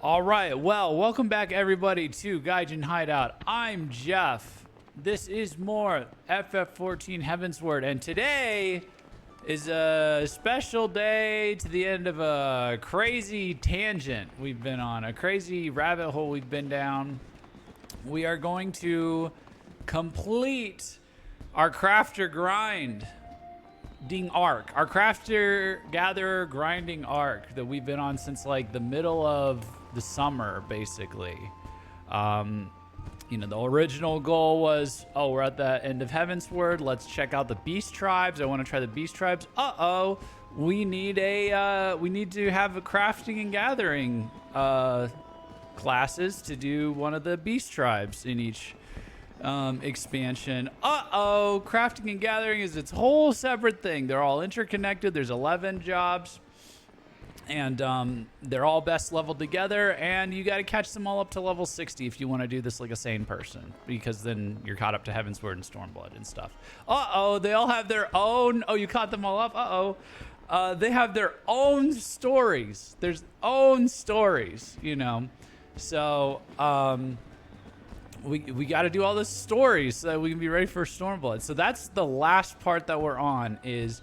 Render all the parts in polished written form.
All right, well, welcome back everybody to Gaijin Hideout. I'm Jeff. This is more FF14 Heavensward, and today is a special day to the end of a crazy tangent we've been on, a crazy rabbit hole we've been down. We are going to complete our crafter grinding arc, our crafter gatherer grinding arc that we've been on since like the middle of the summer, basically. You know, the original goal was, oh, we're at the end of Heavensward. Let's check out the beast tribes. I want to try the beast tribes. We need to have a crafting and gathering classes to do one of the beast tribes in each expansion. Crafting and gathering is its whole separate thing. They're all interconnected. There's 11 jobs. And they're all best leveled together, and you got to catch them all up to level 60 if you want to do this like a sane person, because then you're caught up to Heavensward and Stormblood and stuff. They all have their own. Oh, you caught them all up. They have their own stories. There's own stories, you know. So we got to do all the stories so that we can be ready for Stormblood. So that's the last part that we're on is.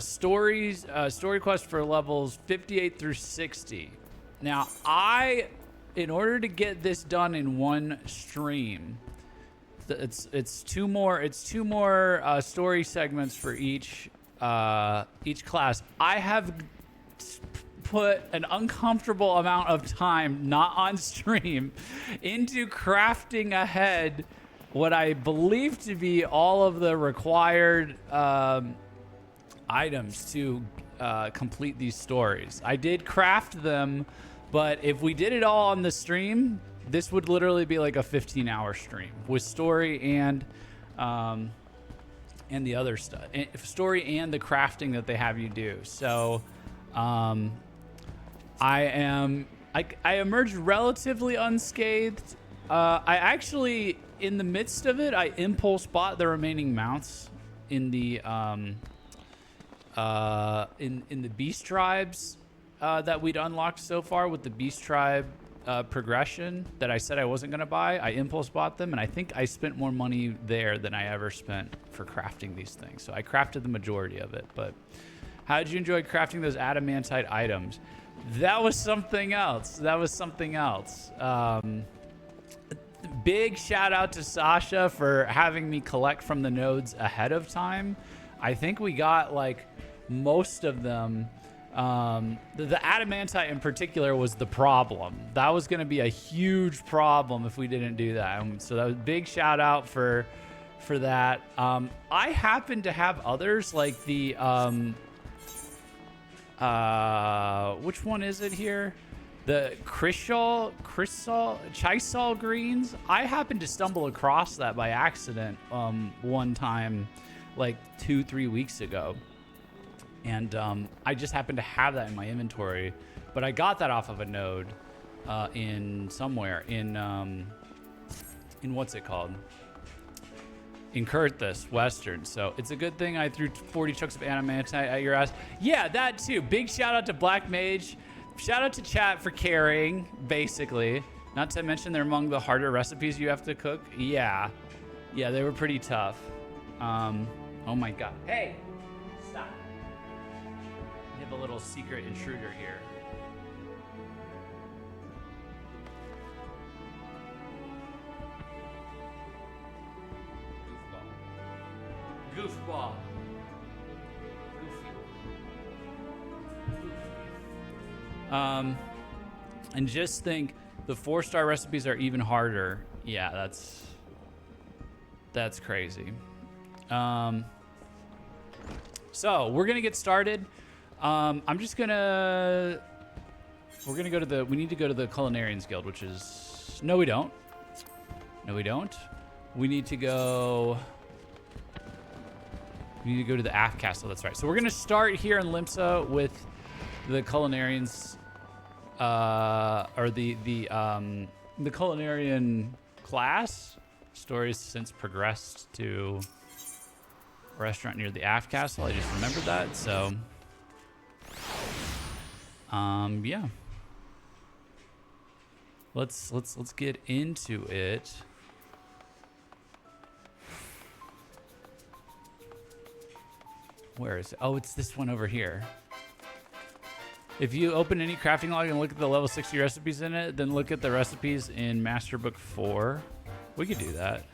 Story quest for levels 58 through 60. Now, in order to get this done in one stream, it's two more story segments for each class. I have put an uncomfortable amount of time, not on stream, into crafting ahead what I believe to be all of the required items to complete these stories. I did craft them, but if we did it all on the stream, this would literally be like a 15-hour stream with story and the other stuff, story and the crafting that they have you do. So I emerged relatively unscathed. I actually, in the midst of it, I impulse bought the remaining mounts in the in the beast tribes that we'd unlocked so far with the beast tribe progression that I said I wasn't going to buy. I impulse bought them, and I think I spent more money there than I ever spent for crafting these things. So I crafted the majority of it. But how did you enjoy crafting those adamantite items? That was something else. Big shout out to Sasha for having me collect from the nodes ahead of time. I think we got like most of them. The adamantite in particular was the problem. That was going to be a huge problem if we didn't do that. So that was a big shout out for that. I happen to have others like the which one is it here? The Chisol greens. I happened to stumble across that by accident one time like 2-3 weeks ago, and I just happened to have that in my inventory, but I got that off of a node in what's it called, in Kurthus Western. So it's a good thing I threw 40 chunks of adamantite at your ass. Yeah, that too. Big shout out to Black Mage. Shout out to chat for carrying, basically. Not to mention they're among the harder recipes you have to cook. Yeah, they were pretty tough. Oh my god. Hey! Stop. We have a little secret intruder here. Goofball. Goofy. And just think, the 4-star recipes are even harder. Yeah, that's crazy. So we're gonna get started. We need to go to the Culinarians Guild, which is, no we don't. We need to go to the Aft Castle, that's right. So we're gonna start here in Limsa with the Culinarians, or the Culinarian class. Stories since progressed to a restaurant near the Aft Castle. I just remembered that, so yeah. Let's get into it. Where is it? Oh, it's this one over here. If you open any crafting log and look at the level 60 recipes in it, then look at the recipes in Master Book 4. We could do that.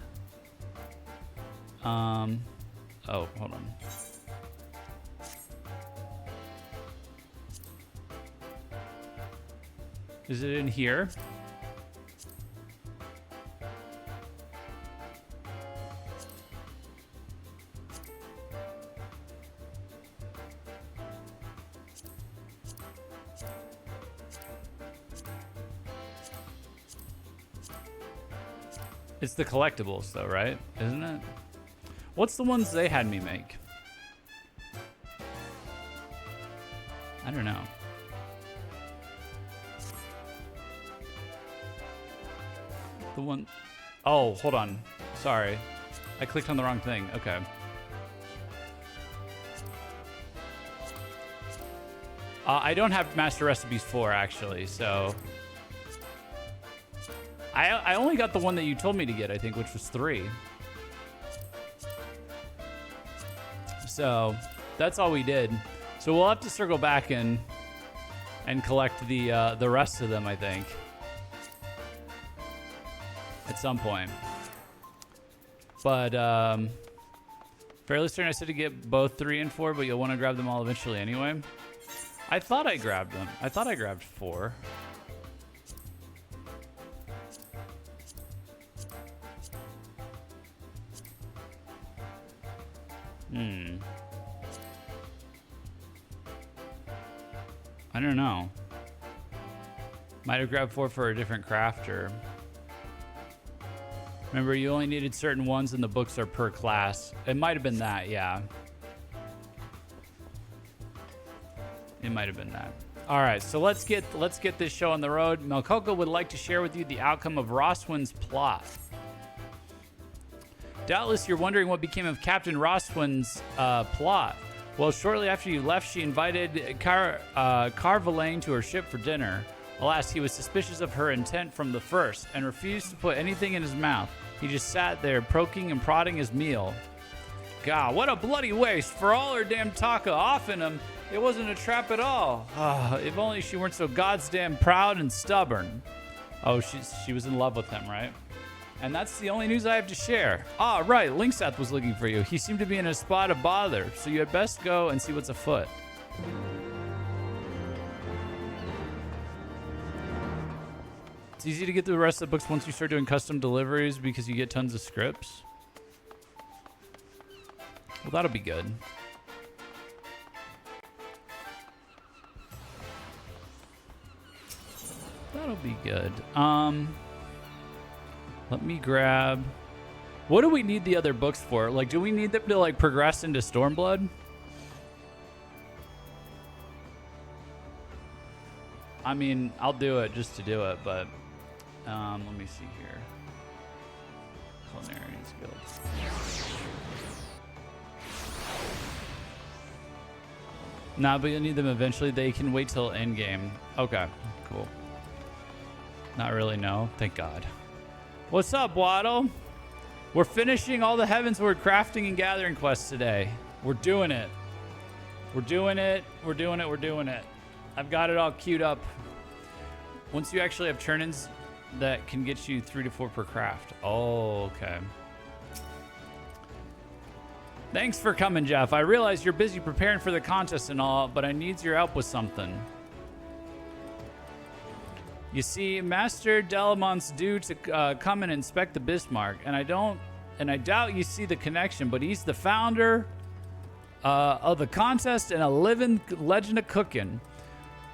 Oh, hold on. Is it in here? It's the collectibles though, right? Isn't it? What's the ones they had me make? I don't know. The one... Oh, hold on. Sorry. I clicked on the wrong thing. Okay. I don't have Master Recipes 4, actually, so... I only got the one that you told me to get, I think, which was 3. So, that's all we did. So we'll have to circle back and collect the rest of them, I think. At some point. But, fairly certain I said to get both 3 and 4, but you'll want to grab them all eventually anyway. I thought I grabbed them. I thought I grabbed 4. I don't know. Might have grabbed 4 for a different crafter. Remember, you only needed certain ones and the books are per class. It might have been that, yeah. It might have been that. All right, so let's get this show on the road. Melcoco would like to share with you the outcome of Roswin's plot. Doubtless you're wondering what became of Captain Roswin's plot. Well, shortly after you left, she invited Carvalane to her ship for dinner. Alas, he was suspicious of her intent from the first and refused to put anything in his mouth. He just sat there, poking and prodding his meal. God, what a bloody waste. For all her damn taka off in him, it wasn't a trap at all. If only she weren't so goddamn proud and stubborn. Oh, she was in love with him, right? And that's the only news I have to share. Ah, right, Linksath was looking for you. He seemed to be in a spot of bother, so you had best go and see what's afoot. It's easy to get through the rest of the books once you start doing custom deliveries because you get tons of scripts. Well, that'll be good. That'll be good. Let me grab... What do we need the other books for? Like, do we need them to, like, progress into Stormblood? I mean, I'll do it just to do it, but... let me see here. Culinary skills. Nah, but you'll need them eventually. They can wait till endgame. Okay, cool. Not really, no. Thank God. What's up, Waddle? We're finishing all the Heavensward crafting and gathering quests today. We're doing it. We're doing it. We're doing it. We're doing it. I've got it all queued up. Once you actually have turn-ins that can get you 3 to 4 per craft. Oh, okay. Thanks for coming, Jeff. I realize you're busy preparing for the contest and all, but I need your help with something. You see, Master Delamont's due to come and inspect the Bismarck, and I doubt you see the connection, but he's the founder of the contest and a living legend of cooking.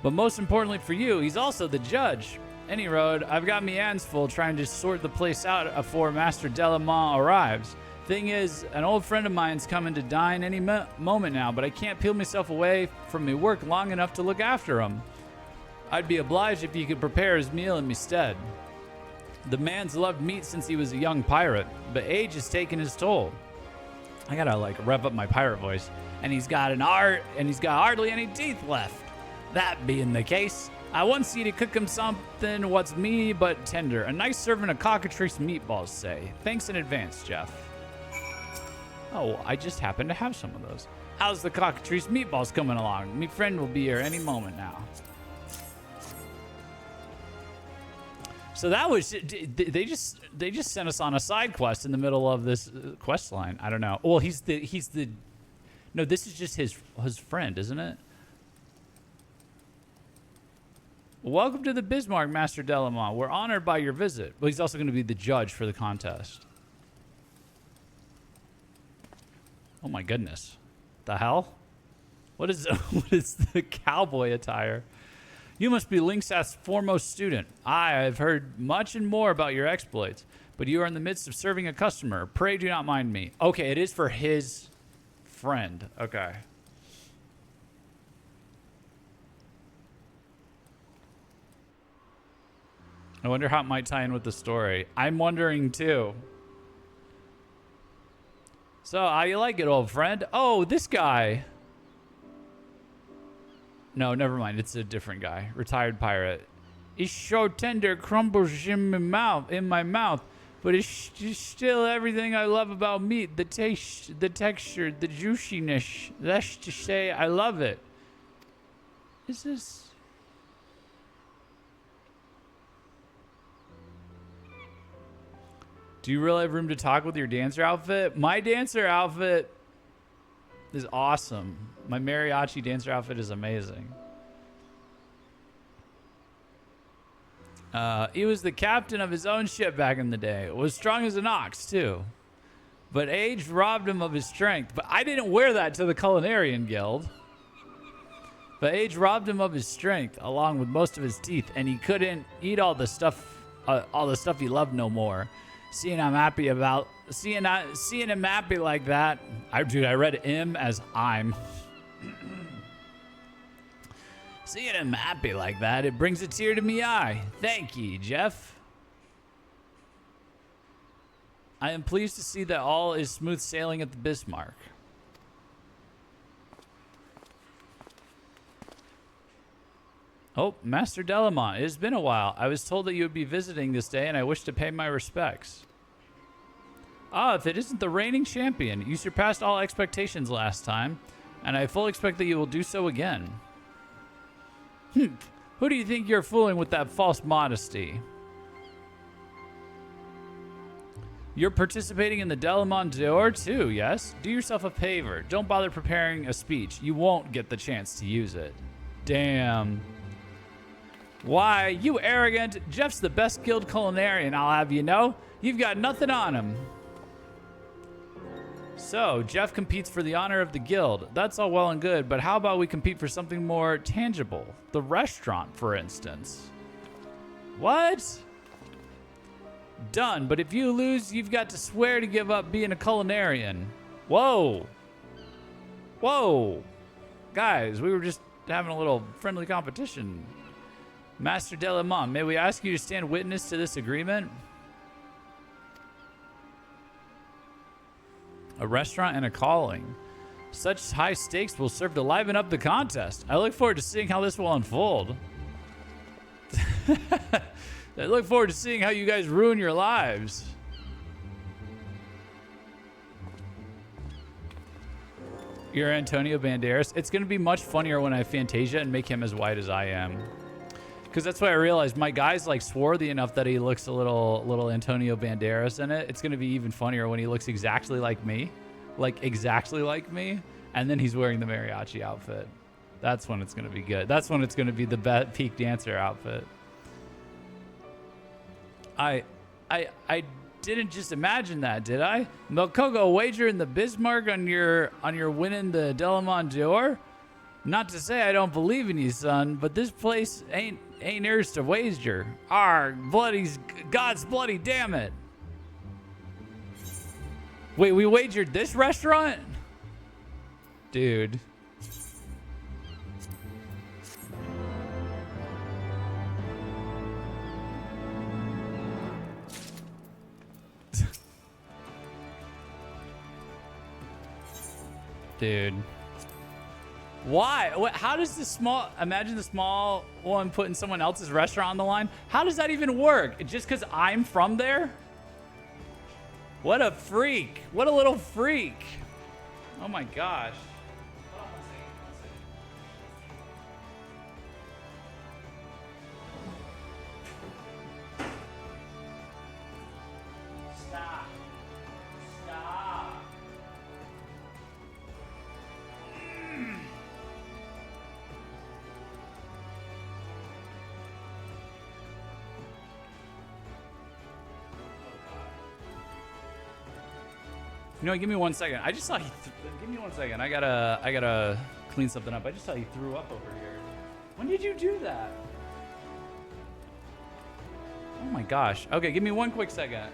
But most importantly for you, he's also the judge. Any road, I've got me hands full trying to sort the place out before Master Delamont arrives. Thing is, an old friend of mine's coming to dine any moment now, but I can't peel myself away from me work long enough to look after him. I'd be obliged if you could prepare his meal in me stead. The man's loved meat since he was a young pirate, but age has taken his toll. I gotta like rev up my pirate voice. And he's got hardly any teeth left. That being the case, I once eat to cook him something what's meaty but tender. A nice serving of cockatrice meatballs, say. Thanks in advance, Jeff. Oh, I just happen to have some of those. How's the cockatrice meatballs coming along? Me friend will be here any moment now. So that was they just sent us on a side quest in the middle of this quest line. I don't know. Well, he's the no, this is just his friend, isn't it? Welcome to the Bismarck, Master Delamont. We're honored by your visit. Well, he's also going to be the judge for the contest. Oh my goodness. The hell? What is the cowboy attire? You must be Linksat's foremost student. I have heard much and more about your exploits, but you are in the midst of serving a customer. Pray do not mind me. Okay, it is for his friend. Okay. I wonder how it might tie in with the story. I'm wondering too. So, how you like it, old friend? Oh, this guy. No, never mind. It's a different guy. Retired pirate. It's so tender, crumbles in my mouth, but it's still everything I love about meat. The taste, the texture, the juiciness. That's to say, I love it. Is this... Do you really have room to talk with your dancer outfit? My dancer outfit is awesome. My mariachi dancer outfit is amazing. He was the captain of his own ship back in the day. Was strong as an ox, too. But age robbed him of his strength. But I didn't wear that to the Culinarian Guild. But age robbed him of his strength, along with most of his teeth, and he couldn't eat all the stuff he loved no more. Seeing him happy like that. I read him as I'm. Seeing him happy like that, it brings a tear to me eye. Thank ye, Jeff. I am pleased to see that all is smooth sailing at the Bismarck. Oh, Master Delamont, it has been a while. I was told that you would be visiting this day, and I wish to pay my respects. Ah, if it isn't the reigning champion. You surpassed all expectations last time, and I fully expect that you will do so again. Who do you think you're fooling with that false modesty? You're participating in the Delamont d'Or too, yes? Do yourself a favor. Don't bother preparing a speech. You won't get the chance to use it. Damn. Why, you arrogant. Jeff's the best skilled culinarian, I'll have you know. You've got nothing on him. So, Jeff competes for the honor of the guild. That's all well and good, but how about we compete for something more tangible? The restaurant, for instance. What? Done, but if you lose, you've got to swear to give up being a culinarian. Whoa. Whoa. Guys, we were just having a little friendly competition. Master Delamont, may we ask you to stand witness to this agreement? A restaurant and a calling. Such high stakes will serve to liven up the contest. I look forward to seeing how this will unfold. I look forward to seeing how you guys ruin your lives. You're Antonio Banderas. It's going to be much funnier when I Fantasia and make him as white as I am. Because that's what I realized. My guy's like swarthy enough that he looks a little Antonio Banderas in it. It's going to be even funnier when he looks exactly like me. Like exactly like me. And then he's wearing the mariachi outfit. That's when it's going to be good. That's when it's going to be the peak dancer outfit. I didn't just imagine that, did I? Melcogo, wager in the Bismarck on your winning the Delamont d'Or? Not to say I don't believe in you, son, but this place ain't yours to wager. God's bloody damn it. Wait, we wagered this restaurant? Dude. Dude. Why? How does the small, imagine the small one putting someone else's restaurant on the line? How does that even work? Just because I'm from there? What a freak. What a little freak. Oh my gosh. Stop. Stop. You know, give me 1 second. I just saw he. Give me 1 second. I gotta clean something up. I just saw he threw up over here. When did you do that? Oh my gosh. Okay, give me 1 quick second.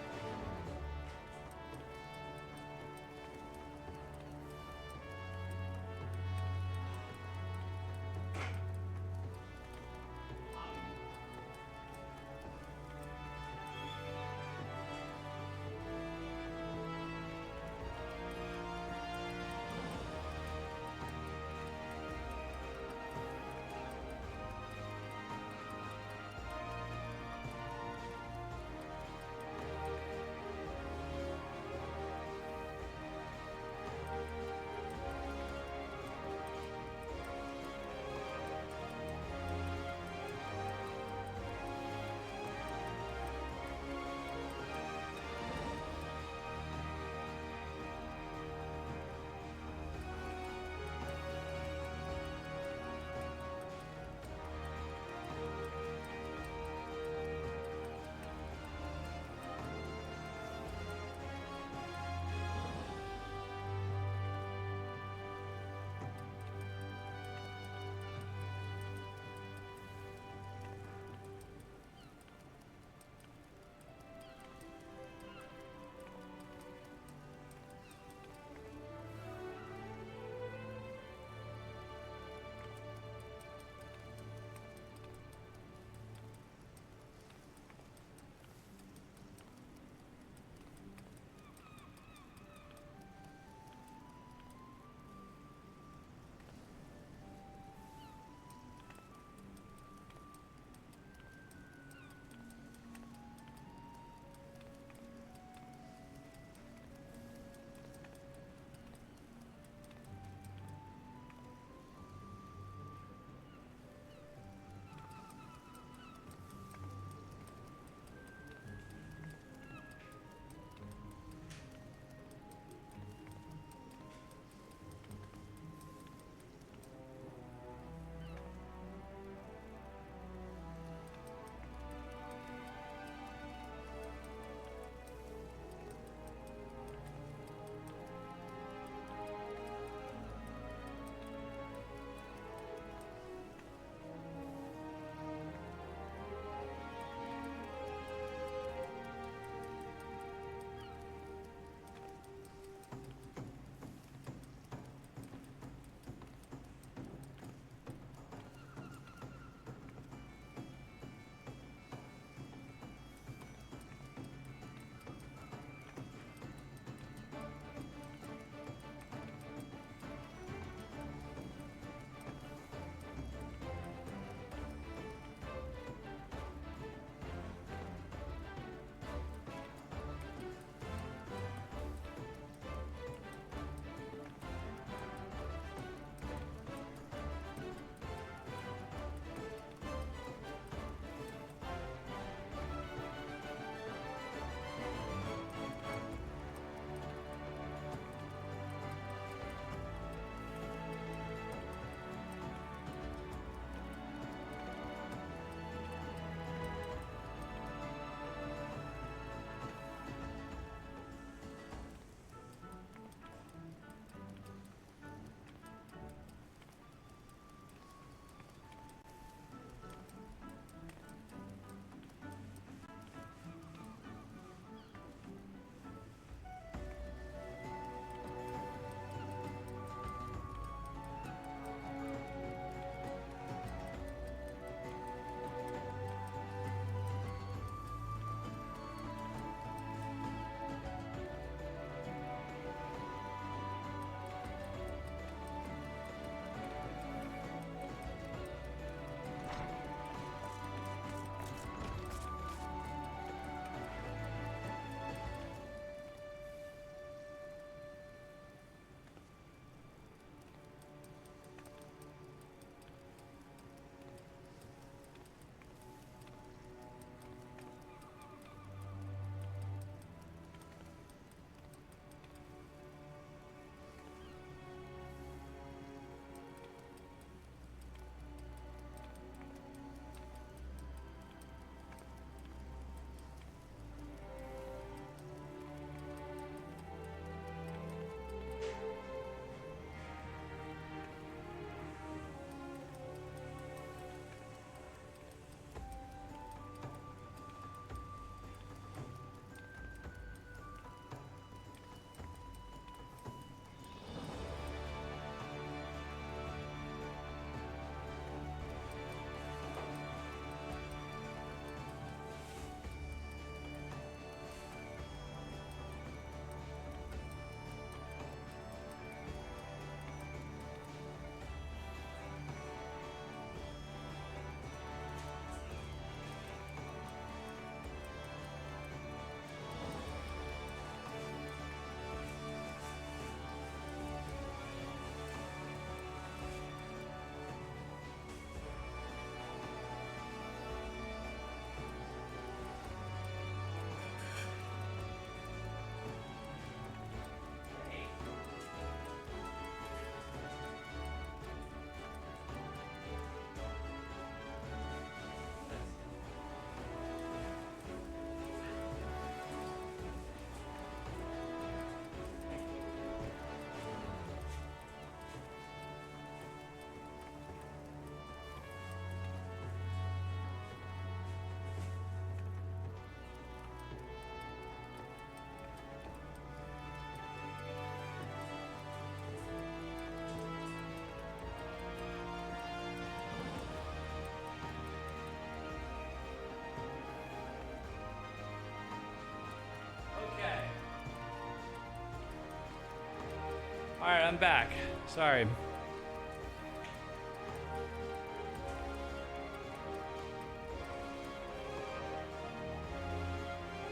I'm back. Sorry.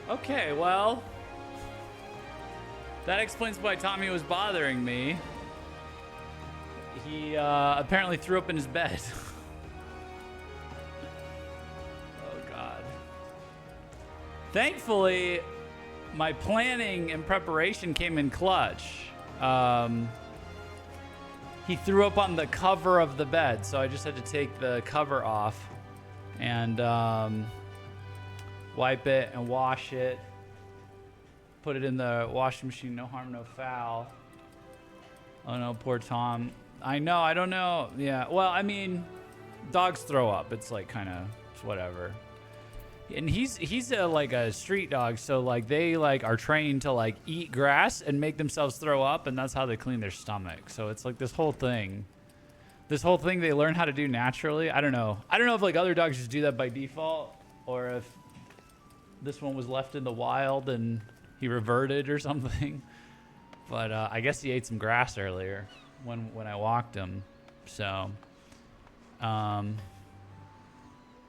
Okay, well, that explains why Tommy was bothering me. He apparently threw up in his bed. Oh, God. Thankfully, my planning and preparation came in clutch. He threw up on the cover of the bed, so I just had to take the cover off and wipe it and wash it. Put it in the washing machine, no harm, no foul. Oh no, poor Tom. I know, I don't know. Yeah, well, I mean, dogs throw up. It's like kind of whatever. And he's like a street dog, so like they like are trained to like eat grass and make themselves throw up, and that's how they clean their stomach. So it's like this whole thing they learn how to do naturally. I don't know if like other dogs just do that by default, or if this one was left in the wild and he reverted or something. But I guess he ate some grass earlier when I walked him. So I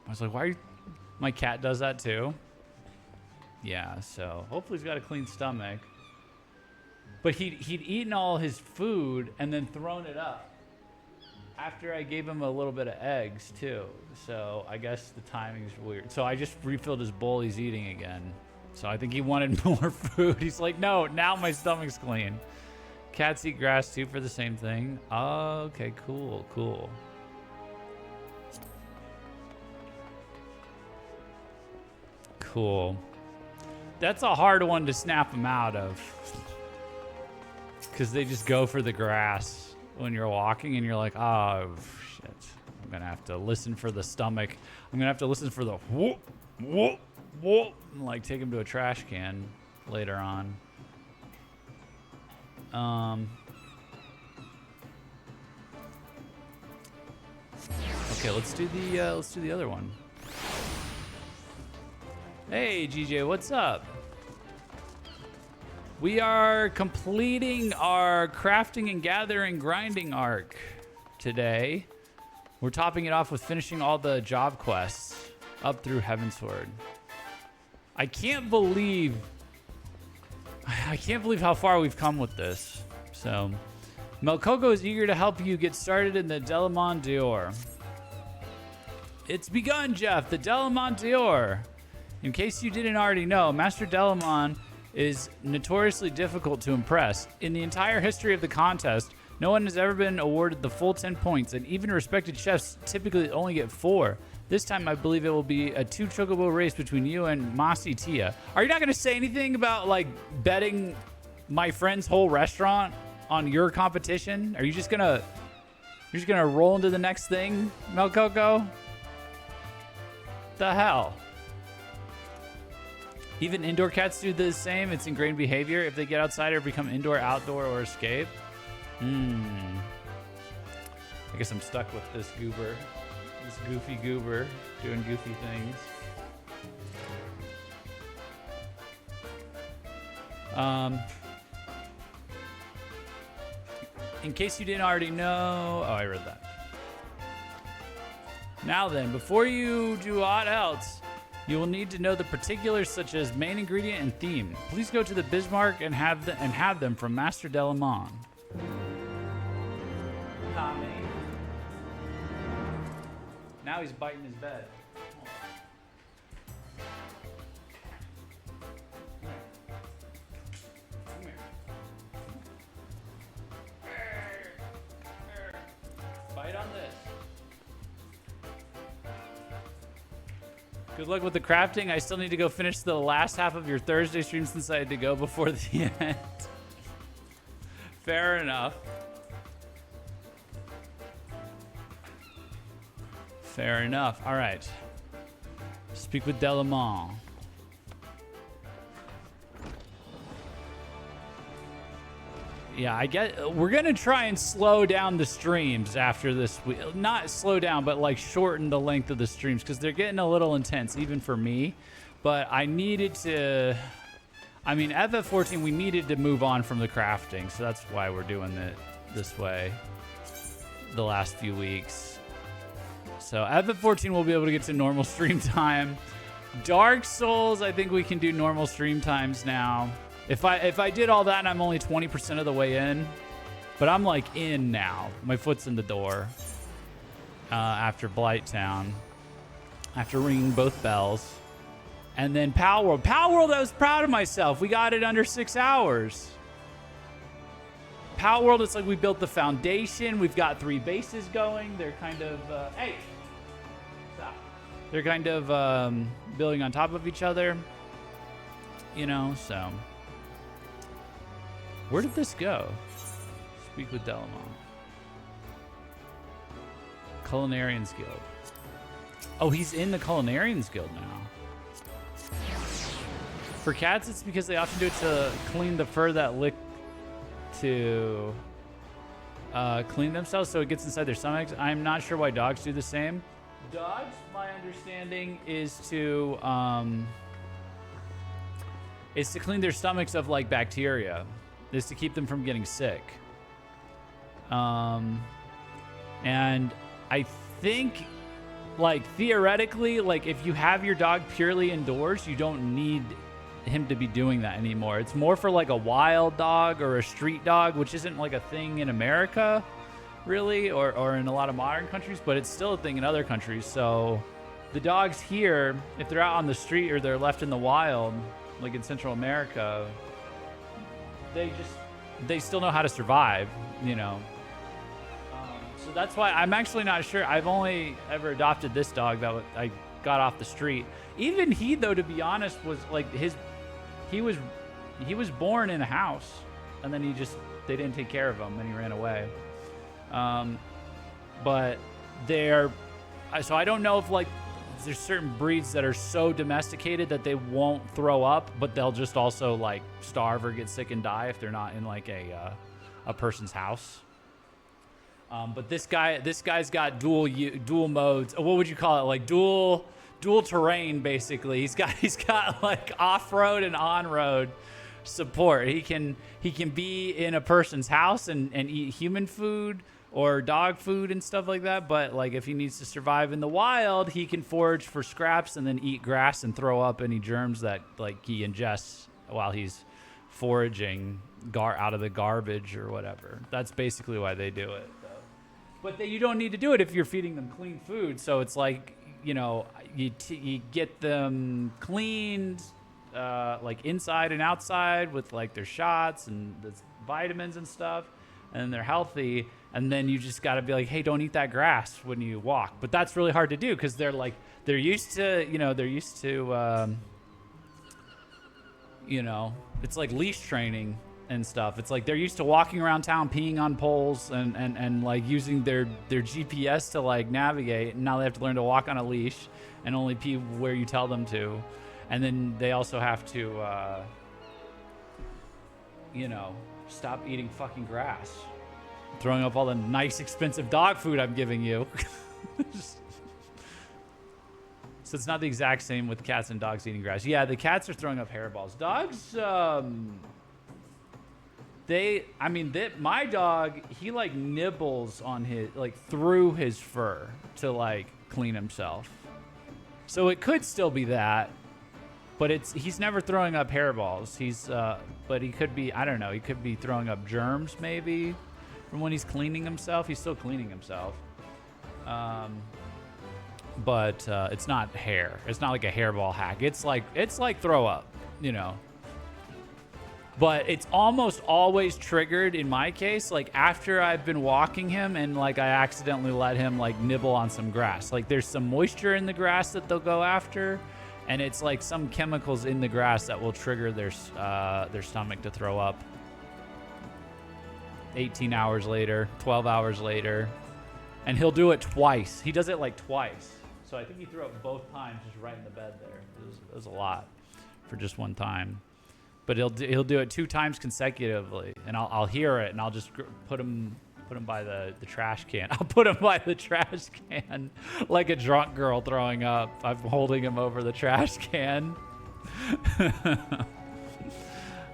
was like, why are you... My cat does that too. Yeah, so hopefully he's got a clean stomach. But he'd eaten all his food and then thrown it up after I gave him a little bit of eggs too. So I guess the timing's weird. So I just refilled his bowl. He's eating again. So I think he wanted more food. He's like, no, now my stomach's clean. Cats eat grass too for the same thing. Oh, okay, cool. Cool. That's a hard one to snap them out of, because they just go for the grass when you're walking and you're like, oh shit, I'm gonna have to listen for the stomach. I'm gonna have to listen for the whoop whoop whoop and like take him to a trash can later on. Okay, let's do the other one. Hey, GJ, what's up? We are completing our crafting and gathering grinding arc today. We're topping it off with finishing all the job quests up through Heavensward. I can't believe how far we've come with this. So, Melcoco is eager to help you get started in the Delamon Dior. It's begun, Jeff, the Delamon Dior. In case you didn't already know, Master Delamon is notoriously difficult to impress. In the entire history of the contest, no one has ever been awarded the full 10 points, and even respected chefs typically only get 4. This time, I believe it will be a 2 chocobo race between you and Masi Tia. Are you not going to say anything about, like, betting my friend's whole restaurant on your competition? Are you just going to... You're just going to roll into the next thing, Melcoco? The hell? Even indoor cats do the same. It's ingrained behavior. If they get outside or become indoor, outdoor, or escape. I guess I'm stuck with this goober. This goofy goober doing goofy things. In case you didn't already know... Oh, I read that. Now then, before you do aught else, you will need to know the particulars such as main ingredient and theme. Please go to the Bismarck and have them from Master Delamon. Tommy. Now he's biting his bed. Come here. Bite on this. Good luck with the crafting. I still need to go finish the last half of your Thursday stream since I had to go before the end. Fair enough. Fair enough. All right. Speak with Delamon. Yeah, I get. We're gonna try and slow down the streams after this week. Not slow down, but like shorten the length of the streams because they're getting a little intense, even for me. But I needed to. I mean, FF14, we needed to move on from the crafting, so that's why we're doing this way the last few weeks. So FF14 we'll be able to get to normal stream time. Dark Souls, I think we can do normal stream times now. If I did all that and I'm only 20% of the way in, but I'm like in now. My foot's in the door after Blighttown, after ringing both bells. And then Power World. Power World, I was proud of myself. We got it under 6 hours. Power World, it's like we built the foundation. We've got 3 bases going. They're kind of, hey, stop. They're kind of building on top of each other, you know, so. Where did this go? Speak with Delamon. Culinarians Guild. Oh, he's in the Culinarians Guild now. For cats, it's because they often do it to clean the fur that lick to clean themselves, so it gets inside their stomachs. I'm not sure why dogs do the same. Dogs, my understanding, is to clean their stomachs of like bacteria, is to keep them from getting sick. And I think, like, theoretically, like, if you have your dog purely indoors, you don't need him to be doing that anymore. It's more for like a wild dog or a street dog, which isn't like a thing in America really, or in a lot of modern countries, but it's still a thing in other countries. So the dogs here, if they're out on the street or they're left in the wild, like in Central America, they still know how to survive, you know. So that's why I'm actually not sure. I've only ever adopted this dog that I got off the street. Even he, though, to be honest, was like he was born in a house, and then they didn't take care of him, and he ran away. But so I don't know if like there's certain breeds that are so domesticated that they won't throw up, but they'll just also like starve or get sick and die if they're not in like a person's house. But this guy's got dual modes. What would you call it? Like dual terrain, basically. He's got like off-road and on-road support. He can be in a person's house and eat human food or dog food and stuff like that. But like if he needs to survive in the wild, he can forage for scraps and then eat grass and throw up any germs that like he ingests while he's foraging out of the garbage or whatever. That's basically why they do it. But you don't need to do it if you're feeding them clean food. So it's like, you know, you get them cleaned, like inside and outside with like their shots and the vitamins and stuff, and they're healthy. And then you just got to be like, hey, don't eat that grass when you walk. But that's really hard to do because they're used to, it's like leash training and stuff. It's like they're used to walking around town, peeing on poles and like using their GPS to like navigate. And now they have to learn to walk on a leash and only pee where you tell them to. And then they also have to, stop eating fucking grass. Throwing up all the nice, expensive dog food I'm giving you. So it's not the exact same with cats and dogs eating grass. Yeah, the cats are throwing up hairballs. Dogs, my dog, he like nibbles on through his fur to like clean himself. So it could still be that, but he's never throwing up hairballs. But he could be, I don't know, he could be throwing up germs maybe from when he's cleaning himself. He's still cleaning himself. But it's not hair. It's not like a hairball hack. It's like throw up, you know. But it's almost always triggered in my case, like after I've been walking him and like I accidentally let him like nibble on some grass. Like there's some moisture in the grass that they'll go after, and it's like some chemicals in the grass that will trigger their stomach to throw up. 18 hours later, 12 hours later, and he'll do it twice. He does it like twice. So I think he threw up both times just right in the bed there. It was a lot for just one time. But he'll do it 2 times consecutively, and I'll hear it, and I'll just put him by the trash can. I'll put him by the trash can like a drunk girl throwing up. I'm holding him over the trash can.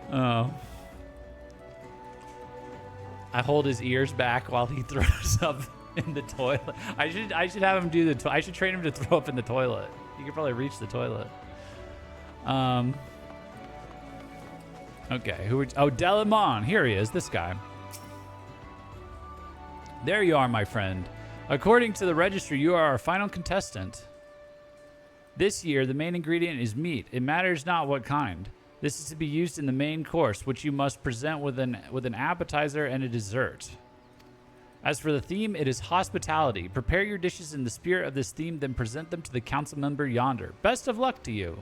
Oh. I hold his ears back while he throws up in the toilet. I should have him do I should train him to throw up in the toilet. He could probably reach the toilet. Okay, Delamon. Here he is, this guy. There you are, my friend. According to the registry, you are our final contestant. This year, the main ingredient is meat. It matters not what kind. This is to be used in the main course, which you must present with an appetizer and a dessert. As for the theme, it is hospitality. Prepare your dishes in the spirit of this theme, then present them to the council member yonder. Best of luck to you.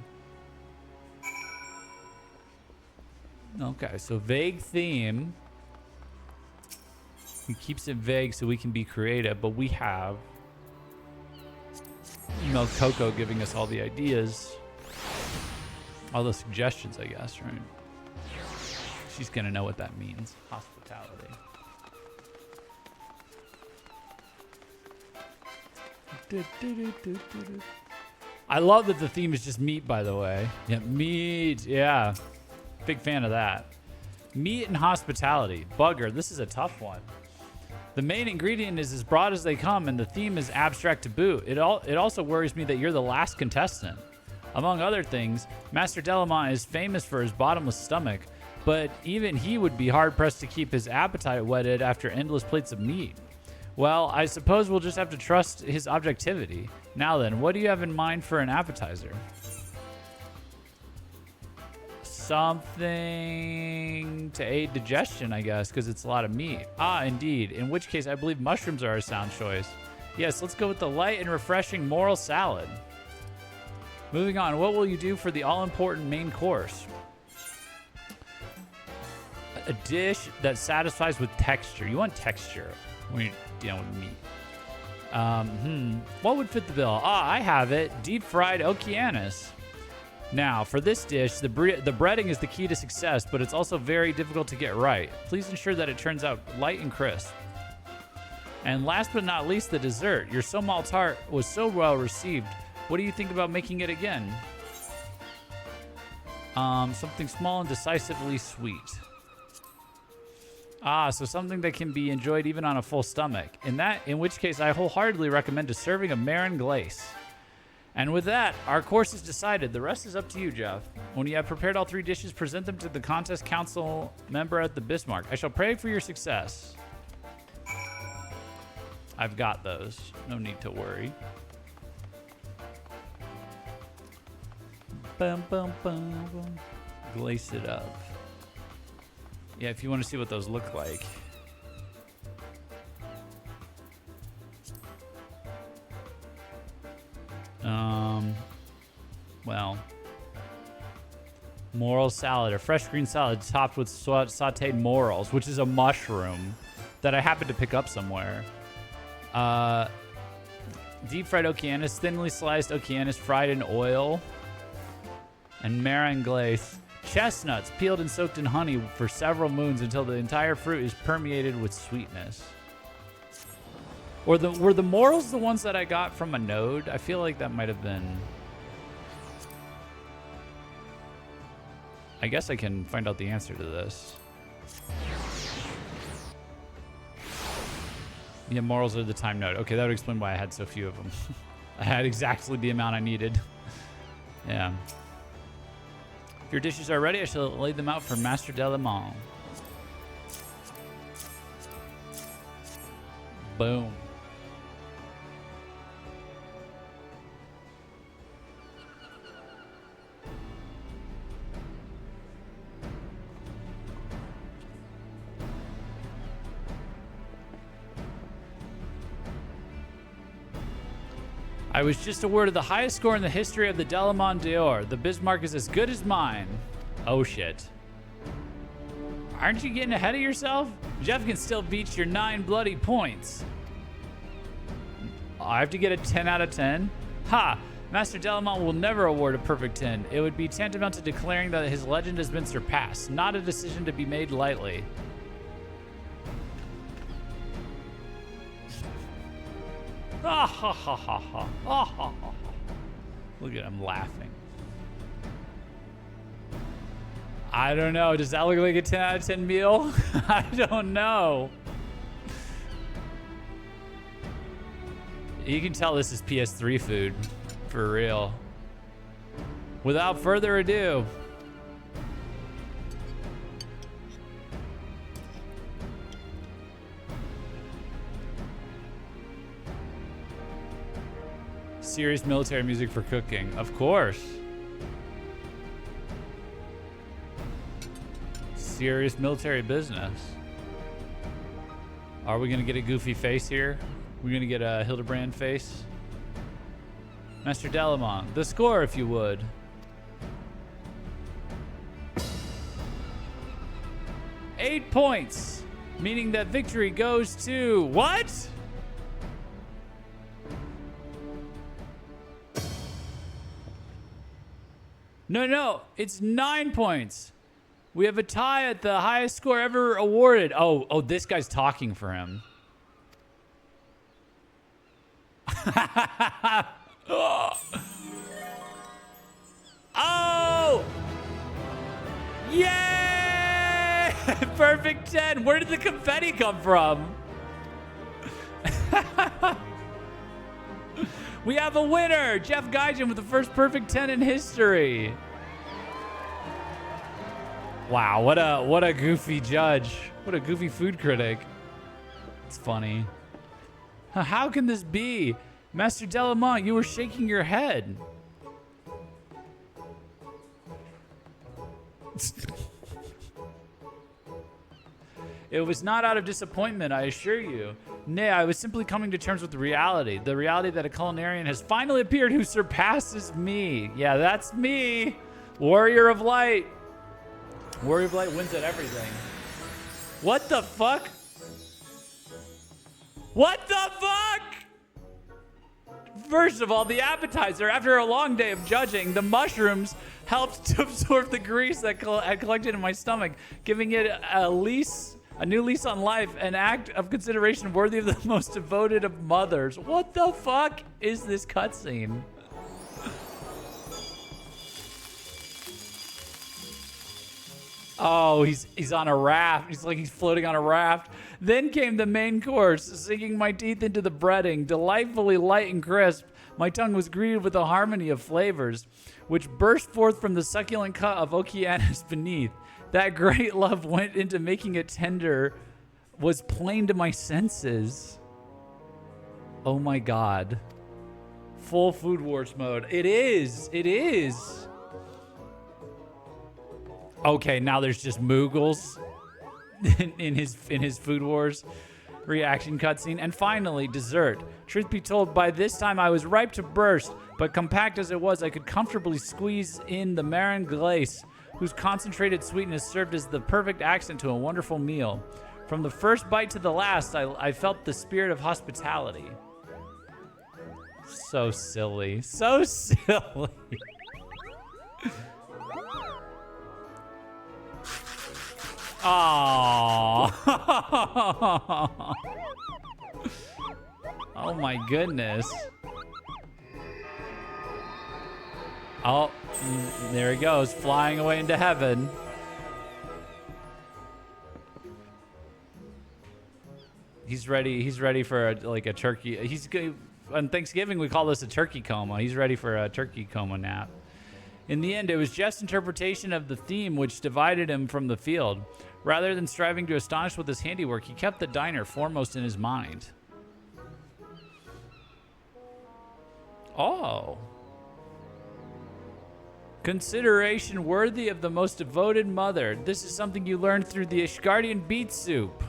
Okay, so vague theme. He keeps it vague so we can be creative, but we have email Coco giving us all the ideas. All the suggestions, I guess, right? She's gonna know what that means. Hospitality. I love that the theme is just meat, by the way. Yeah, meat. Yeah. Big fan of that. Meat and hospitality. Bugger, this is a tough one. The main ingredient is as broad as they come, and the theme is abstract to boot. It also worries me that you're the last contestant. Among other things, Master Delamont is famous for his bottomless stomach, but even he would be hard-pressed to keep his appetite whetted after endless plates of meat. Well, I suppose we'll just have to trust his objectivity. Now then, what do you have in mind for an appetizer? Something to aid digestion, I guess, because it's a lot of meat. Ah, indeed. In which case, I believe mushrooms are a sound choice. Yes, let's go with the light and refreshing moral salad. Moving on, what will you do for the all-important main course? A dish that satisfies with texture. You want texture when you're dealing with meat. What would fit the bill? Ah, I have it. Deep-fried Okeanos. Now, for this dish, the breading is the key to success, but it's also very difficult to get right. Please ensure that it turns out light and crisp. And last but not least, the dessert. Your Somal tart was so well received. What do you think about making it again? Something small and decisively sweet. Ah, so something that can be enjoyed even on a full stomach. In which case, I wholeheartedly recommend a serving of Marin Glace. And with that, our course is decided. The rest is up to you, Jeff. When you have prepared all 3 dishes, present them to the contest council member at the Bismarck. I shall pray for your success. I've got those. No need to worry. Bum, bum, bum, bum. Glaze it up. Yeah, if you want to see what those look like. Well, moral salad, a fresh green salad topped with sauteed morels, which is a mushroom that I happened to pick up somewhere. Deep fried Okeanos, thinly sliced Okeanos fried in oil, and meringue glaze. Chestnuts peeled and soaked in honey for several moons until the entire fruit is permeated with sweetness. Were the morels the ones that I got from a node? I feel like that might have been. I guess I can find out the answer to this. Yeah, morals are the time node. Okay, that would explain why I had so few of them. I had exactly the amount I needed. Yeah. If your dishes are ready, I shall lay them out for Master Delamont. Boom. I was just awarded the highest score in the history of the Delamont d'Or. The Bismarck is as good as mine. Oh shit. Aren't you getting ahead of yourself? Jeff can still beat your 9 bloody points. I have to get a 10 out of 10? Ha! Master Delamont will never award a perfect 10. It would be tantamount to declaring that his legend has been surpassed. Not a decision to be made lightly. Ah ha ha ha ha. Ah ha ha ha. Look at him laughing. I don't know. Does that look like a 10 out of 10 meal? I don't know. You can tell this is PS3 food. For real. Without further ado. Serious military music for cooking. Of course. Serious military business. Are we gonna get a goofy face here? We're gonna get a Hildebrand face? Master Delamont, the score if you would. Eight points, meaning that victory goes to what? No, it's 9 points. We have a tie at the highest score ever awarded. Oh, this guy's talking for him. Oh! Yay! Perfect 10. Where did the confetti come from? We have a winner, Jeff Gaijin with the first perfect 10 in history. Wow, what a goofy judge. What a goofy food critic. It's funny. How can this be? Master Delamont, you were shaking your head. It was not out of disappointment, I assure you. Nay, I was simply coming to terms with the reality that a culinarian has finally appeared who surpasses me. Yeah, that's me. Warrior of Light. Warrior of Light wins at everything. What the fuck? What the fuck? First of all, the appetizer. After a long day of judging, the mushrooms helped to absorb the grease that had collected in my stomach, giving it a new lease on life, an act of consideration worthy of the most devoted of mothers. What the fuck is this cutscene? Oh, he's on a raft. He's floating on a raft. Then came the main course, sinking my teeth into the breading, delightfully light and crisp. My tongue was greeted with a harmony of flavors, which burst forth from the succulent cut of Okeanos beneath. That great love went into making it tender, was plain to my senses. Oh my God. Full Food Wars mode. It is. It is. Okay, now there's just Moogles in his Food Wars reaction cutscene. And finally, dessert. Truth be told, by this time I was ripe to burst, but compact as it was, I could comfortably squeeze in the marron glace, whose concentrated sweetness served as the perfect accent to a wonderful meal. From the first bite to the last, I felt the spirit of hospitality. So silly. So silly. Aww. Oh my goodness. Oh, there he goes, flying away into heaven. He's ready for a turkey. On Thanksgiving, we call this a turkey coma. He's ready for a turkey coma nap. In the end, it was Jeff's interpretation of the theme which divided him from the field. Rather than striving to astonish with his handiwork, he kept the diner foremost in his mind. Oh. Consideration worthy of the most devoted mother. This is something you learned through the Ishgardian beet soup.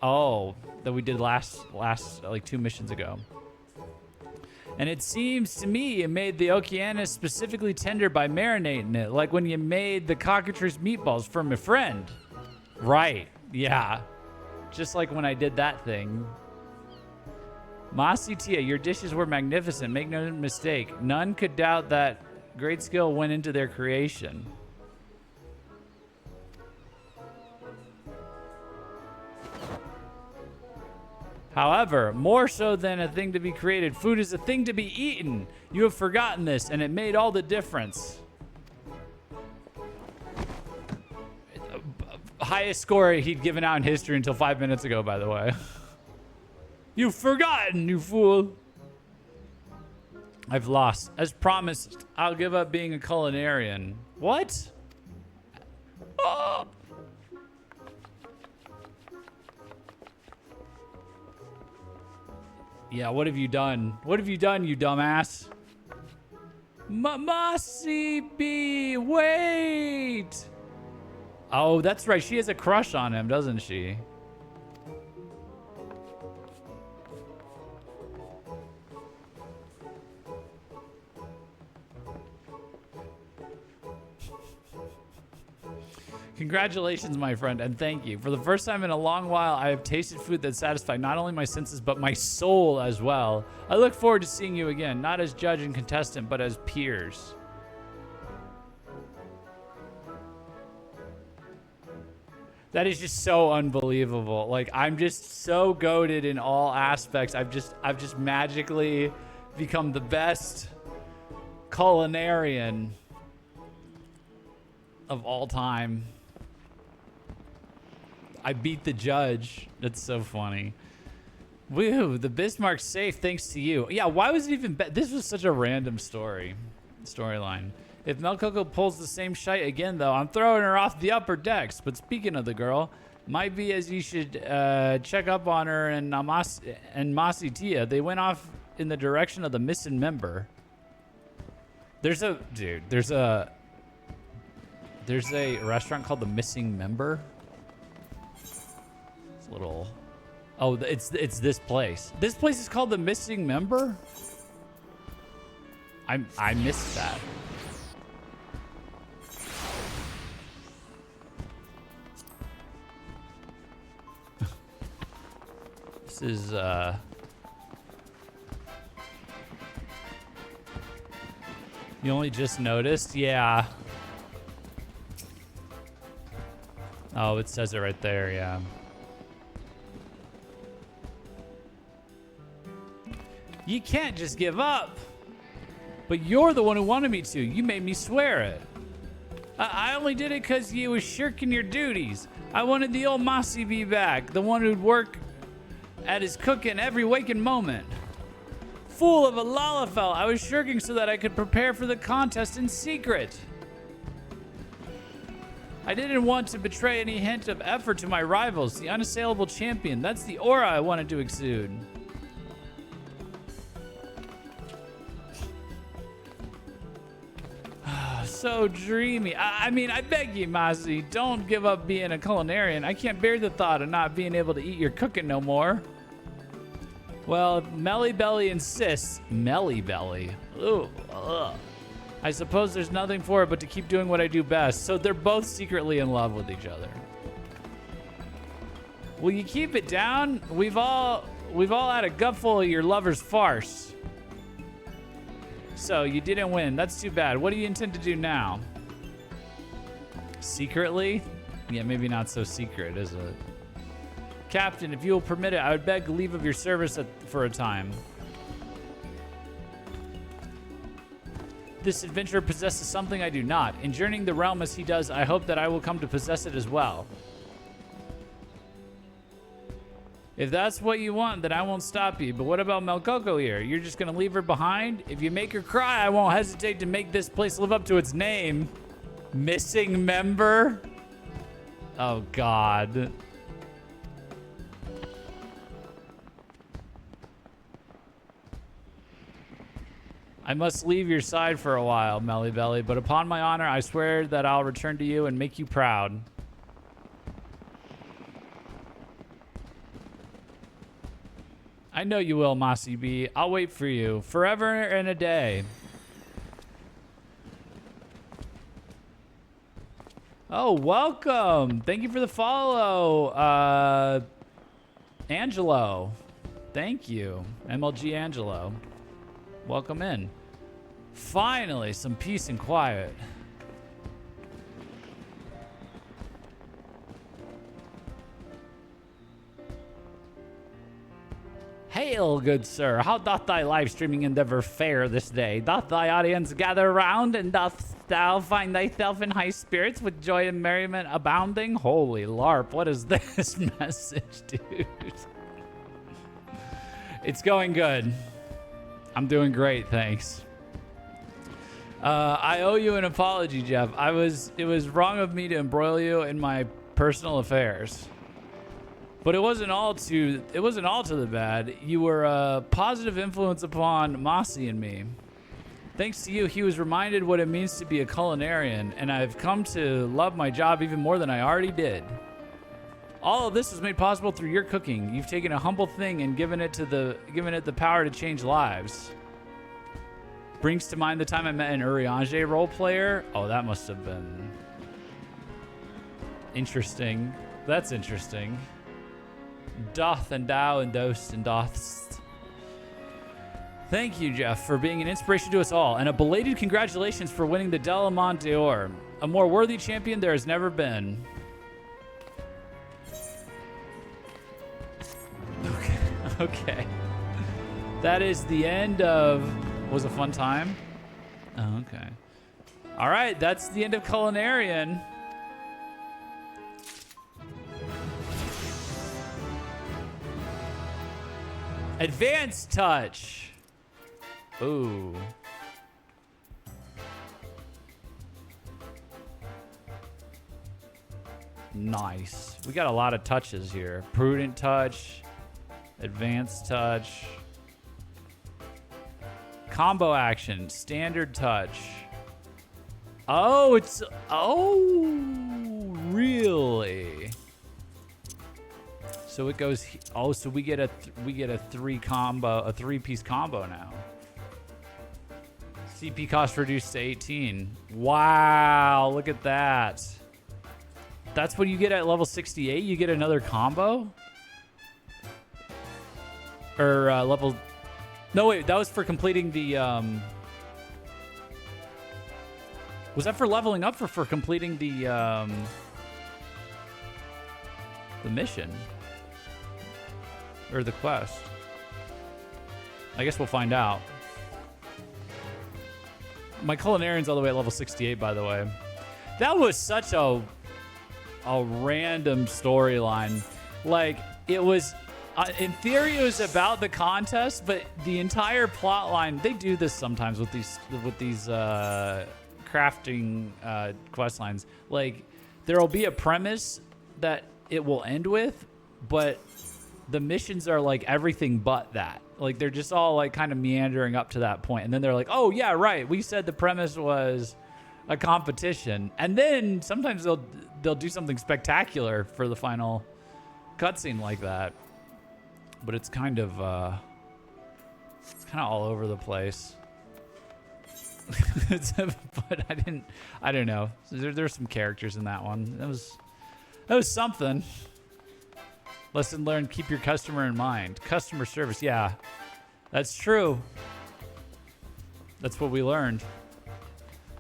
Oh, that we did last like 2 missions ago. And it seems to me it made the Okeanos specifically tender by marinating it, like when you made the cockatrice meatballs for my friend. Right, yeah. Just like when I did that thing. Masitia, your dishes were magnificent, make no mistake. None could doubt that great skill went into their creation. However, more so than a thing to be created, food is a thing to be eaten. You have forgotten this, and it made all the difference. Highest score he'd given out in history until 5 minutes ago, by the way. You've forgotten, you fool. I've lost. As promised, I'll give up being a culinarian. What? Oh. Yeah, what have you done? What have you done, you dumbass? Mossy B, wait! Oh, that's right. She has a crush on him, doesn't she? Congratulations, my friend, and thank you. For the first time in a long while, I have tasted food that satisfied not only my senses, but my soul as well. I look forward to seeing you again, not as judge and contestant, but as peers. That is just so unbelievable. Like, I'm just so goated in all aspects. I've just magically become the best culinarian of all time. I beat the judge. That's so funny. Woo, the Bismarck's safe thanks to you. Yeah, why was it even this was such a random storyline. If Melcoco pulls the same shite again, though, I'm throwing her off the upper decks. But speaking of the girl, might be as you should check up on her and Masi Tia. They went off in the direction of the missing member. There's a restaurant called the Missing Member. It's a little. Oh, it's this place. This place is called the Missing Member. I missed that. This is You only just noticed? Yeah. Oh, it says it right there, yeah. You can't just give up. But you're the one who wanted me to. You made me swear it. I only did it because you was shirking your duties. I wanted the old Mossy B back, the one who'd work at his cooking every waking moment. Fool of a Lalafell, I was shirking so that I could prepare for the contest in secret. I didn't want to betray any hint of effort to my rivals, the unassailable champion. That's the aura I wanted to exude. So dreamy. I mean, I beg you, Masi, don't give up being a culinarian. I can't bear the thought of not being able to eat your cooking no more. Well, Melly Belly insists. Melly Belly? Ooh, ugh. I suppose there's nothing for it but to keep doing what I do best. So they're both secretly in love with each other. Will you keep it down? We've all had a gutful of your lover's farce. So you didn't win. That's too bad. What do you intend to do now? Secretly? Yeah, maybe not so secret, is it? Captain, if you will permit it, I would beg leave of your service for a time. This adventurer possesses something I do not. In journeying the realm as he does, I hope that I will come to possess it as well. If that's what you want, then I won't stop you. But what about Melcoco here? You're just going to leave her behind? If you make her cry, I won't hesitate to make this place live up to its name. Missing member? Oh, God. I must leave your side for a while, Melly Belly, but upon my honor, I swear that I'll return to you and make you proud. I know you will, Mossy B. I'll wait for you forever and a day. Oh, welcome. Thank you for the follow, Angelo. Thank you, MLG Angelo. Welcome in. Finally, some peace and quiet. Hail, good sir. How doth thy live streaming endeavor fare this day? Doth thy audience gather round, and doth thou find thyself in high spirits with joy and merriment abounding? Holy LARP, what is this message, dude? It's going good. I'm doing great, thanks. I owe you an apology, Jeff. It was wrong of me to embroil you in my personal affairs. But it wasn't all to the bad. You were a positive influence upon Masi and me. Thanks to you, he was reminded what it means to be a culinarian, and I've come to love my job even more than I already did. All of this was made possible through your cooking. You've taken a humble thing and given it the power to change lives. Brings to mind the time I met an Urianger role player. Oh, that must have been interesting. That's interesting. Doth and thou and dost and dothst. Thank you, Jeff, for being an inspiration to us all, and a belated congratulations for winning the Delamont d'Or. A more worthy champion there has never been. Okay. That is the end of... Was a fun time? Oh, okay. All right, that's the end of Culinarian. Advanced touch. Ooh. Nice. We got a lot of touches here. Prudent touch. Advanced touch. Combo action. Standard touch. Oh, it's... Oh, really? So it goes... Oh, so we get a three-piece combo now. CP cost reduced to 18. Wow, look at that. That's what you get at level 68? You get another combo? Or level... No, wait, that was for completing the... Was that for leveling up or for completing the mission? Or the quest? I guess we'll find out. My culinarian's all the way at level 68, by the way. That was such a random storyline. Like, it was... in theory, it was about the contest, but the entire plot line... They do this sometimes with these crafting quest lines. Like, there will be a premise that it will end with, but the missions are like everything but that. Like, they're just all like kind of meandering up to that point, and then they're like, oh yeah, right, we said the premise was a competition, and then sometimes they'll do something spectacular for the final cutscene like that. But it's kind of all over the place. But I don't know. There's some characters in that one. That was something. Lesson learned, keep your customer in mind. Customer service, yeah. That's true. That's what we learned.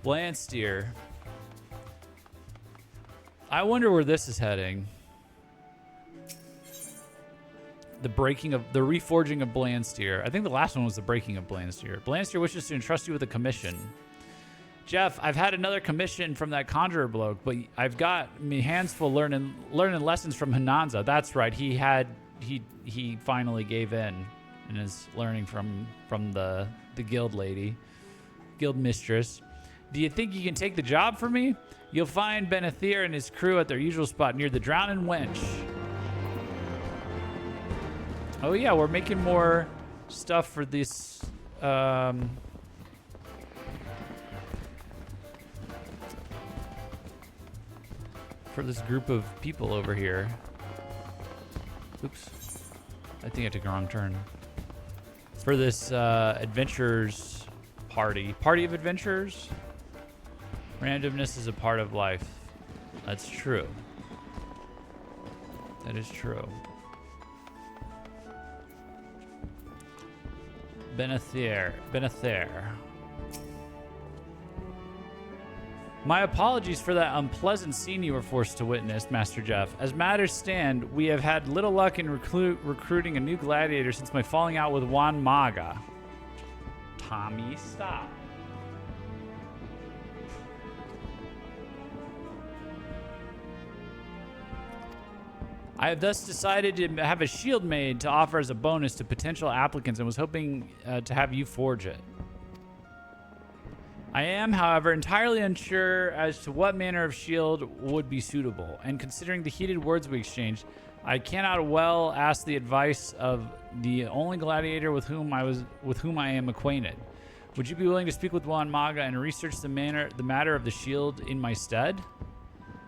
Blandsteer. I wonder where this is heading. The reforging of Blandsteer. I think the last one was the breaking of Blandsteer. Blandsteer wishes to entrust you with a commission. Jeff, I've had another commission from that conjurer bloke, but I've got me hands full learning lessons from Hinanza. That's right. He finally gave in and is learning from the guild lady, guild mistress. Do you think you can take the job for me? You'll find Benathir and his crew at their usual spot near the Drowning Wench. Oh yeah, we're making more stuff for this. For this group of people over here. Oops. I think I took a wrong turn. For this adventurers party. Party of adventurers? Randomness is a part of life. That's true. That is true. Benathir. My apologies for that unpleasant scene you were forced to witness, Master Jeff. As matters stand, we have had little luck in recruiting a new gladiator since my falling out with Juan Maga. Tommy, stop. I have thus decided to have a shield made to offer as a bonus to potential applicants and was hoping to have you forge it. I am, however, entirely unsure as to what manner of shield would be suitable, and considering the heated words we exchanged, I cannot well ask the advice of the only gladiator with whom I am acquainted. Would you be willing to speak with Juan Maga and research the matter of the shield in my stead?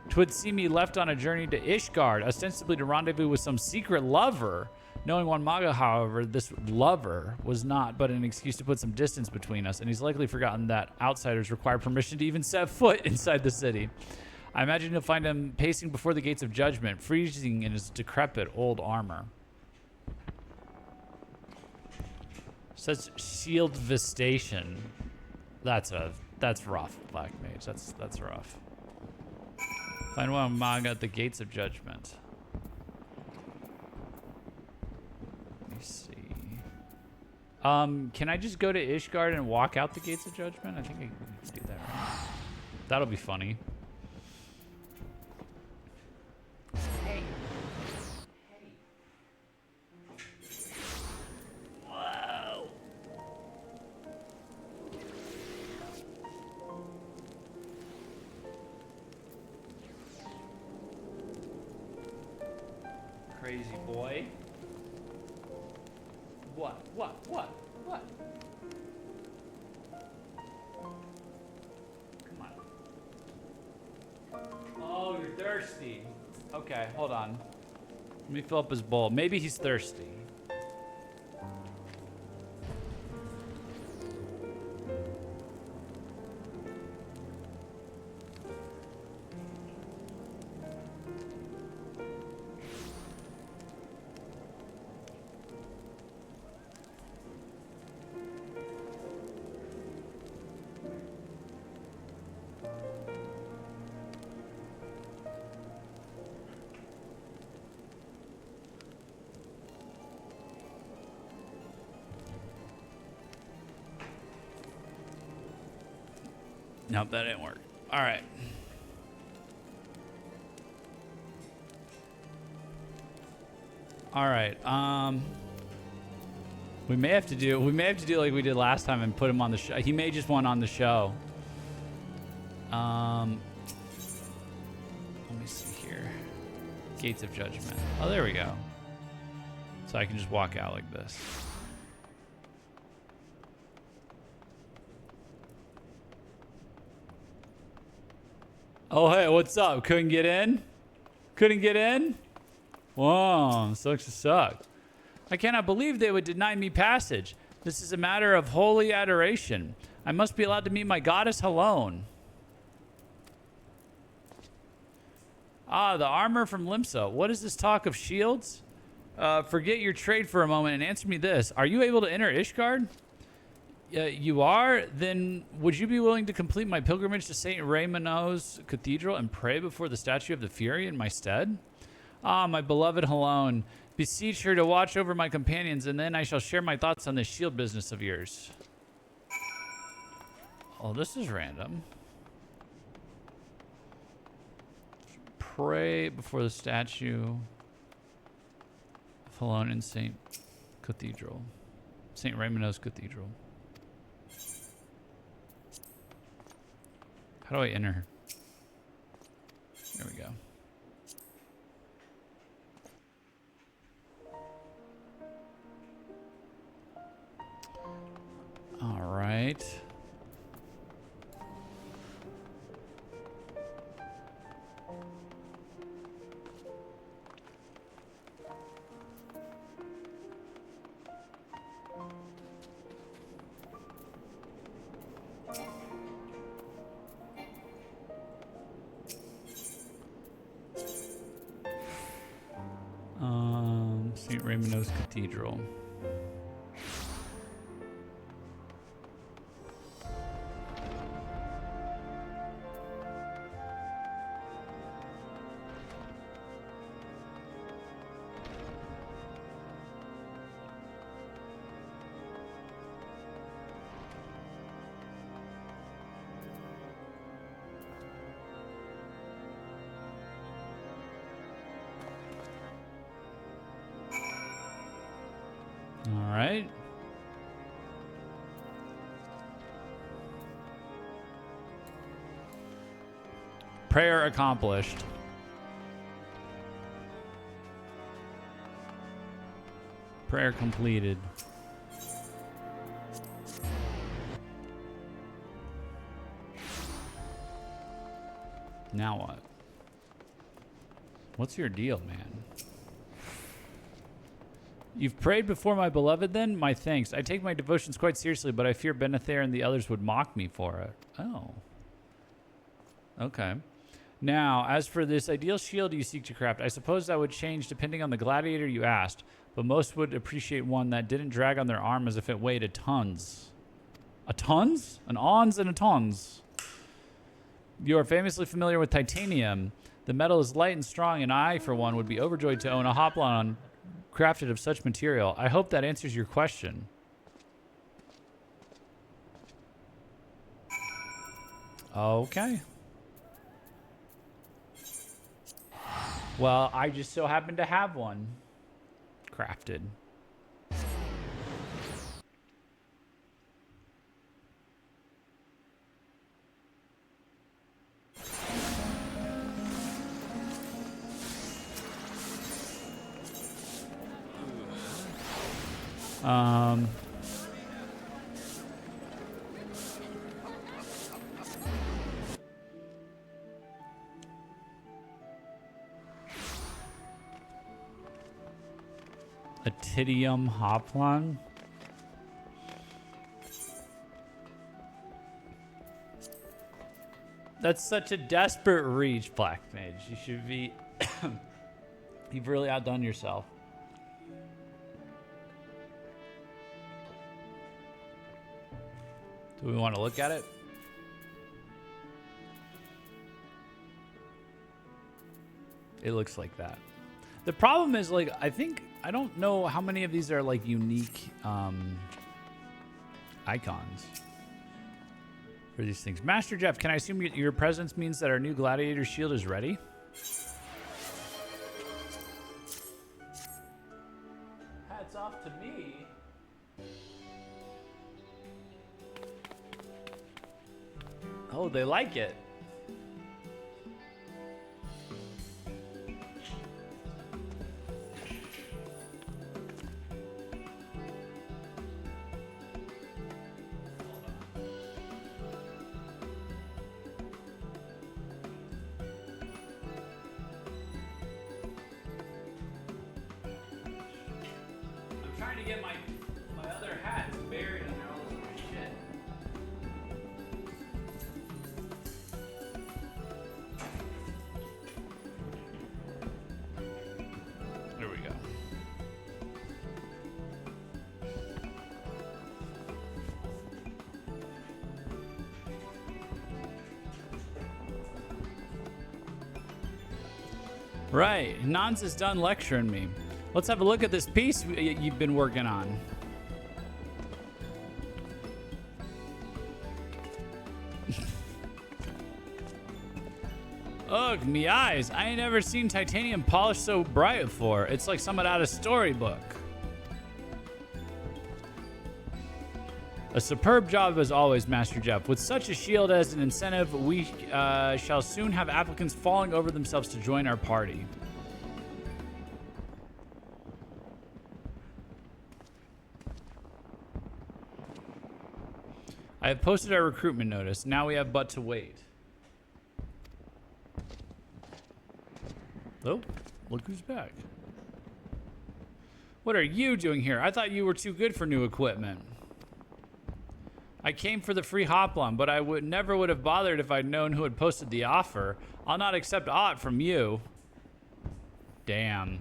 'Twould see me left on a journey to Ishgard, ostensibly to rendezvous with some secret lover. Knowing Juan Maga, however, this lover was not but an excuse to put some distance between us, and he's likely forgotten that outsiders require permission to even set foot inside the city. I imagine you'll find him pacing before the gates of judgment, freezing in his decrepit old armor. Such shield vistation. That's rough, Black Mage. That's rough. Find Juan Maga at the gates of judgment. See. Can I just go to Ishgard and walk out the gates of judgment? I think I can do that, right? That'll be funny. Hey. Hey. Whoa. Crazy boy. What? Come on. Oh, you're thirsty. Okay, hold on. Let me fill up his bowl. Maybe he's thirsty. Nope, that didn't work. All right. All right. We may have to do like we did last time and put him on the show. He may just want on the show. Let me see here. Gates of Judgment. Oh, there we go. So I can just walk out like this. Oh, hey, what's up? Couldn't get in? Couldn't get in? Whoa, sucks to suck. I cannot believe they would deny me passage. This is a matter of holy adoration. I must be allowed to meet my goddess alone. Ah, the armor from Limsa. What is this talk of shields? Forget your trade for a moment and answer me this. Are you able to enter Ishgard? You are? Then would you be willing to complete my pilgrimage to St. Raymono's Cathedral and pray before the statue of the Fury in my stead? Ah, my beloved Helone, beseech her to watch over my companions, and then I shall share my thoughts on this shield business of yours. Oh, this is random. Pray before the statue of Helone in St. Cathedral. St. Raymono's Cathedral. How do I enter? There we go. All right. St. Raymono's Cathedral. Prayer accomplished. Prayer completed. Now what? What's your deal, man? You've prayed before my beloved then? My thanks. I take my devotions quite seriously, but I fear Benether and the others would mock me for it. Oh. Okay. Now, as for this ideal shield you seek to craft, I suppose that would change depending on the gladiator you asked, but most would appreciate one that didn't drag on their arm as if it weighed a tons. A tons? An ons and a tons. You are famously familiar with titanium. The metal is light and strong, and I, for one, would be overjoyed to own a hoplon crafted of such material. I hope that answers your question. Okay. Well, I just so happen to have one crafted. A Tidium Hoplon. That's such a desperate reach, Black Mage. You should be... You've really outdone yourself. Do we want to look at it? It looks like that. The problem is, like, I don't know how many of these are, like, unique icons for these things. Master Jeff, can I assume your presence means that our new gladiator shield is ready? Hats off to me. Oh, they like it. I'm trying to get my other hats buried under all this shit. There we go. Right, Nons is done lecturing me. Let's have a look at this piece you've been working on. Ugh, me eyes. I ain't never seen titanium polished so bright before. It's like something out of storybook. A superb job as always, Master Jeff. With such a shield as an incentive, we shall soon have applicants falling over themselves to join our party. I have posted our recruitment notice. Now we have but to wait. Oh, look who's back. What are you doing here? I thought you were too good for new equipment. I came for the free hoplon, but I never would have bothered if I'd known who had posted the offer. I'll not accept aught from you. Damn.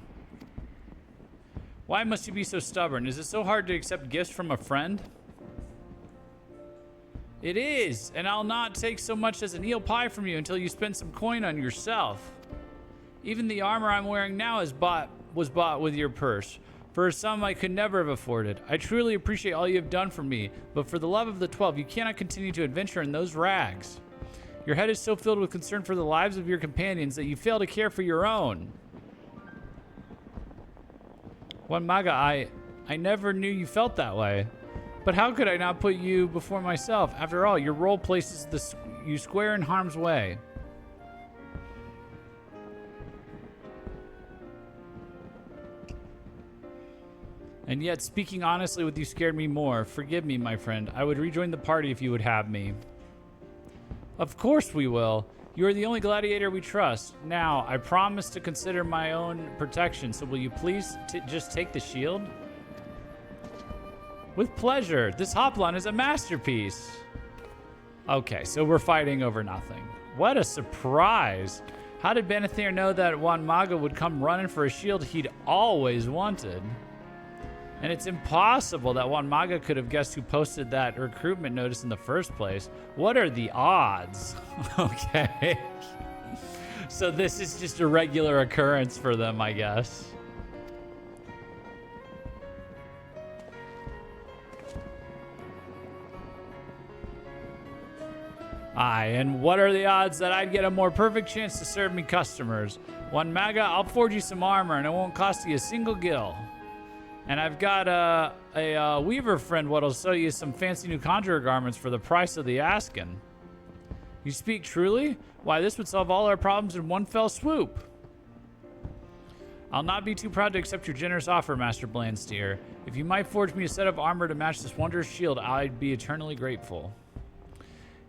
Why must you be so stubborn? Is it so hard to accept gifts from a friend? It is, and I'll not take so much as an eel pie from you until you spend some coin on yourself. Even the armor I'm wearing now was bought with your purse. For a sum I could never have afforded. I truly appreciate all you have done for me, but for the love of the 12, you cannot continue to adventure in those rags. Your head is so filled with concern for the lives of your companions that you fail to care for your own. One Maga, I never knew you felt that way. But how could I not put you before myself? After all, your role places you square in harm's way. And yet, speaking honestly with you scared me more. Forgive me, my friend. I would rejoin the party if you would have me. Of course we will. You are the only gladiator we trust. Now, I promise to consider my own protection, so will you please just take the shield? With pleasure. This hoplon is a masterpiece. Okay, so we're fighting over nothing. What a surprise. How did Banathier know that Juan Maga would come running for a shield he'd always wanted? And it's impossible that Juan Maga could have guessed who posted that recruitment notice in the first place. What are the odds? Okay. So this is just a regular occurrence for them, I guess. Aye, and what are the odds that I'd get a more perfect chance to serve me customers? Juan Maga, I'll forge you some armor and it won't cost you a single gil. And I've got a weaver friend what'll sell you some fancy new conjurer garments for the price of the asking. You speak truly? Why, this would solve all our problems in one fell swoop. I'll not be too proud to accept your generous offer, Master Blandsteer. If you might forge me a set of armor to match this wondrous shield, I'd be eternally grateful.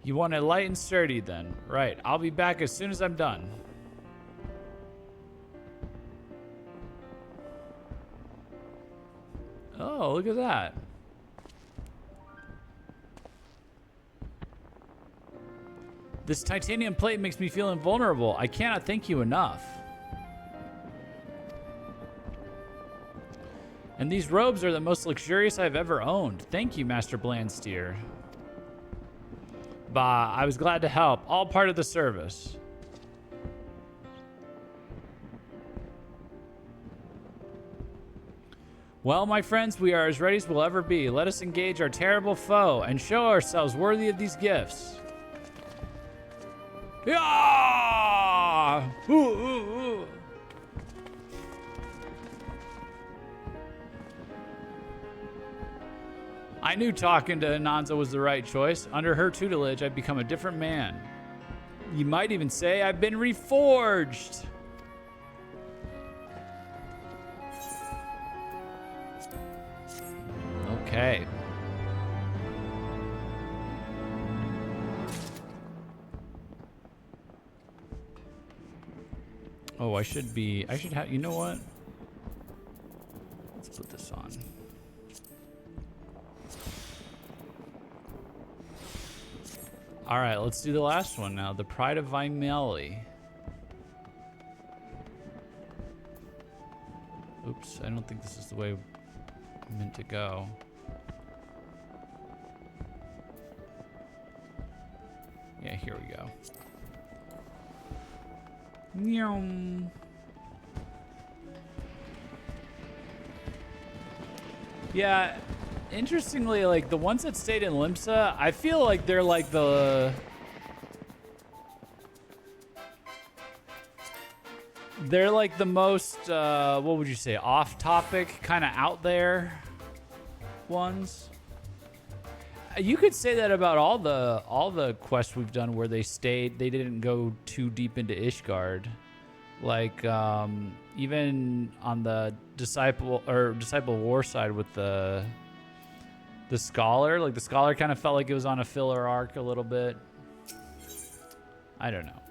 You want it light and sturdy then? Right, I'll be back as soon as I'm done. Oh, look at that. This titanium plate makes me feel invulnerable. I cannot thank you enough. And these robes are the most luxurious I've ever owned. Thank you, Master Blandsteer. Bah, I was glad to help. All part of the service. Well, my friends, we are as ready as we'll ever be. Let us engage our terrible foe and show ourselves worthy of these gifts. Yeah! Ooh, ooh, ooh. I knew talking to Ananza was the right choice. Under her tutelage, I've become a different man. You might even say I've been reforged. Okay. Oh, I should have, you know what? Let's put this on. All right, let's do the last one now. The Pride of Vimeli. Oops, I don't think this is the way I'm meant to go. Yeah, here we go. Nyum. Yeah, interestingly, like the ones that stayed in Limsa, I feel like they're like the most what would you say, off topic, kind of out there ones. You could say that about all the quests we've done where they didn't go too deep into Ishgard. Like even on the disciple war side with the scholar, like the scholar kind of felt like it was on a filler arc a little bit. I don't know.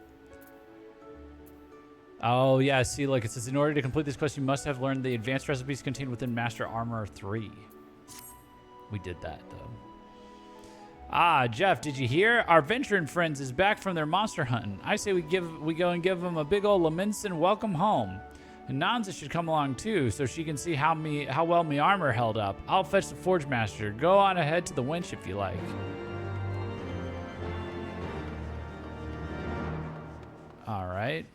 Oh yeah, see, like it says, in order to complete this quest, you must have learned the advanced recipes contained within Master Armor 3. We did that though. Ah, Jeff, did you hear? Our veteran friends is back from their monster hunting. I say we go and give them a big old Laminson welcome home. And Nanza should come along too, so she can see how well me armor held up. I'll fetch the Forge Master. Go on ahead to the winch if you like. All right.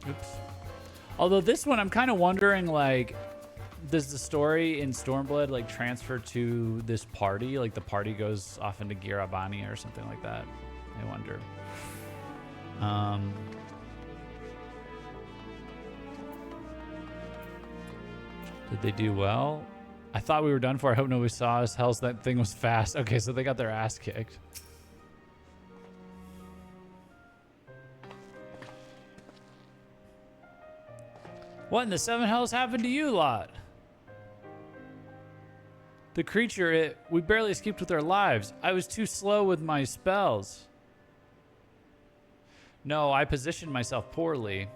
Oops. Although this one, I'm kind of wondering, like, does the story in Stormblood, like, transfer to this party? Like, the party goes off into Girabani or something like that? I wonder. Did they do well? I thought we were done for. I hope nobody saw us. Hell's that thing was fast. Okay, so they got their ass kicked. What in the seven hells happened to you lot? The creature, we barely escaped with our lives. I was too slow with my spells. No, I positioned myself poorly.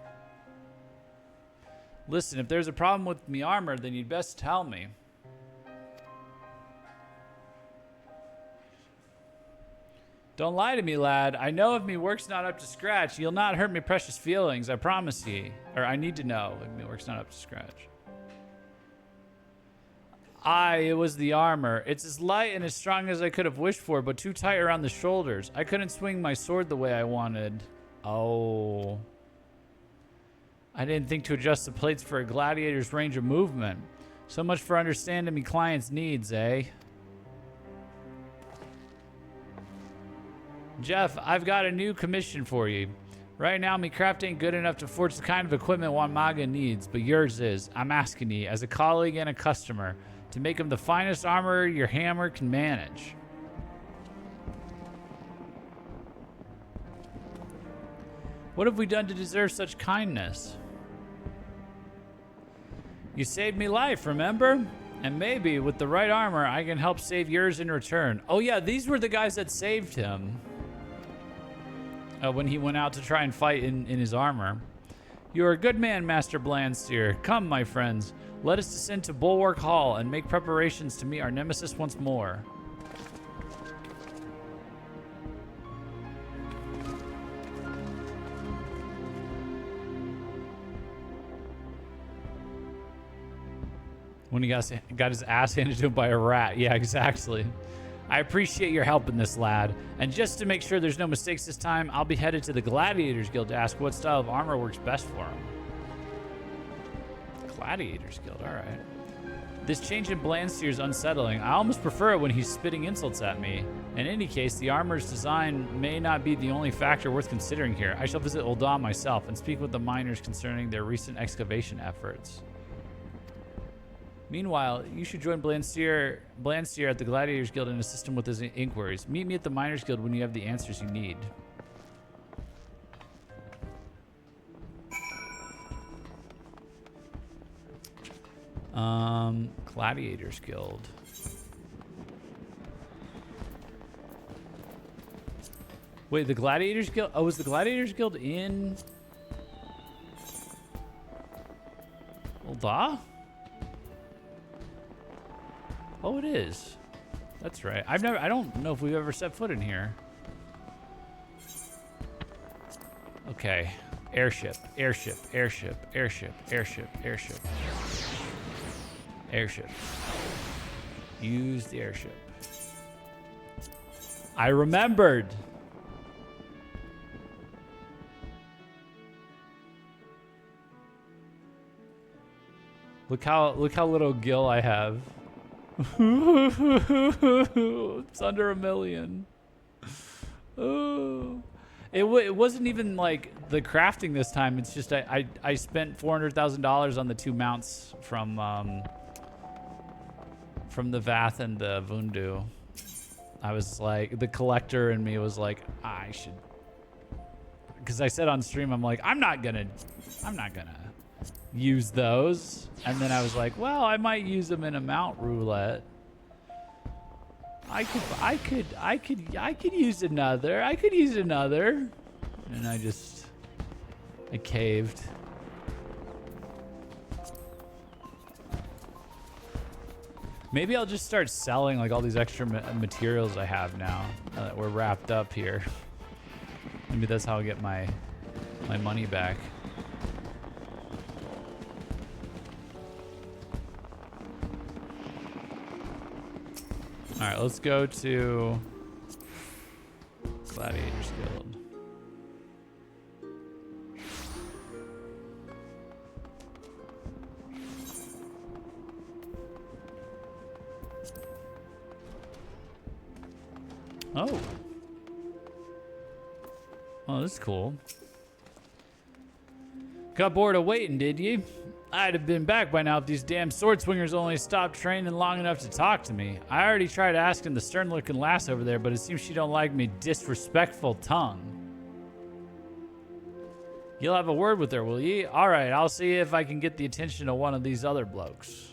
Listen, if there's a problem with me armor, then you'd best tell me. Don't lie to me, lad. I know if me work's not up to scratch, you'll not hurt me precious feelings, I promise ye. Or I need to know if me work's not up to scratch. Aye, it was the armor. It's as light and as strong as I could have wished for, but too tight around the shoulders. I couldn't swing my sword the way I wanted. Oh. I didn't think to adjust the plates for a gladiator's range of movement. So much for understanding me client's needs, eh? Jeff, I've got a new commission for you. Right now, me craft ain't good enough to forge the kind of equipment one Maga needs, but yours is. I'm asking you, as a colleague and a customer, to make him the finest armor your hammer can manage. What have we done to deserve such kindness? You saved me life, remember? And maybe, with the right armor, I can help save yours in return. Oh yeah, these were the guys that saved him. When he went out to try and fight in his armor. You are a good man, Master Blandsteer. Come, my friends. Let us descend to Bulwark Hall and make preparations to meet our nemesis once more. When he got his ass handed to him by a rat. Yeah, exactly. I appreciate your help in this, lad. And just to make sure there's no mistakes this time, I'll be headed to the Gladiators Guild to ask what style of armor works best for him. Gladiators Guild, all right. This change in Blandsteer is unsettling. I almost prefer it when he's spitting insults at me. In any case, the armor's design may not be the only factor worth considering here. I shall visit Ul'dah myself and speak with the miners concerning their recent excavation efforts. Meanwhile, you should join Blandsteer at the Gladiators Guild and assist him with his inquiries. Meet me at the Miners Guild when you have the answers you need. Gladiators Guild. Wait, the Gladiators Guild? Oh, was the Gladiators Guild in Ul'dah? Oh, it is. That's right. I don't know if we've ever set foot in here. Okay. Airship, airship, airship, airship, airship, airship. Airship. Use the airship. I remembered. Look how little Gil I have. It's under 1 million. Oh. It wasn't even like the crafting this time. It's just I spent $400,000 on the 2 mounts from the Vath and the Vundu. I was like, the collector in me was like, I should, because I said on stream, I'm like, I'm not gonna use those. And then I was like, well, I might use them in a mount roulette. I could use another. I could use another. And I caved. Maybe I'll just start selling like all these extra materials I have now that we're wrapped up here. Maybe that's how I get my money back. All right, let's go to Gladiators Guild. Oh. Oh, this is cool. Got bored of waiting, did you? I'd have been back by now if these damn sword swingers only stopped training long enough to talk to me. I already tried asking the stern-looking lass over there, but it seems she don't like me disrespectful tongue. You'll have a word with her, will ye? All right, I'll see if I can get the attention of one of these other blokes.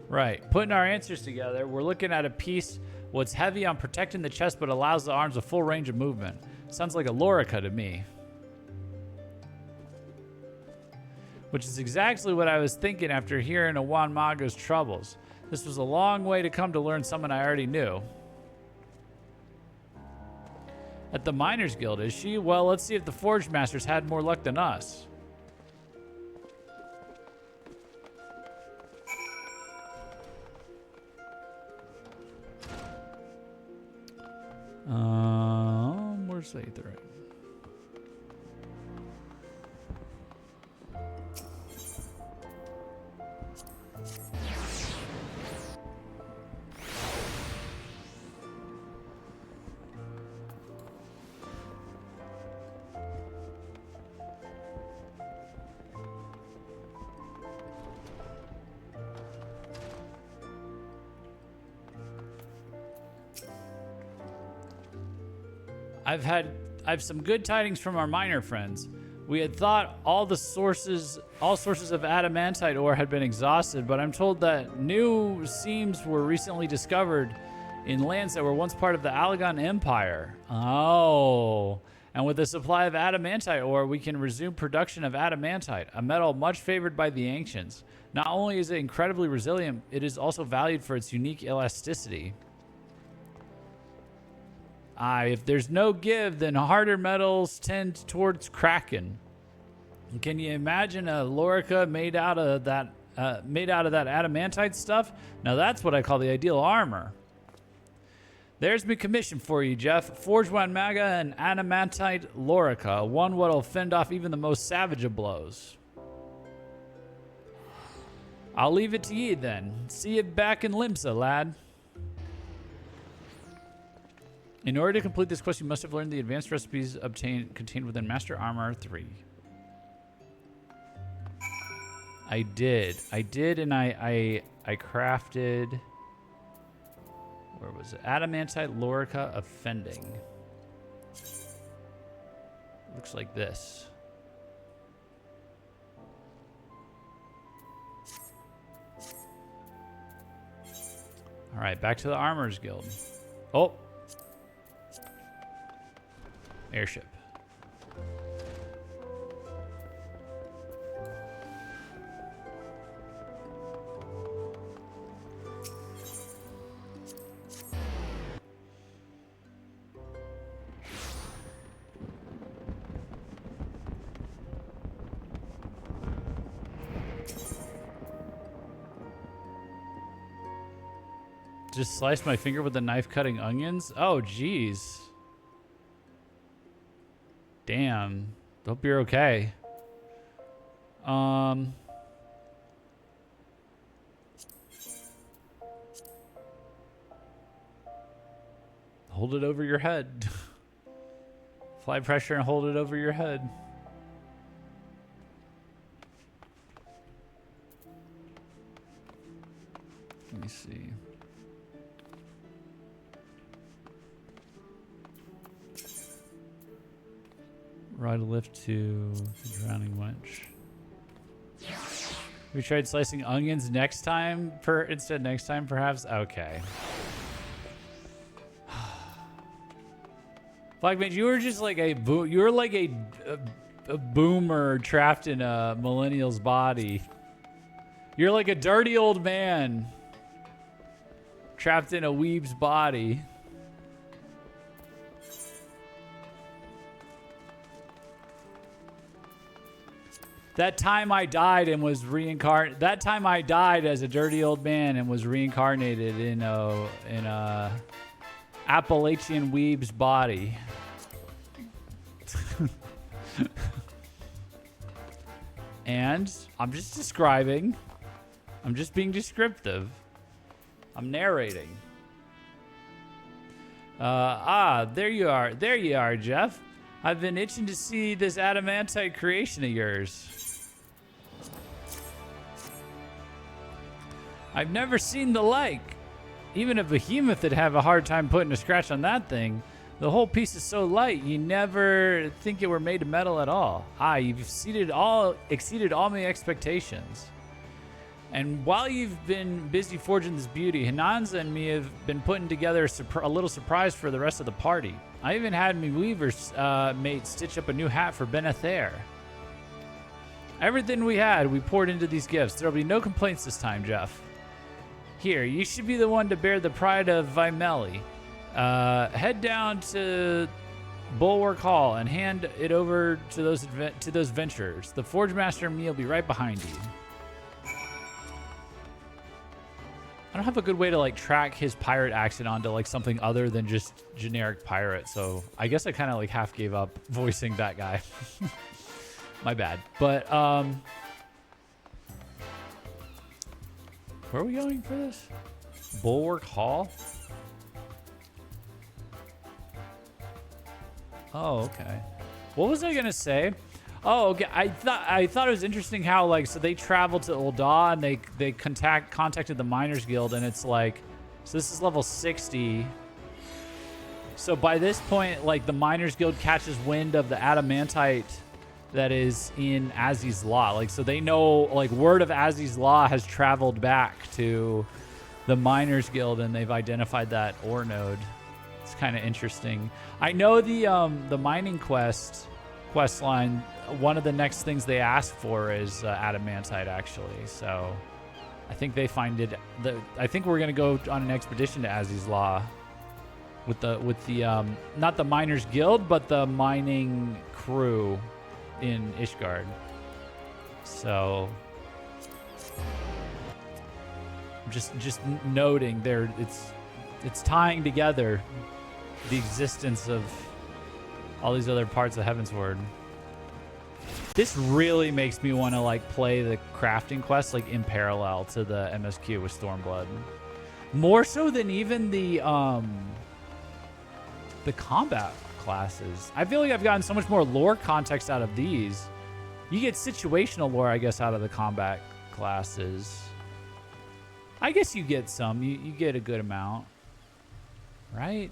Right, putting our answers together, we're looking at a piece what's heavy on protecting the chest but allows the arms a full range of movement. Sounds like a lorica to me. Which is exactly what I was thinking after hearing of Juan Maga's troubles. This was a long way to come to learn someone I already knew. At the Miners Guild, is she? Well, let's see if the Forge Masters had more luck than us. Where's the Aetherite? I've some good tidings from our miner friends. We had thought all sources of adamantite ore had been exhausted, but I'm told that new seams were recently discovered in lands that were once part of the Alagon Empire. Oh. And with the supply of adamantite ore, we can resume production of adamantite, a metal much favored by the ancients. Not only is it incredibly resilient, it is also valued for its unique elasticity. If there's no give, then harder metals tend towards cracking. Can you imagine a lorica made out of that adamantite stuff? Now that's what I call the ideal armor. There's my commission for you, Jeff. Forge Juan Maga and adamantite lorica, one what'll fend off even the most savage of blows. I'll leave it to ye then. See you back in Limsa, lad. In order to complete this quest, you must have learned the advanced recipes contained within Master Armor 3. I did, and I crafted. Where was it? Adamantite lorica of fending. Looks like this. All right, back to the Armorers Guild. Oh. Airship. Just sliced my finger with a knife cutting onions? Oh, geez. Damn. Hope you're okay. Hold it over your head. Apply pressure and hold it over your head. Let me see. Ride a lift to the drowning wench. We tried slicing onions next time next time perhaps? Okay. Blackmage, you were just like a boomer trapped in a millennial's body. You're like a dirty old man trapped in a weeb's body. That time I died and was reincarnated. That time I died as a dirty old man and was reincarnated in a Appalachian weeb's body. And I'm just describing. I'm just being descriptive. I'm narrating. There you are. There you are, Jeff. I've been itching to see this adamantite creation of yours. I've never seen the like. even a behemoth would have a hard time putting a scratch on that thing. The whole piece is so light, you never think it were made of metal at all. You've exceeded all my expectations. And while you've been busy forging this beauty, Hinanza and me have been putting together a little surprise for the rest of the party. I even had me weaver's mate stitch up a new hat for Benethair. Everything we had, we poured into these gifts. There'll be no complaints this time, Jeff. Here, you should be the one to bear the pride of Vimeli. Head down to Bulwark Hall and hand it over to those venturers. The Forge Master and me will be right behind you. I don't have a good way to like track his pirate accent onto like something other than just generic pirate, so I guess I kind of like half gave up voicing that guy. My bad. But where are we going for this? Bulwark Hall? Oh, okay. What was I gonna say? Oh, okay. I thought it was interesting how like so they traveled to Ul'dah and they contacted the Miners Guild, and it's like, so this is level 60. So by this point, like the Miners Guild catches wind of the adamantite that is in Aziz's Law. Like so they know like word of Aziz's Law has traveled back to the Miners Guild, and they've identified that ore node. It's kind of interesting. I know the mining quest line, one of the next things they ask for is adamantite, actually. So I think they find it. I think we're gonna go on an expedition to Aziz's Law with the not the Miners Guild, but the mining crew in Ishgard. So just noting there, it's tying together the existence of all these other parts of Heavensward. This really makes me want to like play the crafting quest like in parallel to the MSQ with Stormblood, more so than even the combat classes. I feel like I've gotten so much more lore context out of these. You get situational lore, I guess, out of the combat classes. I guess you get some. You get a good amount, right?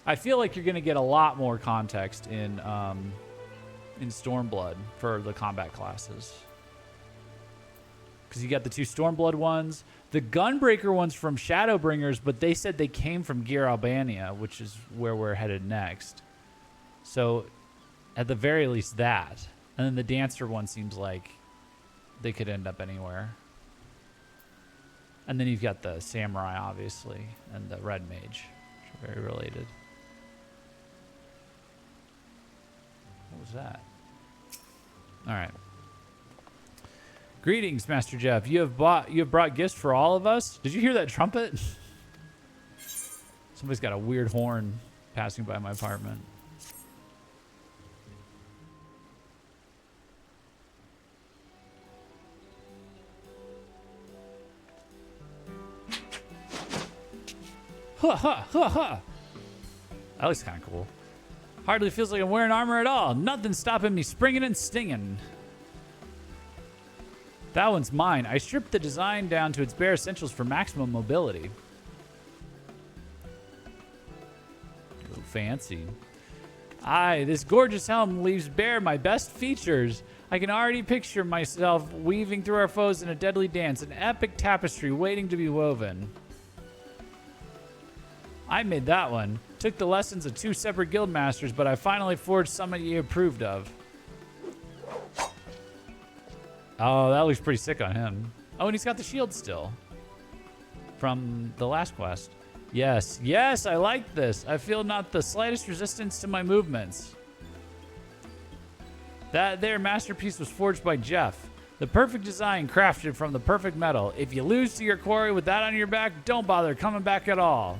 I feel like you're going to get a lot more context in Stormblood for the combat classes. Because you got the 2 Stormblood ones. The Gunbreaker ones from Shadowbringers, but they said they came from Gear Albania, which is where we're headed next. So, at the very least, that. And then the Dancer one seems like they could end up anywhere. And then you've got the Samurai, obviously, and the Red Mage, which are very related. What was that? All right. Greetings, Master Jeff. You have brought gifts for all of us. Did you hear that trumpet? Somebody's got a weird horn passing by my apartment. Ha ha ha ha. That looks kind of cool. Hardly feels like I'm wearing armor at all. Nothing's stopping me springing and stinging. That one's mine. I stripped the design down to its bare essentials for maximum mobility. Oh, fancy. Aye, this gorgeous helm leaves bare my best features. I can already picture myself weaving through our foes in a deadly dance, an epic tapestry waiting to be woven. I made that one. Took the lessons of 2 separate guild masters, but I finally forged something you approved of. Oh, that looks pretty sick on him. Oh, and he's got the shield still from the last quest. Yes, yes, I like this. I feel not the slightest resistance to my movements. That there masterpiece was forged by Jeff. The perfect design crafted from the perfect metal. If you lose to your quarry with that on your back, don't bother coming back at all.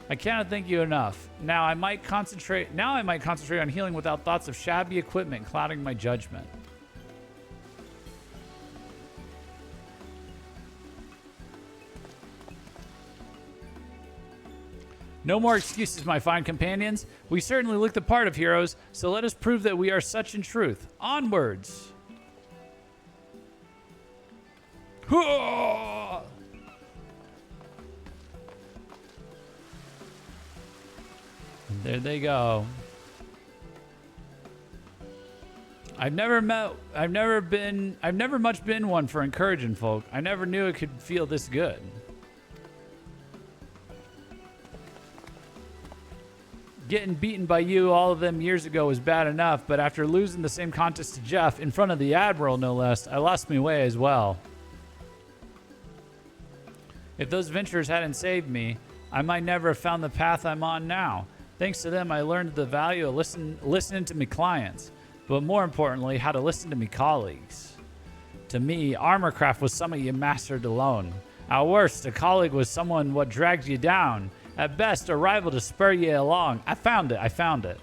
I cannot thank you enough. Now I might concentrate on healing without thoughts of shabby equipment clouding my judgment. No more excuses, my fine companions. We certainly look the part of heroes, so let us prove that we are such in truth. Onwards! And there they go. I've never much been one for encouraging folk. I never knew it could feel this good. Getting beaten by you all of them years ago was bad enough, but after losing the same contest to Jeff, in front of the Admiral no less, I lost my way as well. If those adventurers hadn't saved me, I might never have found the path I'm on now. Thanks to them, I learned the value of listening to my clients, but more importantly, how to listen to me colleagues. To me, armorcraft was something you mastered alone. At worst, a colleague was someone what dragged you down. At best, a rival to spur you along. I found it.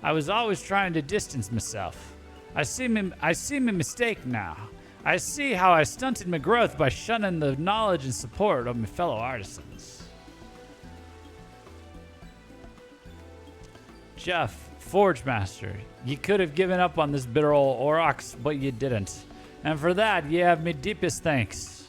I was always trying to distance myself. I see my mistake now. I see how I stunted my growth by shunning the knowledge and support of my fellow artisans. Jeff, Forge Master, you could have given up on this bitter old Aurochs, but you didn't. And for that, you have my deepest thanks.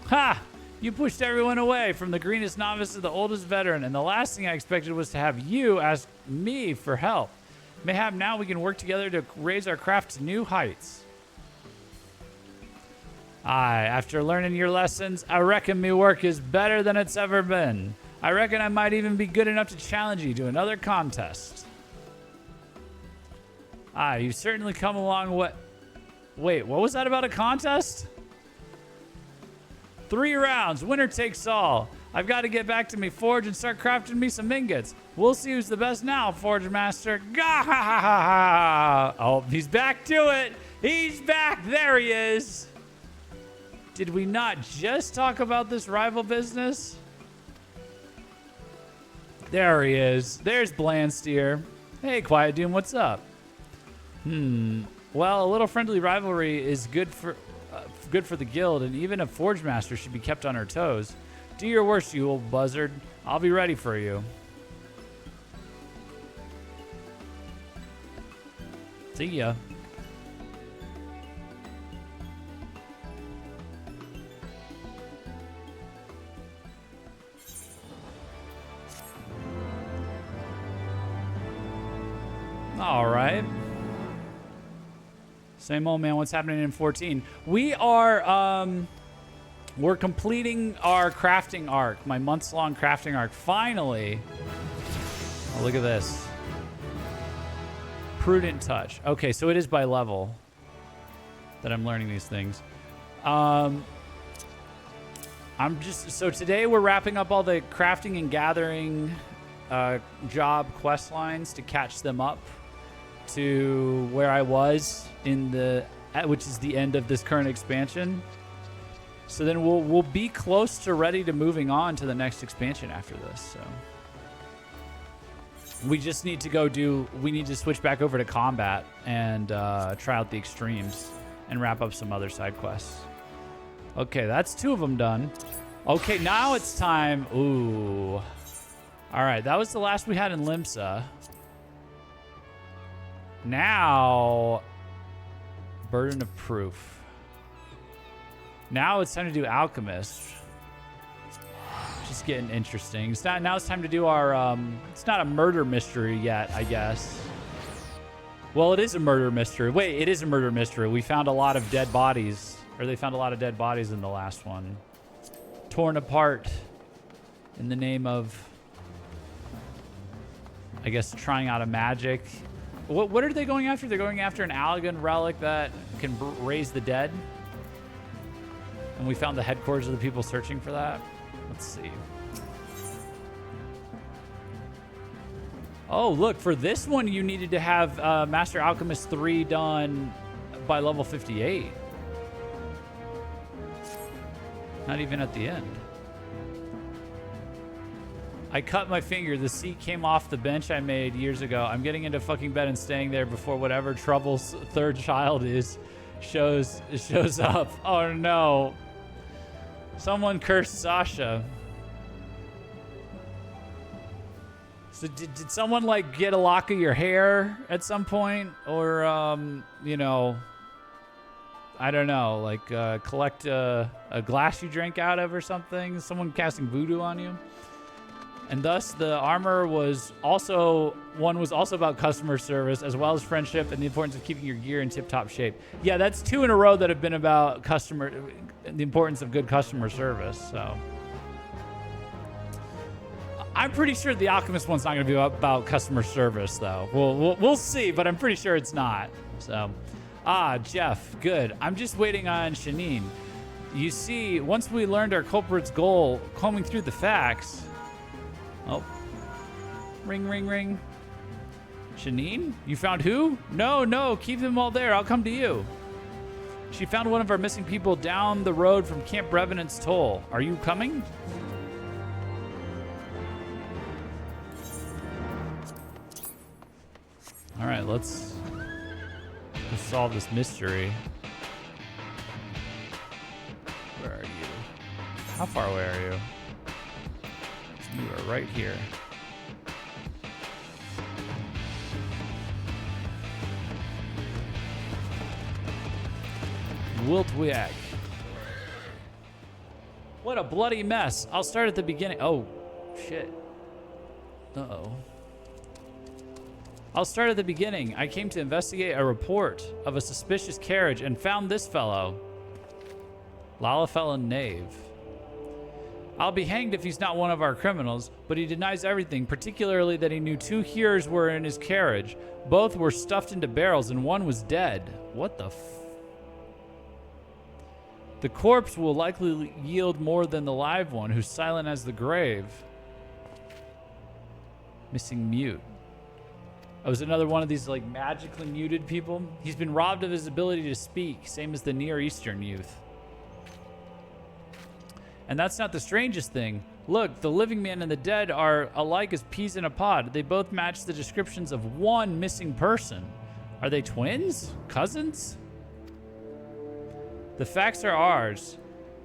Ha! You pushed everyone away, from the greenest novice to the oldest veteran, and the last thing I expected was to have you ask me for help. Mayhap now we can work together to raise our craft to new heights. Aye, after learning your lessons, I reckon me work is better than it's ever been. I reckon I might even be good enough to challenge you to another contest. Aye, you've certainly come along. Wait, what was that about a contest? 3 rounds, winner takes all. I've got to get back to me forge and start crafting me some ingots. We'll see who's the best now, Forge Master. Gah! Oh, he's back to it. He's back. There he is. Did we not just talk about this rival business? There he is. There's Blandsteer. Hey, Quiet Doom, what's up? Well, a little friendly rivalry is good for the guild, and even a Forge Master should be kept on her toes. Do your worst, you old buzzard. I'll be ready for you. See ya. All right. Same old man. What's happening in 14? We are we're completing our crafting arc, my months-long crafting arc. Finally. Oh, look at this. Prudent touch. Okay, so it is by level that I'm learning these things. So today we're wrapping up all the crafting and gathering job quest lines to catch them up to where I was which is the end of this current expansion. So then we'll be close to ready to moving on to the next expansion after this. So we just need to we need to switch back over to combat and try out the extremes and wrap up some other side quests. Okay, that's 2 of them done. Okay, now it's time. Ooh. All right, that was the last we had in Limsa. Now, Burden of Proof. Now it's time to do Alchemist. Just getting interesting. Now it's time to do our, it's not a murder mystery yet, I guess. Well, it is a murder mystery. Wait, it is a murder mystery. We found a lot of dead bodies, or they found a lot of dead bodies in the last one. Torn apart in the name of, I guess, trying out a magic. What are they going after? They're going after an Allegan relic that can raise the dead. And we found the headquarters of the people searching for that. Let's see. Oh, look, for this one, you needed to have Master Alchemist 3 done by level 58. Not even at the end. I cut my finger. The seat came off the bench I made years ago. I'm getting into fucking bed and staying there before whatever trouble's third child is shows up. Oh no. Someone cursed Sasha. So did someone like get a lock of your hair at some point? Or, you know, I don't know, like collect a glass you drank out of or something. Someone casting voodoo on you. And thus the armor was also about customer service as well as friendship and the importance of keeping your gear in tip-top shape. Yeah, that's 2 in a row that have been about the importance of good customer service. So I'm pretty sure the Alchemist one's not going to be about customer service, though. We'll see, but I'm pretty sure it's not. So, Jeff, good. I'm just waiting on Shanine. You see, once we learned our culprit's goal, combing through the facts. Oh. Ring, ring, ring. Shanine? You found who? No, keep them all there. I'll come to you. She found one of our missing people down the road from Camp Revenant's Toll. Are you coming? All right, let's solve this mystery. Where are you? How far away are you? You are right here. Wiltwiak. What a bloody mess. I'll start at the beginning. Oh, shit. Uh-oh. I'll start at the beginning. I came to investigate a report of a suspicious carriage and found this fellow. Lalafell Knave. I'll be hanged if he's not one of our criminals, but he denies everything, particularly that he knew 2 hearers were in his carriage. Both were stuffed into barrels and one was dead. What the The corpse will likely yield more than the live one, who's silent as the grave. Missing mute. Oh, is another one of these like magically muted people? He's been robbed of his ability to speak, same as the Near Eastern youth. And that's not the strangest thing. Look, the living man and the dead are alike as peas in a pod. They both match the descriptions of one missing person. Are they twins? Cousins? The facts are ours.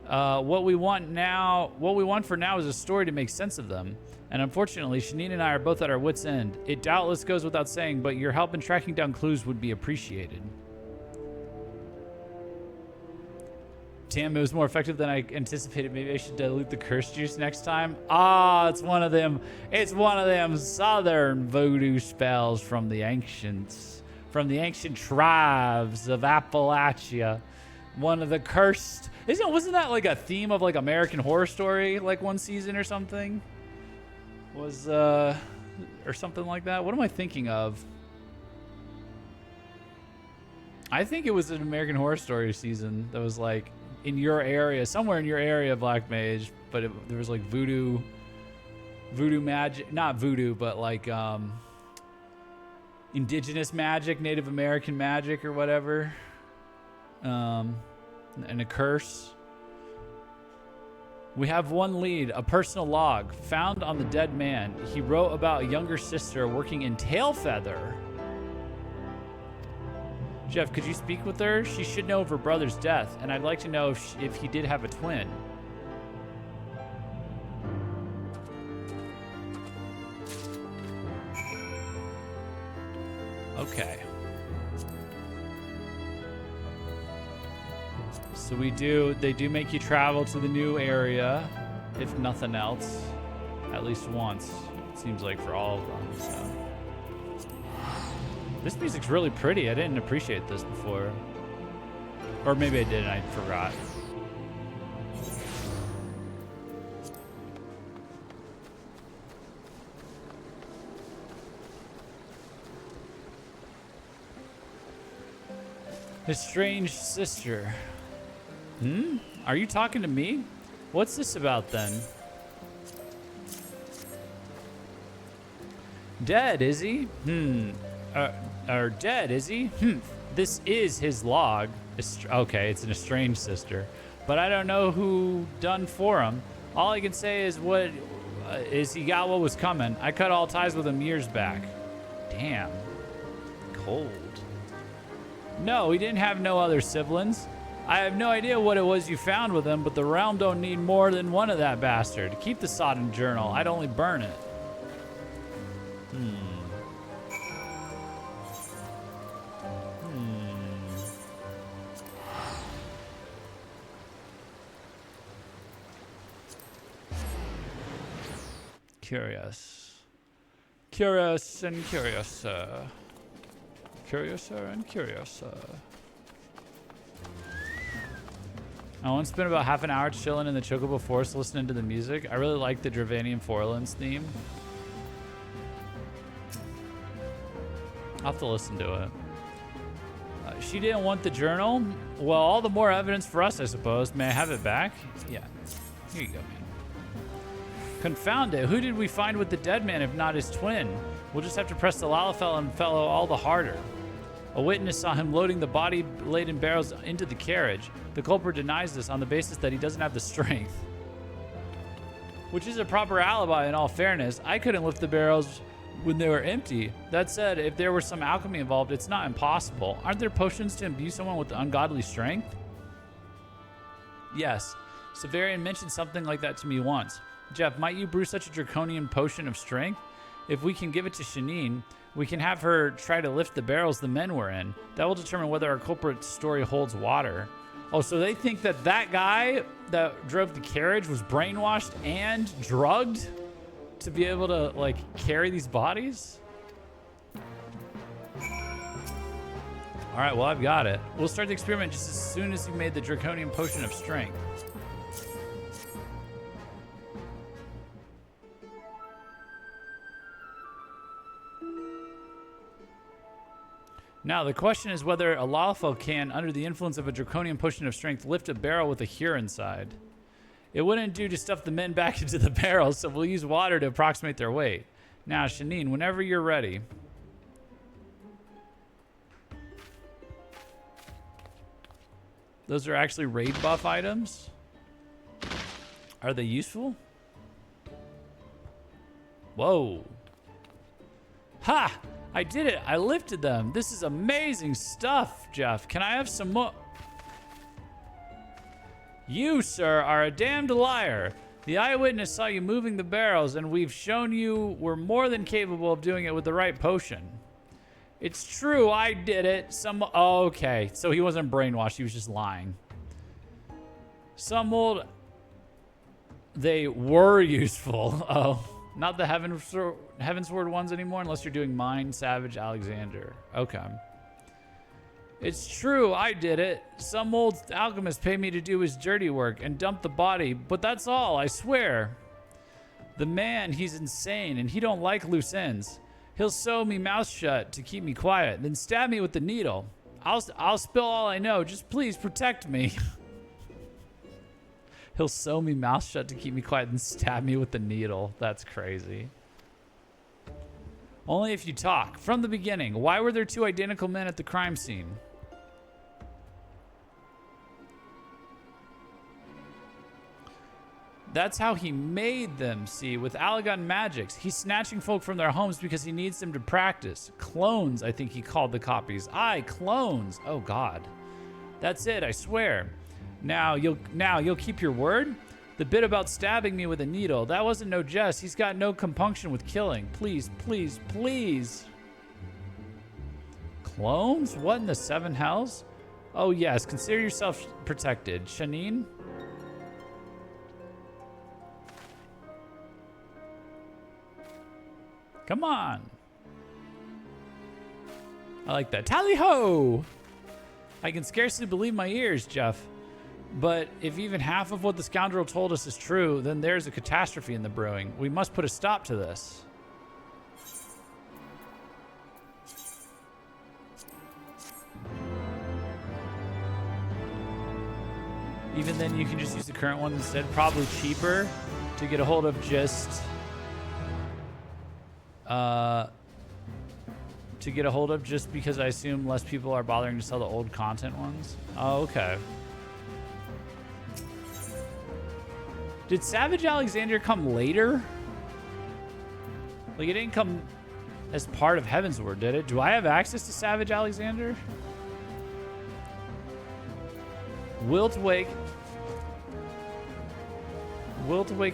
What we want for now is a story to make sense of them. And unfortunately, Shanine and I are both at our wits' end. It doubtless goes without saying, but your help in tracking down clues would be appreciated. Damn, it was more effective than I anticipated. Maybe I should dilute the curse juice next time. It's one of them. It's one of them southern voodoo spells from the ancient tribes of Appalachia. One of the cursed. Wasn't that like a theme of like American Horror Story, like one season or something? Or something like that. What am I thinking of? I think it was an American Horror Story season that was like in your area, somewhere in your area, Black Mage, but there was like voodoo magic, not voodoo, but like indigenous magic, Native American magic or whatever, and a curse. We have one lead, a personal log found on the dead man. He wrote about a younger sister working in Tailfeather. Jeff, could you speak with her? She should know of her brother's death, and I'd like to know if he did have a twin. Okay. So they do make you travel to the new area, if nothing else, at least once. It seems like for all of them, so. This music's really pretty. I didn't appreciate this before. Or maybe I did and I forgot. His strange sister. Are you talking to me? What's this about then? Dead, is he? Dead, is he? This is his log. Okay, it's an estranged sister. But I don't know who done for him. All I can say is he got what was coming. I cut all ties with him years back. Damn. Cold. No, he didn't have no other siblings. I have no idea what it was you found with him, but the realm don't need more than one of that bastard. Keep the sodden journal. I'd only burn it. curious. Curious and curiouser. Curiouser and curiouser. I once spent about half an hour chilling in the Chocobo Forest listening to the music. I really like the Dravanian Forlands theme. I'll have to listen to it. She didn't want the journal? Well, all the more evidence for us, I suppose. May I have it back? Yeah. Here you go, man. Confound it. Who did we find with the dead man if not his twin? We'll just have to press the Lalafell fellow all the harder. A witness saw him loading the body-laden barrels into the carriage. The culprit denies this on the basis that he doesn't have the strength. Which is a proper alibi in all fairness. I couldn't lift the barrels when they were empty. That said, if there were some alchemy involved, it's not impossible. Aren't there potions to imbue someone with ungodly strength? Yes. Severian mentioned something like that to me once. Jeff, might you brew such a draconian potion of strength? If we can give it to Shanine, we can have her try to lift the barrels the men were in. That will determine whether our culprit's story holds water. Oh, so they think that that guy that drove the carriage was brainwashed and drugged to be able to, like, carry these bodies? All right, well, I've got it. We'll start the experiment just as soon as you've made the draconian potion of strength. Now, the question is whether a Lalafell can, under the influence of a draconian potion of strength, lift a barrel with a Hur inside. It wouldn't do to stuff the men back into the barrels, so we'll use water to approximate their weight. Now, Shanine, whenever you're ready. Those are actually raid buff items. Are they useful? Whoa. Ha! I did it. I lifted them. This is amazing stuff, Jeff. Can I have some more? You, sir, are a damned liar. The eyewitness saw you moving the barrels, and we've shown you were more than capable of doing it with the right potion. It's true, I did it. Oh, okay, so he wasn't brainwashed. He was just lying. They were useful. Oh. Not the Heavensward ones anymore, unless you're doing Mine, Savage, Alexander. Okay. It's true, I did it. Some old alchemist paid me to do his dirty work and dump the body, but that's all, I swear. The man, he's insane, and he don't like loose ends. He'll sew me mouth shut to keep me quiet, then stab me with the needle. I'll spill all I know. Just please protect me. He'll sew me mouth shut to keep me quiet and stab me with the needle. That's crazy. Only if you talk. From the beginning, why were there two identical men at the crime scene? That's how he made them, see, with Allagan magics. He's snatching folk from their homes because he needs them to practice. Clones, I think he called the copies. Aye, clones. Oh, God. That's it, I swear. Now you'll keep your word? The bit about stabbing me with a needle, that wasn't no jest. He's got no compunction with killing. Please, please, please. Clones? What in the seven hells? Oh, yes. Consider yourself protected. Shanine? Come on. I like that. Tally-ho! I can scarcely believe my ears, Jeff. But if even half of what the scoundrel told us is true, then there's a catastrophe in the brewing. We must put a stop to this. Even then, you can just use the current ones instead. Probably cheaper to get a hold of just... because I assume less people are bothering to sell the old content ones. Oh, okay. Did Savage Alexander come later? Like, it didn't come as part of Heavensward, did it? Do I have access to Savage Alexander? Wiltwake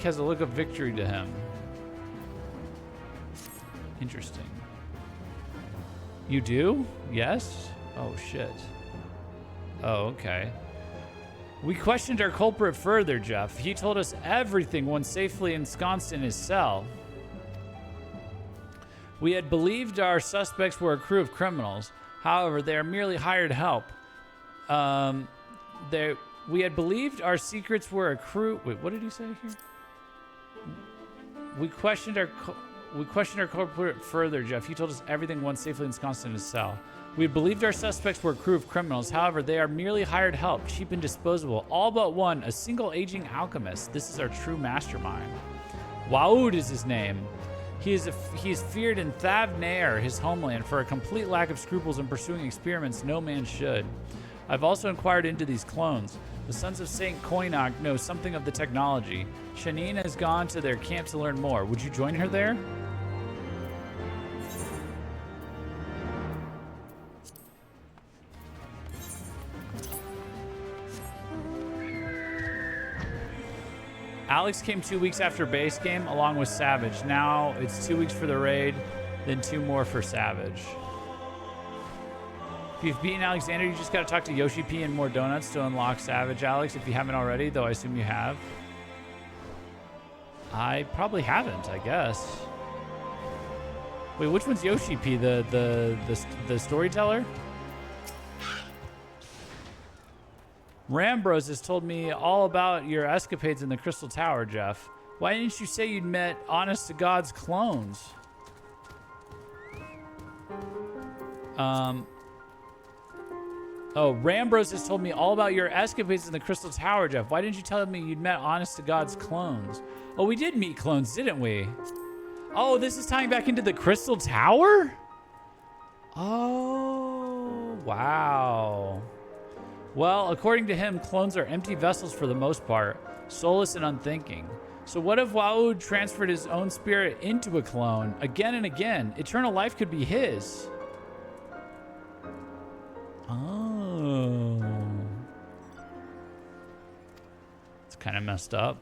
has a look of victory to him. Interesting. You do? Yes? Oh, shit. Oh, okay. We questioned our culprit further, Jeff. He told us everything once safely ensconced in his cell. We had believed our suspects were a crew of criminals. However, they are merely hired help. We had believed our secrets were a crew. Wait, what did he say here? We questioned our culprit further, Jeff. He told us everything once safely ensconced in his cell. We had believed our suspects were a crew of criminals. However, they are merely hired help, cheap and disposable. All but one, a single aging alchemist. This is our true mastermind. Waoud is his name. He is feared in Thav Nair, his homeland, for a complete lack of scruples in pursuing experiments no man should. I've also inquired into these clones. The Sons of Saint Koinak know something of the technology. Shanine has gone to their camp to learn more. Would you join her there? Alex came 2 weeks after base game along with Savage. Now it's 2 weeks for the raid, then 2 more for Savage. If you've beaten Alexander, you just got to talk to Yoshi P and more donuts to unlock Savage, Alex, if you haven't already, though I assume you have. I probably haven't, I guess. Wait, which one's Yoshi P? The storyteller? Rambros has told me all about your escapades in the Crystal Tower, Jeff. Why didn't you say you'd met honest to God's clones? Oh, Rambros has told me all about your escapades in the Crystal Tower, Jeff. Why didn't you tell me you'd met honest to God's clones? Oh, we did meet clones, didn't we? Oh, this is tying back into the Crystal Tower? Oh, wow. Well, according to him, clones are empty vessels for the most part, soulless and unthinking. So what if Waoud transferred his own spirit into a clone again and again? Eternal life could be his. Oh. It's kind of messed up.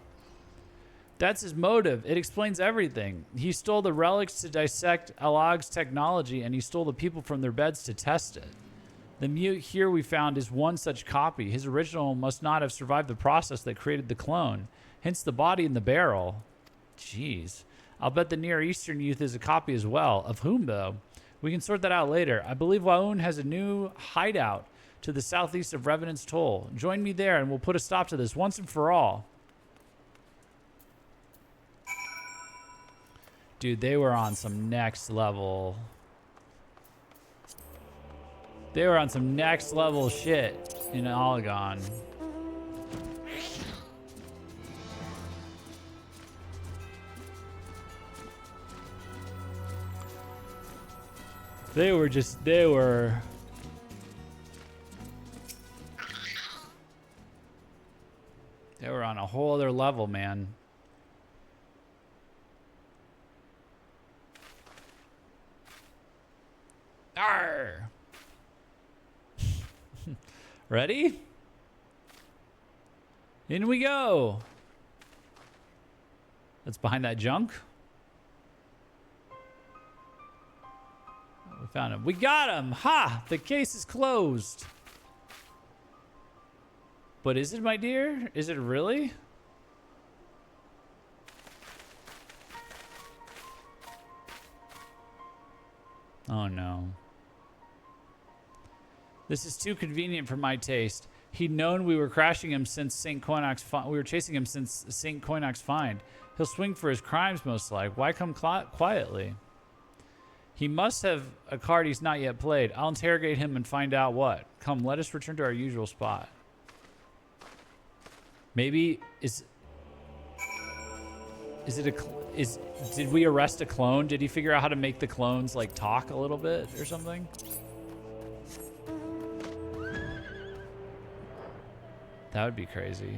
That's his motive. It explains everything. He stole the relics to dissect Alag's technology, and he stole the people from their beds to test it. The mute here we found is one such copy. His original must not have survived the process that created the clone. Hence the body in the barrel. Jeez. I'll bet the Near Eastern youth is a copy as well. Of whom, though? We can sort that out later. I believe Waoun has a new hideout to the southeast of Revenant's Toll. Join me there and we'll put a stop to this once and for all. Dude, they were on some next level. They were on some next level shit in Alagon. They were on a whole other level, man. Arr! Ready? In we go. That's behind that junk. We found him. We got him. Ha! The case is closed. But is it, my dear? Is it really? Oh no. This is too convenient for my taste. He'd known we were crashing him since St. Koinak's we were chasing him since St. Koinak's find. He'll swing for his crimes most like. Why come quietly? He must have a card he's not yet played. I'll interrogate him and find out what. Come, let us return to our usual spot. Maybe did we arrest a clone? Did he figure out how to make the clones like talk a little bit or something? That would be crazy.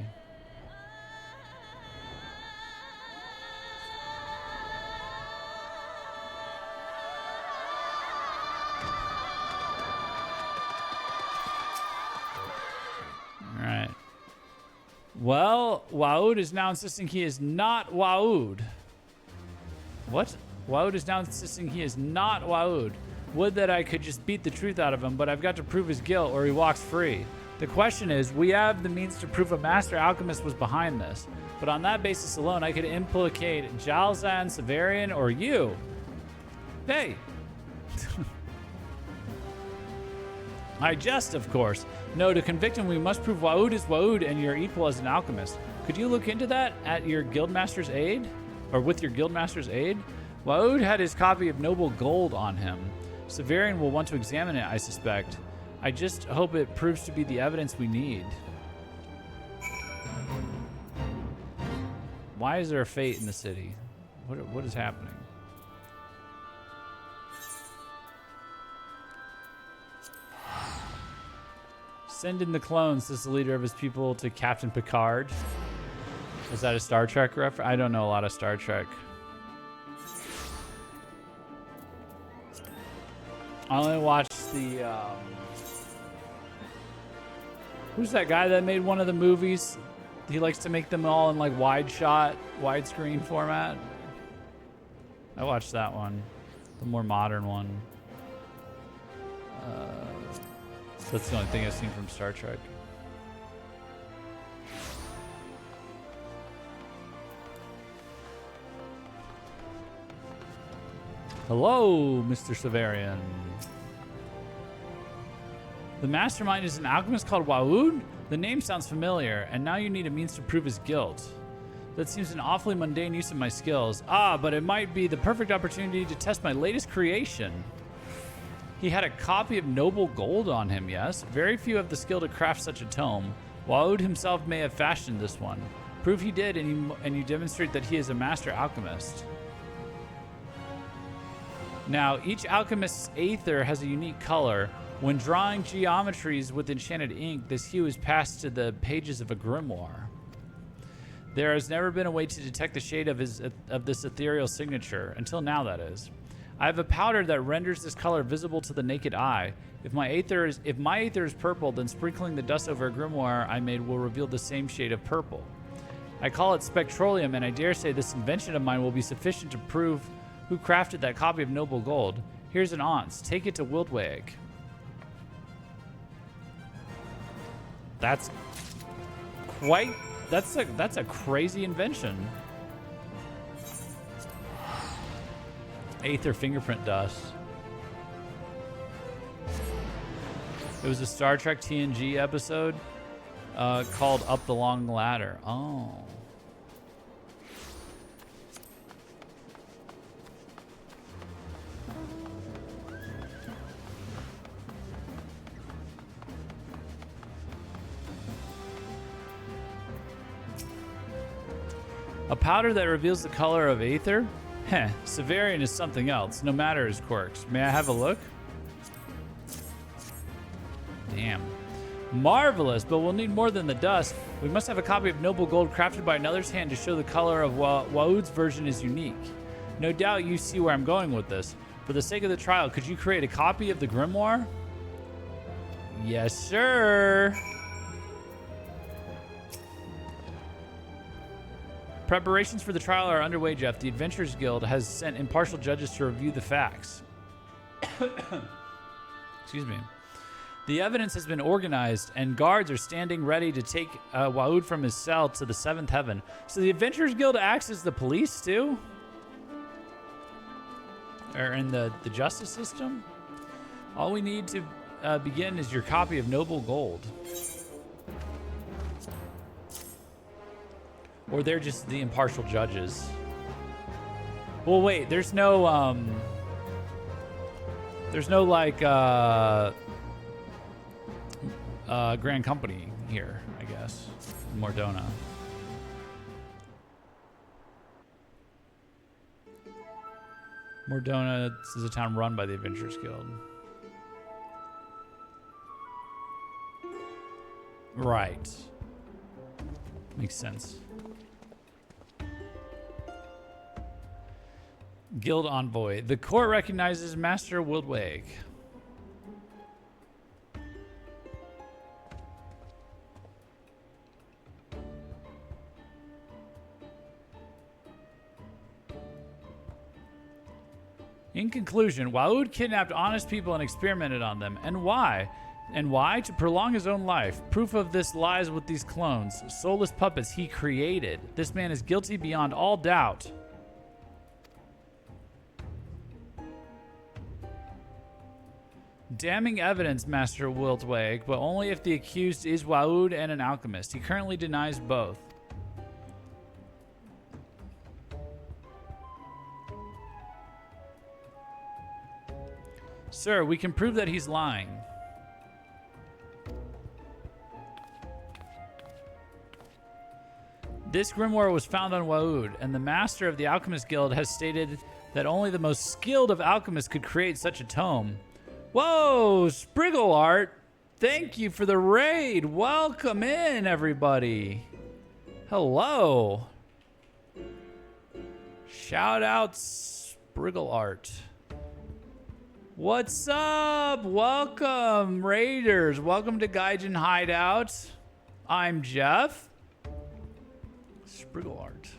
All right. Well, Waoud is now insisting he is not Waoud. What? Waoud is now insisting he is not Waoud. Would that I could just beat the truth out of him, but I've got to prove his guilt or he walks free. The question is, we have the means to prove a master alchemist was behind this, but on that basis alone, I could implicate Jalzan, Severian, or you. Hey! I jest, of course. No, to convict him, we must prove Waoud is Waoud and you're equal as an alchemist. Could you look into that at your guildmaster's aid? Or with your guildmaster's aid? Waoud had his copy of Noble Gold on him. Severian will want to examine it, I suspect. I just hope it proves to be the evidence we need. Why is there a fate in the city? What is happening? Send in the clones, says the leader of his people to Captain Picard. Is that a Star Trek reference? I don't know a lot of Star Trek. I only watched the... who's that guy that made one of the movies? He likes to make them all in like wide shot, widescreen format. I watched that one. The more modern one. That's the only thing I've seen from Star Trek. Hello, Mr. Severian. The mastermind is an alchemist called Waoud? The name sounds familiar, and now you need a means to prove his guilt. That seems an awfully mundane use of my skills. But it might be the perfect opportunity to test my latest creation. He had a copy of Noble Gold on him, yes? Very few have the skill to craft such a tome. Waoud himself may have fashioned this one. Prove he did, and you demonstrate that he is a master alchemist. Now, each alchemist's aether has a unique color. When drawing geometries with enchanted ink, this hue is passed to the pages of a grimoire. There has never been a way to detect the shade of this ethereal signature, until now, that is. I have a powder that renders this color visible to the naked eye. If my aether is purple, then sprinkling the dust over a grimoire I made will reveal the same shade of purple. I call it spectroleum, and I dare say this invention of mine will be sufficient to prove who crafted that copy of Noble Gold. Here's an ounce. Take it to Wildweg. That's a crazy invention. Aether fingerprint dust. It was a Star Trek TNG episode called Up the Long Ladder. Oh. A powder that reveals the color of aether? Heh, Severian is something else, no matter his quirks. May I have a look? Damn. Marvelous, but we'll need more than the dust. We must have a copy of Noble Gold crafted by another's hand to show the color of Waoud's version is unique. No doubt you see where I'm going with this. For the sake of the trial, could you create a copy of the grimoire? Yes, sir. Preparations for the trial are underway, Jeff. The Adventurers Guild has sent impartial judges to review the facts. Excuse me. The evidence has been organized, and guards are standing ready to take Waoud from his cell to the 7th heaven. So the Adventurers Guild acts as the police, too? Or in the justice system? All we need to begin is your copy of Noble Gold. Or they're just the impartial judges. Well, wait, there's no like Grand Company here, I guess. Mordona. Mordona is a town run by the Adventurers Guild. Right. Makes sense. Guild Envoy. The court recognizes Master Wildweg. In conclusion, Waoud kidnapped honest people and experimented on them. And why? And why? To prolong his own life. Proof of this lies with these clones, soulless puppets he created. This man is guilty beyond all doubt. Damning evidence, Master Wiltweg, but only if the accused is Waoud and an alchemist. He currently denies both. Sir, we can prove that he's lying. This grimoire was found on Waoud, and the master of the Alchemist Guild has stated that only the most skilled of alchemists could create such a tome. Whoa, Spriggle Art! Thank you for the raid! Welcome in, everybody! Hello! Shout out Spriggle Art. What's up? Welcome, Raiders. Welcome to Gaijin Hideout. I'm Jeff. Spriggle Art.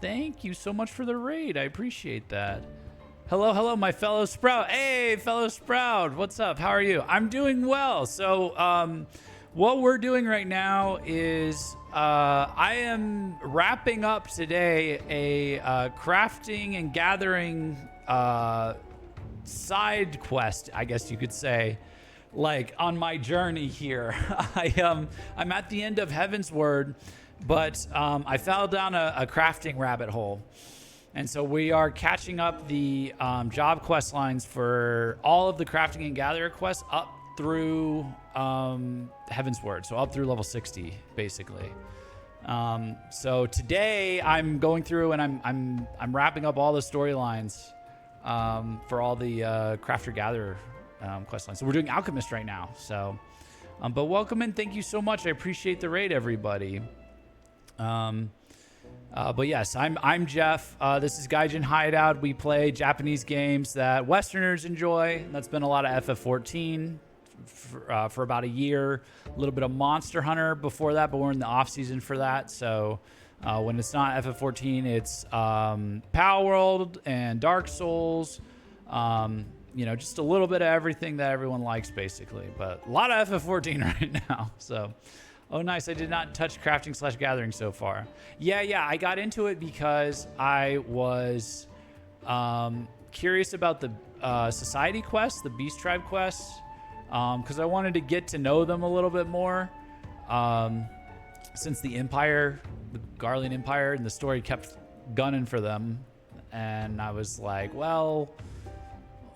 Thank you so much for the raid. I appreciate that. Hello, hello, my fellow Sprout. Hey, fellow Sprout. What's up? How are you? I'm doing well. So, what we're doing right now is I am wrapping up today a crafting and gathering side quest, I guess you could say, like on my journey here. I'm at the end of Heavensward, but I fell down a crafting rabbit hole. And so we are catching up the job quest lines for all of the crafting and gathering quests up through Heavensward, so up through level 60, basically. So today I'm going through and I'm wrapping up all the storylines for all the crafter gatherer quest lines. So we're doing Alchemist right now. So, but welcome in. Thank you so much. I appreciate the raid, everybody. But yes, I'm Jeff. This is Gaijin Hideout. We play Japanese games that Westerners enjoy. That's been a lot of FF14 for about a year. A little bit of Monster Hunter before that, but we're in the off season for that. So when it's not FF14, it's Power World and Dark Souls. You know, just a little bit of everything that everyone likes, basically. But a lot of FF14 right now. So. Oh, nice. I did not touch crafting / gathering so far. Yeah. I got into it because I was curious about the society quests, the Beast Tribe quests, because I wanted to get to know them a little bit more. Since the Empire, the Garlean Empire, and the story kept gunning for them. And I was like, well,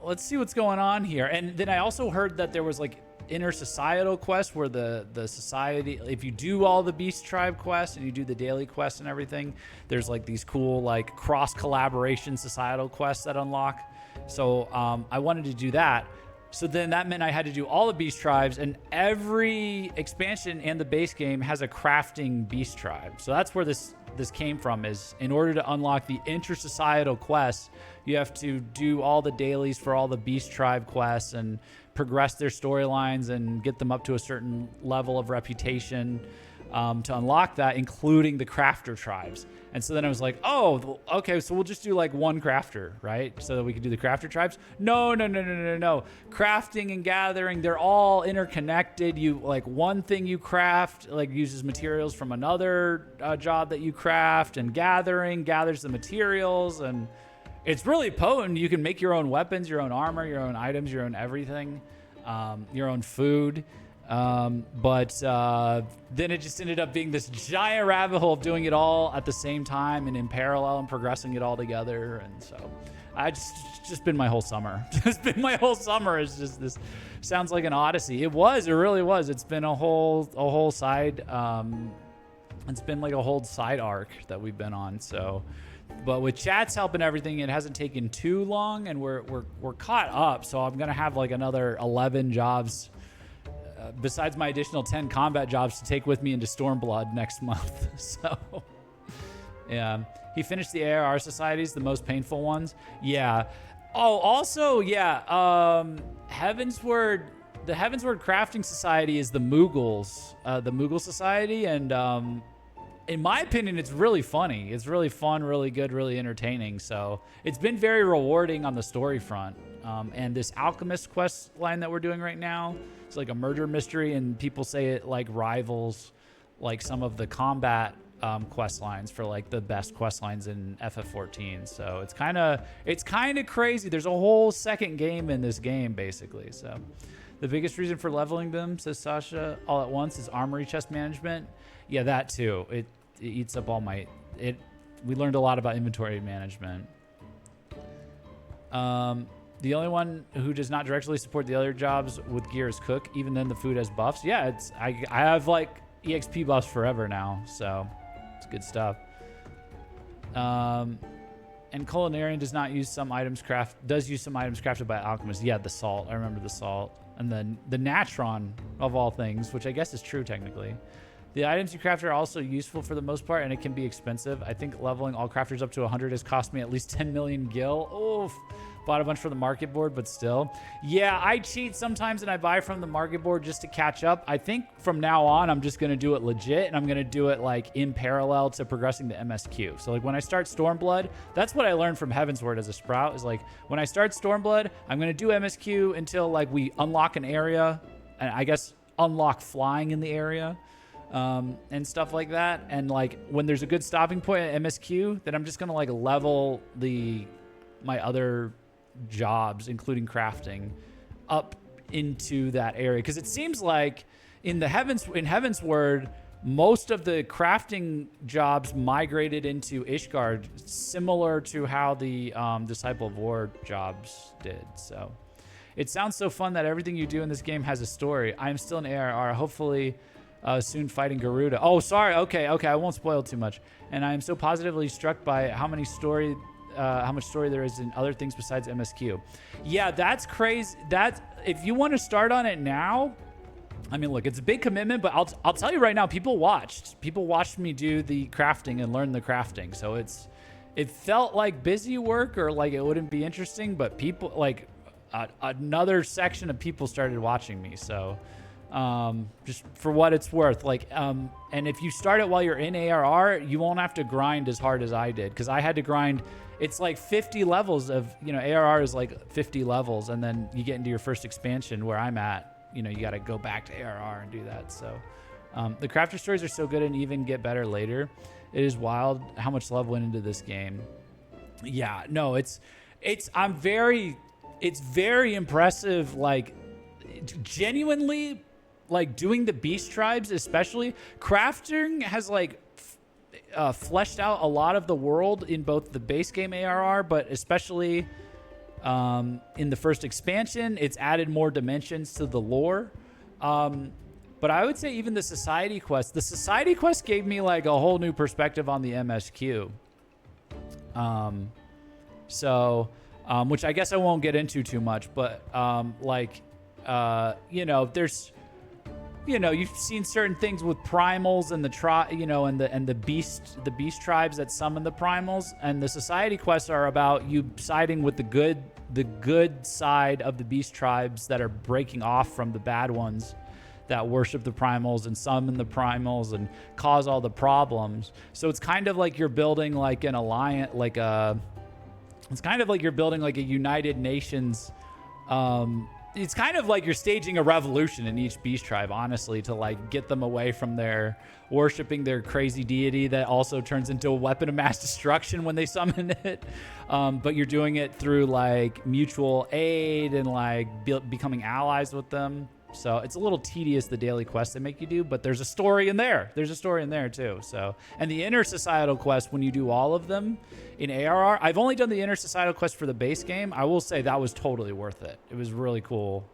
let's see what's going on here. And then I also heard that there was like intersocietal quest where the society, if you do all the Beast Tribe quests and you do the daily quests and everything, there's like these cool like cross collaboration societal quests that unlock. So I wanted to do that. So then that meant I had to do all the Beast Tribes, and every expansion and the base game has a crafting Beast Tribe. So that's where this came from, is in order to unlock the intersocietal quests, you have to do all the dailies for all the Beast Tribe quests and progress their storylines and get them up to a certain level of reputation to unlock that, including the crafter tribes. And so then I was like, oh, okay, so we'll just do like one crafter, right? So that we can do the crafter tribes. No. Crafting and gathering, they're all interconnected. You like one thing you craft, like uses materials from another job that you craft, and gathering gathers the materials, and it's really potent. You can make your own weapons, your own armor, your own items, your own everything, your own food. But then it just ended up being this giant rabbit hole of doing it all at the same time and in parallel and progressing it all together. And so I just been my whole summer. It's been my whole summer. It's just this sounds like an odyssey. It really was. It's been a whole side. It's been like a whole side arc that we've been on. So, but with chat's help and everything, it hasn't taken too long, and we're caught up. So I'm gonna have like another 11 jobs. Besides my additional 10 combat jobs to take with me into Stormblood next month. So, yeah. He finished the ARR societies, the most painful ones. Yeah. Oh, also, yeah. Heavensward, the Heavensward Crafting Society is the Moogles, the Moogle Society. And in my opinion, it's really funny. It's really fun, really good, really entertaining. So it's been very rewarding on the story front. And this Alchemist quest line that we're doing right now, it's like a murder mystery, and people say it like rivals like some of the combat quest lines for like the best quest lines in FF14. So it's kind of crazy. There's a whole second game in this game basically. So the biggest reason for leveling them, says Sasha, all at once is armory chest management. Yeah, that too. It eats up all my we learned a lot about inventory management. The only one who does not directly support the other jobs with gear is cook. Even then, the food has buffs. Yeah, I have like EXP buffs forever now, so it's good stuff. And culinarian does not use some items use some items crafted by alchemists. Yeah, the salt. I remember the salt, and then the natron of all things, which I guess is true technically. The items you craft are also useful for the most part, and it can be expensive. I think leveling all crafters up to 100 has cost me at least 10 million gil. Oof. Bought a bunch for the market board, but still. Yeah, I cheat sometimes and I buy from the market board just to catch up. I think from now on, I'm just going to do it legit, and I'm going to do it like in parallel to progressing the MSQ. So like when I start Stormblood, that's what I learned from Heavensward as a sprout, is like when I start Stormblood, I'm going to do MSQ until like we unlock an area, and I guess unlock flying in the area. And stuff like that. And like when there's a good stopping point at MSQ, then I'm just gonna like level my other jobs, including crafting, up into that area. Because it seems like in Heavensward, most of the crafting jobs migrated into Ishgard, similar to how the Disciple of War jobs did. So it sounds so fun that everything you do in this game has a story. I'm still an ARR. Hopefully soon fighting Garuda. Oh, sorry. Okay. I won't spoil too much. And I am so positively struck by how much story there is in other things besides MSQ. Yeah, that's crazy. If you want to start on it now, I mean, look, it's a big commitment, but I'll tell you right now, people watched me do the crafting and learn the crafting. So it felt like busy work or like it wouldn't be interesting, but people like another section of people started watching me. So just for what it's worth, like, and if you start it while you're in ARR, you won't have to grind as hard as I did, because I had to grind. It's like 50 levels of, ARR is like 50 levels, and then you get into your first expansion where I'm at, you got to go back to ARR and do that. So the crafter stories are so good and even get better later. It is wild how much love went into this game. Yeah, no, it's very impressive, like genuinely. Like doing the beast tribes, especially crafting, has like fleshed out a lot of the world in both the base game ARR, but especially in the first expansion, it's added more dimensions to the lore. But I would say even the society quest gave me like a whole new perspective on the MSQ. Which I guess I won't get into too much, but there's. You've seen certain things with primals and the beast tribes that summon the primals, and the society quests are about you siding with the good side of the beast tribes that are breaking off from the bad ones that worship the primals and summon the primals and cause all the problems. So it's kind of like you're building like an alliance, it's kind of like you're building like a United Nations. It's kind of like you're staging a revolution in each beast tribe, honestly, to like get them away from their worshiping their crazy deity that also turns into a weapon of mass destruction when they summon it. But you're doing it through like mutual aid and like becoming allies with them. So it's a little tedious, the daily quests they make you do, but there's a story in there. There's a story in there too. So, and the inner societal quest, when you do all of them in ARR, I've only done the inner societal quest for the base game. I will say that was totally worth it. It was really cool,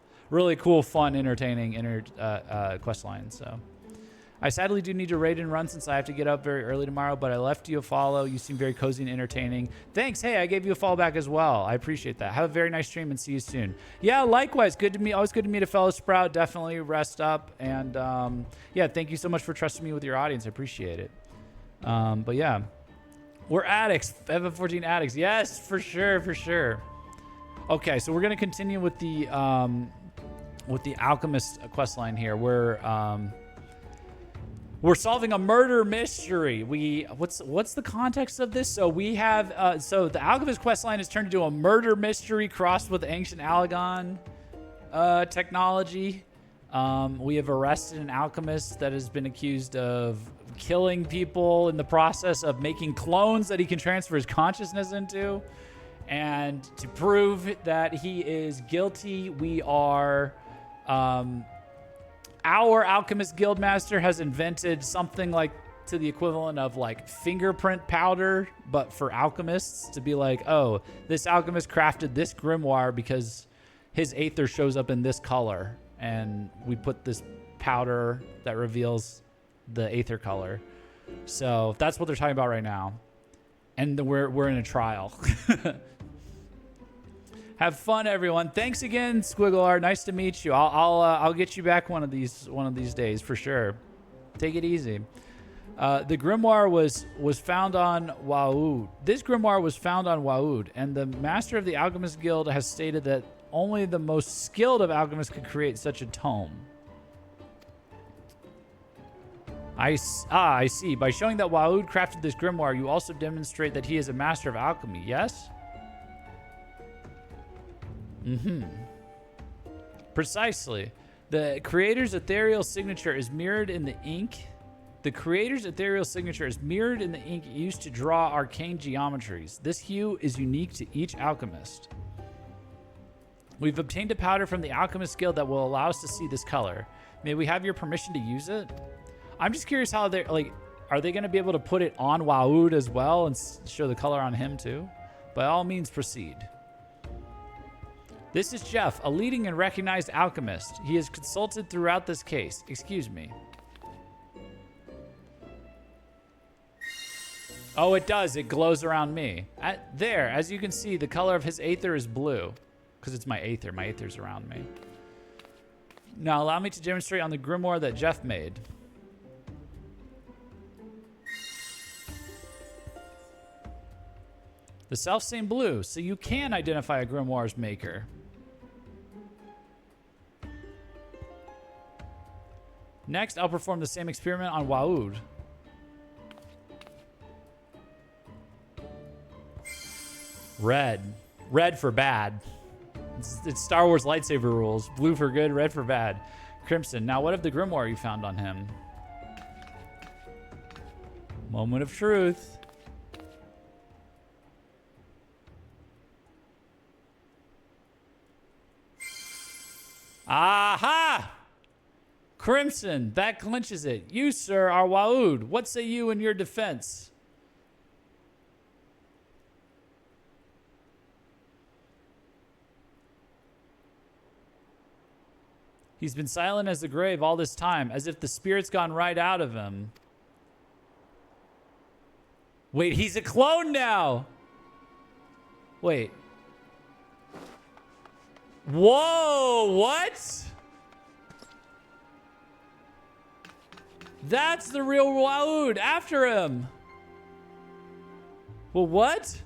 fun, entertaining quest line. So I sadly do need to raid and run since I have to get up very early tomorrow, but I left you a follow. You seem very cozy and entertaining. Thanks. Hey, I gave you a follow back as well. I appreciate that. Have a very nice stream and see you soon. Yeah, likewise. Good to meet. Always good to meet a fellow Sprout. Definitely rest up. And yeah, thank you so much for trusting me with your audience. I appreciate it. But yeah, we're addicts. FF14 addicts. Yes, for sure. Okay, so we're going to continue with the alchemist quest line here. We're solving a murder mystery. What's the context of this? So we have so the alchemist quest line is turned into a murder mystery crossed with ancient Allegon technology. We have arrested an alchemist that has been accused of killing people in the process of making clones that he can transfer his consciousness into. And to prove that he is guilty, we are... our Alchemist Guildmaster has invented something like to the equivalent of like fingerprint powder, but for alchemists to be like, oh, this alchemist crafted this grimoire because his aether shows up in this color. And we put this powder that reveals the aether color. So that's what they're talking about right now. And we're in a trial. Have fun, everyone. Thanks again, Squiggle Art. Nice to meet you. I'll get you back one of these days for sure. Take it easy. The grimoire was found on Waoud. This grimoire was found on Waoud, and the master of the Alchemist Guild has stated that only the most skilled of alchemists could create such a tome. I see. By showing that Waoud crafted this grimoire, you also demonstrate that he is a master of alchemy, yes? Precisely. The creator's ethereal signature is mirrored in the ink. The creator's ethereal signature is mirrored in the ink used to draw arcane geometries. This hue is unique to each alchemist. We've obtained a powder from the Alchemist Guild that will allow us to see this color. May we have your permission to use it? I'm just curious how they're like, are they going to be able to put it on Waoud as well and show the color on him too? By all means, proceed. This is Jeff, a leading and recognized alchemist. He is consulted throughout this case. Excuse me. Oh, it does. It glows around me. There, as you can see, the color of his aether is blue. Because it's my aether. My aether's around me. Now, allow me to demonstrate on the grimoire that Jeff made. The self-same blue, so you can identify a grimoire's maker. Next, I'll perform the same experiment on Waoud. Red. Red for bad. It's Star Wars lightsaber rules. Blue for good, red for bad. Crimson. Now, what of the grimoire you found on him? Moment of truth. Aha! Crimson. That clinches it. You, sir, are Waoud. What say you in your defense? He's been silent as the grave all this time, as if the spirit's gone right out of him. Wait, he's a clone now! Wait. Whoa, what? That's the real Waoud after him. Well, what?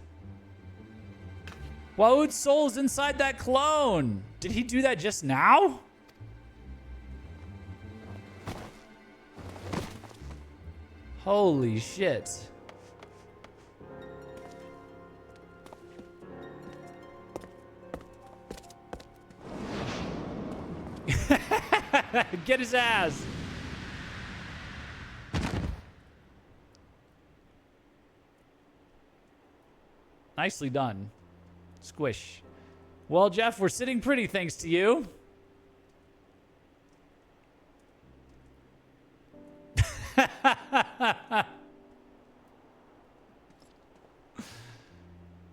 Waoud's soul's inside that clone. Did he do that just now? Holy shit. Get his ass. Nicely done. Squish. Well, Jeff, we're sitting pretty thanks to you.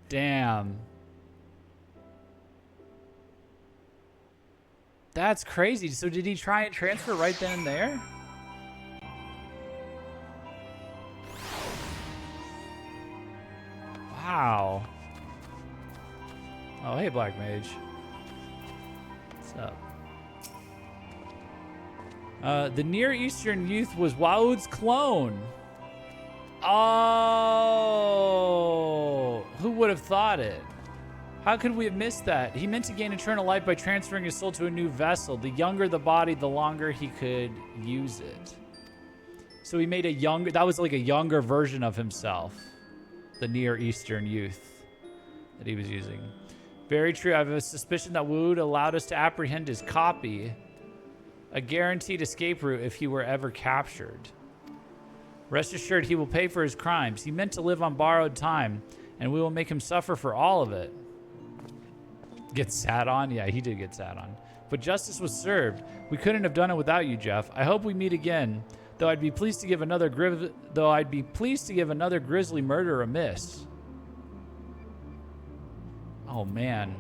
Damn. That's crazy. So did he try and transfer right then and there? Wow. Oh, hey, Black Mage. What's up? The Near Eastern youth was Waoud's clone. Oh, who would have thought it? How could we have missed that? He meant to gain eternal life by transferring his soul to a new vessel. The younger the body, the longer he could use it. So he made a younger, that was like a younger version of himself. The Near Eastern youth that he was using. Very true. I have a suspicion that Waoud allowed us to apprehend his copy. A guaranteed escape route if he were ever captured. Rest assured he will pay for his crimes. He meant to live on borrowed time, and we will make him suffer for all of it. Get sat on? Yeah, he did get sat on. But justice was served. We couldn't have done it without you, Jeff. I hope we meet again, though I'd be pleased to give another grisly murder a miss. Oh, man.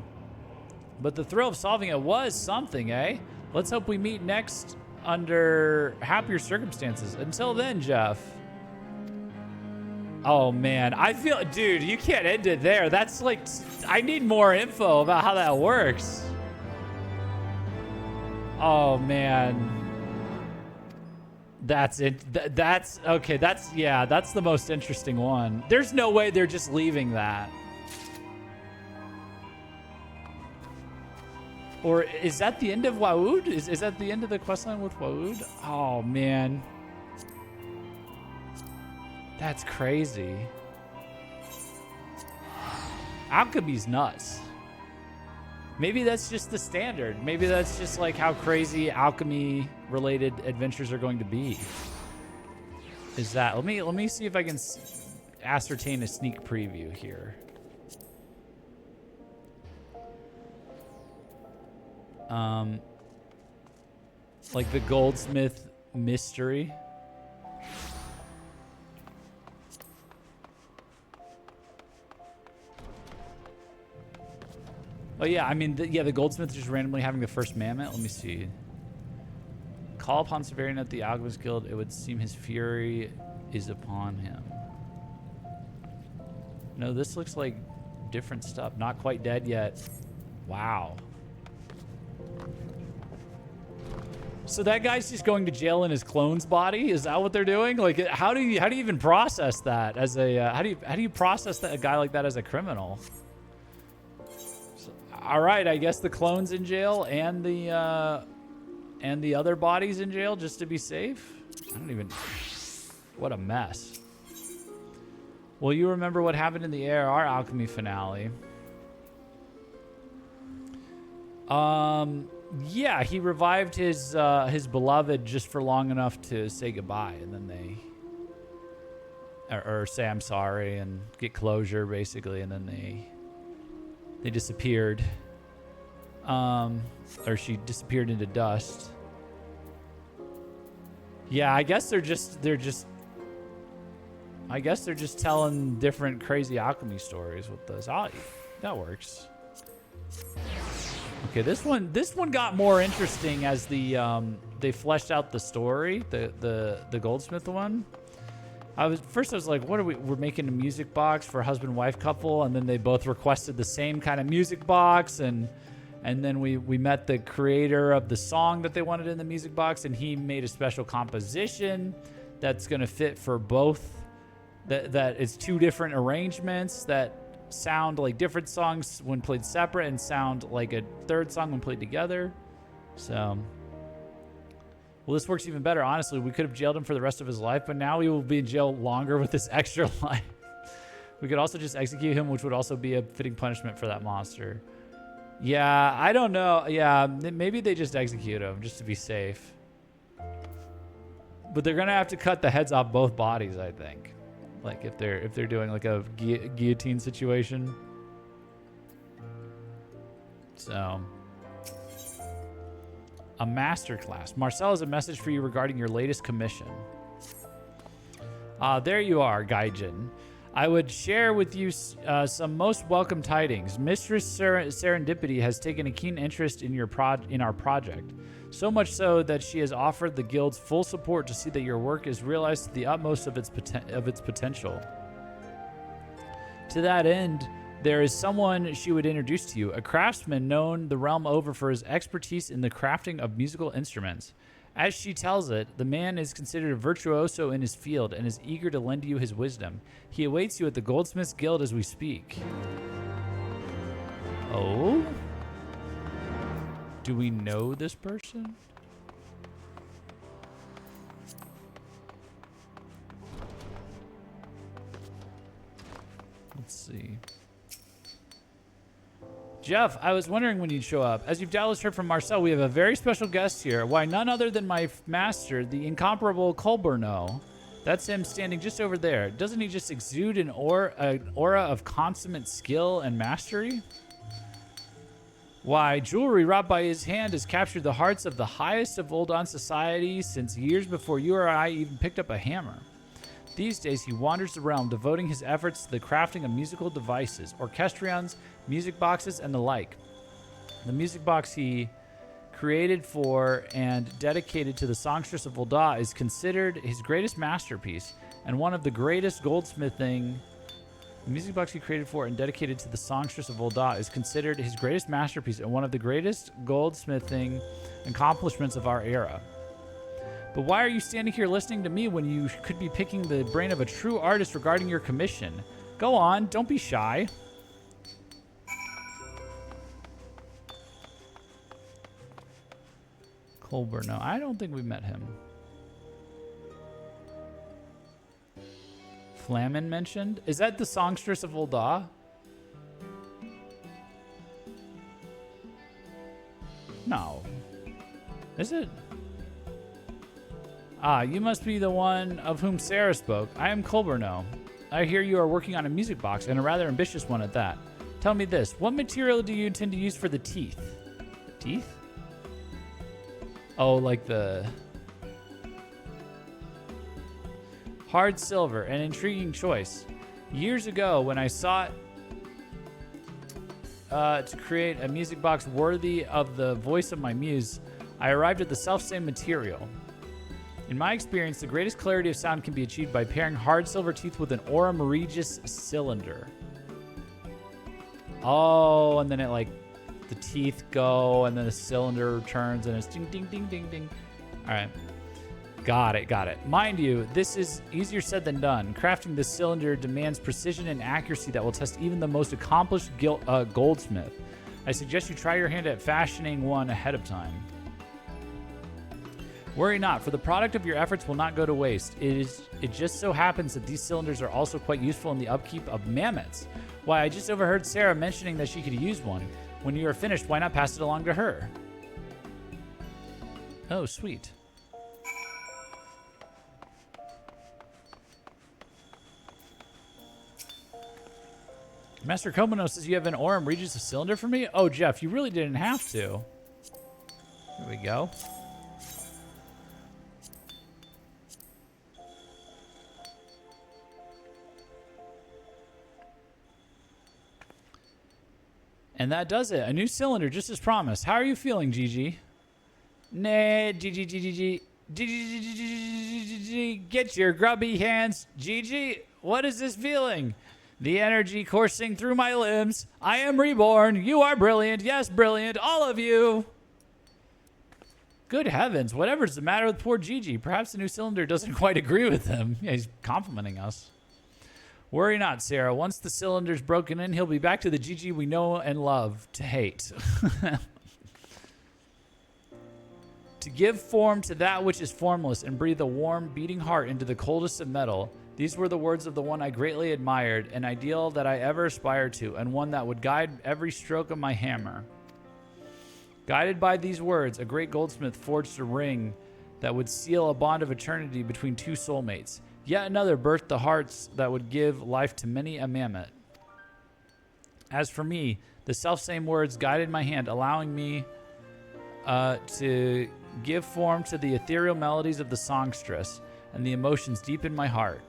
But the thrill of solving it was something, eh? Let's hope we meet next under happier circumstances. Until then, Jeff. Oh, man. I feel... Dude, you can't end it there. That's like... I need more info about how that works. Oh, man. That's it. That's... Okay, that's... Yeah, that's the most interesting one. There's no way they're just leaving that. Or is that the end of Waoud? Is that the end of the questline with Waoud? Oh, man. That's crazy. Alchemy's nuts. Maybe that's just the standard. Maybe that's just like how crazy alchemy-related adventures are going to be. Is that... Let me see if I can ascertain a sneak preview here. Like the Goldsmith mystery. Oh yeah, I mean, the Goldsmith just randomly having the first mammoth. Let me see. Call upon Severian at the Alchemist Guild. It would seem his fury is upon him. No, this looks like different stuff. Not quite dead yet. Wow. So that guy's just going to jail in his clone's body? Is that what they're doing? Like, how do you even process that as a how do you process a guy like that as a criminal? So, all right, I guess the clone's in jail and the other body's in jail just to be safe. I don't even. What a mess. Well, you remember what happened in the ARR alchemy finale? Yeah, he revived his beloved just for long enough to say goodbye, and then they, or say I'm sorry and get closure, basically, and then they disappeared. Or she disappeared into dust. Yeah, I guess they're just telling different crazy alchemy stories with this. That works. Okay, this one got more interesting as they fleshed out the story, the Goldsmith one. First I was like, we're making a music box for a husband-wife couple, and then they both requested the same kind of music box, and then we met the creator of the song that they wanted in the music box, and he made a special composition that's going to fit for both. That is two different arrangements that sound like different songs when played separate and sound like a third song when played together. So, well, this works even better. Honestly, we could have jailed him for the rest of his life, but now he will be in jail longer with this extra life. We could also just execute him, which would also be a fitting punishment for that monster. Yeah, I don't know. Yeah, maybe they just execute him just to be safe. But they're gonna have to cut the heads off both bodies, I think. Like if they're doing like a guillotine situation. So, a masterclass. Marcel has a message for you regarding your latest commission. There you are, Gaijin. I would share with you some most welcome tidings. Mistress Serendipity has taken a keen interest in our project. So much so that she has offered the guild's full support to see that your work is realized to the utmost of its potential. To that end, there is someone she would introduce to you, a craftsman known the realm over for his expertise in the crafting of musical instruments. As she tells it, the man is considered a virtuoso in his field and is eager to lend you his wisdom. He awaits you at the Goldsmiths Guild as we speak. Oh? Do we know this person? Let's see. Jeff, I was wondering when you'd show up. As you've doubtless heard from Marcel, we have a very special guest here. Why, none other than my master, the incomparable Colburno. That's him standing just over there. Doesn't he just exude an aura of consummate skill and mastery? Why, jewelry wrought by his hand has captured the hearts of the highest of Ul'Dan society since years before you or I even picked up a hammer. These days, he wanders the realm, devoting his efforts to the crafting of musical devices, orchestrions, music boxes, and the like. The music box he created for and dedicated to the songstress of Ul'dah is considered his greatest masterpiece and one of the greatest goldsmithing. The music box he created for and dedicated to the songstress of Ul'dah is considered his greatest masterpiece and one of the greatest goldsmithing accomplishments of our era. But why are you standing here listening to me when you could be picking the brain of a true artist regarding your commission? Go on, don't be shy. Colbert, no, I don't think we met him. Flamin mentioned? Is that the songstress of Ul'dah? No. Is it? Ah, you must be the one of whom Sarah spoke. I am Colberno. I hear you are working on a music box, and a rather ambitious one at that. Tell me this, what material do you intend to use for the teeth? The teeth? Oh, like the... Hard silver, an intriguing choice. Years ago, when I sought to create a music box worthy of the voice of my muse, I arrived at the selfsame material. In my experience, the greatest clarity of sound can be achieved by pairing hard silver teeth with an Aurum Regis cylinder. Oh, and then it like, the teeth go, and then the cylinder turns, and it's ding, ding, ding, ding, ding. All right. Got it, got it. Mind you, this is easier said than done. Crafting this cylinder demands precision and accuracy that will test even the most accomplished goldsmith. I suggest you try your hand at fashioning one ahead of time. Worry not, for the product of your efforts will not go to waste. It just so happens that these cylinders are also quite useful in the upkeep of mammoths. Why, I just overheard Sarah mentioning that she could use one. When you are finished, why not pass it along to her? Oh, sweet. Master Komano says you have an Aurum Regis a cylinder for me? Oh, Jeff, you really didn't have to. There we go. And that does it. A new cylinder, just as promised. How are you feeling, Gigi? Nah, Gigi. Get your grubby hands. Gigi, what is this feeling? The energy coursing through my limbs. I am reborn. You are brilliant. Yes, brilliant. All of you. Good heavens. Whatever's the matter with poor Gigi? Perhaps the new cylinder doesn't quite agree with him. Yeah, he's complimenting us. Worry not, Sarah. Once the cylinder's broken in, he'll be back to the Gigi we know and love to hate. To give form to that which is formless and breathe a warm, beating heart into the coldest of metal. These were the words of the one I greatly admired, an ideal that I ever aspired to, and one that would guide every stroke of my hammer. Guided by these words, a great goldsmith forged a ring that would seal a bond of eternity between two soulmates. Yet another birthed the hearts that would give life to many a mammoth. As for me, the selfsame words guided my hand, allowing me to give form to the ethereal melodies of the songstress and the emotions deep in my heart.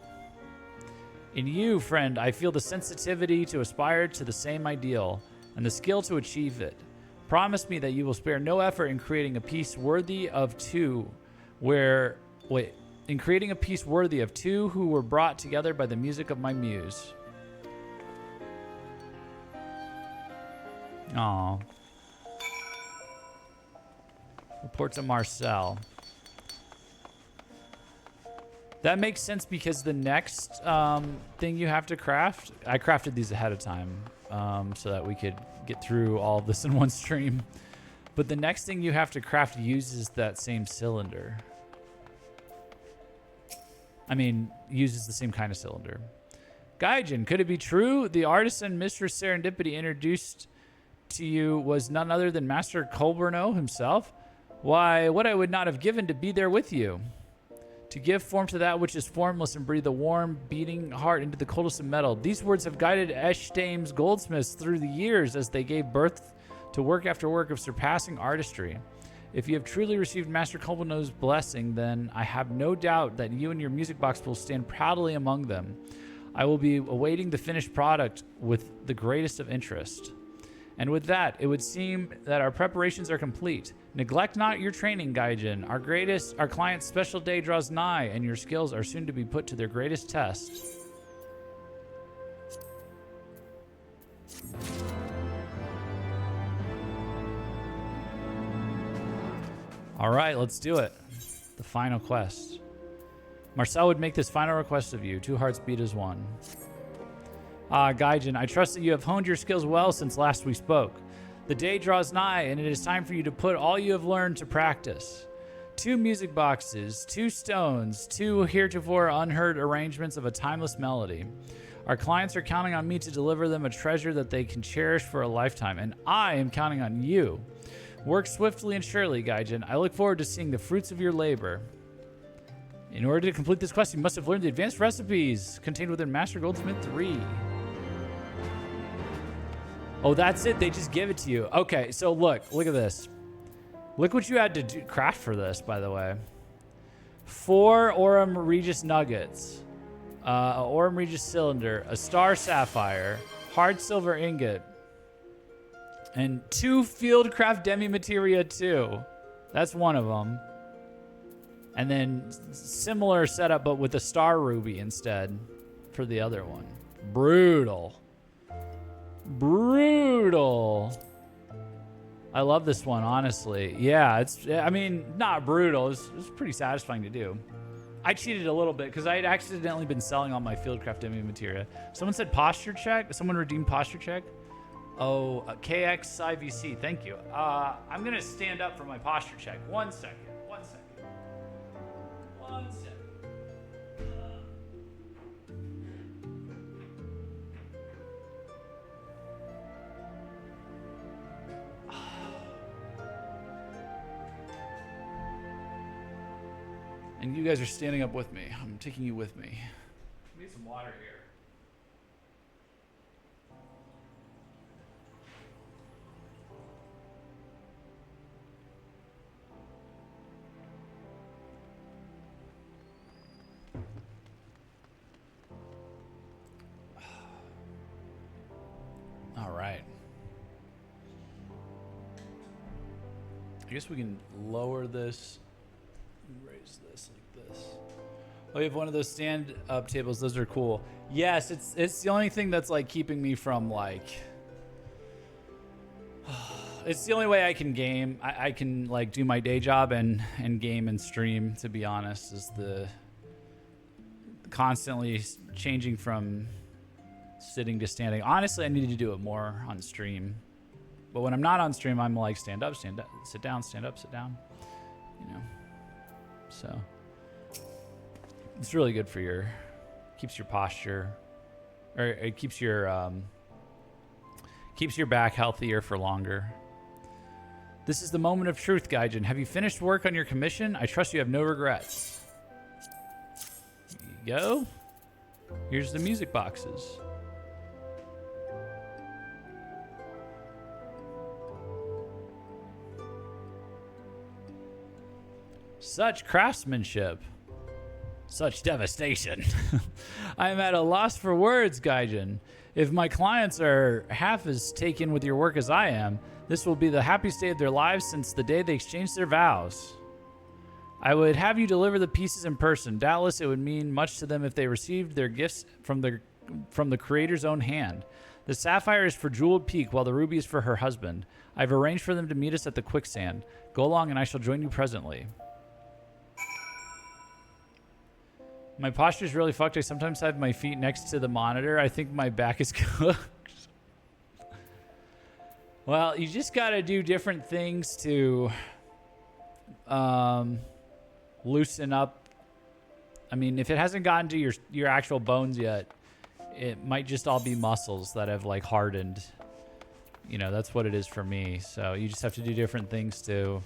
In you, friend, I feel the sensitivity to aspire to the same ideal and the skill to achieve it. Promise me that you will spare no effort in creating a piece worthy of two who were brought together by the music of my muse. Aww. Report to Marcel. That makes sense because the next thing you have to craft, I crafted these ahead of time so that we could get through all of this in one stream. But the next thing you have to craft uses that same cylinder. I mean, uses the same kind of cylinder. Gaijin, could it be true? The artisan Mistress Serendipity introduced to you was none other than Master Colberno himself? Why, what I would not have given to be there with you. To give form to that which is formless and breathe a warm, beating heart into the coldest of metal. These words have guided Eshtame's goldsmiths through the years as they gave birth to work after work of surpassing artistry. If you have truly received Master Kulbano's blessing, then I have no doubt that you and your music box will stand proudly among them. I will be awaiting the finished product with the greatest of interest. And with that, it would seem that our preparations are complete. Neglect not your training, Gaijin. Our client's special day draws nigh, and your skills are soon to be put to their greatest test. All right, let's do it. The final quest. Marcel would make this final request of you. 2 hearts beat as 1. Gaijin, I trust that you have honed your skills well since last we spoke. The day draws nigh, and it is time for you to put all you have learned to practice. 2 music boxes, 2 stones, 2 heretofore unheard arrangements of a timeless melody. Our clients are counting on me to deliver them a treasure that they can cherish for a lifetime, and I am counting on you. Work swiftly and surely, Gaijin. I look forward to seeing the fruits of your labor. In order to complete this quest, you must have learned the advanced recipes contained within Master Goldsmith 3. Oh, that's it. They just give it to you. Okay, so look at this. Look what you had to craft for this, by the way. 4 Aurum Regis nuggets, a Aurum Regis cylinder, a star sapphire, hard silver ingot, and 2 Fieldcraft Demi Materia 2. That's one of them. And then similar setup, but with a star ruby instead for the other one. Brutal. I love this one, honestly. Yeah, I mean, not brutal. It's pretty satisfying to do. I cheated a little bit because I had accidentally been selling all my Fieldcraft Demi Materia. Someone said posture check. Someone redeemed posture check. Oh, KXIVC. Thank you. I'm going to stand up for my posture check. One second. And you guys are standing up with me. I'm taking you with me. I need some water here. All right. I guess we can lower this. Raise this like this. Oh, we have one of those stand-up tables. Those are cool. Yes, it's the only thing that's like keeping me from like. It's the only way I can game. I can like do my day job and game and stream. To be honest, is the constantly changing from sitting to standing. Honestly, I need to do it more on stream. But when I'm not on stream, I'm like stand up, sit down, stand up, sit down. You know. So it's really good for keeps your posture, or it keeps your back healthier for longer. This is the moment of truth, Gaijin. Have you finished work on your commission? I trust you have no regrets. Here you go. Here's the music boxes. Such craftsmanship. Such devastation. I am at a loss for words, Gaijin. If my clients are half as taken with your work as I am, this will be the happiest day of their lives since the day they exchanged their vows. I would have you deliver the pieces in person. Doubtless it would mean much to them if they received their gifts from the creator's own hand. The sapphire is for Jeweled Peak, while the ruby is for her husband. I've arranged for them to meet us at the quicksand. Go along and I shall join you presently. My posture is really fucked. I sometimes have my feet next to the monitor. I think my back is cooked. Well, you just got to do different things to loosen up. I mean, if it hasn't gotten to your actual bones yet, it might just all be muscles that have like hardened. You know, that's what it is for me. So you just have to do different things to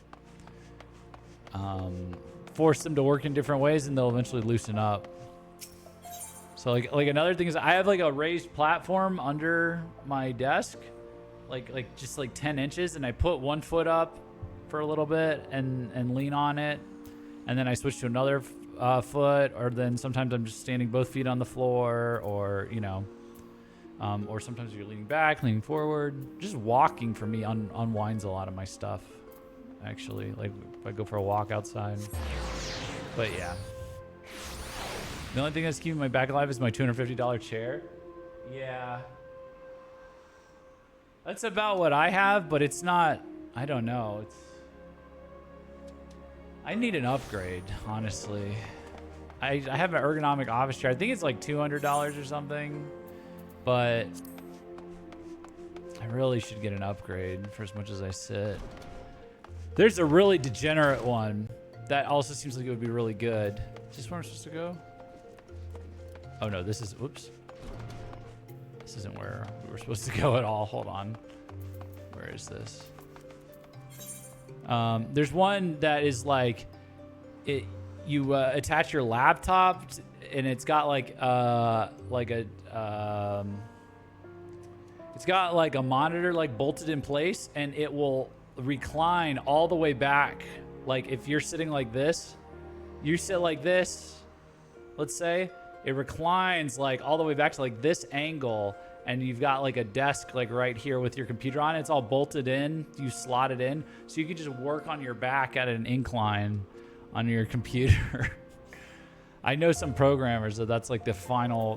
force them to work in different ways, and they'll eventually loosen up. So like another thing is I have like a raised platform under my desk, like just like 10 inches, and I put one foot up for a little bit and lean on it, and then I switch to another foot, or then sometimes I'm just standing both feet on the floor, or you know, or sometimes you're leaning back, leaning forward. Just walking for me unwinds a lot of my stuff, actually. Like if I go for a walk outside. But yeah. The only thing that's keeping my back alive is my $250 chair. Yeah. That's about what I have, but it's not, I don't know. I need an upgrade, honestly. I have an ergonomic office chair. I think it's like $200 or something, but I really should get an upgrade for as much as I sit. There's a really degenerate one that also seems like it would be really good. Is this where I'm supposed to go? Oh no, this is, whoops. This isn't where we were supposed to go at all. Hold on. Where is this? There's one that is like, you attach your laptop and it's got it's got like a monitor like bolted in place, and it will recline all the way back. Like if you're sitting like this, you sit like this, let's say, it reclines like all the way back to like this angle, and you've got like a desk like right here with your computer on it. It's all bolted in. You slot it in, so you can just work on your back at an incline on your computer. I know some programmers that's like the final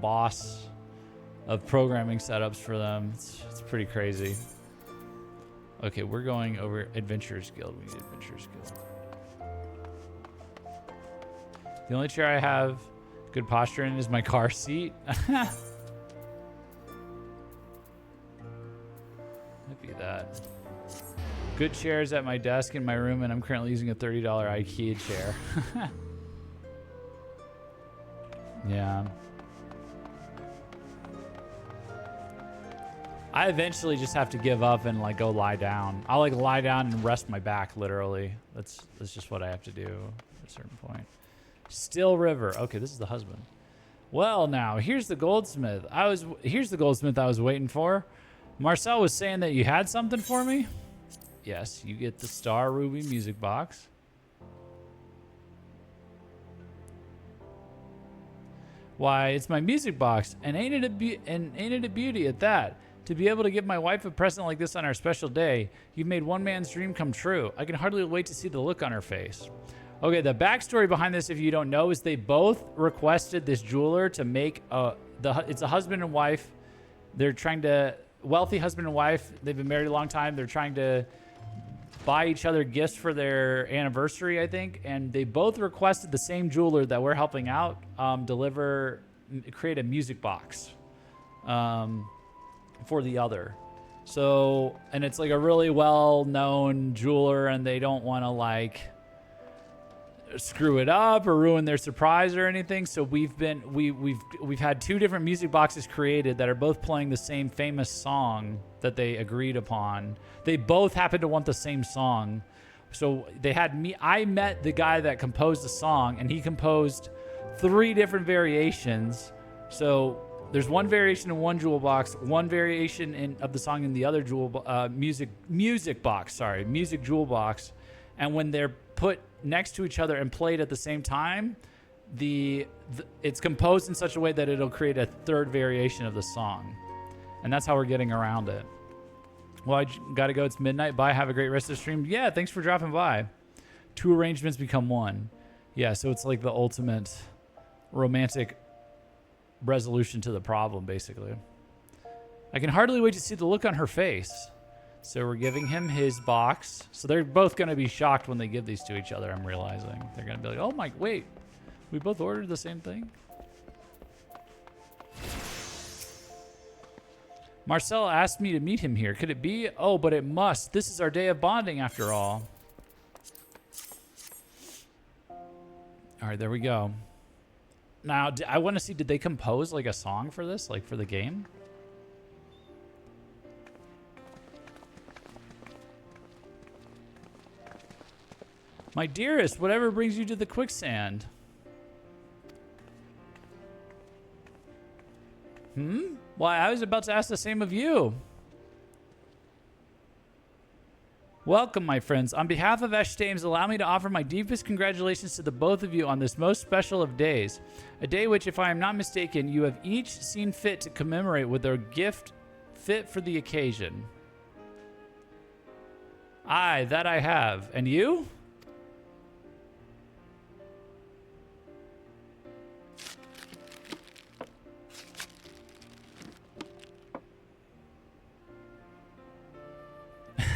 boss of programming setups for them. It's pretty crazy. Okay, we're going over Adventurers Guild. We need Adventurers Guild. The only chair I have good posture in is my car seat. Might be that. Good chairs at my desk in my room, and I'm currently using a $30 IKEA chair. Yeah. I eventually just have to give up and like go lie down. I'll like lie down and rest my back, literally. That's just what I have to do at a certain point. Still River. Okay, this is the husband. Well, now here's the goldsmith. Here's the goldsmith I was waiting for. Marcel was saying that you had something for me. Yes, you get the Star Ruby music box. Why, it's my music box, and ain't it a beauty at that? To be able to give my wife a present like this on our special day, you've made one man's dream come true. I can hardly wait to see the look on her face. Okay, the backstory behind this, if you don't know, is they both requested this jeweler to make it's a husband and wife. They're trying to, wealthy husband and wife. They've been married a long time. They're trying to buy each other gifts for their anniversary, I think. And they both requested the same jeweler that we're helping out create a music box for the other. So, and it's like a really well-known jeweler, and they don't want to like screw it up or ruin their surprise or anything. So we've had two different music boxes created that are both playing the same famous song that they agreed upon. They both happen to want the same song. So they had me, I met the guy that composed the song, and he composed 3 different variations. So there's one variation in one jewel box, one variation of the song in the other music jewel box. And when they're put next to each other and played at the same time, it's composed in such a way that it'll create a third variation of the song. And that's how we're getting around it. Well, I gotta go. It's midnight. Bye. Have a great rest of the stream. Yeah, thanks for dropping by. 2 arrangements become 1. Yeah, so it's like the ultimate romantic resolution to the problem, basically. I can hardly wait to see the look on her face. So we're giving him his box. So they're both going to be shocked when they give these to each other, I'm realizing. They're going to be like, oh my, wait. We both ordered the same thing? Marcel asked me to meet him here. Could it be? Oh, but it must. This is our day of bonding after all. All right, there we go. Now, I want to see, did they compose like a song for this, like for the game? My dearest, whatever brings you to the quicksand. Why, I was about to ask the same of you. Welcome, my friends. On behalf of FFXIV, allow me to offer my deepest congratulations to the both of you on this most special of days. A day which, if I am not mistaken, you have each seen fit to commemorate with a gift fit for the occasion. Aye, that I have. And you?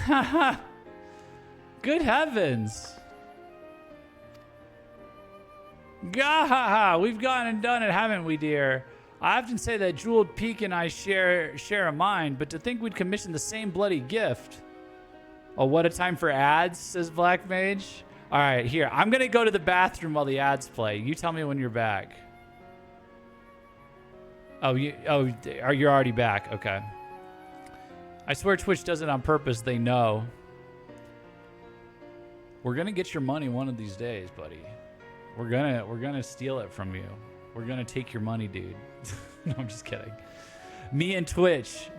Haha. Good heavens. Gahaha. We've gone and done it, haven't we, dear? I often say that Jeweled Peak and I share a mind, but to think we'd commission the same bloody gift. Oh, what a time for ads, says Black Mage. All right, here. I'm going to go to the bathroom while the ads play. You tell me when you're back. You're already back. Okay. I swear Twitch does it on purpose. They know. We're going to get your money one of these days, buddy. We're going to steal it from you. We're going to take your money, dude. No, I'm just kidding. Me and Twitch.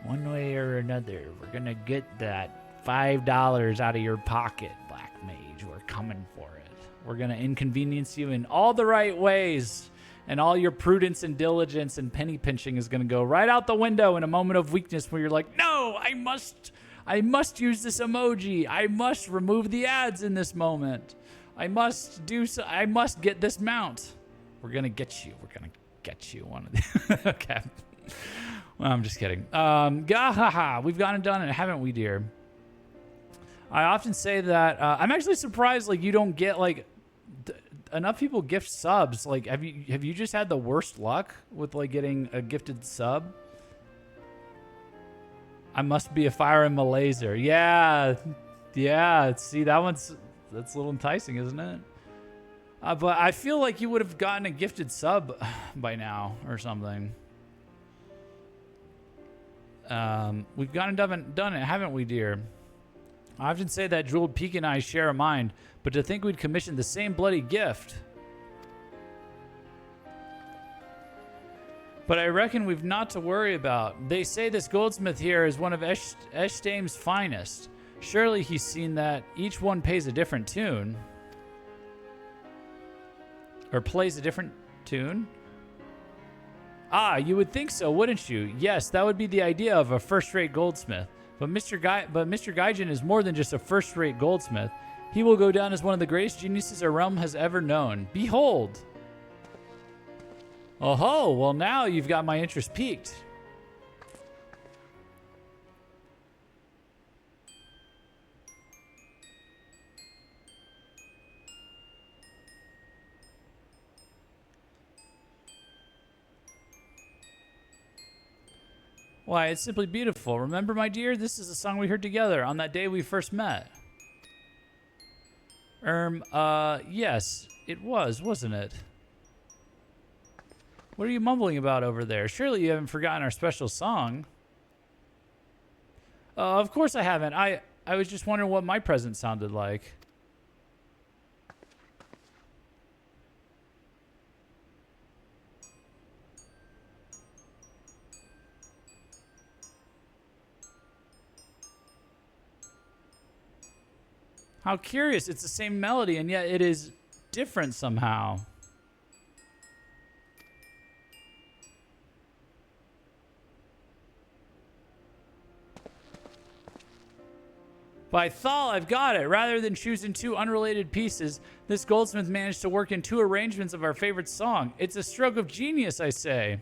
One way or another, we're going to get that $5 out of your pocket, Black Mage. We're coming for it. We're going to inconvenience you in all the right ways. And all your prudence and diligence and penny pinching is going to go right out the window in a moment of weakness where you're like, no, I must use this emoji. I must remove the ads in this moment. I must get this mount. We're going to get you. We're going to get you one of these. Okay. Well, I'm just kidding. Gahaha. We've gone and done it, haven't we, dear? I often say that I'm actually surprised like you don't get like enough people gift subs. Like have you just had the worst luck with like getting a gifted sub? I must be a fire in my laser. Yeah. See, that's a little enticing, isn't it? But I feel like you would have gotten a gifted sub by now or something. We've gone and done it, haven't we, dear? I often say that Jeweled Peak and I share a mind, but to think we'd commission the same bloody gift. But I reckon we've not to worry about. They say this goldsmith here is one of FFXIV's finest. Surely he's seen that each one pays a different tune. Or plays a different tune? Ah, you would think so, wouldn't you? Yes, that would be the idea of a first-rate goldsmith. But Mr. Gaijin is more than just a first-rate goldsmith. He will go down as one of the greatest geniuses our realm has ever known. Behold! Oh-ho, well now you've got my interest piqued. Why, it's simply beautiful. Remember, my dear, this is a song we heard together on that day we first met. Yes, it was, wasn't it? What are you mumbling about over there? Surely you haven't forgotten our special song. Of course I haven't. I was just wondering what my present sounded like. How curious. It's the same melody, and yet it is different somehow. By Thal, I've got it. Rather than choosing two unrelated pieces, this goldsmith managed to work in two arrangements of our favorite song. It's a stroke of genius, I say.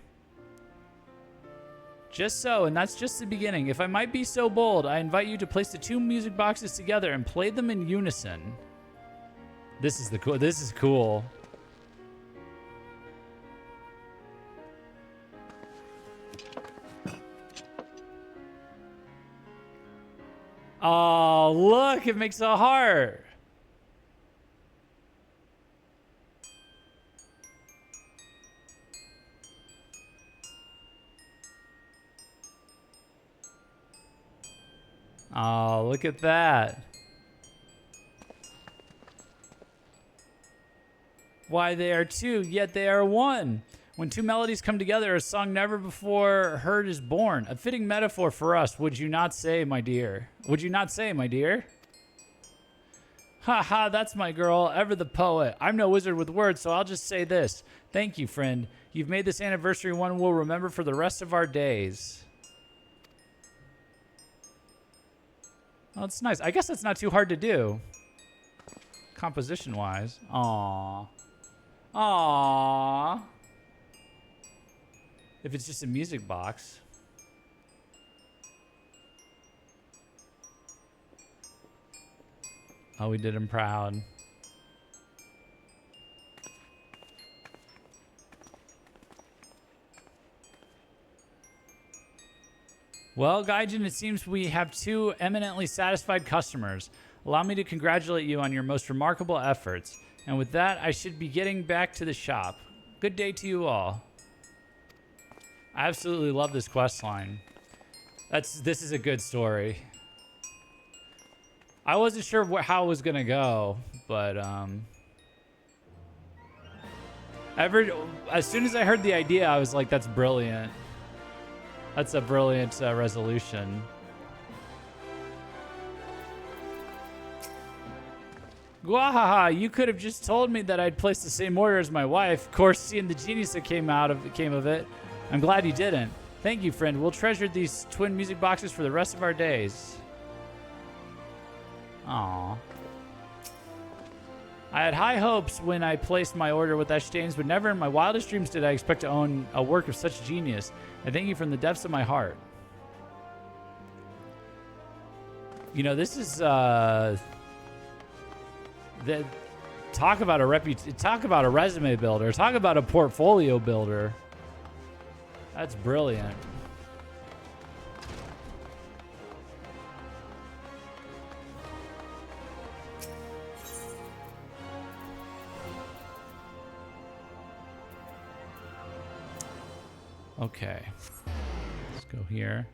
Just so, and that's just the beginning. If I might be so bold, I invite you to place the two music boxes together and play them in unison. This is cool. Oh, look, it makes a heart. Oh, look at that. Why they are two, yet they are one. When two melodies come together, a song never before heard is born. A fitting metaphor for us, would you not say, my dear? Would you not say, my dear? Ha ha, that's my girl, ever the poet. I'm no wizard with words, so I'll just say this. Thank you, friend. You've made this anniversary one we'll remember for the rest of our days. Oh, it's nice. I guess that's not too hard to do. Composition-wise. Aww. Aww. If it's just a music box. Oh, we did him proud. Well, Gaijin, it seems we have two eminently satisfied customers. Allow me to congratulate you on your most remarkable efforts. And with that, I should be getting back to the shop. Good day to you all. I absolutely love this quest line. This is a good story. I wasn't sure how it was gonna go, but as soon as I heard the idea, I was like, "That's brilliant. That's a brilliant resolution." Gwahaha, you could have just told me that I'd placed the same order as my wife. Of course, seeing the genius that came of it, I'm glad you didn't. Thank you, friend. We'll treasure these twin music boxes for the rest of our days. Aww. I had high hopes when I placed my order with Eshtains, but never in my wildest dreams did I expect to own a work of such genius. I thank you from the depths of my heart. You know, this is talk about a resume builder, talk about a portfolio builder. That's brilliant. Okay, let's go here.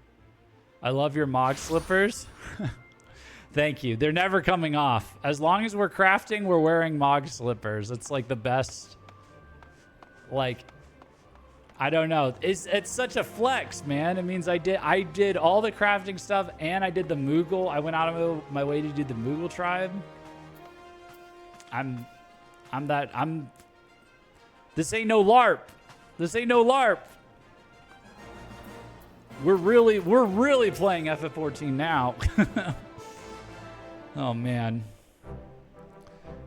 I love your Mog slippers. Thank you. They're never coming off. As long as we're crafting, we're wearing Mog slippers. It's like the best. Like, I don't know. It's such a flex, man. It means I did all the crafting stuff and I did the Moogle. I went out of my way to do the Moogle tribe. This ain't no LARP. This ain't no LARP. We're really playing FF14 now. Oh man.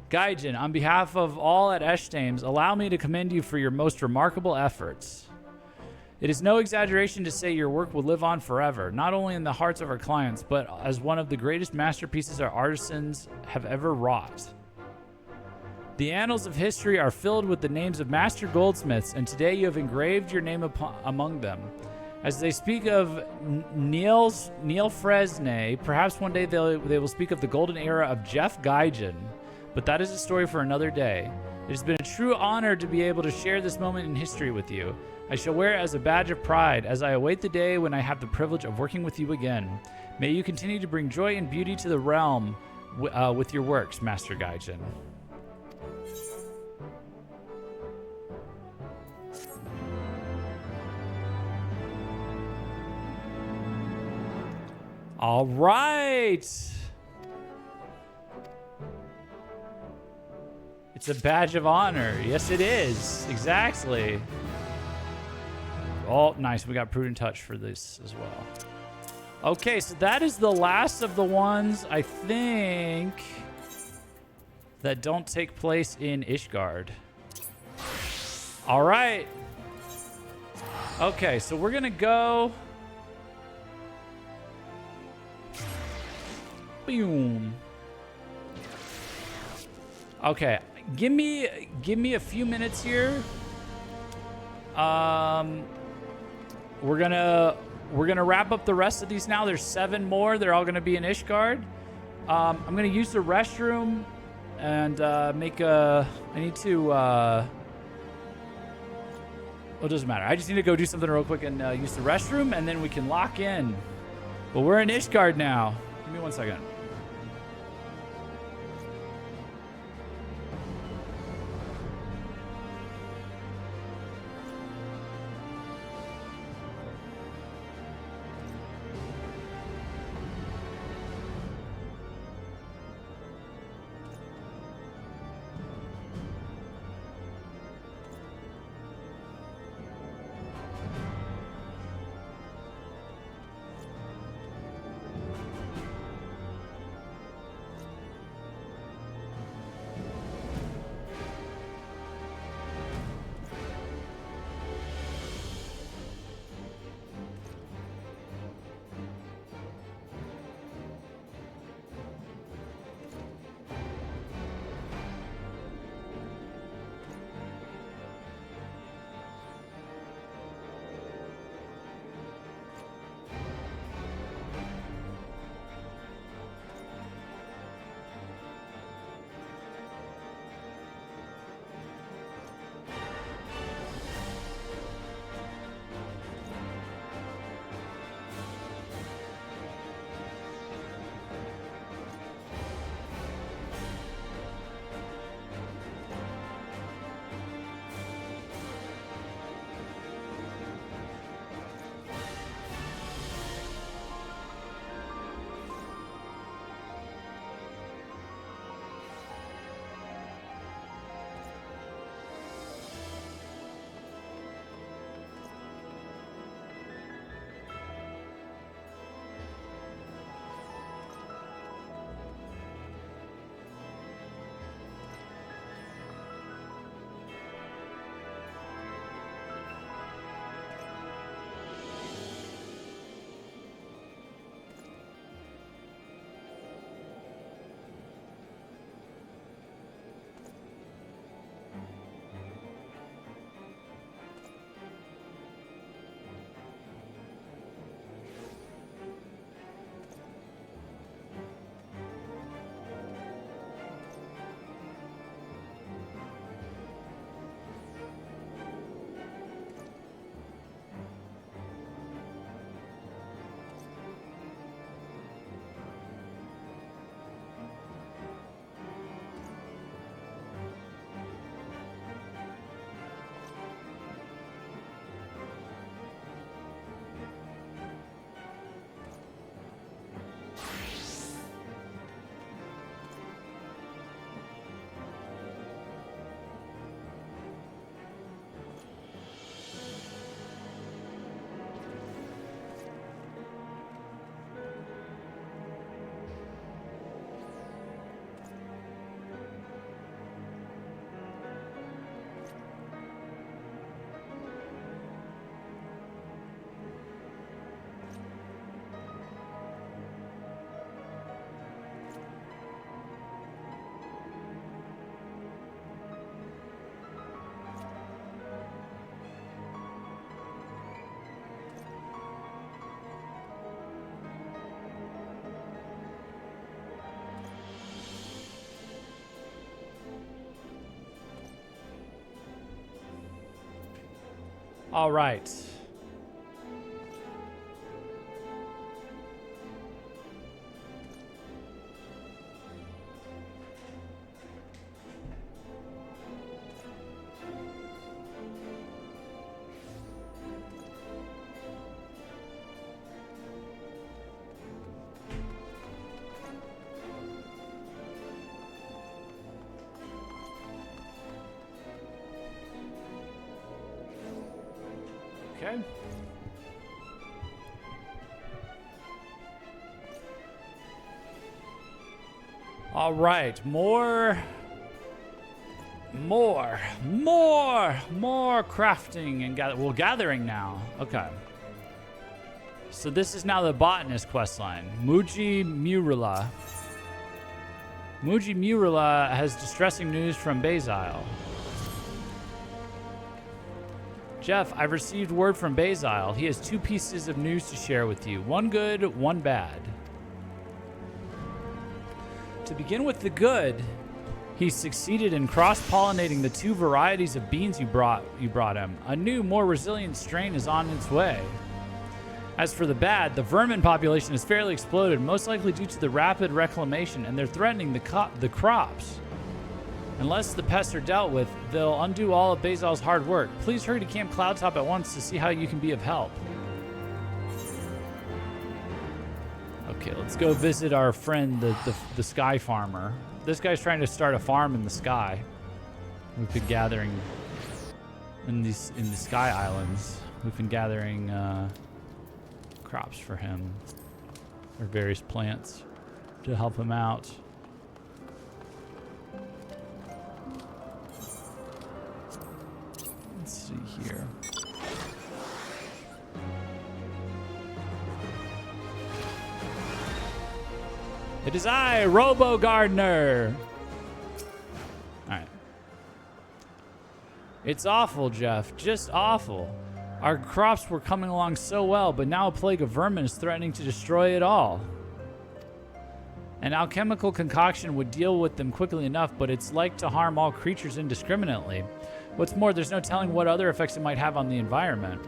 Gaijin, on behalf of all at Eshtains, allow me to commend you for your most remarkable efforts. It is no exaggeration to say your work will live on forever, not only in the hearts of our clients, but as one of the greatest masterpieces our artisans have ever wrought. The annals of history are filled with the names of master goldsmiths, and today you have engraved your name among them. As they speak of Neil Fresnay, perhaps one day they will speak of the golden era of Jeff Gaijin. But that is a story for another day. It has been a true honor to be able to share this moment in history with you. I shall wear it as a badge of pride as I await the day when I have the privilege of working with you again. May you continue to bring joy and beauty to the realm with your works, Master Gaijin. All right. It's a badge of honor. Yes, it is. Exactly. Oh, nice. We got Prudent Touch for this as well. Okay, so that is the last of the ones, I think, that don't take place in Ishgard. All right. Okay, so we're going to go... Boom. Okay, give me a few minutes here. We're gonna wrap up the rest of these now. There's 7 more. They're all gonna be in Ishgard. I'm gonna use the restroom and make a. I need to. Well, it doesn't matter. I just need to go do something real quick and use the restroom, and then we can lock in. But we're in Ishgard now. Give me 1 second. All right. Okay. All right, more crafting and gathering now. Okay. So this is now the botanist questline. Muji Murula. Muji Murula has distressing news from Basil. Jeff, I've received word from Basil. He has 2 pieces of news to share with you. One good, one bad. To begin with the good, he succeeded in cross-pollinating the 2 varieties of beans you brought him. A new, more resilient strain is on its way. As for the bad, the vermin population has fairly exploded, most likely due to the rapid reclamation, and they're threatening the crops. Unless the pests are dealt with, they'll undo all of Basil's hard work. Please hurry to Camp Cloudtop at once to see how you can be of help. Okay, let's go visit our friend, the Sky Farmer. This guy's trying to start a farm in the sky. We've been gathering in the Sky Islands. We've been gathering crops for him, or various plants to help him out. Let's see here. It is I, Robo Gardener. All right. It's awful, Jeff. Just awful. Our crops were coming along so well, but now a plague of vermin is threatening to destroy it all. An alchemical concoction would deal with them quickly enough, but it's like to harm all creatures indiscriminately. What's more, there's no telling what other effects it might have on the environment.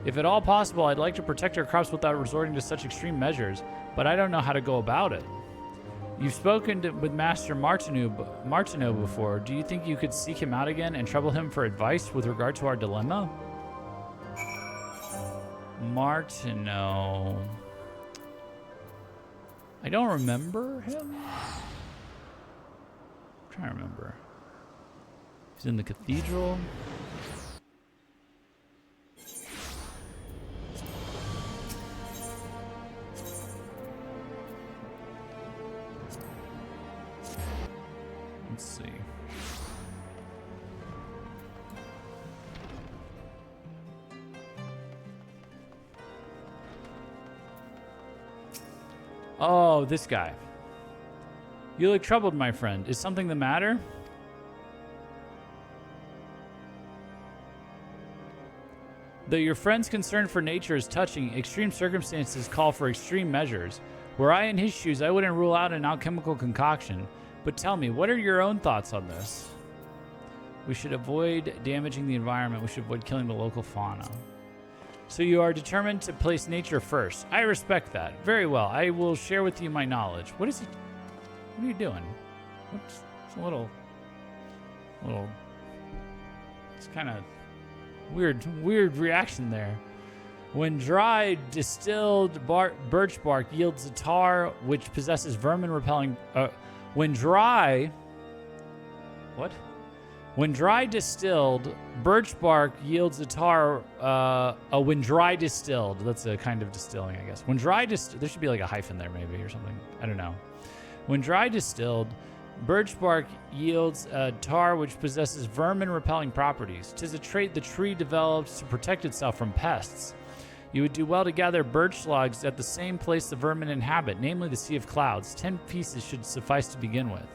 If at all possible, I'd like to protect our crops without resorting to such extreme measures, but I don't know how to go about it. You've spoken with Master Martineau before. Do you think you could seek him out again and trouble him for advice with regard to our dilemma? Martineau. I don't remember him. I'm trying to remember. He's in the cathedral. Let's see. Oh, this guy. You look troubled, my friend. Is something the matter? Though your friend's concern for nature is touching, extreme circumstances call for extreme measures. Were I in his shoes, I wouldn't rule out an alchemical concoction. But tell me, what are your own thoughts on this? We should avoid damaging the environment. We should avoid killing the local fauna. So you are determined to place nature first. I respect that. Very well. I will share with you my knowledge. What is he? What are you doing? It's a little. It's kind of weird reaction there. When dry, distilled birch bark yields a tar which possesses vermin-repelling. When dry distilled, birch bark yields a tar. When dry distilled, that's a kind of distilling, I guess. When dry there should be like a hyphen there, maybe, or something. I don't know. When dry distilled, birch bark yields a tar which possesses vermin-repelling properties. 'Tis a trait the tree develops to protect itself from pests. You would do well to gather birch logs at the same place the vermin inhabit, namely the Sea of Clouds. 10 pieces should suffice to begin with.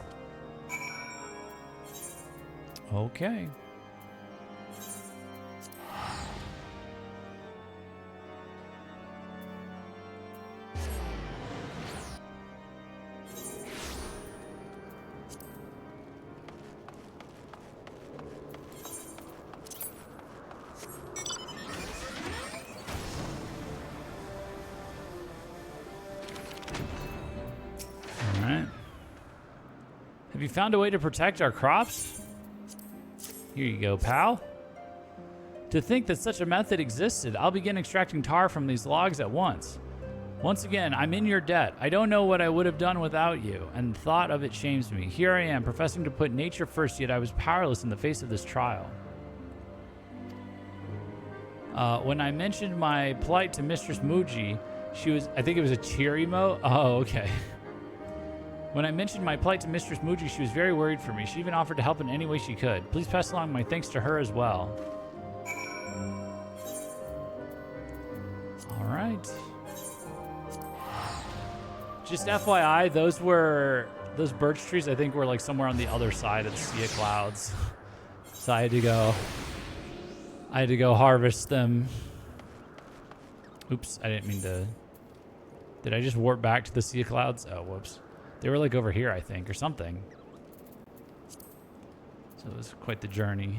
Okay. you found a way to protect our crops? Here you go, pal. To think that such a method existed, I'll begin extracting tar from these logs at once. Once again, I'm in your debt. I don't know what I would have done without you, and the thought of it shames me. Here I am, professing to put nature first, yet I was powerless in the face of this trial. When I mentioned my plight to Mistress Muji, she was, I think it was a cheer emote. Oh, okay. When I mentioned my plight to Mistress Muji, she was very worried for me. She even offered to help in any way she could. Please pass along my thanks to her as well. All right. Just FYI, those birch trees, I think, were like somewhere on the other side of the Sea of Clouds. So I had to go harvest them. Oops, I didn't mean to. Did I just warp back to the Sea of Clouds? Oh, whoops. They were like over here, I think, or something. So it was quite the journey.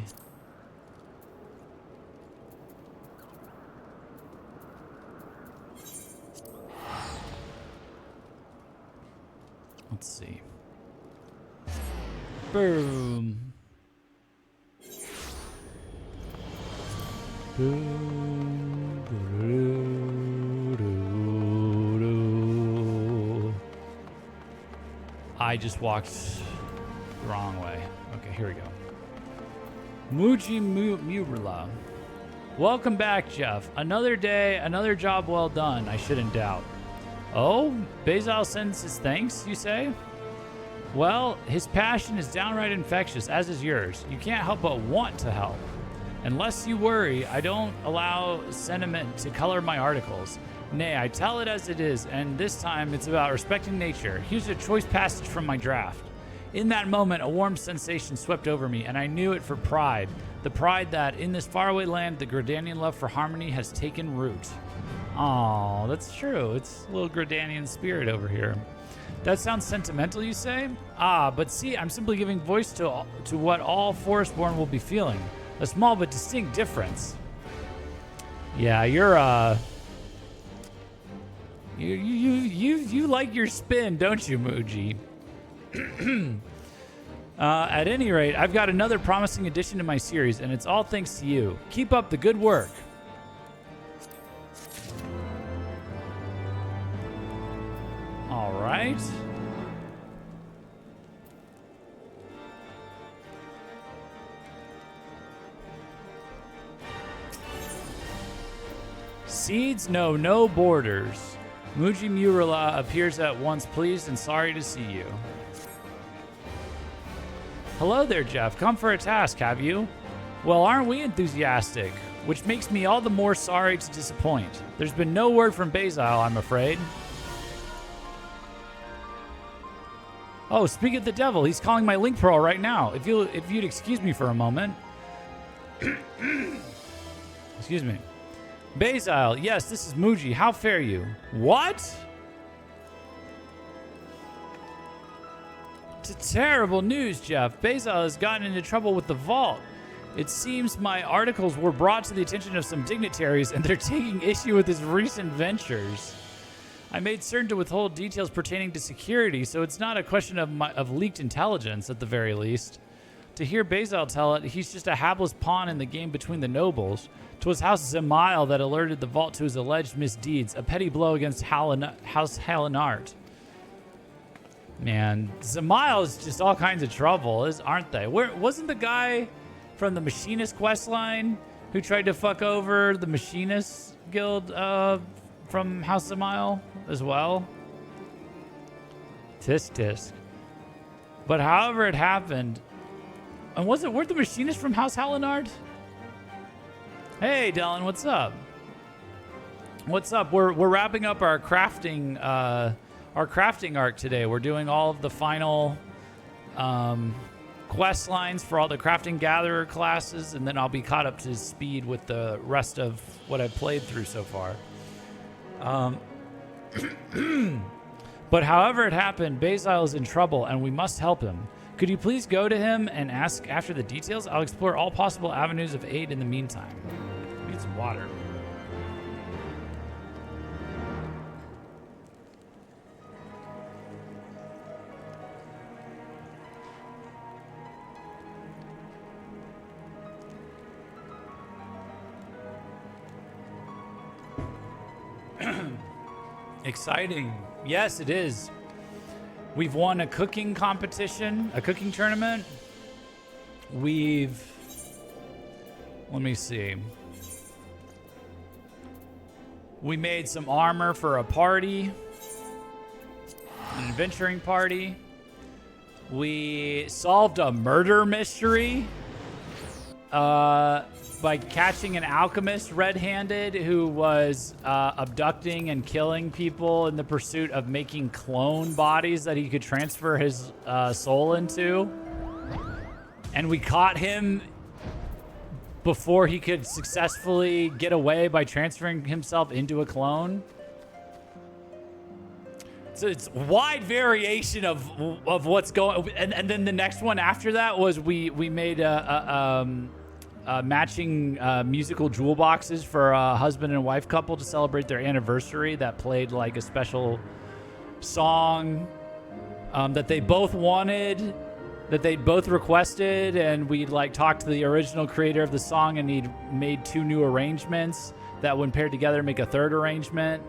Let's see. Boom. Boom. I just walked the wrong way. Okay, here we go. Muji Murula. Welcome back, Jeff. Another day, another job well done, I shouldn't doubt. Oh, Basil sends his thanks, you say? Well, his passion is downright infectious, as is yours. You can't help but want to help. Unless you worry, I don't allow sentiment to color my articles. Nay, I tell it as it is, and this time it's about respecting nature. Here's a choice passage from my draft. In that moment, a warm sensation swept over me, and I knew it for pride. The pride that, in this faraway land, the Gridanian love for harmony has taken root. Oh, that's true. It's a little Gridanian spirit over here. That sounds sentimental, you say? Ah, but see, I'm simply giving voice to what all Forestborn will be feeling. A small but distinct difference. Yeah, you like your spin, don't you, Muji? At any rate, I've got another promising addition to my series, and it's all thanks to you. Keep up the good work. All right. Seeds know no borders. Muji Murala appears at once pleased and sorry to see you. Hello there, Jeff. Come for a task, have you? Well, aren't we enthusiastic? Which makes me all the more sorry to disappoint. There's been no word from Basil, I'm afraid. Oh, speak of the devil. He's calling my link pearl right now. If you'd excuse me for a moment. Excuse me. Basil, yes, this is Muji. How fare you? What? It's terrible news, Jeff. Basil has gotten into trouble with the vault. It seems my articles were brought to the attention of some dignitaries, and they're taking issue with his recent ventures. I made certain to withhold details pertaining to security, so it's not a question of leaked intelligence, at the very least. To hear Basil tell it, he's just a hapless pawn in the game between the nobles. 'Twas House Zemail that alerted the vault to his alleged misdeeds, a petty blow against House Halinart. Man, Zemail is just all kinds of trouble, aren't they? Wasn't the guy from the Machinist questline who tried to fuck over the Machinist Guild from House Zemail as well? Tisk. But however it happened, and weren't the Machinists from House Halinart? Hey, Dylan, what's up? What's up? We're wrapping up our crafting arc today. We're doing all of the final quest lines for all the crafting gatherer classes, and then I'll be caught up to speed with the rest of what I've played through so far. But however it happened, Basil is in trouble, and we must help him. Could you please go to him and ask after the details? I'll explore all possible avenues of aid in the meantime. I need some water. Exciting. Yes, it is. We've won a cooking competition, a cooking tournament. Let me see. We made some armor for a party, an adventuring party. We solved a murder mystery by catching an alchemist red-handed who was abducting and killing people in the pursuit of making clone bodies that he could transfer his soul into. And we caught him before he could successfully get away by transferring himself into a clone. So it's wide variation of what's going, and then the next one after that was we made matching musical jewel boxes for a husband and wife couple to celebrate their anniversary that played like a special song that they both wanted, that they both requested, and we'd like talked to the original creator of the song, and he'd made 2 new arrangements that when paired together make a 3rd arrangement.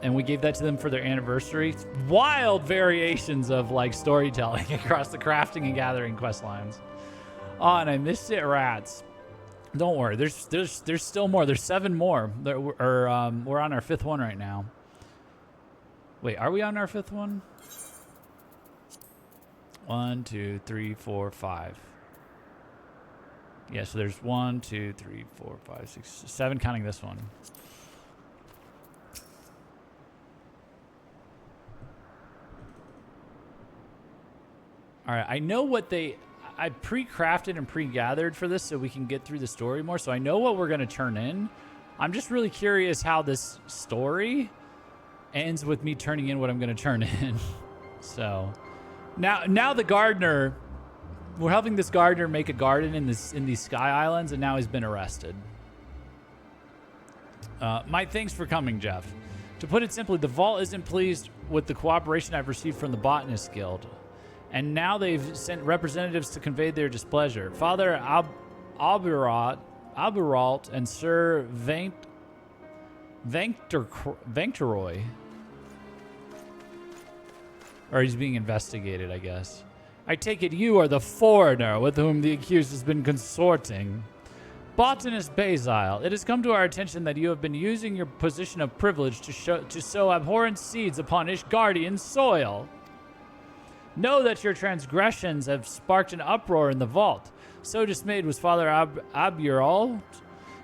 And we gave that to them for their anniversary. Wild variations of like storytelling across the crafting and gathering quest lines. Oh, and I missed it, rats. Don't worry, there's still more. There's 7 more. We're on our 5th one right now. Wait, are we on our 5th one? 1, 2, 3, 4, 5. Yeah, so there's 1, 2, 3, 4, 5, 6, 7, counting this one. All right, I know what I pre-crafted and pre-gathered for this so we can get through the story more. So I know what we're going to turn in. I'm just really curious how this story ends with me turning in what I'm going to turn in. So now the gardener, we're helping this gardener make a garden in these Sky Islands, and now he's been arrested. My thanks for coming, Jeff. To put it simply, the Vault isn't pleased with the cooperation I've received from the Botanist Guild. And now they've sent representatives to convey their displeasure. Father Aberalt and Sir Vancteroy. Or he's being investigated, I guess. I take it you are the foreigner with whom the accused has been consorting. Botanist Basile, it has come to our attention that you have been using your position of privilege to sow abhorrent seeds upon Ishgardian soil. Know that your transgressions have sparked an uproar in the Vault. So dismayed was Father Aberalt,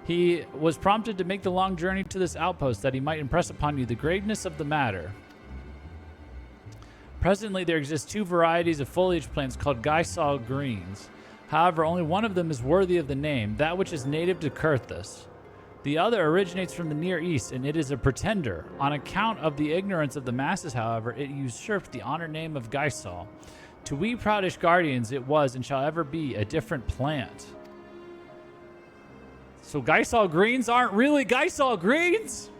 he was prompted to make the long journey to this outpost that he might impress upon you the greatness of the matter. Presently, there exist 2 varieties of foliage plants called Gaijin greens. However, only one of them is worthy of the name, that which is native to Kurthus. The other originates from the Near East, and it is a pretender. On account of the ignorance of the masses, however, it usurped the honored name of Gaisal. To we proudish guardians, it was and shall ever be a different plant. So Gaisal greens aren't really Gaisal greens?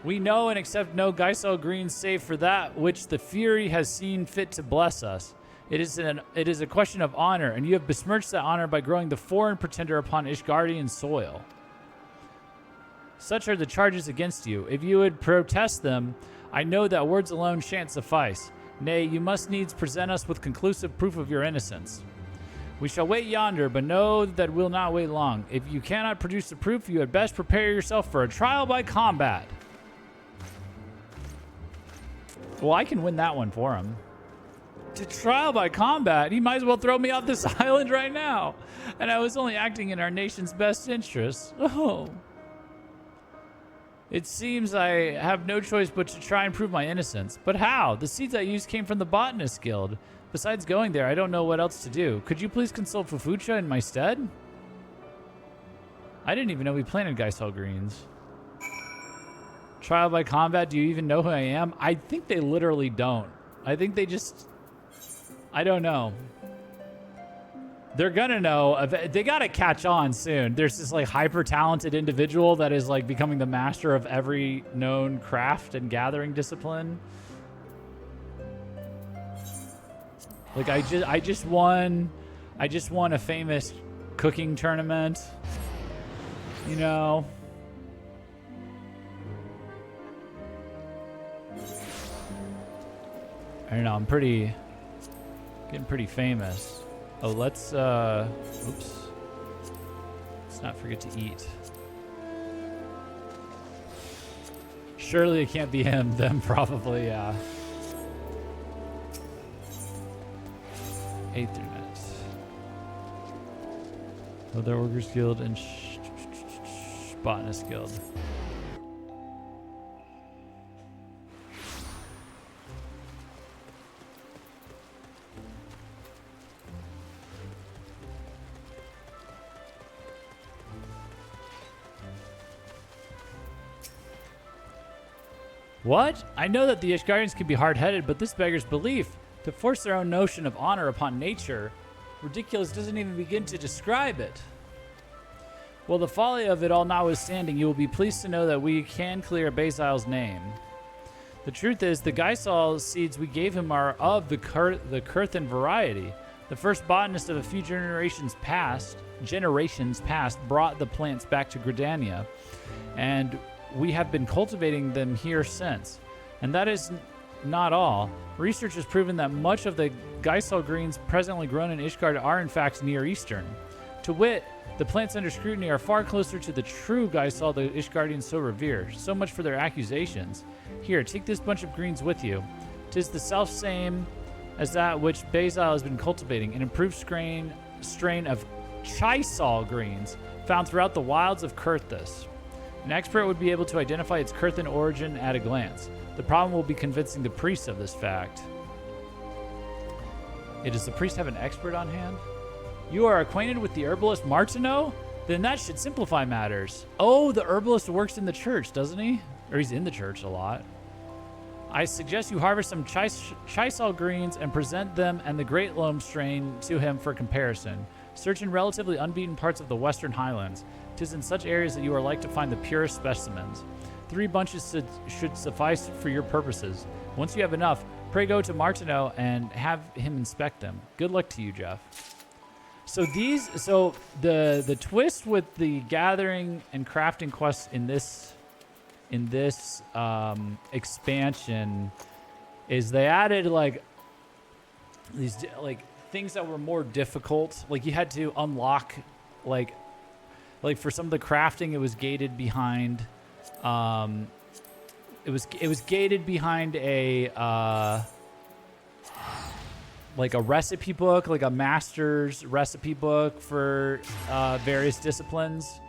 We know and accept no Gaisal greens save for that which the Fury has seen fit to bless us. It is a question of honor, and you have besmirched that honor by growing the foreign pretender upon Ishgardian soil. Such are the charges against you. If you would protest them, I know that words alone shan't suffice. Nay, you must needs present us with conclusive proof of your innocence. We shall wait yonder, but know that we'll not wait long. If you cannot produce the proof, you had best prepare yourself for a trial by combat. Well, I can win that one for him. To trial by combat? He might as well throw me off this island right now. And I was only acting in our nation's best interests. Oh. It seems I have no choice but to try and prove my innocence. But how? The seeds I used came from the Botanist Guild. Besides going there, I don't know what else to do. Could you please consult Fufucha in my stead? I didn't even know we planted Gaisal greens. Trial by combat, do you even know who I am? I think they literally don't. I think they just... I don't know. They're gonna know. They gotta catch on soon. There's this like hyper talented individual that is like becoming the master of every known craft and gathering discipline. Like I just won a famous cooking tournament. You know. I don't know. I'm getting pretty famous. Oh, let's oops. Let's not forget to eat. Surely it can't be him. Them probably, yeah. 8 3 minutes. Other Workers Guild and Botanist Guild. What? I know that the Ishgarians can be hard-headed, but this beggars belief. To force their own notion of honor upon nature, ridiculous doesn't even begin to describe it. Well, the folly of it all notwithstanding, you will be pleased to know that we can clear Basil's name. The truth is, the Gaisal seeds we gave him are of the Kurthan variety. The first botanist of a few generations past brought the plants back to Gridania, and we have been cultivating them here since. And that is not all. Research has proven that much of the Gaisal greens presently grown in Ishgard are in fact Near Eastern. To wit, the plants under scrutiny are far closer to the true Gaisal the Ishgardians so revere. So much for their accusations. Here, take this bunch of greens with you. 'Tis the self same as that which Basil has been cultivating, an improved strain of Chisal greens found throughout the wilds of Kurthus. An expert would be able to identify its Kurthan origin at a glance. The problem will be convincing the priests of this fact. Does the priest have an expert on hand? You are acquainted with the herbalist Martineau? Then that should simplify matters. Oh, the herbalist works in the church, doesn't he? Or he's in the church a lot. I suggest you harvest some Chisal greens and present them and the Great Loam strain to him for comparison. Search in relatively unbeaten parts of the Western Highlands. 'Tis in such areas that you are like to find the purest specimens. 3 bunches should suffice for your purposes. Once you have enough, pray go to Martineau and have him inspect them. Good luck to you, Jeff. So the twist with the gathering and crafting quests in this expansion is they added like these like things that were more difficult. Like you had to unlock like for some of the crafting, it was gated behind. It was gated behind a like a recipe book, like a master's recipe book for various disciplines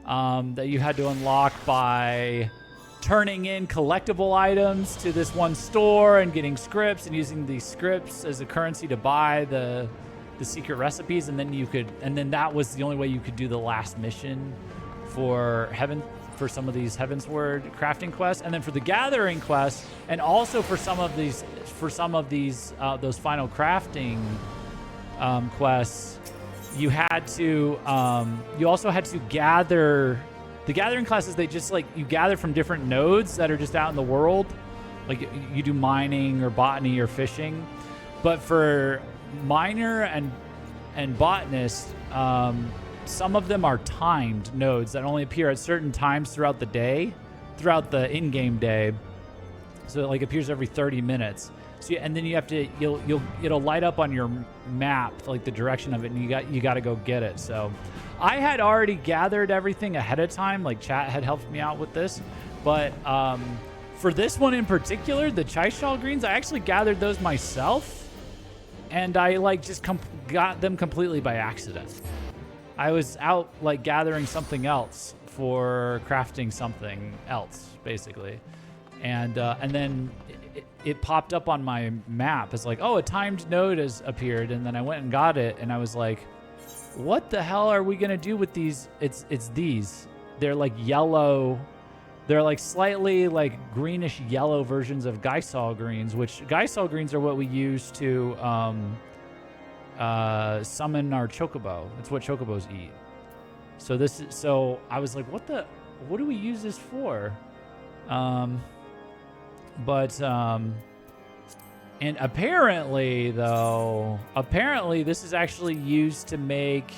that you had to unlock by turning in collectible items to this one store and getting scripts and using these scripts as a currency to buy the secret recipes, and then that was the only way you could do the last mission for some of these Heavensward crafting quests, and then for the gathering quests, and also for some of these those final crafting quests, you also had to gather. The gathering classes, they just like you gather from different nodes that are just out in the world, like you do mining or botany or fishing, but for miner and botanist, some of them are timed nodes that only appear at certain times throughout the day, throughout the in-game day. So it like appears every 30 minutes. So and then you have to it'll light up on your map like the direction of it, and you got to go get it. So I had already gathered everything ahead of time. Like chat had helped me out with this, but for this one in particular, the Chisal greens, I actually gathered those myself, and I like just got them completely by accident. I was out like gathering something else for crafting something else, basically, and then it popped up on my map as like, oh, a timed node has appeared, and then I went and got it, and I was like, what the hell are we gonna do with these? It's these. They're like yellow. They're like slightly like greenish yellow versions of Gaisal greens, which Gaisal greens are what we use to summon our chocobo. It's what chocobos eat. So I was like, what do we use this for? And apparently this is actually used to make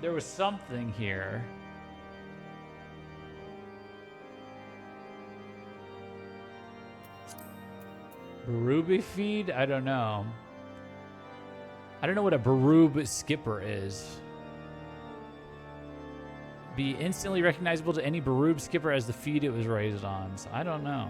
there was something here. Barubi feed? I don't know. I don't know what a Barub skipper is. Be instantly recognizable to any Barub skipper as the feed it was raised on. So I don't know.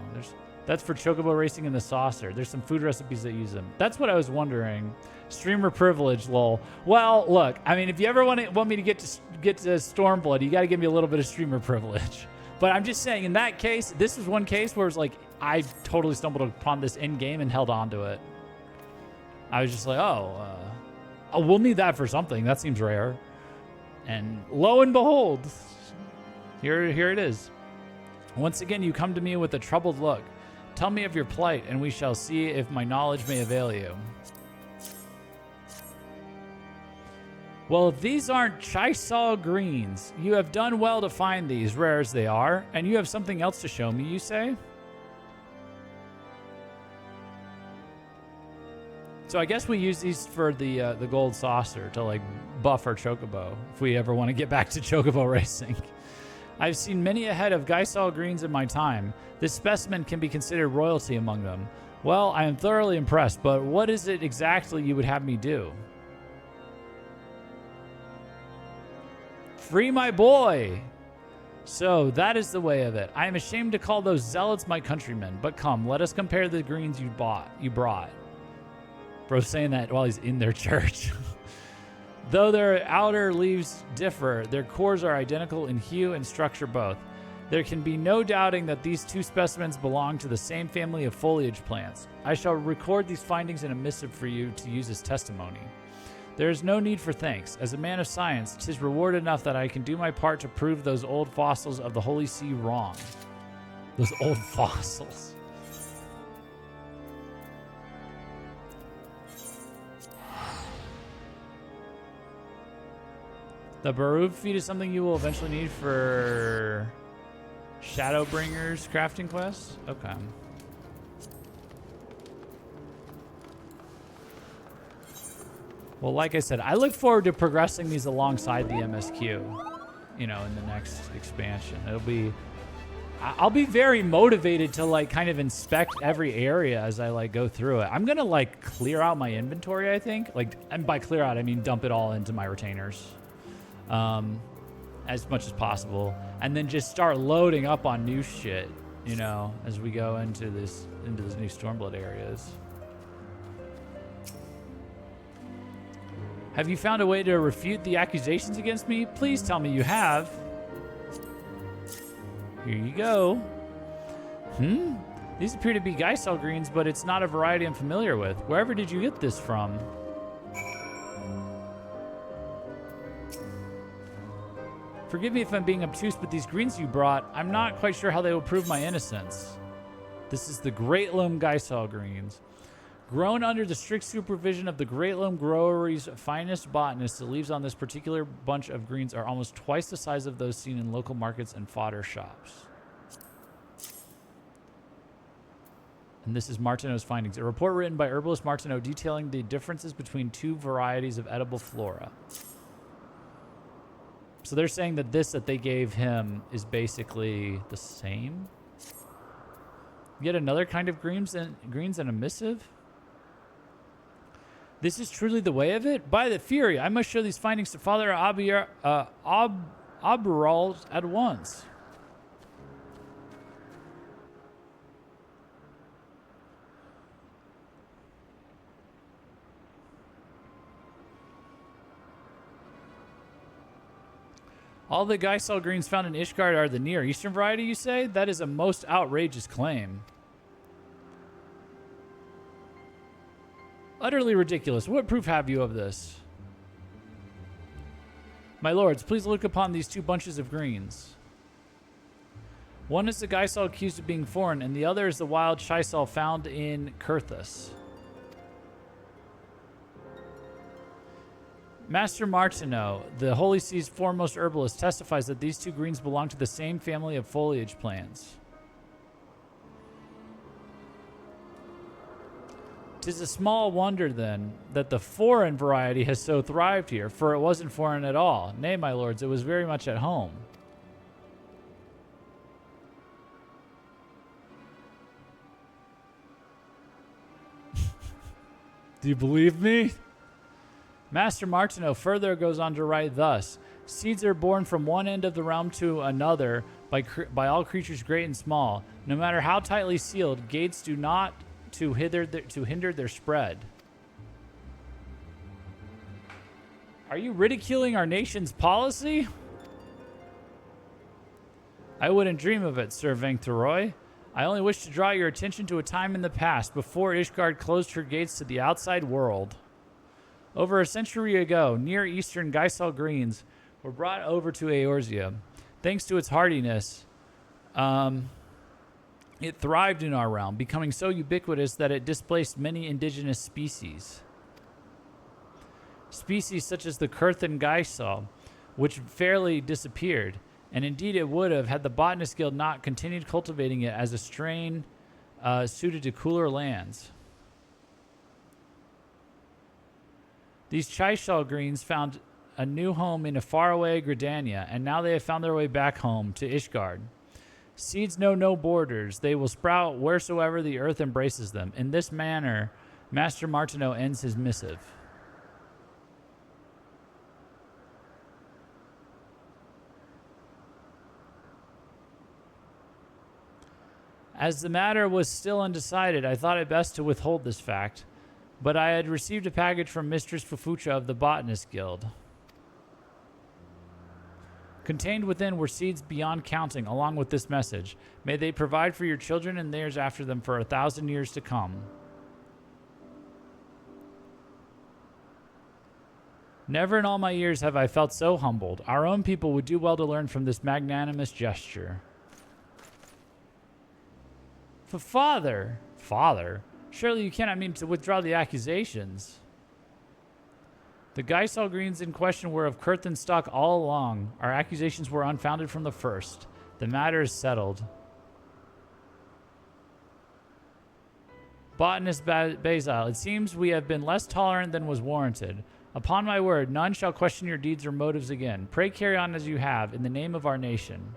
That's for chocobo racing in the saucer. There's some food recipes that use them. That's what I was wondering. Streamer privilege, lol. Well, look, I mean, if you ever want me to get to Stormblood, you got to give me a little bit of streamer privilege. But I'm just saying, in that case, this was one case where it's like I totally stumbled upon this in game and held on to it. I was just like, oh, we'll need that for something. That seems rare. And lo and behold, here it is. Once again, you come to me with a troubled look. Tell me of your plight, and we shall see if my knowledge may avail you. Well, if these aren't Chisol greens, you have done well to find these, rare as they are, and you have something else to show me, you say? So I guess we use these for the gold saucer to like buff our chocobo if we ever want to get back to chocobo racing. I've seen many a head of Gaisol greens in my time. This specimen can be considered royalty among them. Well, I am thoroughly impressed, but what is it exactly you would have me do? Free my boy! So, that is the way of it. I am ashamed to call those zealots my countrymen, but come, let us compare the greens you brought. Bro's saying that while he's in their church. Though their outer leaves differ, their cores are identical in hue and structure both. There can be no doubting that these two specimens belong to the same family of foliage plants. I shall record these findings in a missive for you to use as testimony. There is no need for thanks. As a man of science, 'tis reward enough that I can do my part to prove those old fossils of the Holy See wrong. Those old fossils. The Barub feed is something you will eventually need for Shadowbringer's crafting quest? Okay. Well, like I said, I look forward to progressing these alongside the MSQ, you know, in the next expansion. I'll be very motivated to like kind of inspect every area as I like go through it. I'm gonna like clear out my inventory, I think. Like, and by clear out, I mean dump it all into my retainers. As much as possible, and then just start loading up on new shit, you know, as we go into these new Stormblood areas. Have you found a way to refute the accusations against me? Please tell me you have. Here you go. These appear to be Gaisel greens, but it's not a variety I'm familiar with. Wherever did you get this from? Forgive me if I'm being obtuse, but these greens you brought, I'm not quite sure how they will prove my innocence. This is the Great Loam Gaisel greens. Grown under the strict supervision of the Great Loam Growery's finest botanist, the leaves on this particular bunch of greens are almost twice the size of those seen in local markets and fodder shops. And this is Martineau's findings. A report written by herbalist Martineau detailing the differences between two varieties of edible flora. So they're saying that this that they gave him is basically the same. Yet another kind of greens and a missive. This is truly the way of it? By the Fury, I must show these findings to Father Aberald at once. All the Gaisel greens found in Ishgard are the Near Eastern variety, you say? That is a most outrageous claim. Utterly ridiculous. What proof have you of this? My lords, please look upon these two bunches of greens. One is the Gaisel accused of being foreign, and the other is the wild Chisel found in Kurthus. Master Martineau, the Holy Sea's foremost herbalist, testifies that these two greens belong to the same family of foliage plants. 'Tis a small wonder, then, that the foreign variety has so thrived here, for it wasn't foreign at all. Nay, my lords, it was very much at home. Do you believe me? Master Martineau further goes on to write thus: seeds are born from one end of the realm to another by all creatures great and small. No matter how tightly sealed, gates do not to hinder their spread. Are you ridiculing our nation's policy? I wouldn't dream of it, Sir Vengtoroy. I only wish to draw your attention to a time in the past, before Ishgard closed her gates to the outside world. Over a century ago, Near Eastern Gaisal greens were brought over to Eorzea. Thanks to its hardiness, it thrived in our realm, becoming so ubiquitous that it displaced many indigenous species. Species such as the Kurthan Gaisal, which fairly disappeared. And indeed it would have had the Botanist Guild not continued cultivating it as a strain suited to cooler lands. These Chaishal greens found a new home in a faraway Gridania, and now they have found their way back home to Ishgard. Seeds know no borders. They will sprout wheresoever the earth embraces them. In this manner, Master Martineau ends his missive. As the matter was still undecided, I thought it best to withhold this fact, but I had received a package from Mistress Fufucha of the Botanist Guild. Contained within were seeds beyond counting, along with this message. May they provide for your children and theirs after them for 1,000 years to come. Never in all my years have I felt so humbled. Our own people would do well to learn from this magnanimous gesture. Father, surely you cannot mean to withdraw the accusations. The Gaisal greens in question were of Kurthan stock all along. Our accusations were unfounded from the first. The matter is settled. Botanist Basil, it seems we have been less tolerant than was warranted. Upon my word, none shall question your deeds or motives again. Pray carry on as you have, in the name of our nation.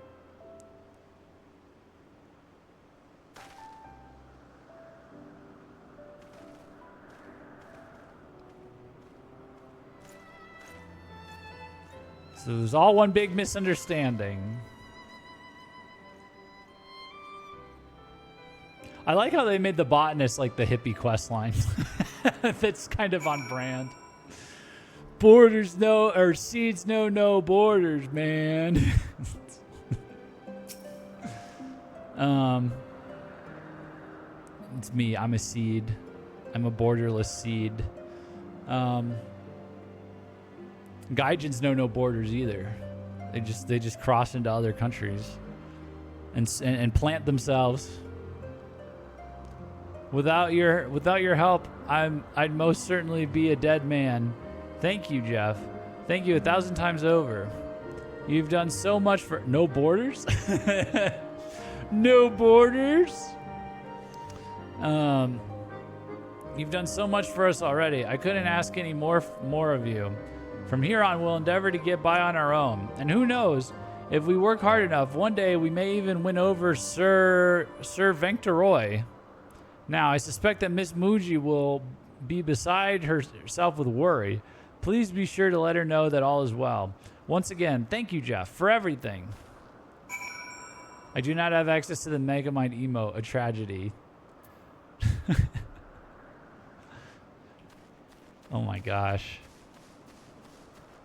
So it was all one big misunderstanding. I like how they made the botanist like the hippie quest line. That's kind of on brand. Borders no, or seeds know no borders, man. It's me. I'm a seed. I'm a borderless seed. Gaijins know no borders either. They just cross into other countries and plant themselves. Without your help, I'd most certainly be a dead man. Thank you, Jeff. Thank you 1,000 times over. You've done so much for no borders. No borders. You've done so much for us already. I couldn't ask any more of you. From here on, we'll endeavor to get by on our own. And who knows, if we work hard enough, one day we may even win over Sir Vengtoroy. Now, I suspect that Miss Muji will be beside herself with worry. Please be sure to let her know that all is well. Once again, thank you, Jeff, for everything. I do not have access to the Megamind emote, a tragedy. Oh my gosh.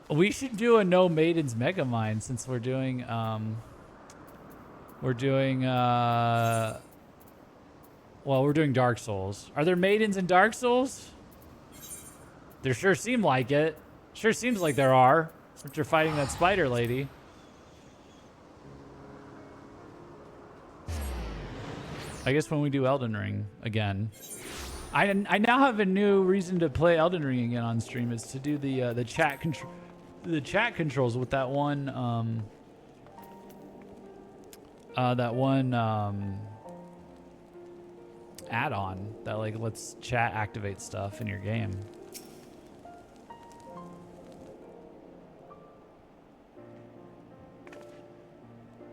We should do a No Maidens Megamind since we're doing Dark Souls. Are there maidens in Dark Souls? There sure seem like it. Sure seems like there are. Since you're fighting that spider lady. I guess when we do Elden Ring again. I now have a new reason to play Elden Ring again on stream. Is to do the chat controls with that one add-on that like lets chat activate stuff in your game.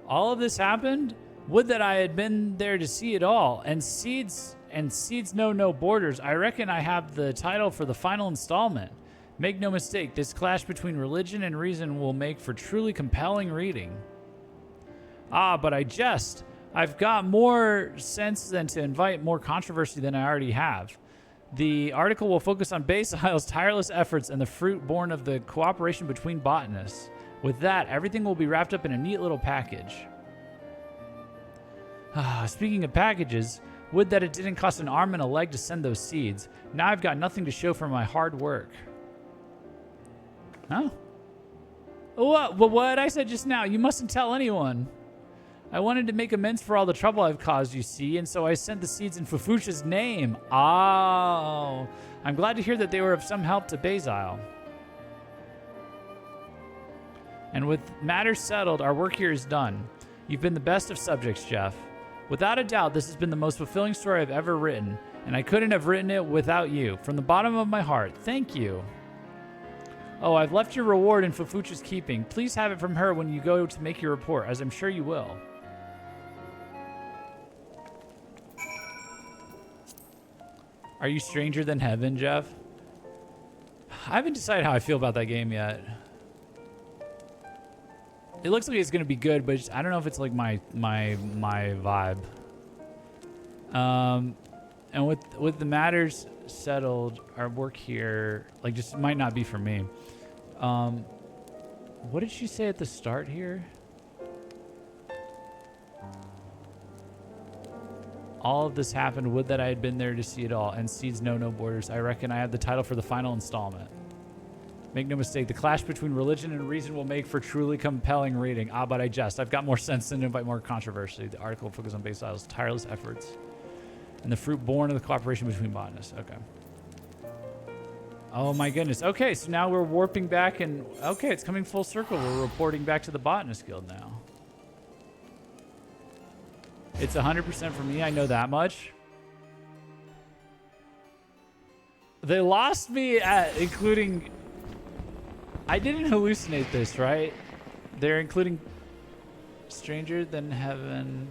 All of this happened. Would that I had been there to see it all. And seeds and Seeds Know No Borders, I reckon I have the title for the final installment. Make no mistake, this clash between religion and reason will make for truly compelling reading. Ah, but I jest. I've got more sense than to invite more controversy than I already have. The article will focus on Basile's tireless efforts and the fruit born of the cooperation between botanists. With that, everything will be wrapped up in a neat little package. Speaking of packages, would that it didn't cost an arm and a leg to send those seeds. Now I've got nothing to show for my hard work. Huh? What I said just now, you mustn't tell anyone. I wanted to make amends for all the trouble I've caused, you see, and so I sent the seeds in Fufucha's name. Oh, I'm glad to hear that they were of some help to Basile. And with matters settled, our work here is done. You've been the best of subjects, Jeff. Without a doubt, this has been the most fulfilling story I've ever written, and I couldn't have written it without you. From the bottom of my heart, thank you. Oh, I've left your reward in Fufucha's keeping. Please have it from her when you go to make your report, as I'm sure you will. Are you stranger than heaven, Jeff? I haven't decided how I feel about that game yet. It looks like it's gonna be good, but I don't know if it's like my vibe. And with the matters settled, our work here like just might not be for me. What did she say at the start here? All of this happened. Would that I had been there to see it all. And Seeds Know No Borders. I reckon I have the title for the final installment. Make no mistake, the clash between religion and reason will make for truly compelling reading. Ah, but I jest. I've got more sense than to invite more controversy. The article focuses on Basile's tireless efforts and the fruit born of the cooperation between botanists. Okay. Oh my goodness. Okay, so now we're warping back and... Okay, it's coming full circle. We're reporting back to the Botanist Guild now. It's 100% for me, I know that much. They lost me at including... I didn't hallucinate this, right? They're including Stranger Than Heaven...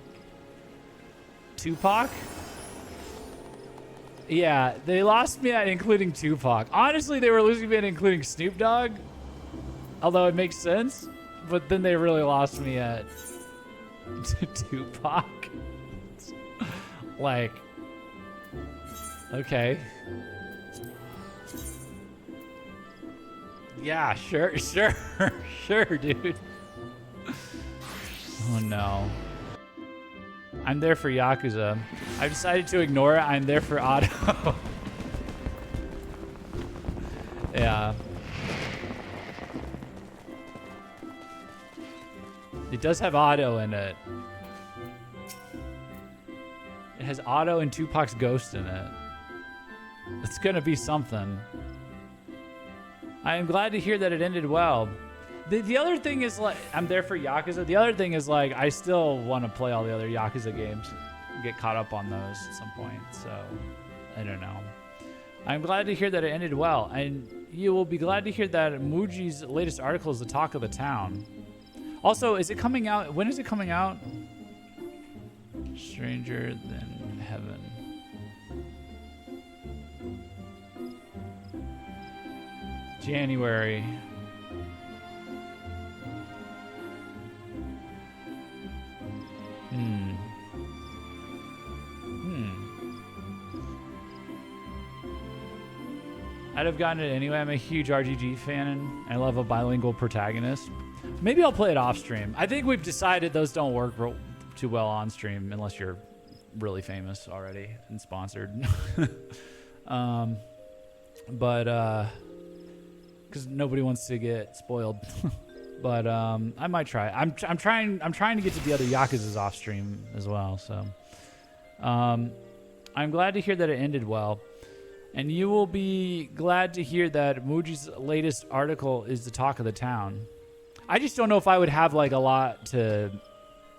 Tupac? Yeah, they lost me at including Tupac. Honestly, they were losing me at including Snoop Dogg. Although it makes sense. But then they really lost me at... Tupac. Like, okay. Yeah, sure, dude. Oh no. I'm there for Yakuza. I've decided to ignore it. I'm there for Auto. Yeah. It does have Auto in it. It has Auto and Tupac's ghost in it. It's gonna be something. I am glad to hear that it ended well. The other thing is, like, I'm there for Yakuza. The other thing is, like, I still want to play all the other Yakuza games. Get caught up on those at some point. So, I don't know. I'm glad to hear that it ended well. And you will be glad to hear that Muji's latest article is the talk of the town. Also, is it coming out? When is it coming out? Stranger Than Heaven. January. I'd have gotten it anyway. I'm a huge RGG fan and I love a bilingual protagonist. Maybe I'll play it off stream. I think we've decided those don't work too well on stream unless you're really famous already and sponsored. But because nobody wants to get spoiled. But I might try. I'm trying to get to the other Yakuzas off stream as well. So I'm glad to hear that it ended well. And you will be glad to hear that Muji's latest article is the talk of the town. I just don't know if I would have like a lot to...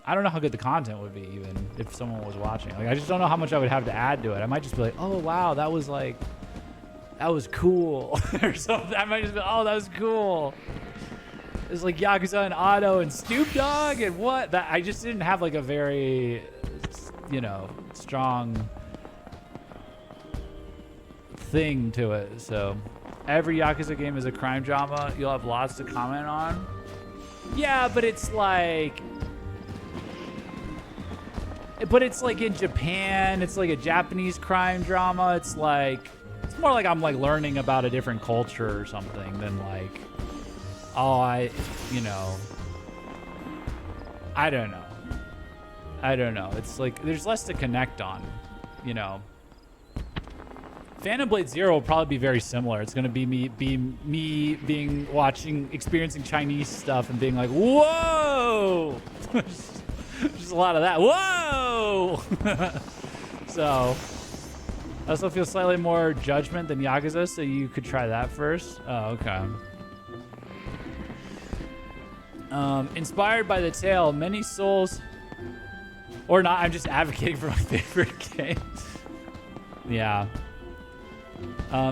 I don't know how good the content would be even if someone was watching. Like, I just don't know how much I would have to add to it. I might just be like, oh, wow, that was cool. Or something. I might just be, oh, that was cool. It's like Yakuza and Auto and Snoop Dogg and what? That I just didn't have like a very, strong thing to it. So every Yakuza game is a crime drama. You'll have lots to comment on. Yeah, but it's like... But it's like in Japan, it's like a Japanese crime drama. It's like, it's more like I'm like learning about a different culture or something than like, oh, you know, I don't know. I don't know. It's like, there's less to connect on, you know. Phantom Blade Zero will probably be very similar. It's going to be me experiencing Chinese stuff and being like, whoa! Just a lot of that. Whoa! So, I also feel slightly more judgment than Yakuza, so you could try that first. Oh, okay. Inspired by the tale, many souls... Or not, I'm just advocating for my favorite game. Yeah.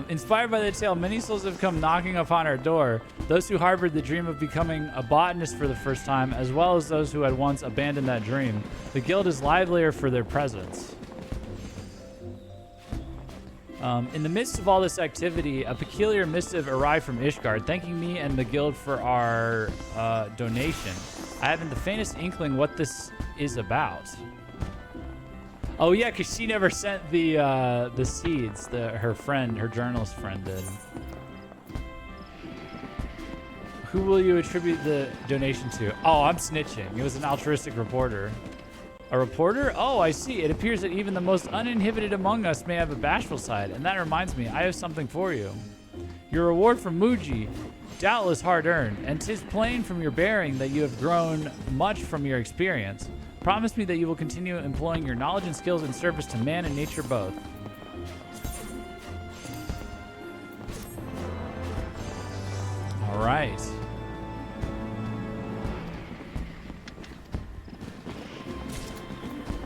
Inspired by the tale, many souls have come knocking upon our door. Those who harbored the dream of becoming a botanist for the first time, as well as those who had once abandoned that dream. The guild is livelier for their presence. In the midst of all this activity, a peculiar missive arrived from Ishgard, thanking me and the guild for our donation. I haven't the faintest inkling what this is about. Oh yeah, because she never sent the seeds. Her journalist friend did. Who will you attribute the donation to? Oh, I'm snitching. It was an altruistic reporter. A reporter? Oh, I see. It appears that even the most uninhibited among us may have a bashful side. And that reminds me, I have something for you. Your reward from Muji, doubtless hard-earned, and 'tis plain from your bearing that you have grown much from your experience. Promise me that you will continue employing your knowledge and skills in service to man and nature both. All right.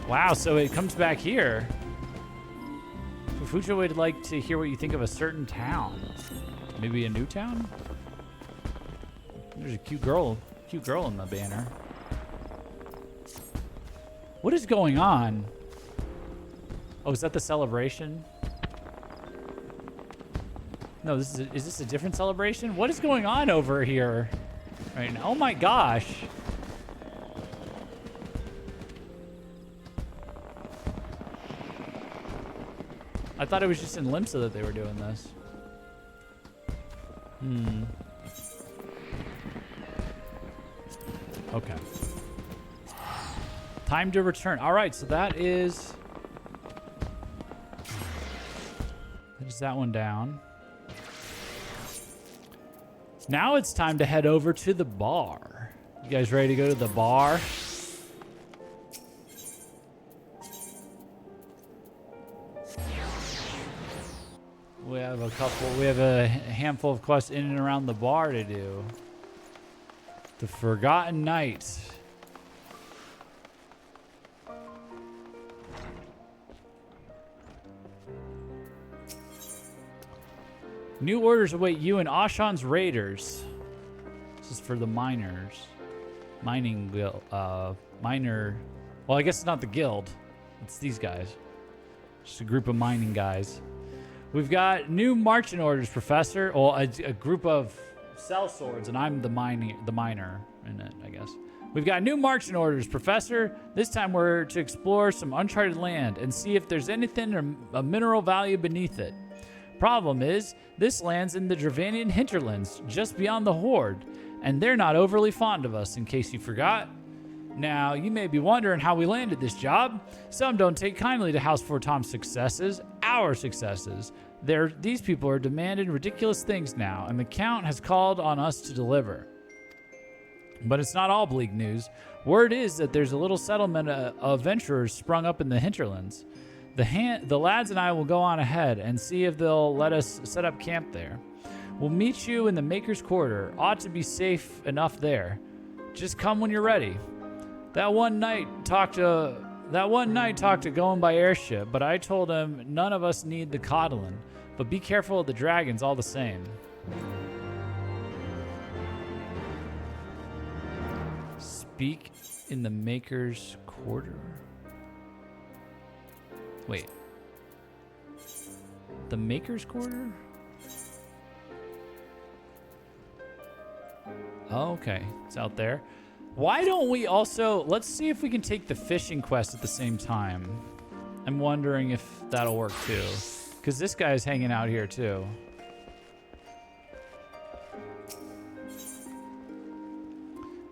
Wow, so it comes back here. Fufucha would like to hear what you think of a certain town. Maybe a new town? There's a cute girl in the banner. What is going on? Oh, is that the celebration? No, is this a different celebration? What is going on over here right now? Oh my gosh. I thought it was just in Limsa that they were doing this. Okay. Time to return. All right, so that is that one down. Now it's time to head over to the bar. You guys ready to go to the bar? We have a handful of quests in and around the bar to do. The Forgotten Night. New orders await you and Ashan's raiders. This is for the miners. Mining guild. Miner. Well, I guess it's not the guild. It's these guys. Just a group of mining guys. We've got new marching orders, Professor. Well, a group of sellswords, and I'm the miner in it, I guess. We've got new marching orders, Professor. This time we're to explore some uncharted land and see if there's anything or a mineral value beneath it. Problem is, this land's in the Dravanian hinterlands, just beyond the Horde, and they're not overly fond of us, in case you forgot. Now, you may be wondering how we landed this job. Some don't take kindly to House 4 Tom's successes, our successes. These people are demanding ridiculous things now, and the Count has called on us to deliver. But it's not all bleak news. Word is that there's a little settlement of adventurers sprung up in the hinterlands. The lads and I will go on ahead and see if they'll let us set up camp there. We'll meet you in the Maker's Quarter. Ought to be safe enough there. Just come when you're ready. That one night talked to going by airship, but I told him none of us need the coddling. But be careful of the dragons all the same. Speak in the Maker's Quarter. Wait. the Maker's Quarter? Oh, okay, it's out there. Why don't we also, let's see if we can take the fishing quest at the same time. I'm wondering if that'll work too. Because this guy's hanging out here too.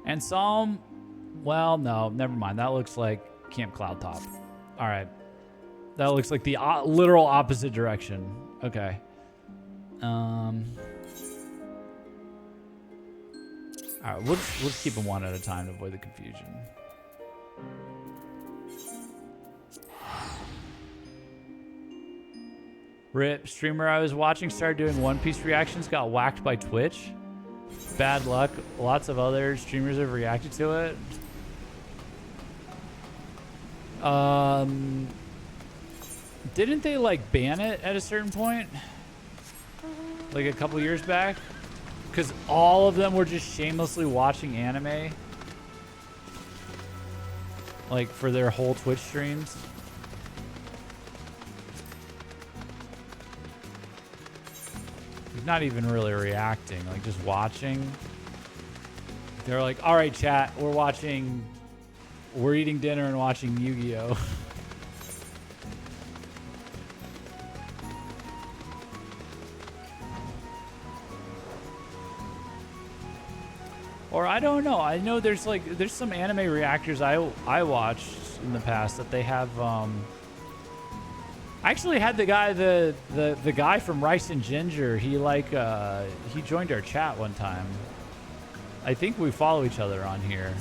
And Psalm, well, no, never mind. That looks like Camp Cloud Top. All right. That looks like the literal opposite direction. Okay. All right, we'll just keep them one at a time to avoid the confusion. Rip, streamer I was watching started doing One Piece reactions, got whacked by Twitch. Bad luck. Lots of other streamers have reacted to it. Didn't they like ban it at a certain point? Like a couple years back? Because all of them were just shamelessly watching anime. Like for their whole Twitch streams. Not even really reacting, like just watching. They're like, all right, chat, we're eating dinner and watching Yu-Gi-Oh! Or I don't know. I know there's some anime reactors I watched in the past that they have. I actually had the guy from Rice and Ginger. He joined our chat one time. I think we follow each other on here.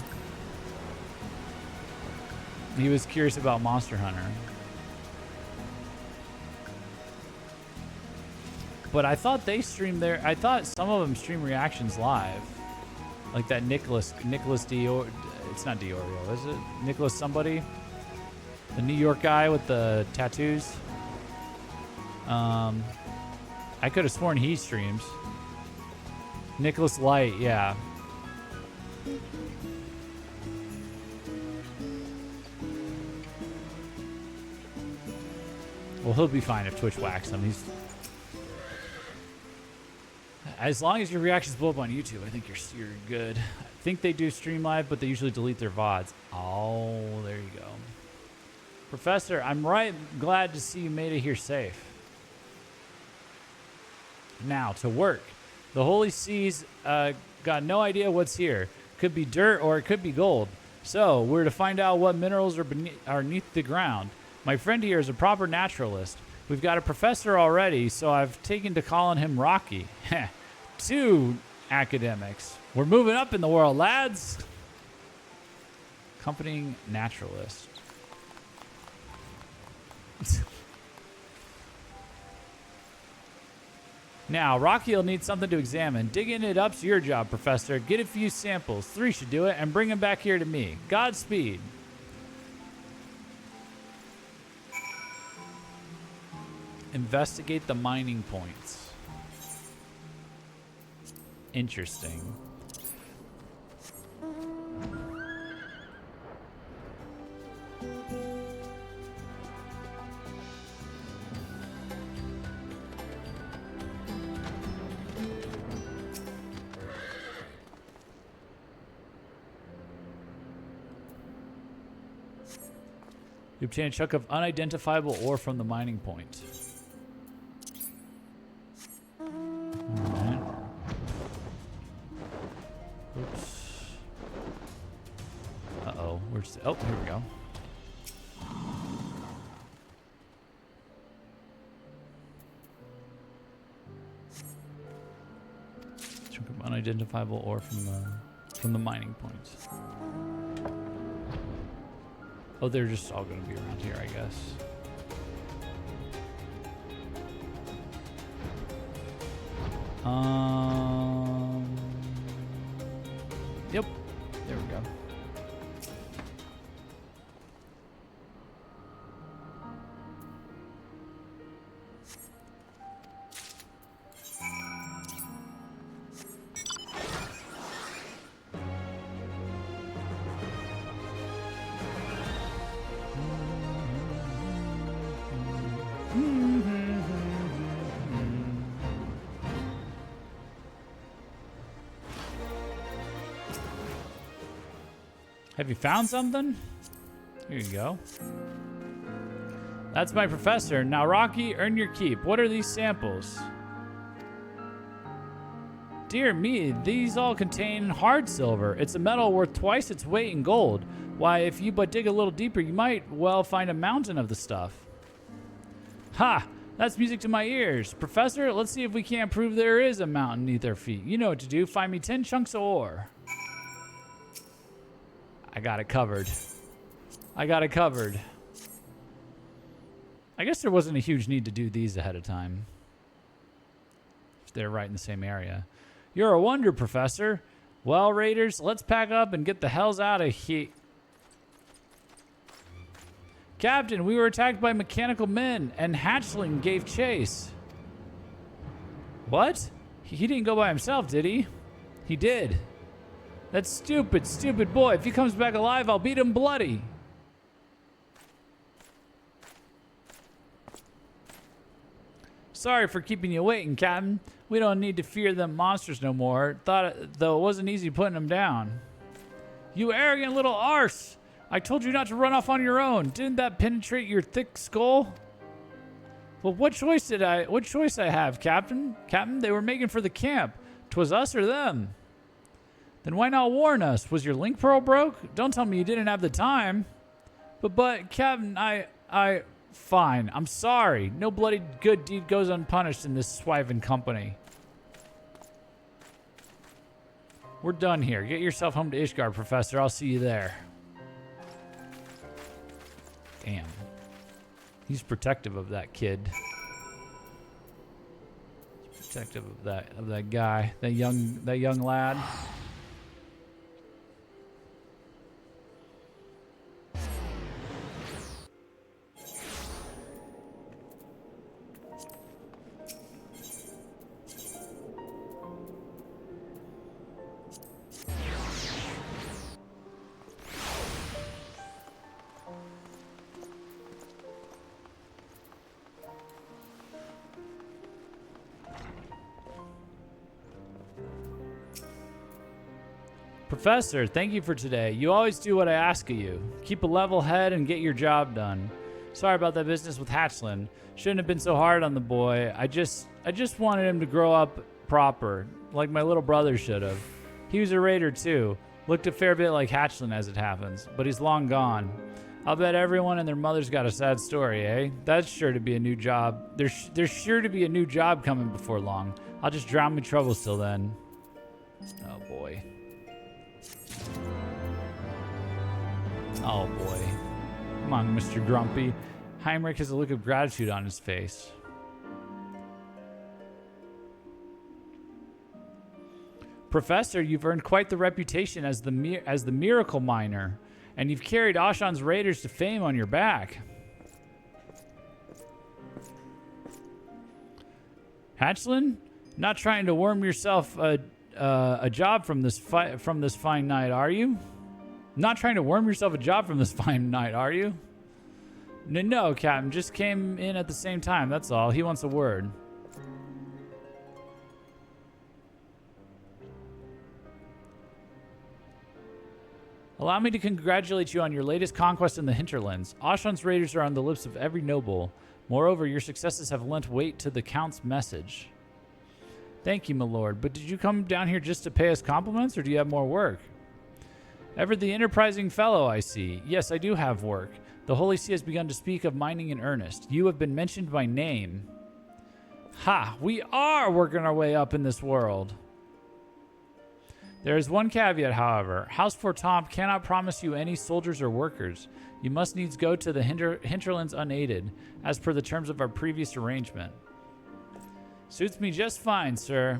He was curious about Monster Hunter. But I thought they streamed there. I thought some of them stream reactions live. Like that Nicholas Dior. It's not Diorio, is it? Nicholas somebody? The New York guy with the tattoos. I could have sworn he streams. Nicholas Light, yeah. Well, he'll be fine if Twitch whacks him. As long as your reactions blow up on YouTube, I think you're good. I think they do stream live, but they usually delete their VODs. Oh, there you go. Professor, I'm glad to see you made it here safe. Now, to work. The Holy Seas got no idea what's here. Could be dirt or it could be gold. So, we're to find out what minerals are beneath the ground. My friend here is a proper naturalist. We've got a professor already, so I've taken to calling him Rocky. 2 academics. We're moving up in the world, lads. Accompanying naturalist. Now, Rocky will need something to examine. Digging it up's your job, Professor. Get a few samples. 3 should do it, and bring them back here to me. Godspeed. Investigate the mining points. Interesting. You obtain a chunk of unidentifiable ore from the mining point. Alright. Oops. Uh-oh. Oh, here we go. Chunk of unidentifiable ore from the mining points. Oh, they're just all going to be around here, I guess. Yep. There we go. Have you found something? Here you go. That's my professor. Now, Rocky, earn your keep. What are these samples? Dear me, these all contain hard silver. It's a metal worth twice its weight in gold. Why, if you but dig a little deeper, you might well find a mountain of the stuff. Ha! That's music to my ears. Professor, let's see if we can't prove there is a mountain beneath our feet. You know what to do. Find me 10 chunks of ore. I got it covered. I got it covered. I guess there wasn't a huge need to do these ahead of time. They're right in the same area. You're a wonder, Professor. Well, Raiders, let's pack up and get the hells out of here. Captain, we were attacked by mechanical men, and Hatchling gave chase. What? He didn't go by himself, did he? He did. That stupid, stupid boy. If he comes back alive, I'll beat him bloody. Sorry for keeping you waiting, Captain. We don't need to fear them monsters no more. Though it wasn't easy putting them down. You arrogant little arse! I told you not to run off on your own. Didn't that penetrate your thick skull? Well, what choice I have, Captain? Captain, they were making for the camp. 'Twas us or them. Then why not warn us? Was your link pearl broke? Don't tell me you didn't have the time. But Captain, fine. I'm sorry. No bloody good deed goes unpunished in this Swiven company. We're done here. Get yourself home to Ishgard, Professor. I'll see you there. Damn. He's protective of that kid. He's protective of that guy, that young lad. Professor, thank you for today. You always do what I ask of you. Keep a level head and get your job done. Sorry about that business with Hatchling. Shouldn't have been so hard on the boy. I just wanted him to grow up proper, like my little brother should have. He was a raider too. Looked a fair bit like Hatchling as it happens, but he's long gone. I'll bet everyone and their mother's got a sad story, eh? That's sure to be a new job. There's sure to be a new job coming before long. I'll just drown my troubles till then. Oh boy. Oh boy. Come on, Mr. Grumpy. Heinrich has a look of gratitude on his face. Professor, you've earned quite the reputation as the miracle miner, and you've carried Ashan's raiders to fame on your back. Hatchling, not trying to worm yourself a job from this fine night, are you? Not trying to worm yourself a job from this fine night, are you? No, Captain. Just came in at the same time. That's all. He wants a word. Allow me to congratulate you on your latest conquest in the hinterlands. Ashan's raiders are on the lips of every noble. Moreover, your successes have lent weight to the Count's message. Thank you, my lord. But did you come down here just to pay us compliments, or do you have more work? Ever the enterprising fellow, I see. Yes, I do have work. The Holy See has begun to speak of mining in earnest. You have been mentioned by name. Ha! We are working our way up in this world. There is one caveat, however. House Fortomp cannot promise you any soldiers or workers. You must needs go to the hinterlands unaided, as per the terms of our previous arrangement. Suits me just fine, sir.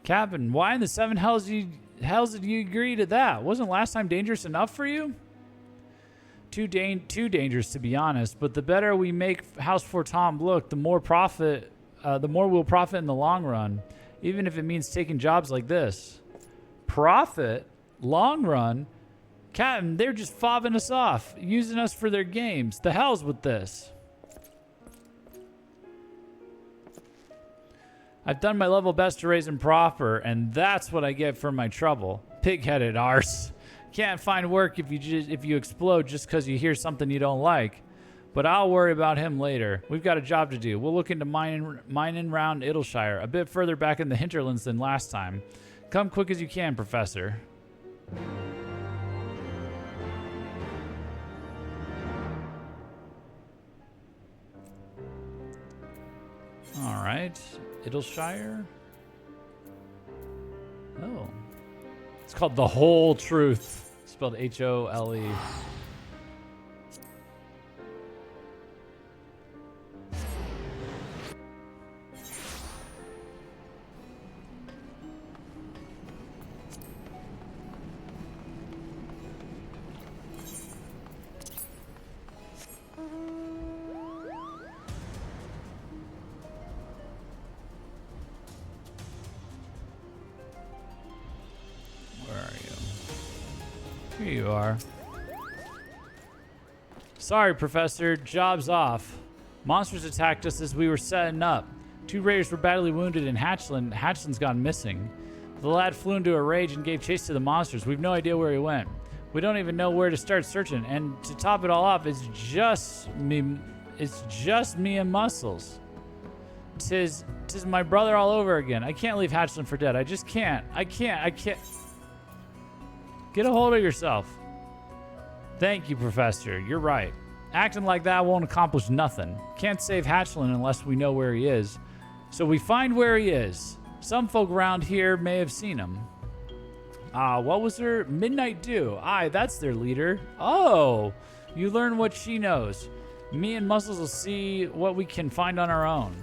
Captain, why in the seven hells did you agree to that? Wasn't last time dangerous enough for you? Too dangerous, to be honest. But the better we make House Fortomp look, the more we'll profit in the long run, even if it means taking jobs like this. Profit? Long run? Captain, they're just fobbing us off, using us for their games. The hell's with this? I've done my level best to raise him proper, and that's what I get for my trouble. Pig-headed arse. Can't find work if you explode just because you hear something you don't like. But I'll worry about him later. We've got a job to do. We'll look into mining round Idleshire, a bit further back in the hinterlands than last time. Come quick as you can, Professor. All right. Idleshire. Oh. It's called The Whole Truth. Spelled H-O-L-E. Here you are. Sorry, Professor. Job's off. Monsters attacked us as we were setting up. 2 raiders were badly wounded in Hatchland's gone missing. The lad flew into a rage and gave chase to the monsters. We've no idea where he went. We don't even know where to start searching. And to top it all off, it's just me and Muscles. Tis my brother all over again. I can't leave Hatchland for dead. I just can't. I can't. Get a hold of yourself. Thank you, Professor. You're right. Acting like that won't accomplish nothing. Can't save Hatchland unless we know where he is. So we find where he is. Some folk around here may have seen him. What was her? Midnight Dew. Aye, that's their leader. Oh, you learn what she knows. Me and Muscles will see what we can find on our own.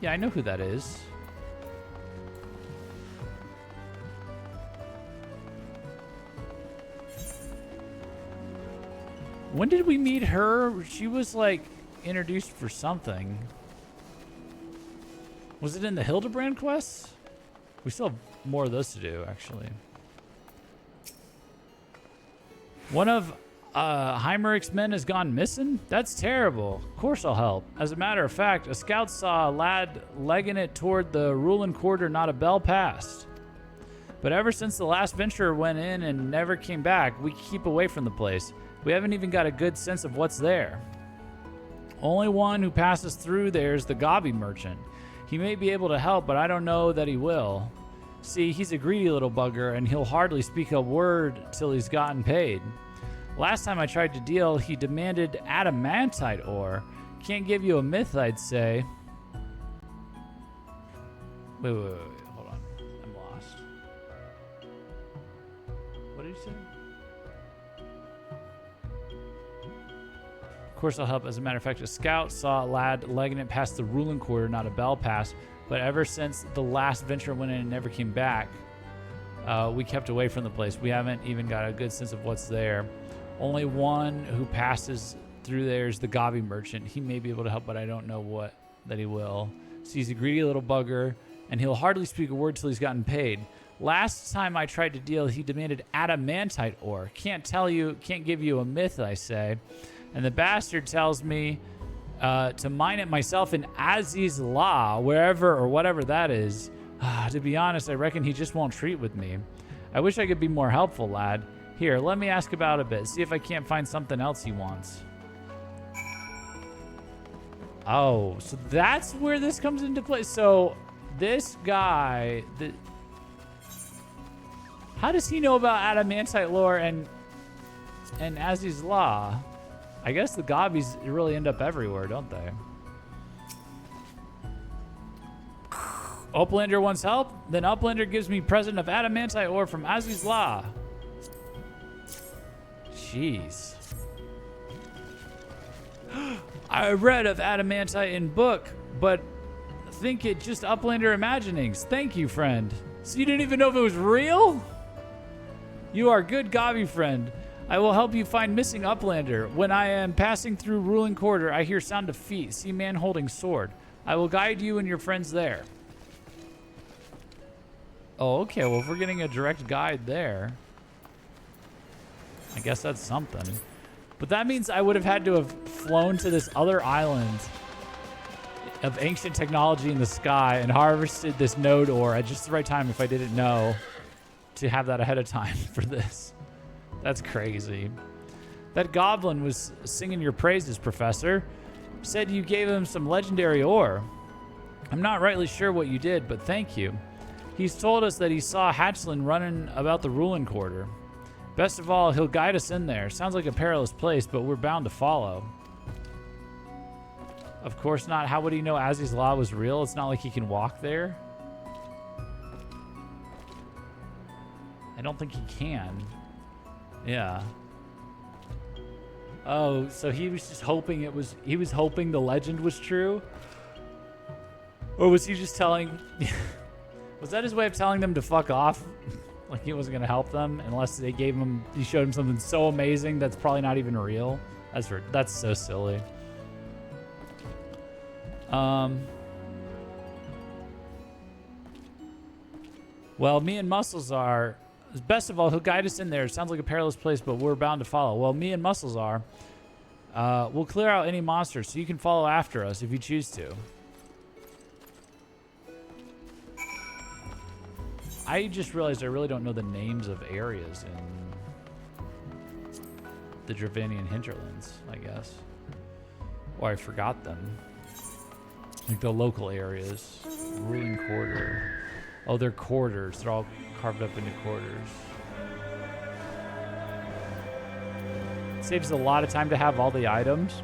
Yeah, I know who that is. When did we meet her? She was like introduced for something. Was it in the Hildebrand quests? We still have more of those to do, actually. One of Heimeric's men has gone missing? That's terrible. Of course I'll help. As a matter of fact, a scout saw a lad legging it toward the ruling quarter not a bell passed. But ever since the last venturer went in and never came back, we keep away from the place. We haven't even got a good sense of what's there. Only one who passes through there is the Gobby merchant. He may be able to help, but I don't know that he will. See, he's a greedy little bugger, and he'll hardly speak a word till he's gotten paid. Last time I tried to deal, he demanded adamantite ore. Can't give you a myth, I'd say. Wait. Hold on. I'm lost. What did he say? Of course I'll help. As a matter of fact, a scout saw a lad legging it past the ruling quarter, not a bell pass. But ever since the last venture went in and never came back, we kept away from the place. We haven't even got a good sense of what's there. Only one who passes through there is the Gobby merchant. He may be able to help, but I don't know that he will. So he's a greedy little bugger, and he'll hardly speak a word till he's gotten paid. Last time I tried to deal, he demanded adamantite ore. Can't give you a myth, I say. And the bastard tells me to mine it myself in Aziz La, wherever or whatever that is. To be honest, I reckon he just won't treat with me. I wish I could be more helpful, lad. Here, let me ask about a bit. See if I can't find something else he wants. Oh, so that's where this comes into play. So this guy, how does he know about adamantite lore and Aziz La? I guess the Gobbies really end up everywhere, don't they? Uplander wants help? Then Uplander gives me present of adamantite ore from Aziz La. Jeez. I read of adamantite in book, but think it just Uplander imaginings. Thank you, friend. So you didn't even know if it was real? You are a good Gobby friend. I will help you find missing Uplander. When I am passing through ruling quarter, I hear sound of feet. See man holding sword. I will guide you and your friends there. Oh, okay. Well, if we're getting a direct guide there. guess that's something. But that means I would have had to have flown to this other island of ancient technology in the sky and harvested this node ore at just the right time if I didn't know to have that ahead of time for this. That's crazy. That goblin was singing your praises, Professor. Said you gave him some legendary ore. I'm not rightly sure what you did, but thank you. He's told us that he saw Hatchland running about the ruling quarter. Best of all, he'll guide us in there. Sounds like a perilous place, but we're bound to follow. Of course not. How would he know Azzy's Law was real? It's not like he can walk there. I don't think he can. Yeah. Oh, so he was just hoping he was hoping the legend was true? Or was he just telling... Was that his way of telling them to fuck off? Like he wasn't going to help them unless they gave him... He showed him something so amazing that's probably not even real. That's so silly. Well, me and Muscles are... Best of all, he'll guide us in there. It sounds like a perilous place, but we're bound to follow. Well, me and Muscles are. We'll clear out any monsters, so you can follow after us if you choose to. I just realized I really don't know the names of areas in the Dravanian hinterlands, I guess. Or I forgot them. Like the local areas. Ruling quarter. Oh, they're quarters. They're all carved up into quarters. It saves a lot of time to have all the items.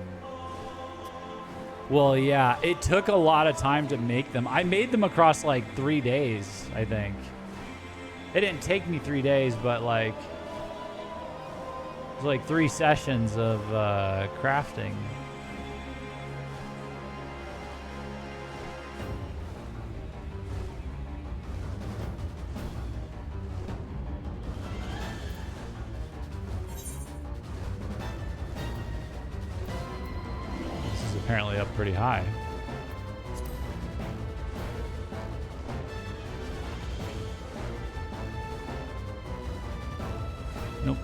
Well, yeah, it took a lot of time to make them. I made them across like 3 days, I think. It didn't take me 3 days, but like, it was like 3 sessions of crafting. This is apparently up pretty high. Nope.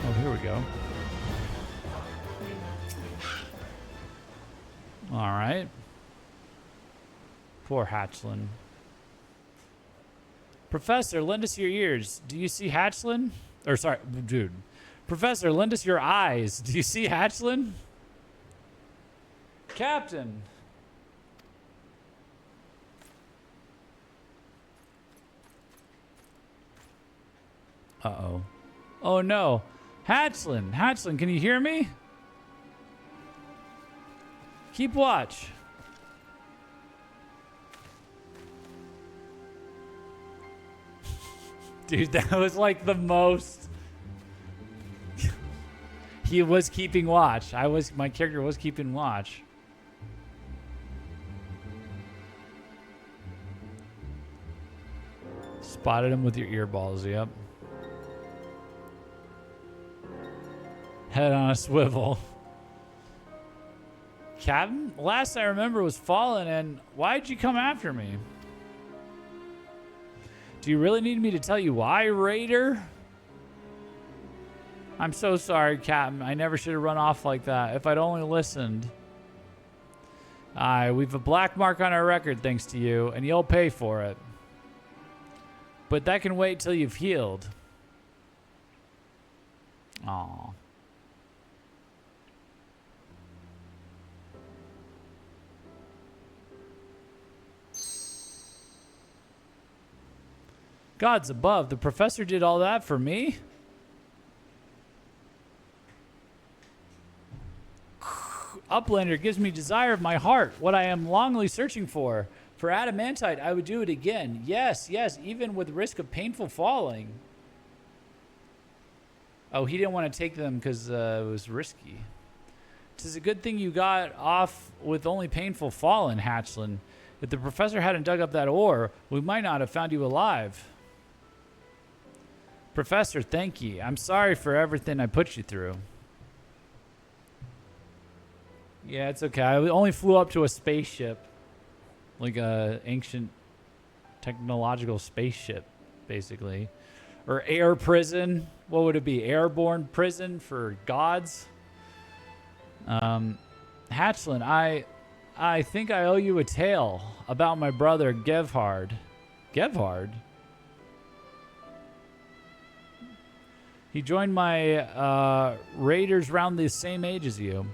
Oh, here we go. All right. Poor Hatchland. Professor, lend us your ears. Do you see Hatchland? Or sorry, dude. Professor, lend us your eyes. Do you see Hatchland? Captain. Uh-oh. Oh, no. Hatchland. Hatchland, can you hear me? Keep watch. Dude, that was like the most... He was keeping watch. My character was keeping watch. Spotted him with your earballs, yep. Head on a swivel. Captain, last I remember was Fallen, and why'd you come after me? Do you really need me to tell you why, Raider? I'm so sorry, Captain. I never should have run off like that. If I'd only listened. We've a black mark on our record thanks to you, and you'll pay for it. But that can wait till you've healed. Aw. Gods above, the professor did all that for me? Uplander gives me desire of my heart, what I am longly searching for. For adamantite, I would do it again. Yes, yes, even with risk of painful falling. Oh, he didn't want to take them because it was risky. 'Tis a good thing you got off with only painful falling, Hatchland. If the professor hadn't dug up that ore, we might not have found you alive. Professor, thank ye. I'm sorry for everything I put you through. Yeah, it's okay. I only flew up to a spaceship. Like a ancient technological spaceship, basically. Or air prison. What would it be? Airborne prison for gods? Hatchlin, I think I owe you a tale about my brother Gevhard. Gevhard? He joined my raiders around the same age as you.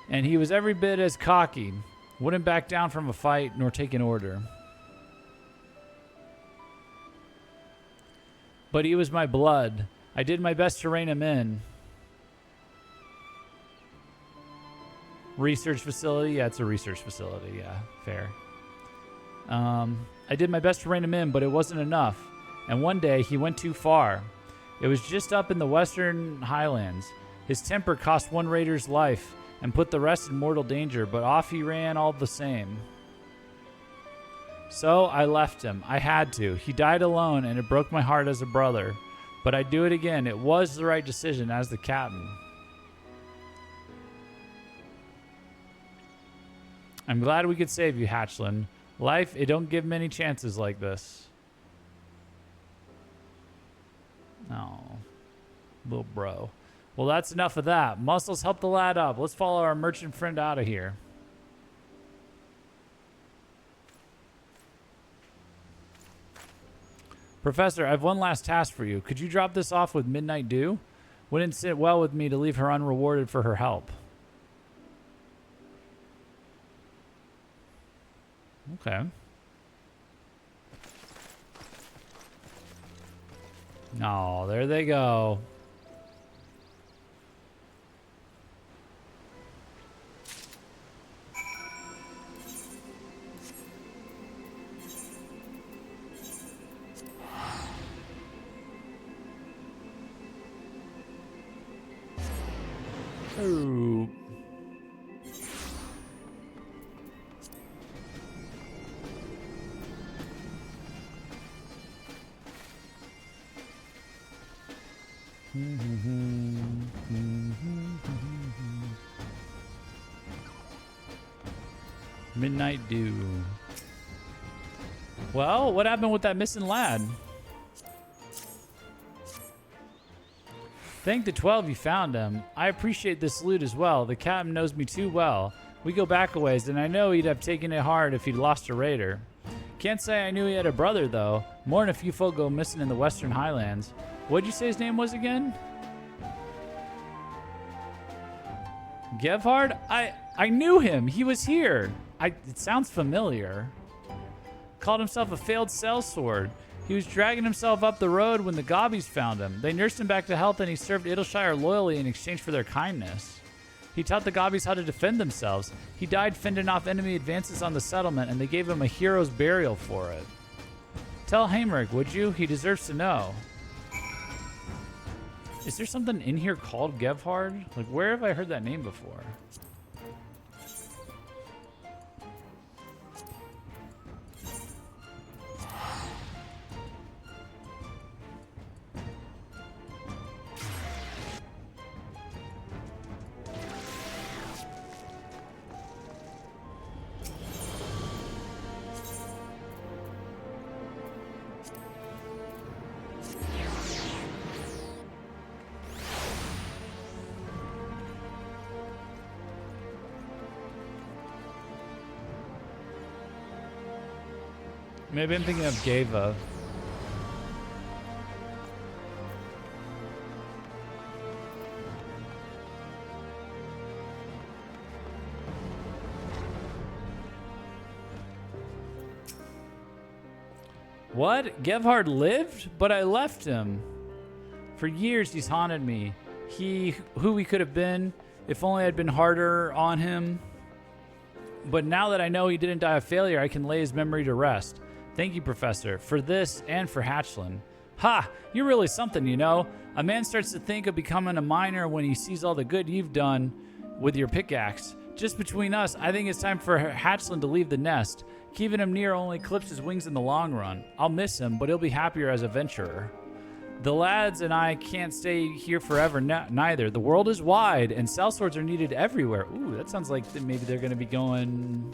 And he was every bit as cocky. Wouldn't back down from a fight nor take an order. But he was my blood. I did my best to rein him in. Research facility? Yeah, it's a research facility. Yeah, fair. I did my best to rein him in, but it wasn't enough. And one day, he went too far. It was just up in the western highlands. His temper cost one raider's life and put the rest in mortal danger, but off he ran all the same. So I left him. I had to. He died alone, and it broke my heart as a brother. But I'd do it again. It was the right decision as the captain. I'm glad we could save you, Hatchlin. Life, it don't give many chances like this. Oh, little bro. Well, that's enough of that. Muscles, help the lad up. Let's follow our merchant friend out of here. Professor, I have one last task for you. Could you drop this off with Midnight Dew? Wouldn't sit well with me to leave her unrewarded for her help. Okay. Oh, there they go. Ooh. Midnight Dew. Well, what happened with that missing lad? Thank the 12 you found him. I appreciate this loot as well. The captain knows me too well. We go back a ways, and I know he'd have taken it hard if he'd lost a raider. Can't say I knew he had a brother, though. More than a few folk go missing in the Western Highlands. What'd you say his name was again? Gevhard? I knew him. He was here. It sounds familiar. Called himself a failed sellsword. He was dragging himself up the road when the Gobbies found him. They nursed him back to health, and he served Idleshire loyally in exchange for their kindness. He taught the Gobbies how to defend themselves. He died fending off enemy advances on the settlement, and they gave him a hero's burial for it. Tell Haimerick, would you? He deserves to know. Is there something in here called Gevhard? Like, where have I heard that name before? Maybe I'm thinking of Gava. What? Gevhard lived? But I left him. For years he's haunted me. Who he could have been, if only I'd been harder on him. But now that I know he didn't die of failure, I can lay his memory to rest. Thank you, Professor, for this and for Hatchlin. Ha! You're really something, you know. A man starts to think of becoming a miner when he sees all the good you've done with your pickaxe. Just between us, I think it's time for Hatchlin to leave the nest. Keeping him near only clips his wings in the long run. I'll miss him, but he'll be happier as a venturer. The lads and I can't stay here forever neither. The world is wide and sellswords are needed everywhere. Ooh, that sounds like maybe they're going to be coming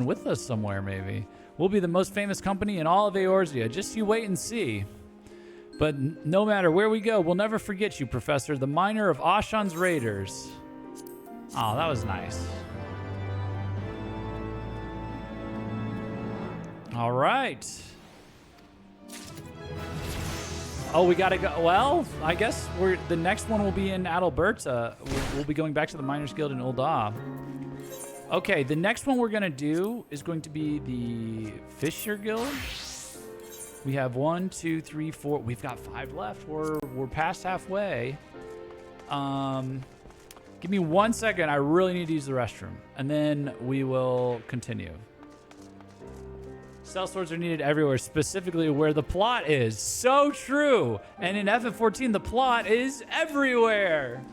with us somewhere maybe. We'll be the most famous company in all of Eorzea. Just you wait and see. But no matter where we go, we'll never forget you, Professor, the miner of Ashan's raiders. Oh, that was nice. All right. Oh, we gotta go. Well, I guess the next one will be in Adalberta. We'll be going back to the Miners Guild in Ul'dah. Okay, the next one we're gonna do is going to be the Fisher Guild. We have 1, 2, 3, 4. We've got 5 left. We're past halfway. Give me 1 second. I really need to use the restroom, and then we will continue. Sellswords are needed everywhere, specifically where the plot is. So true. And in FF14, the plot is everywhere.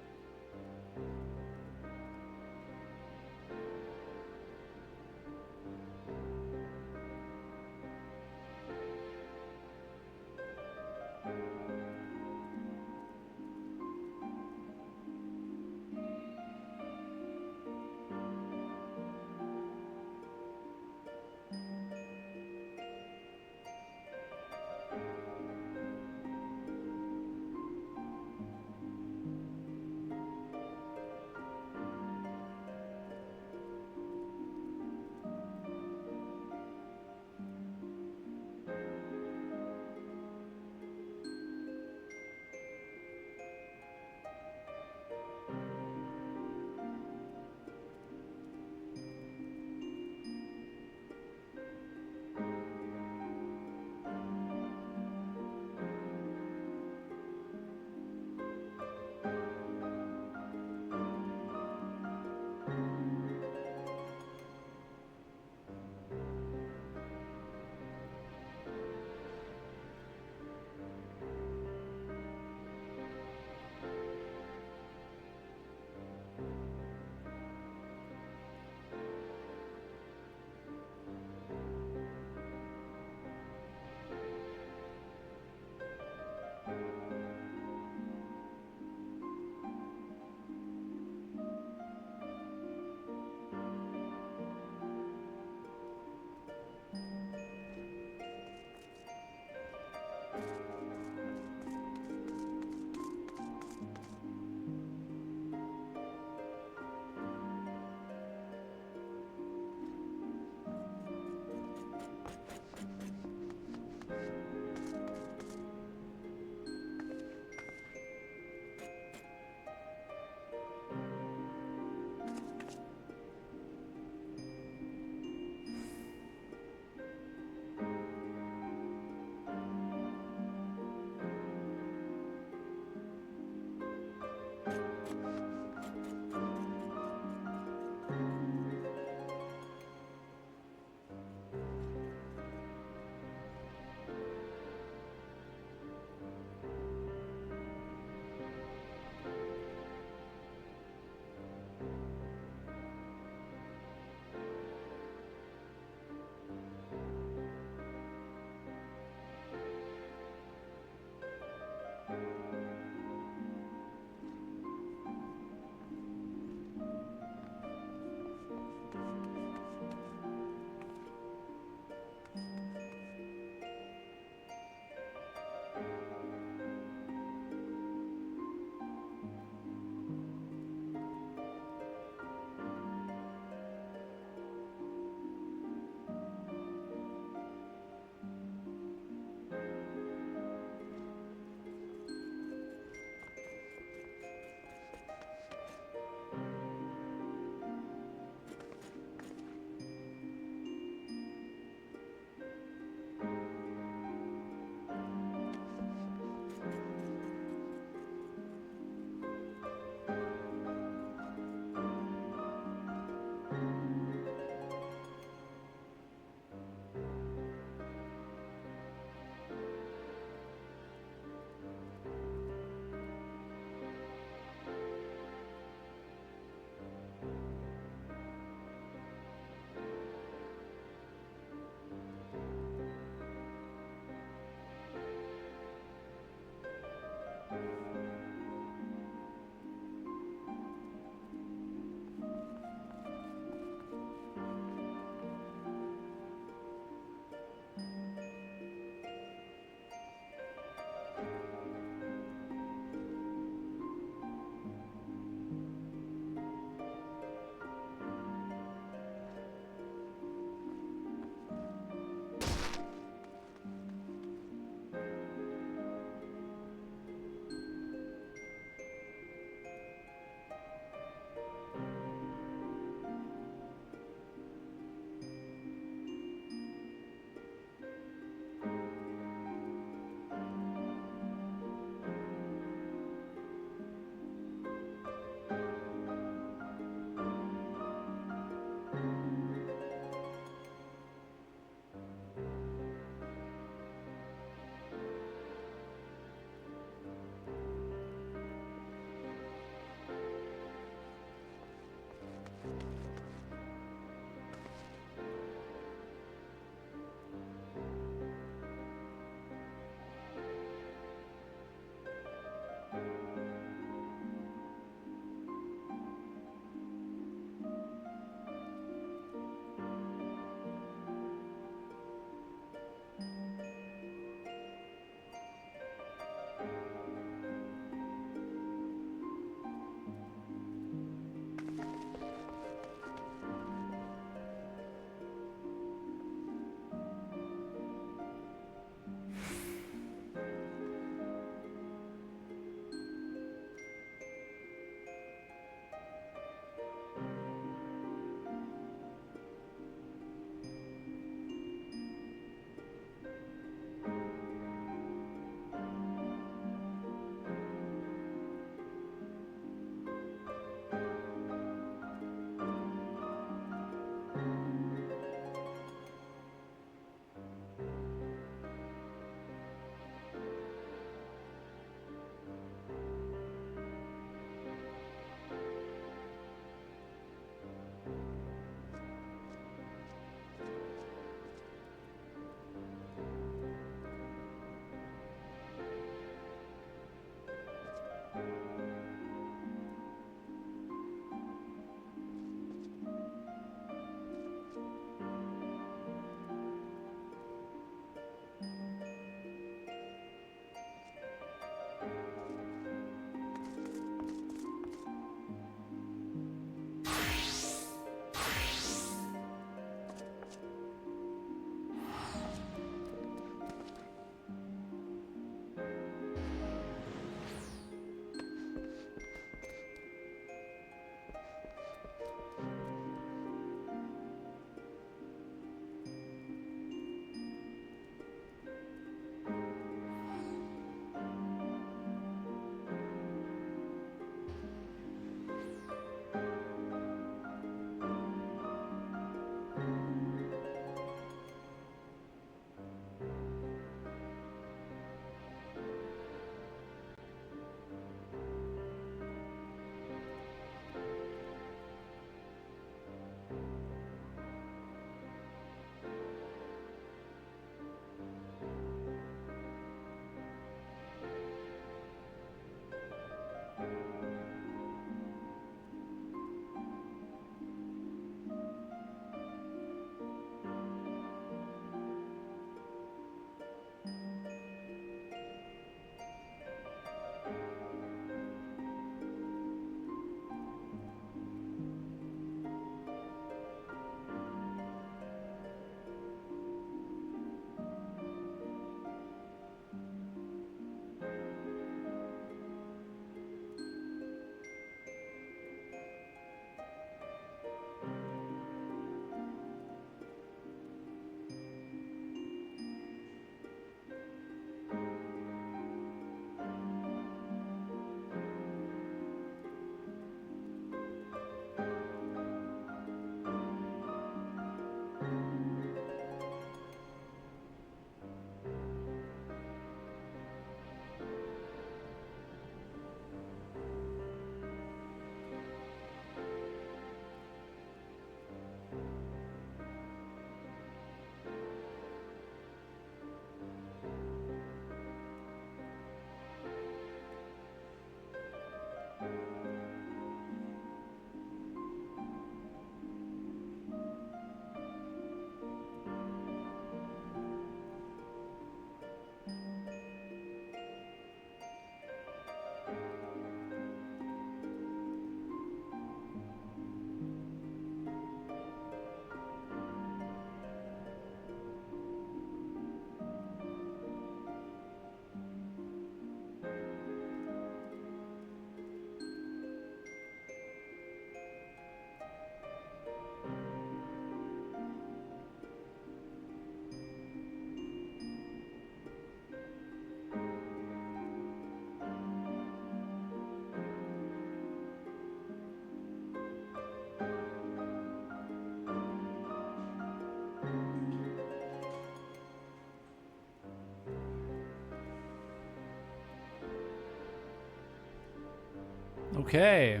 Okay.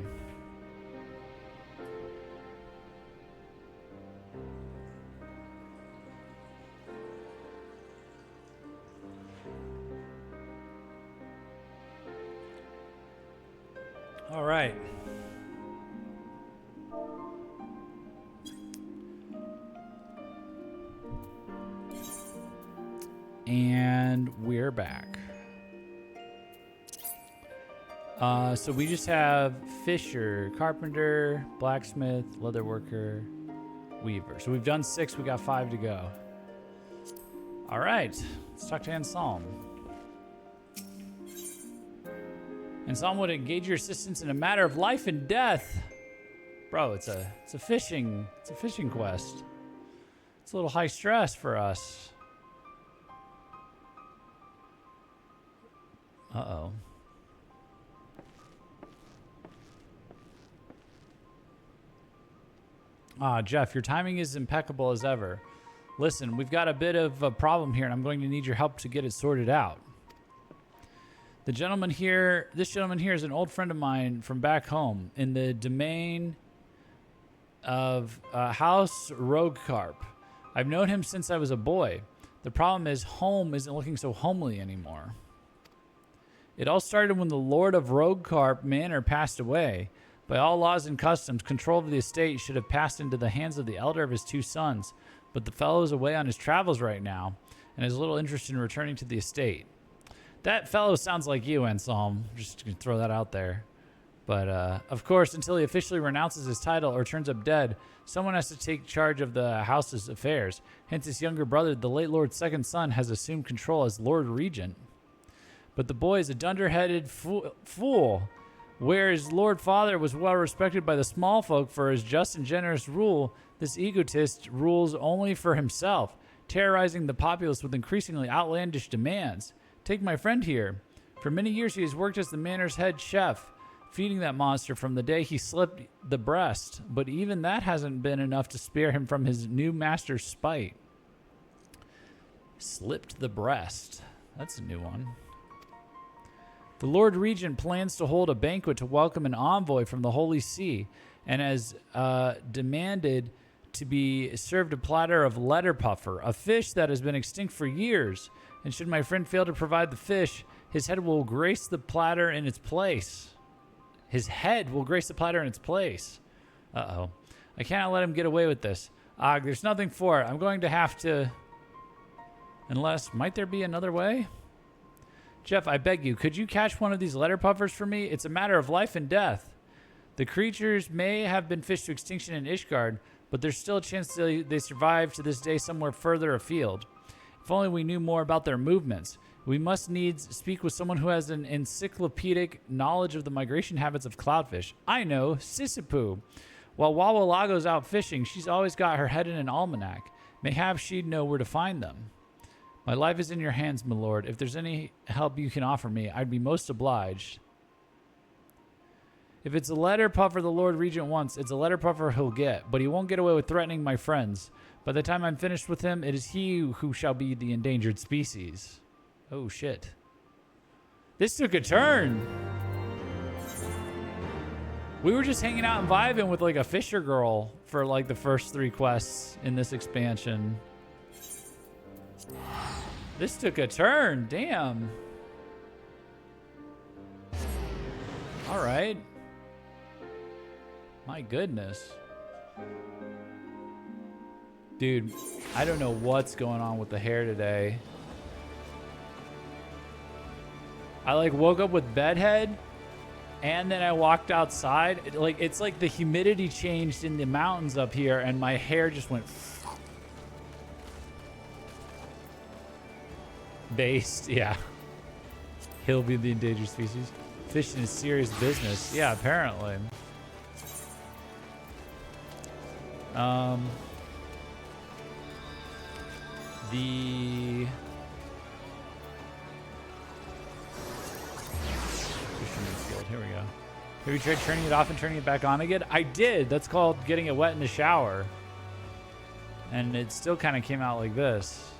All right. And we're back. So we just have Fisher, Carpenter, Blacksmith, Leatherworker, Weaver. So we've done 6. We got 5 to go. All right. Let's talk to Anselm. Anselm would engage your assistance in a matter of life and death. Bro, it's a fishing quest. It's a little high stress for us. Uh-oh. Jeff, your timing is impeccable as ever. Listen, we've got a bit of a problem here, and I'm going to need your help to get it sorted out. This gentleman here is an old friend of mine from back home in the domain of House Roguecarp. I've known him since I was a boy. The problem is home isn't looking so homely anymore. It all started when the Lord of Roguecarp Manor passed away. By all laws and customs, control of the estate should have passed into the hands of the elder of his 2 sons, but the fellow is away on his travels right now and has little interest in returning to the estate. That fellow sounds like you, Anselm. Just gonna throw that out there. But, of course, until he officially renounces his title or turns up dead, someone has to take charge of the house's affairs. Hence, his younger brother, the late Lord's second son, has assumed control as Lord Regent. But the boy is a dunderheaded fool. Whereas Lord Father was well respected by the small folk for his just and generous rule, this egotist rules only for himself, terrorizing the populace with increasingly outlandish demands. Take my friend here. For many years he has worked as the manor's head chef, feeding that monster from the day he slipped the breast, but even that hasn't been enough to spare him from his new master's spite. Slipped the breast. That's a new one. The Lord Regent plans to hold a banquet to welcome an envoy from the Holy See, and has demanded to be served a platter of letter puffer, a fish that has been extinct for years. And should my friend fail to provide the fish, his head will grace the platter in its place. His head will grace the platter in its place. Uh-oh. I cannot let him get away with this. There's nothing for it. I'm going to have to... Unless... Might there be another way? Jeff, I beg you, could you catch one of these letter puffers for me? It's a matter of life and death. The creatures may have been fished to extinction in Ishgard, but there's still a chance they survive to this day somewhere further afield. If only we knew more about their movements. We must needs speak with someone who has an encyclopedic knowledge of the migration habits of cloudfish. I know, Sissipu. While Wawalago's out fishing, she's always got her head in an almanac. Mayhap she'd know where to find them. My life is in your hands, my lord. If there's any help you can offer me, I'd be most obliged. If it's a letter puffer the Lord Regent wants, it's a letter puffer he'll get, but he won't get away with threatening my friends. By the time I'm finished with him, it is he who shall be the endangered species. Oh, shit. This took a turn. We were just hanging out and vibing with like a fisher girl for like the first 3 quests in this expansion. This took a turn. Damn. All right. My goodness. Dude, I don't know what's going on with the hair today. I like woke up with bedhead and then I walked outside. It's like the humidity changed in the mountains up here and my hair just went based. Yeah. He'll be the endangered species. Fishing is serious business. Yeah, apparently. The here we go. Have you tried turning it off and turning it back on again? I did. That's called getting it wet in the shower. And it still kind of came out like this.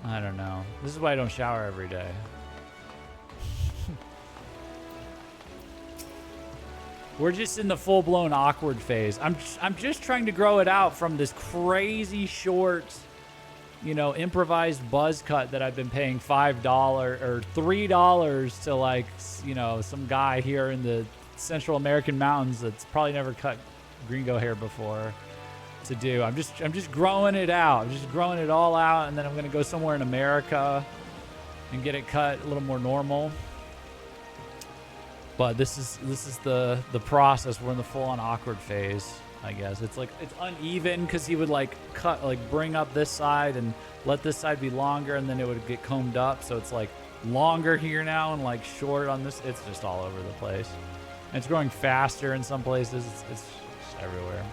I don't know. This is why I don't shower every day. We're just in the full-blown awkward phase. I'm just trying to grow it out from this crazy short, you know, improvised buzz cut that I've been paying $5 or $3 to, like, you know, some guy here in the Central American mountains that's probably never cut gringo hair before to do. I'm just growing it out. I'm just growing it all out, and then I'm gonna go somewhere in America and get it cut a little more normal. But this is the process. We're in the full-on awkward phase, I guess. It's like it's uneven because he would like bring up this side and let this side be longer, and then it would get combed up. So it's like longer here now and like short on this. It's just all over the place. And it's growing faster in some places. It's just everywhere.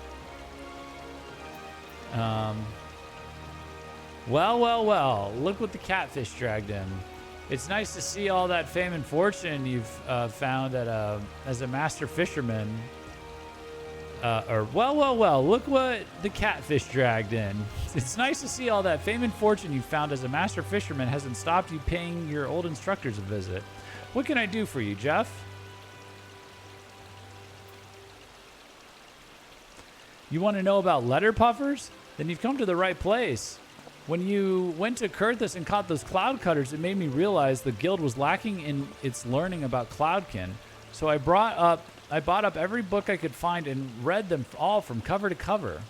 Well. Look what the catfish dragged in. It's nice to see all that fame and fortune you've found as a master fisherman. Look what the catfish dragged in. It's nice to see all that fame and fortune you found as a master fisherman hasn't stopped you paying your old instructors a visit. What can I do for you, Jeff? You want to know about letter puffers? Then you've come to the right place. When you went to Kurthus and caught those cloud cutters, it made me realize the guild was lacking in its learning about Cloudkin. So I bought up every book I could find and read them all from cover to cover.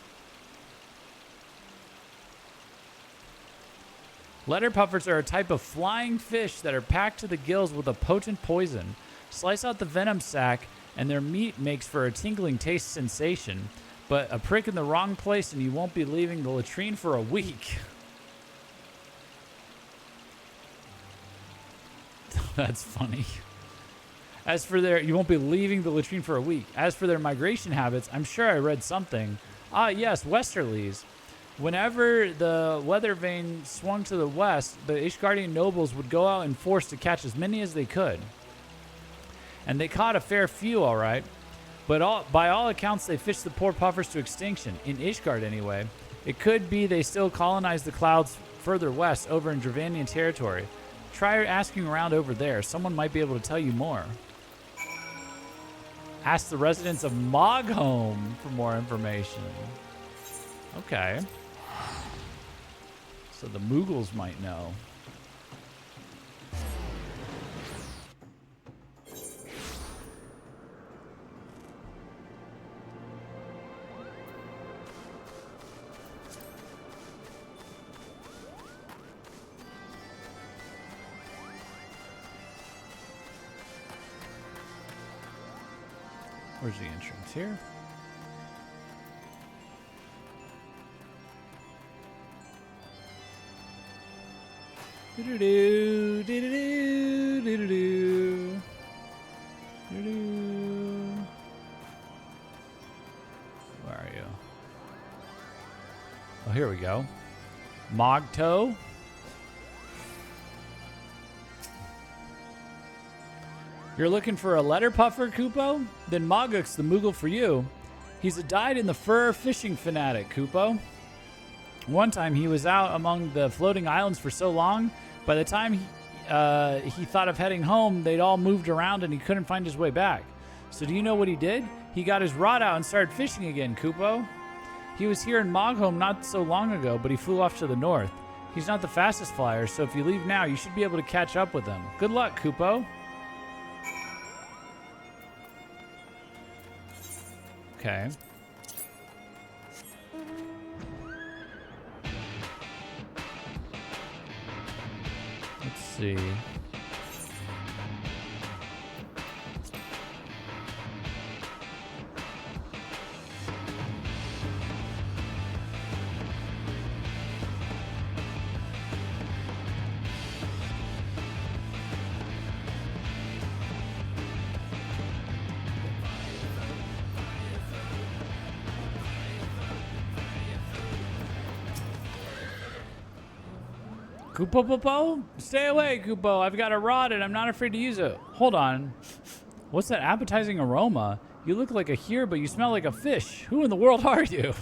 Letter puffers are a type of flying fish that are packed to the gills with a potent poison. Slice out the venom sac, and their meat makes for a tingling taste sensation. But a prick in the wrong place and you won't be leaving the latrine for a week. That's funny. You won't be leaving the latrine for a week. As for their migration habits, I'm sure I read something. Ah, yes, westerlies. Whenever the weather vane swung to the west, the Ishgardian nobles would go out in force to catch as many as they could. And they caught a fair few, all right. But by all accounts, they fished the poor puffers to extinction, in Ishgard anyway. It could be they still colonized the clouds further west, over in Dravanian territory. Try asking around over there. Someone might be able to tell you more. Ask the residents of Mogholm for more information. Okay. So the Moogles might know. Where's the entrance here? Do-do-do, do-do-do, do-do-do. Do-do. Where are you? Oh, here we go. Mogto. You're looking for a letter puffer, Kupo? Then Moguk's the Moogle for you. He's a dyed-in-the-fur fishing fanatic, Kupo. One time he was out among the floating islands for so long, by the time he thought of heading home, they'd all moved around and he couldn't find his way back. So do you know what he did? He got his rod out and started fishing again, Kupo. He was here in Mogholm not so long ago, but he flew off to the north. He's not the fastest flyer, so if you leave now, you should be able to catch up with him. Good luck, Kupo. Okay. Let's see. Kupo? Stay away, Kupo. I've got a rod and I'm not afraid to use it. Hold on. What's that appetizing aroma? You look like a here, but you smell like a fish. Who in the world are you?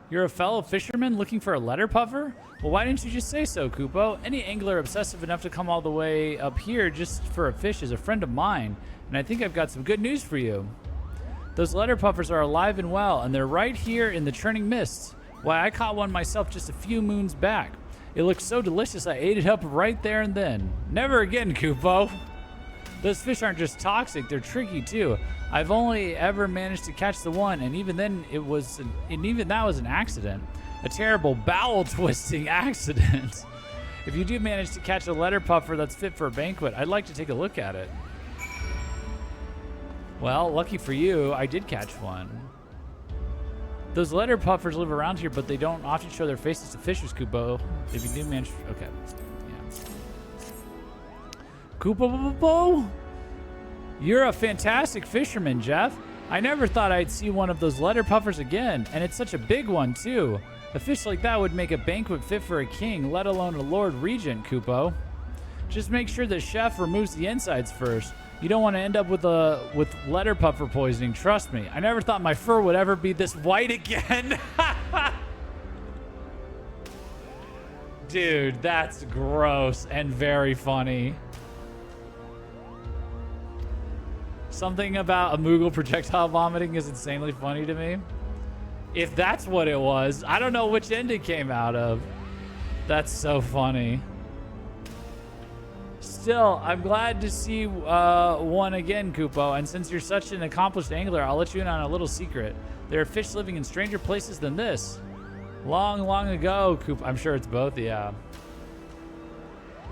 You're a fellow fisherman looking for a letter puffer? Well, why didn't you just say so, Kupo? Any angler obsessive enough to come all the way up here just for a fish is a friend of mine, and I think I've got some good news for you. Those letter puffers are alive and well, and they're right here in the churning mists. Why, I caught one myself just a few moons back. It looked so delicious I ate it up right there and then. Never again, Kupo. Those fish aren't just toxic, they're tricky too. I've only ever managed to catch the one, and even then that was an accident. A terrible bowel-twisting accident. If you do manage to catch a letter puffer that's fit for a banquet, I'd like to take a look at it. Well, lucky for you, I did catch one. Those letter puffers live around here, but they don't often show their faces to fishers, Kupo. If you do manage... Okay. Yeah. Kupo? You're a fantastic fisherman, Jeff. I never thought I'd see one of those letter puffers again, and it's such a big one, too. A fish like that would make a banquet fit for a king, let alone a Lord Regent, Kupo. Just make sure the chef removes the insides first. You don't want to end up with letter puffer poisoning, trust me. I never thought my fur would ever be this white again. Dude, that's gross and very funny. Something about a Moogle projectile vomiting is insanely funny to me. If that's what it was, I don't know which end it came out of. That's so funny. Still, I'm glad to see one again, Kupo. And since you're such an accomplished angler, I'll let you in on a little secret. There are fish living in stranger places than this. Long, long ago, Kupo. I'm sure it's both, yeah.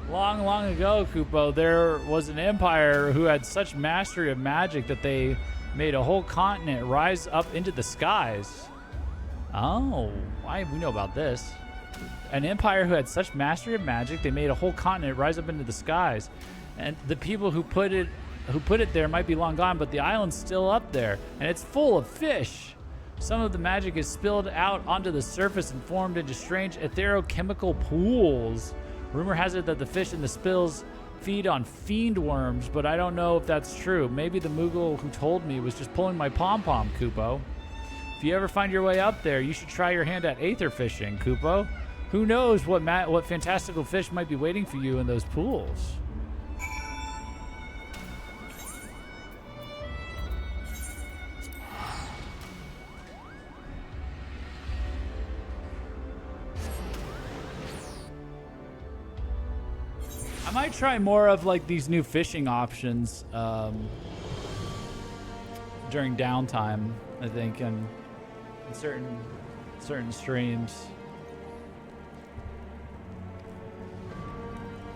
Long, long ago, Kupo, there was an empire who had such mastery of magic that they made a whole continent rise up into the skies. Oh, we know about this. An empire who had such mastery of magic, they made a whole continent rise up into the skies. And the people who put it there might be long gone, but the island's still up there, and it's full of fish. Some of the magic is spilled out onto the surface and formed into strange etherochemical pools. Rumor has it that the fish in the spills feed on fiend worms, but I don't know if that's true. Maybe the Moogle who told me was just pulling my pom-pom, Kupo. If you ever find your way up there, you should try your hand at aether fishing, Kupo. Who knows what fantastical fish might be waiting for you in those pools. I might try more of like these new fishing options during downtime, I think, and certain streams.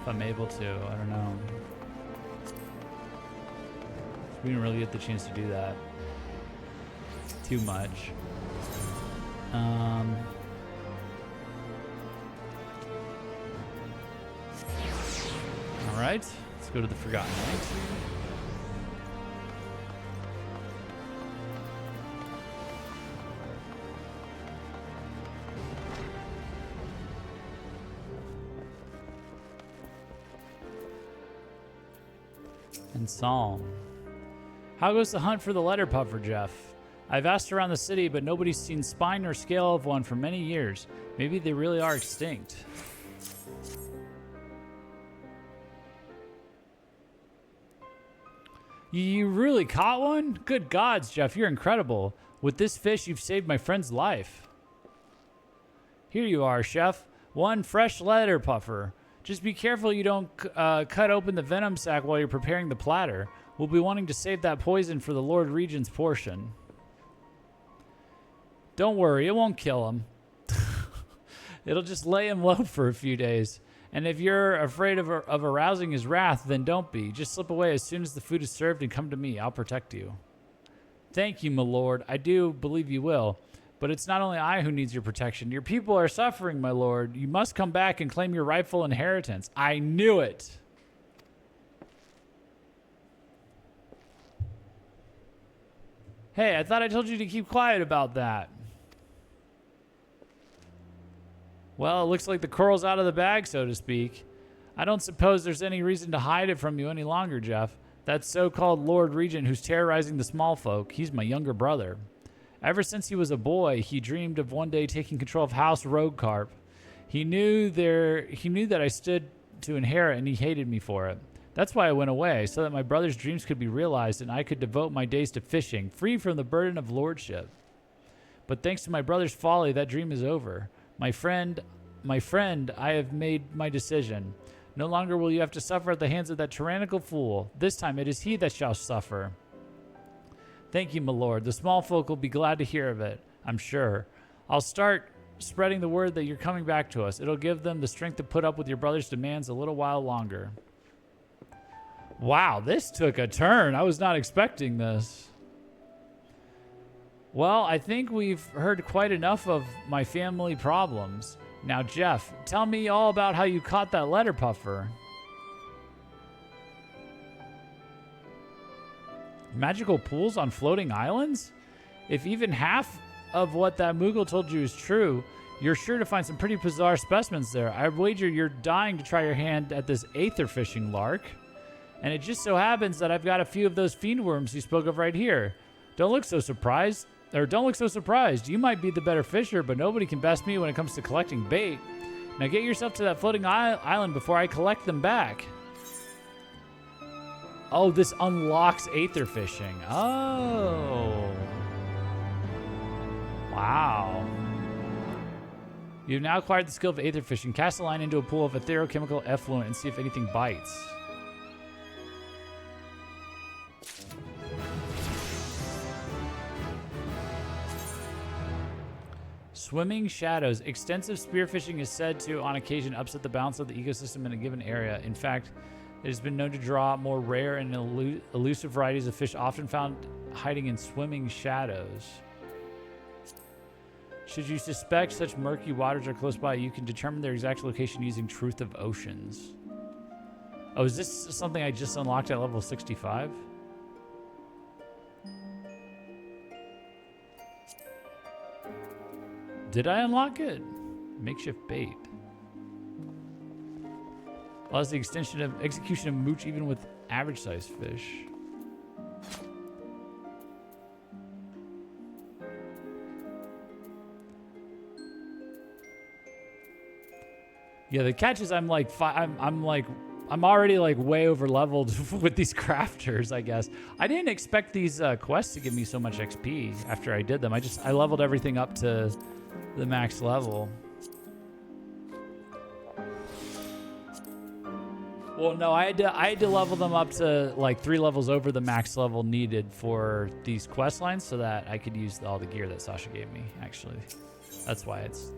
If I'm able to, I don't know. We didn't really get the chance to do that too much. All right, let's go to the Forgotten Night. And Psalm. How goes the hunt for the letter puffer, Jeff? I've asked around the city, but nobody's seen spine or scale of one for many years. Maybe they really are extinct. You really caught one? Good gods, Jeff, you're incredible. With this fish, you've saved my friend's life. Here you are, Chef. One fresh letter puffer. Just be careful you don't cut open the venom sac while you're preparing the platter. We'll be wanting to save that poison for the Lord Regent's portion. Don't worry, it won't kill him. It'll just lay him low for a few days. And if you're afraid of arousing his wrath, then don't be. Just slip away as soon as the food is served and come to me. I'll protect you. Thank you, my lord. I do believe you will. But it's not only I who needs your protection. Your people are suffering, my lord. You must come back and claim your rightful inheritance. I knew it. Hey, I thought I told you to keep quiet about that. Well, it looks like the coral's out of the bag, so to speak. I don't suppose there's any reason to hide it from you any longer, Jeff. That so-called Lord Regent who's terrorizing the small folk, he's my younger brother. Ever since he was a boy, he dreamed of one day taking control of House Roguecarp. He knew that I stood to inherit, and he hated me for it. That's why I went away, so that my brother's dreams could be realized and I could devote my days to fishing, free from the burden of lordship. But thanks to my brother's folly, that dream is over. My friend, I have made my decision. No longer will you have to suffer at the hands of that tyrannical fool. This time it is he that shall suffer. Thank you, my lord. The small folk will be glad to hear of it, I'm sure. I'll start spreading the word that you're coming back to us. It'll give them the strength to put up with your brother's demands a little while longer. Wow, this took a turn. I was not expecting this. Well, I think we've heard quite enough of my family problems. Now, Jeff, tell me all about how you caught that letter puffer. Magical pools on floating islands? If even half of what that Moogle told you is true, you're sure to find some pretty bizarre specimens there. I wager you're dying to try your hand at this aether fishing lark. And it just so happens that I've got a few of those fiend worms you spoke of right here. Don't look so surprised. You might be the better fisher, but nobody can best me when it comes to collecting bait. Now get yourself to that floating island before I collect them back. Oh, this unlocks aether fishing. Oh. Wow. You've now acquired the skill of aether fishing. Cast a line into a pool of etherochemical effluent and see if anything bites. Swimming shadows. Extensive spearfishing is said to, on occasion, upset the balance of the ecosystem in a given area. In fact, it has been known to draw more rare and elusive varieties of fish often found hiding in swimming shadows. Should you suspect such murky waters are close by, you can determine their exact location using Truth of Oceans. Oh, is this something I just unlocked at level 65? Did I unlock it? Makeshift bait. Allows the execution of mooch even with average sized fish. Yeah, the catch is I'm already like way over leveled with these crafters, I guess. I didn't expect these quests to give me so much XP after I did them. I leveled everything up to the max level. Well, no, I had to level them up to like 3 levels over the max level needed for these quest lines so that I could use all the gear that Sasha gave me, actually. That's why it's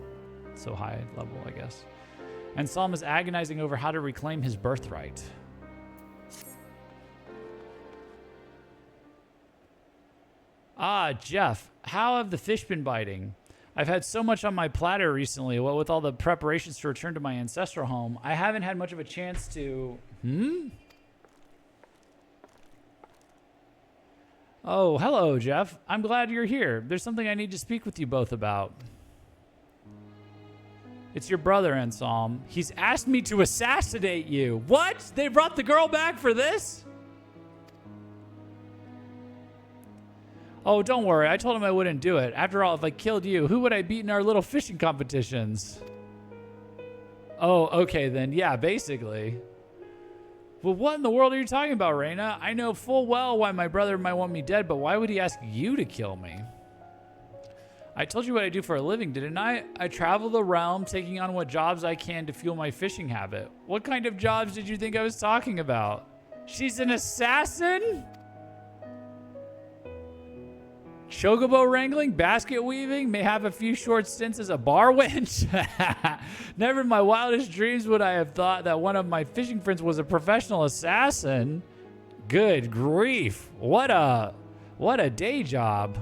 so high level, I guess. And Psalm is agonizing over how to reclaim his birthright. Ah, Jeff, how have the fish been biting? I've had so much on my platter recently, what with all the preparations to return to my ancestral home. I haven't had much of a chance to... Oh, hello, Jeff. I'm glad you're here. There's something I need to speak with you both about. It's your brother, Anselm. He's asked me to assassinate you. What? They brought the girl back for this? Oh, don't worry. I told him I wouldn't do it. After all, if I killed you, who would I beat in our little fishing competitions? Oh, okay then. Yeah, basically. Well, what in the world are you talking about, Reina? I know full well why my brother might want me dead, but why would he ask you to kill me? I told you what I do for a living, didn't I? I travel the realm, taking on what jobs I can to fuel my fishing habit. What kind of jobs did you think I was talking about? She's an assassin? Chocobo wrangling, basket weaving, may have a few short stints as a bar wench. Never in my wildest dreams would I have thought that one of my fishing friends was a professional assassin. Good grief. What a day job.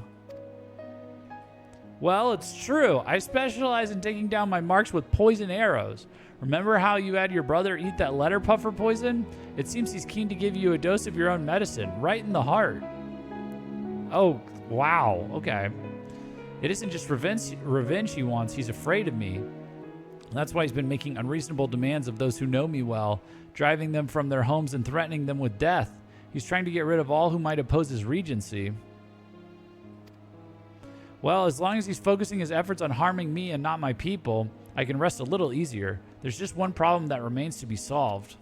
Well, it's true. I specialize in taking down my marks with poison arrows. Remember how you had your brother eat that letter puffer poison? It seems he's keen to give you a dose of your own medicine, right in the heart. Oh, wow. Okay. It isn't just revenge he wants. He's afraid of me. That's why he's been making unreasonable demands of those who know me well, driving them from their homes and threatening them with death. He's trying to get rid of all who might oppose his regency. Well, as long as he's focusing his efforts on harming me and not my people, I can rest a little easier. There's just one problem that remains to be solved.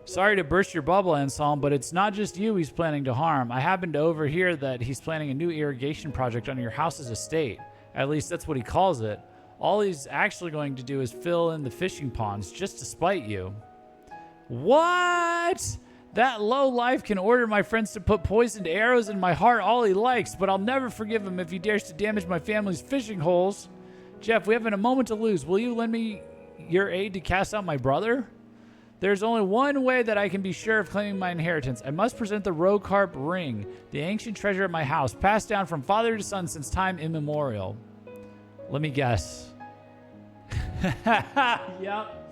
Sorry to burst your bubble, Anselm, but it's not just you he's planning to harm. I happened to overhear that he's planning a new irrigation project on your house's estate. At least that's what he calls it. All he's actually going to do is fill in the fishing ponds just to spite you. What? That low life can order my friends to put poisoned arrows in my heart all he likes, but I'll never forgive him if he dares to damage my family's fishing holes. Jeff, we haven't a moment to lose. Will you lend me your aid to cast out my brother? There's only one way that I can be sure of claiming my inheritance. I must present the Rocarp ring, the ancient treasure at my house, passed down from father to son since time immemorial. Let me guess. Yep.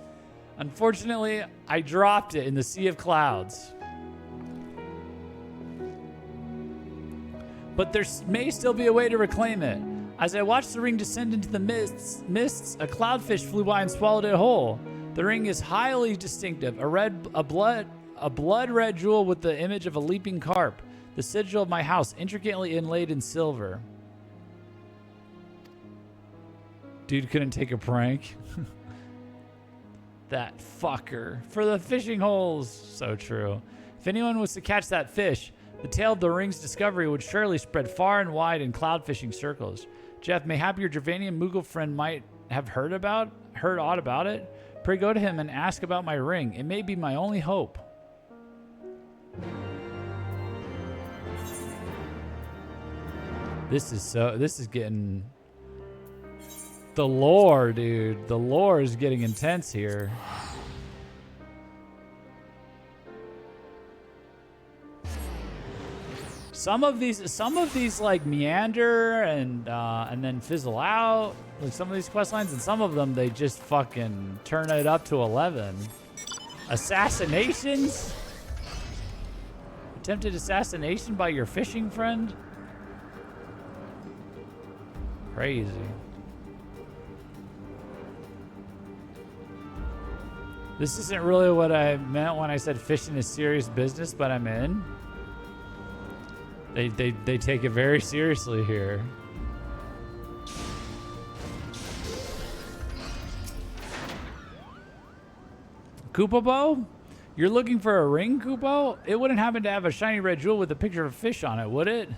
Unfortunately, I dropped it in the sea of clouds. But there may still be a way to reclaim it. As I watched the ring descend into the mists, a cloudfish flew by and swallowed it whole. The ring is highly distinctive, a blood red jewel with the image of a leaping carp, the sigil of my house, intricately inlaid in silver. Dude couldn't take a prank. That fucker. For the fishing holes. So true. If anyone was to catch that fish, the tale of the ring's discovery would surely spread far and wide in cloud fishing circles. Jeff, mayhap your Dravanian Moogle friend might have heard aught about it. Pray go to him and ask about my ring. It may be my only hope. This is getting... The lore, dude. The lore is getting intense here. Some of these like meander and then fizzle out. Like some of these quest lines, and some of them they just fucking turn it up to 11. Assassinations? Attempted assassination by your fishing friend? Crazy. This isn't really what I meant when I said fishing is serious business, but I'm in. They take it very seriously here. Koopobo? You're looking for a ring, Koopo? It wouldn't happen to have a shiny red jewel with a picture of a fish on it, would it?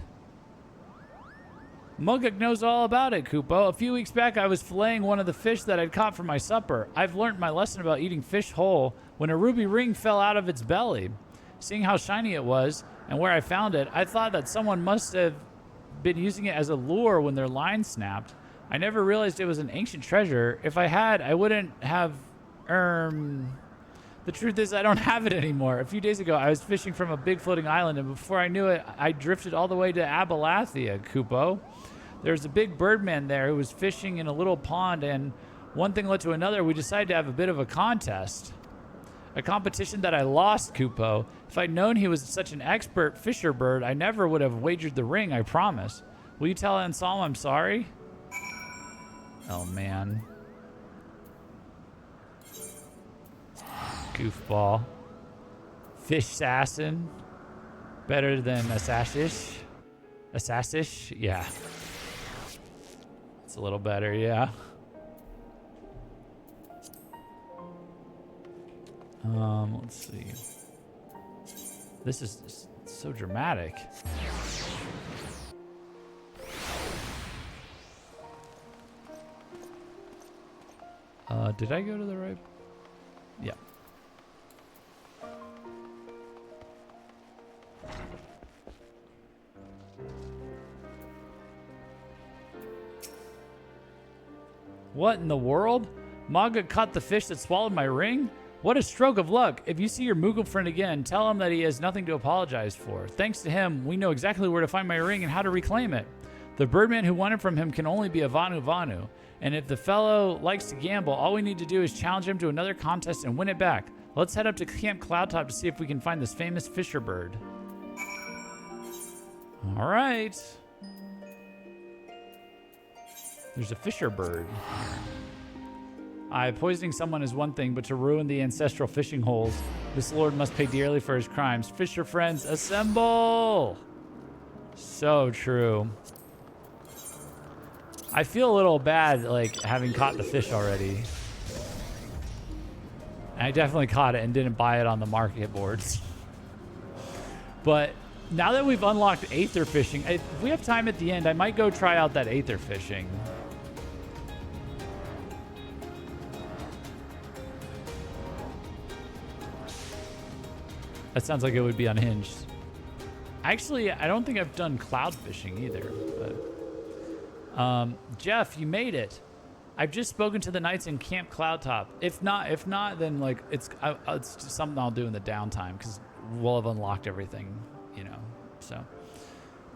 Muguk knows all about it, Koopo. A few weeks back, I was filleting one of the fish that I'd caught for my supper. I've learned my lesson about eating fish whole when a ruby ring fell out of its belly. Seeing how shiny it was and where I found it, I thought that someone must have been using it as a lure when their line snapped. I never realized it was an ancient treasure. If I had, I wouldn't have... The truth is, I don't have it anymore. A few days ago, I was fishing from a big floating island, and before I knew it, I drifted all the way to Abalathia, Koopo. There was a big birdman there who was fishing in a little pond, and one thing led to another. We decided to have a bit of a contest. A competition that I lost, Koopo. If I'd known he was such an expert fisher bird, I never would have wagered the ring, I promise. Will you tell Anselm I'm sorry? Oh, man. Goofball. Fish assassin. Better than assassish. Assassish? Yeah. It's a little better, yeah. Let's see. This is so dramatic. Did I go to the right? Yeah. What in the world? Maga caught the fish that swallowed my ring? What a stroke of luck. If you see your Moogle friend again, tell him that he has nothing to apologize for. Thanks to him, we know exactly where to find my ring and how to reclaim it. The birdman who won it from him can only be a Vanu Vanu. And if the fellow likes to gamble, all we need to do is challenge him to another contest and win it back. Let's head up to Camp Cloudtop to see if we can find this famous fisher bird. All right. There's a fisher bird. Poisoning someone is one thing, but to ruin the ancestral fishing holes, this lord must pay dearly for his crimes. Fisher friends, assemble! So true. I feel a little bad, like, having caught the fish already. I definitely caught it and didn't buy it on the market boards. But now that we've unlocked aether fishing, if we have time at the end, I might go try out that aether fishing. That sounds like it would be unhinged. Actually, I don't think I've done cloud fishing either. But Jeff, you made it. I've just spoken to the knights in Camp Cloudtop. If not, then like it's just something I'll do in the downtime because we'll have unlocked everything, you know. So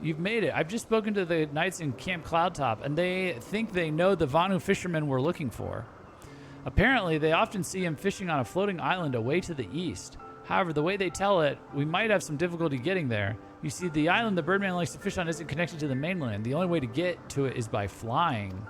you've made it. I've just spoken to the knights in Camp Cloudtop, and they think they know the Vanu fishermen we're looking for. Apparently, they often see him fishing on a floating island away to the east. However, the way they tell it, we might have some difficulty getting there. You see, the island the Birdman likes to fish on isn't connected to the mainland. The only way to get to it is by flying.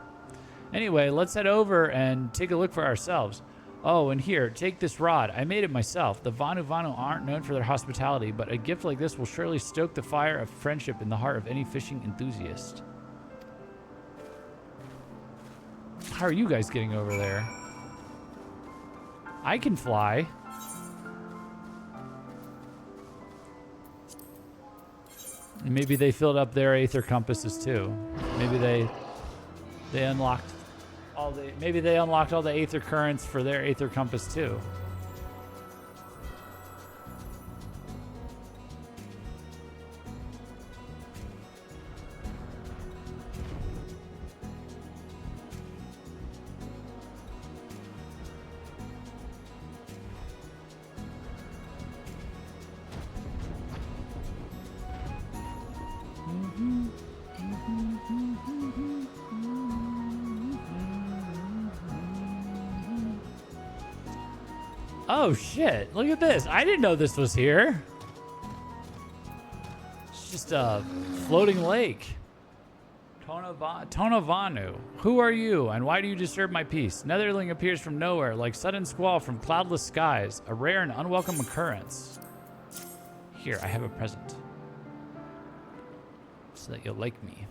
Anyway, let's head over and take a look for ourselves. Oh, and here, take this rod. I made it myself. The Vanu aren't known for their hospitality, but a gift like this will surely stoke the fire of friendship in the heart of any fishing enthusiast. How are you guys getting over there? I can fly. Maybe they filled up their aether compasses too. Maybe they unlocked all the all the aether currents for their aether compass too. Oh shit, look at this. I didn't know this was here. It's just a floating lake. Tonavanu. Who are you and why do you disturb my peace? Netherling appears from nowhere like sudden squall from cloudless skies, a rare and unwelcome occurrence. Here, I have a present. So that you'll like me.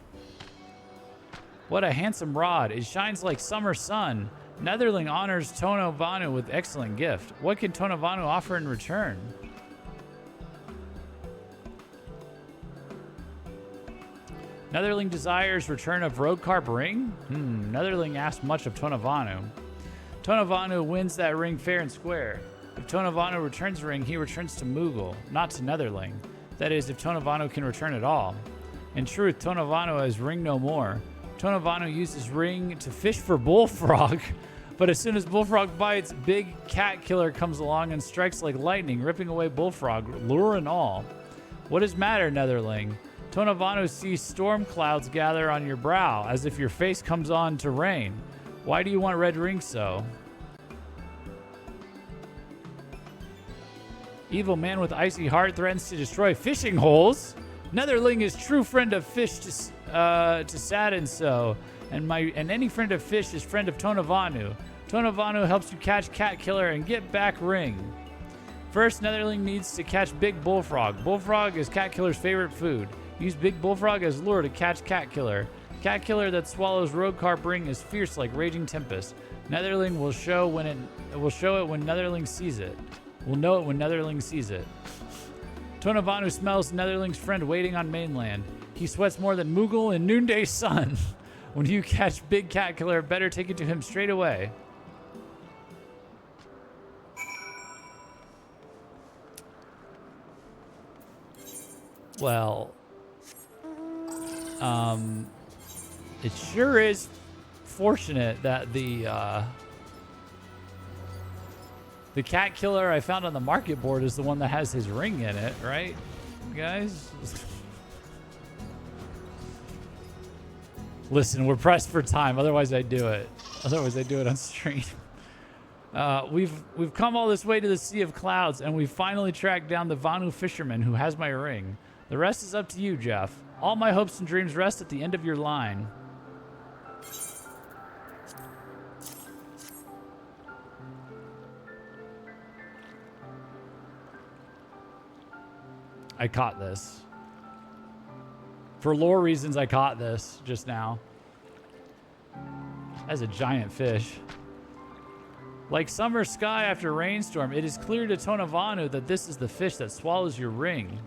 What a handsome rod. It shines like summer sun. Netherling honors Tonavanu with excellent gift. What can Tonavanu offer in return? Netherling desires return of Roadcarp ring? Netherling asks much of Tonavanu. Tonavanu wins that ring fair and square. If Tonavanu returns the ring, he returns to Moogle, not to Netherling. That is, if Tonavanu can return at all. In truth, Tonavanu has ring no more. Tonavanu uses ring to fish for Bullfrog, but as soon as Bullfrog bites, big cat killer comes along and strikes like lightning, ripping away Bullfrog, lure and all. What is matter, Netherling? Tonavanu sees storm clouds gather on your brow, as if your face comes on to rain. Why do you want red rings so? Evil man with icy heart threatens to destroy fishing holes. Netherling is true friend of fish to sadden so, and any friend of fish is friend of Tonavanu. Tonavanu helps you catch cat killer and get back ring. First, Netherling needs to catch big bullfrog. Bullfrog is cat killer's favorite food. Use big bullfrog as lure to catch cat killer. Cat killer that swallows Roadcarp ring is fierce like raging tempest. Netherling will show it when Netherling sees it. We'll know it when Netherling sees it. Tonavanu smells Netherling's friend waiting on mainland. He sweats more than Moogle in noonday sun. When you catch big cat killer, better take it to him straight away. Well, it sure is fortunate that the cat killer I found on the market board is the one that has his ring in it, right, guys? Listen, we're pressed for time. Otherwise, I'd do it. Otherwise, I'd do it on stream. We've come all this way to the Sea of Clouds, and we've finally tracked down the Vanu fisherman who has my ring. The rest is up to you, Jeff. All my hopes and dreams rest at the end of your line. I caught this. For lore reasons, I caught this just now. That's a giant fish. Like summer sky after a rainstorm, it is clear to Tonavanu that this is the fish that swallows your ring.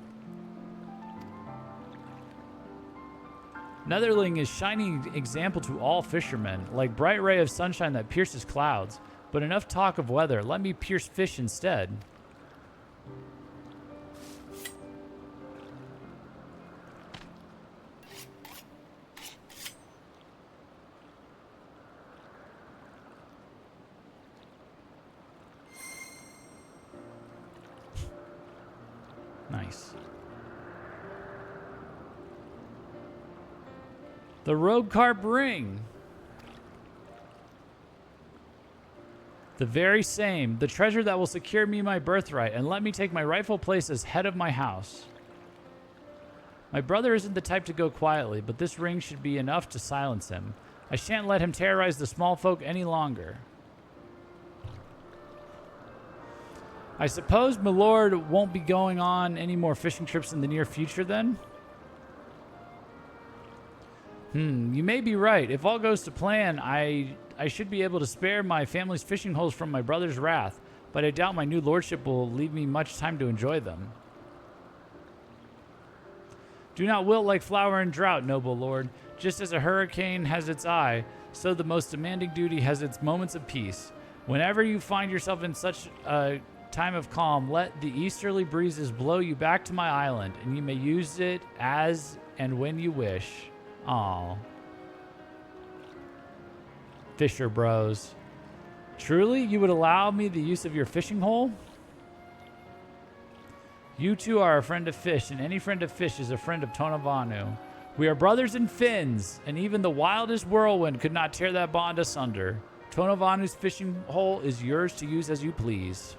Netherling is shining example to all fishermen, like bright ray of sunshine that pierces clouds. But enough talk of weather, let me pierce fish instead. Nice. The rogue carp ring. The very same. The treasure that will secure me my birthright and let me take my rightful place as head of my house. My brother isn't the type to go quietly, but this ring should be enough to silence him. I shan't let him terrorize the small folk any longer. I suppose my lord won't be going on any more fishing trips in the near future then? You may be right. If all goes to plan, I should be able to spare my family's fishing holes from my brother's wrath, but I doubt my new lordship will leave me much time to enjoy them. Do not wilt like flower in drought, noble lord. Just as a hurricane has its eye, so the most demanding duty has its moments of peace. Whenever you find yourself in such a time of calm, let the easterly breezes blow you back to my island, and you may use it as and when you wish. Aw. Fisher bros. Truly, you would allow me the use of your fishing hole? You two are a friend of fish, and any friend of fish is a friend of Tonavanu. We are brothers in fins, and even the wildest whirlwind could not tear that bond asunder. Tonavanu's fishing hole is yours to use as you please.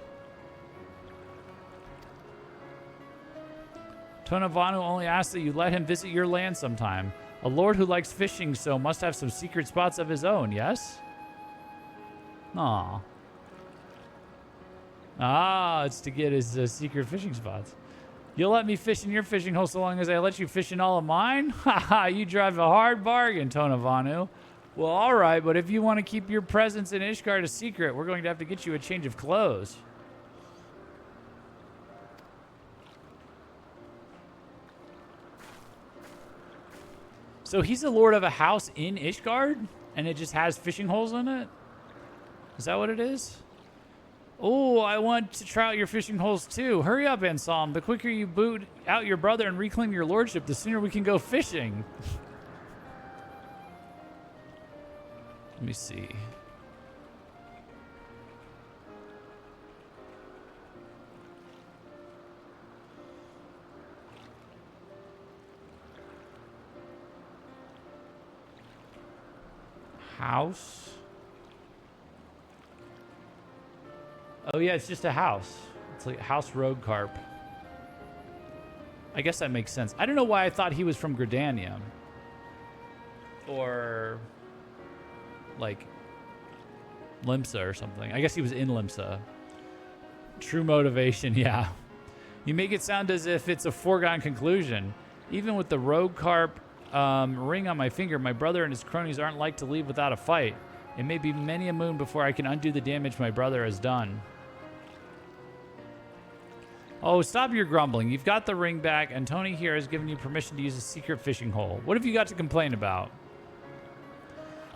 Tonavanu only asks that you let him visit your land sometime. A lord who likes fishing so must have some secret spots of his own, yes? Aw. Ah, it's to get his secret fishing spots. You'll let me fish in your fishing hole so long as I let you fish in all of mine? Haha, you drive a hard bargain, Tonavanu. Well, all right, but if you want to keep your presence in Ishgard a secret, we're going to have to get you a change of clothes. So he's the lord of a house in Ishgard, and it just has fishing holes in it? Is that what it is? Oh, I want to try out your fishing holes too. Hurry up, Anselm. The quicker you boot out your brother and reclaim your lordship, the sooner we can go fishing. Let me see. House. Oh yeah, it's just a house. It's like house rogue carp. I guess that makes sense. I don't know why I thought he was from Gridanium. Or like Limsa or something. I guess he was in Limsa. True motivation, yeah. You make it sound as if it's a foregone conclusion. Even with the rogue carp ring on my finger, my brother and his cronies aren't like to leave without a fight. It may be many a moon before I can undo the damage my brother has done. Oh, stop your grumbling. You've got the ring back, and Tony here has given you permission to use a secret fishing hole. What have you got to complain about?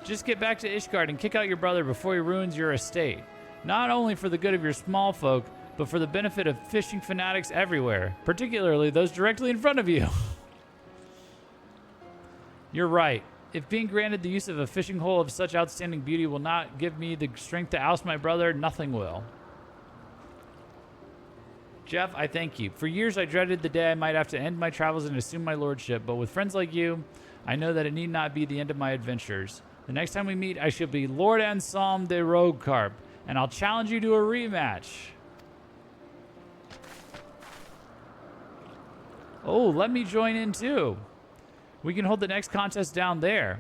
Just get back to Ishgard and kick out your brother before he ruins your estate. Not only for the good of your small folk, but for the benefit of fishing fanatics everywhere, particularly those directly in front of you. You're right. If being granted the use of a fishing hole of such outstanding beauty will not give me the strength to oust my brother, nothing will. Jeff, I thank you. For years I dreaded the day I might have to end my travels and assume my lordship, but with friends like you, I know that it need not be the end of my adventures. The next time we meet, I shall be Lord Anselm de Roguecarp, and I'll challenge you to a rematch. Oh, let me join in too. We can hold the next contest down there.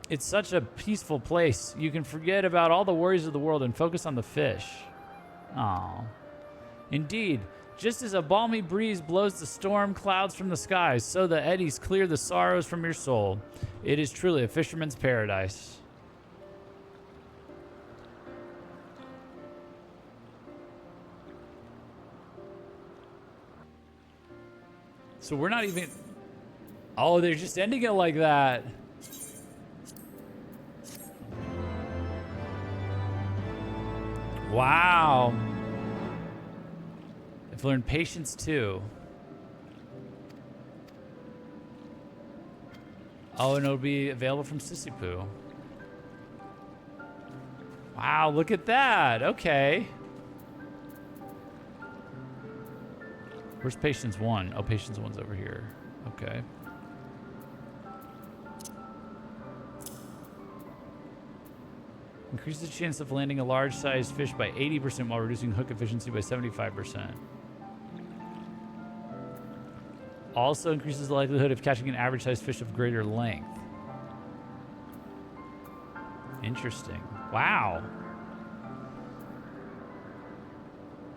It's such a peaceful place. You can forget about all the worries of the world and focus on the fish. Aww. Indeed, just as a balmy breeze blows the storm clouds from the skies, so the eddies clear the sorrows from your soul. It is truly a fisherman's paradise. So we're not even... Oh, they're just ending it like that. Wow. I've learned patience too. Oh, and it'll be available from Sissy Poo. Wow, look at that. Okay. Where's Patience 1? Oh, Patience 1's over here. Okay. Increase the chance of landing a large-sized fish by 80% while reducing hook efficiency by 75%. Also increases the likelihood of catching an average-sized fish of greater length. Interesting. Wow.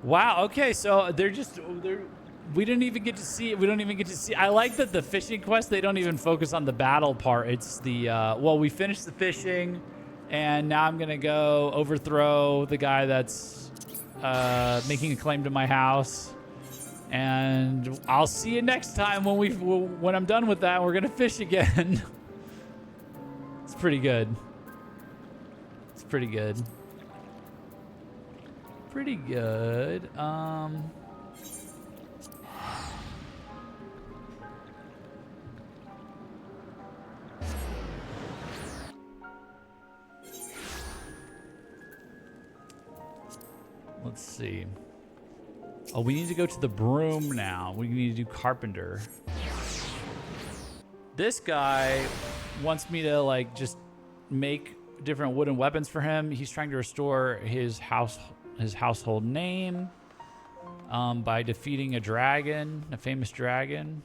Wow. Okay, so we didn't even get to see it. We don't even get to see. I like that the fishing quest, they don't even focus on the battle part. It's the well, we finished the fishing, and now I'm gonna go overthrow the guy that's making a claim to my house. And I'll see you next time when I'm done with that. We're gonna fish again. It's pretty good. It's pretty good. Pretty good. Let's see. Oh, we need to go to the broom now. We need to do carpenter. This guy wants me to like just make different wooden weapons for him. He's trying to restore his household name by defeating a dragon, a famous dragon.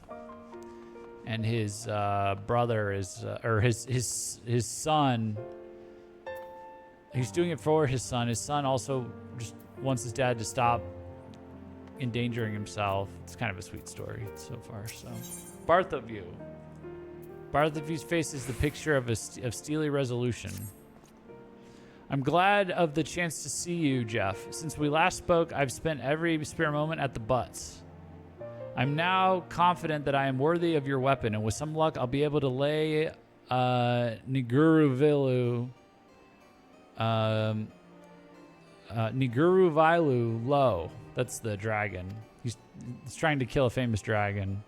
And his brother is, or his son. He's doing it for his son. His son also just wants his dad to stop endangering himself. It's kind of a sweet story so far. So, Bartholomew. Bartholomew's face is the picture of steely resolution. I'm glad of the chance to see you, Jeff. Since we last spoke, I've spent every spare moment at the butts. I'm now confident that I am worthy of your weapon, and with some luck, I'll be able to lay Niguruvilu low. That's the dragon. He's trying to kill a famous dragon.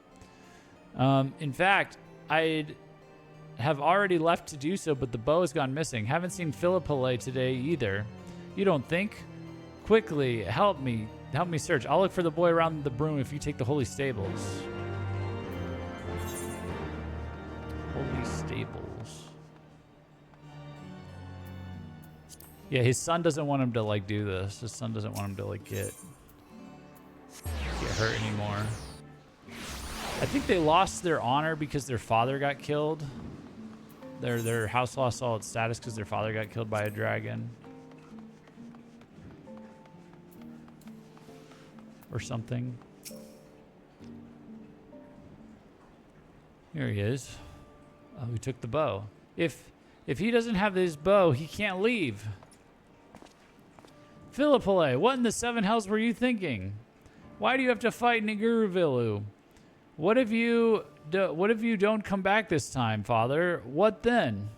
In fact, I'd have already left to do so, but the bow has gone missing. Haven't seen Philippole today either. You don't think? Quickly, help me search. I'll look for the boy around the broom if you take the holy stables. Holy stables. Yeah, his son doesn't want him to like do this. His son doesn't want him to like get hurt anymore. I think they lost their honor because their father got killed. Their house lost all its status because their father got killed by a dragon. Or something. Here he is. Oh, he took the bow. If he doesn't have his bow, he can't leave. Philippole, what in the seven hells were you thinking? Why do you have to fight Niguruvilu? What if you don't come back this time, father? What then?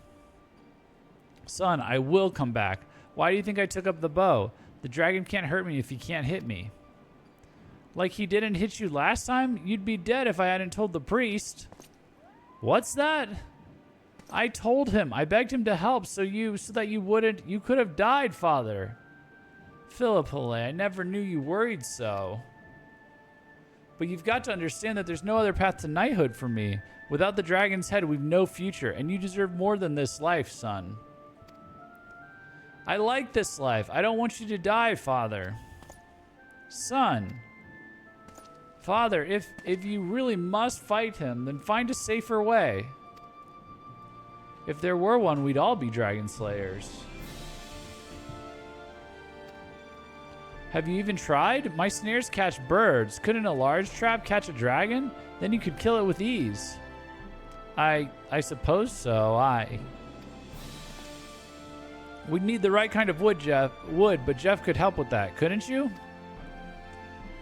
Son, I will come back. Why do you think I took up the bow? The dragon can't hurt me if he can't hit me. Like he didn't hit you last time? You'd be dead if I hadn't told the priest. What's that? I told him. I begged him to help so that you could have died, father. Philippole, I never knew you worried so. But you've got to understand that there's no other path to knighthood for me. Without the dragon's head, we've no future, and you deserve more than this life, son. I like this life. I don't want you to die, father. Son. Father, if you really must fight him, then find a safer way. If there were one, we'd all be dragon slayers. Have you even tried? My snares catch birds. Couldn't a large trap catch a dragon? Then you could kill it with ease. I suppose so. We'd need the right kind of wood, but Jeff could help with that, couldn't you?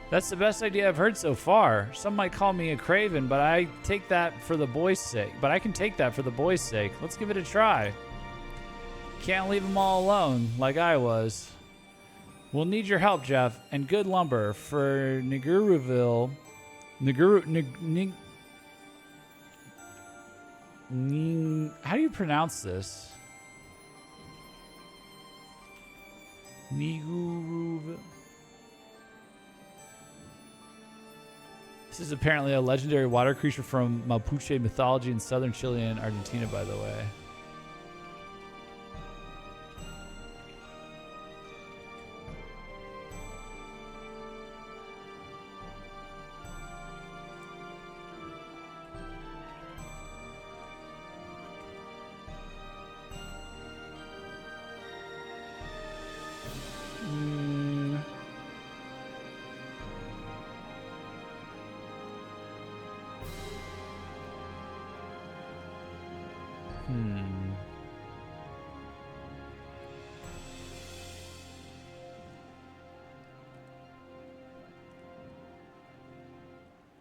That's the best idea I've heard so far. Some might call me a craven, but I take that for the boys' sake. But I can take that for the boys' sake. Let's give it a try. Can't leave them all alone, like I was. We'll need your help, Jeff, and good lumber for Niguruville. How do you pronounce this? Niguruville. This is apparently a legendary water creature from Mapuche mythology in southern Chile and Argentina, by the way.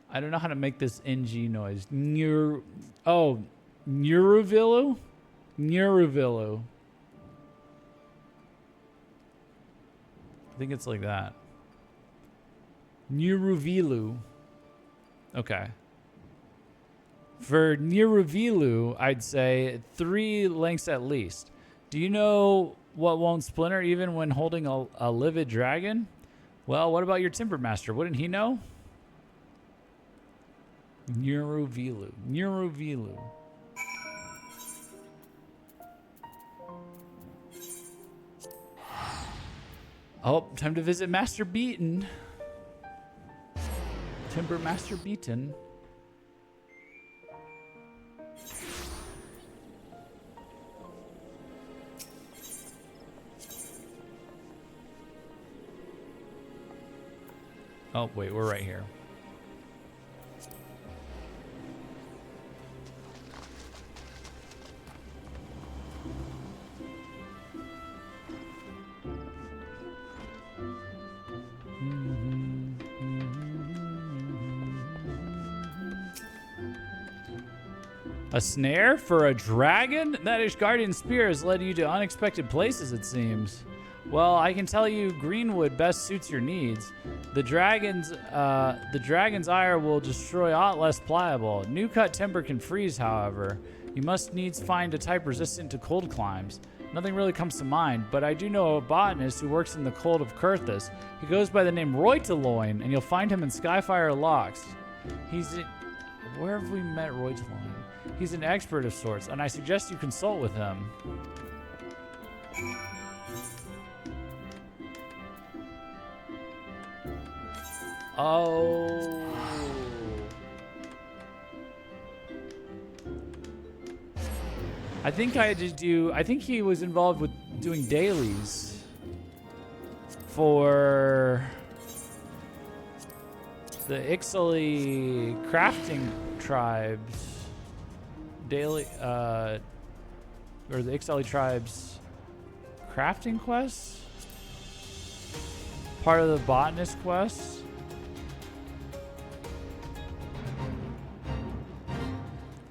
I don't know how to make this NG noise. Nuruvilu? Nuruvilu. I think it's like that. Nuruvilu. Okay. For Nuruvilu, I'd say 3 links at least. Do you know what won't splinter even when holding a livid dragon? Well, what about your Timber Master? Wouldn't he know? Nuruvilu. Nuruvilu. Oh, time to visit Master Beaton. Timber Master Beaton. Oh, wait, we're right here. A snare for a dragon? That Ishgardian spear has led you to unexpected places, it seems. Well, I can tell you greenwood best suits your needs. The dragon's ire will destroy aught less pliable. New cut timber can freeze, however. You must needs find a type resistant to cold climes. Nothing really comes to mind, but I do know a botanist who works in the cold of Kurthus. He goes by the name Roitaloin, and you'll find him in Skyfire Locks. Where have we met Roitaloin? He's an expert of sorts, and I suggest you consult with him. Oh. I think he was involved with doing dailies for the Ixaly crafting tribes. Or the Ixaly tribes crafting quests? Part of the botanist quests?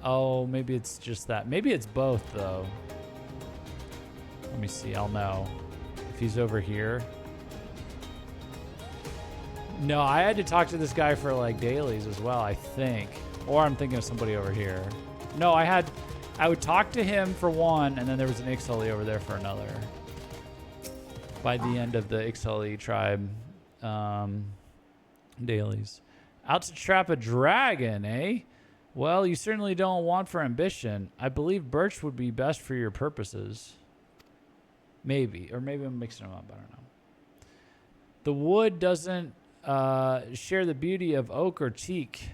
Oh, maybe it's just that. Maybe it's both, though. Let me see. I'll know. If he's over here. No, I had to talk to this guy for, like, dailies as well, I think. Or I'm thinking of somebody over here. No, I would talk to him for one, and then there was an Ixaly over there for another. By the end of the Ixaly tribe dailies. Out to trap a dragon, eh? Well, you certainly don't want for ambition. I believe birch would be best for your purposes. Maybe. Or maybe I'm mixing them up. I don't know. The wood doesn't share the beauty of oak or teak.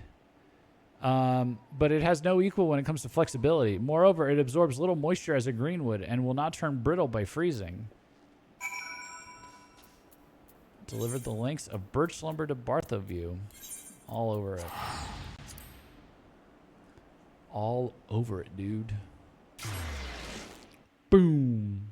But it has no equal when it comes to flexibility. Moreover, it absorbs little moisture as a greenwood and will not turn brittle by freezing. Delivered the links of birch lumber to Barthoview. All over it. All over it, dude. Boom.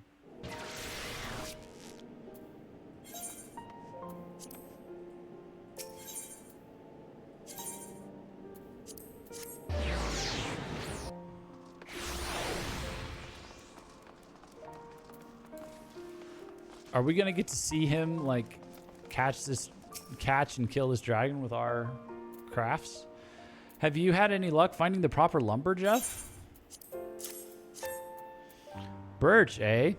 Are we gonna get to see him like catch and kill this dragon with our crafts? Have you had any luck finding the proper lumber, Jeff? Birch, eh?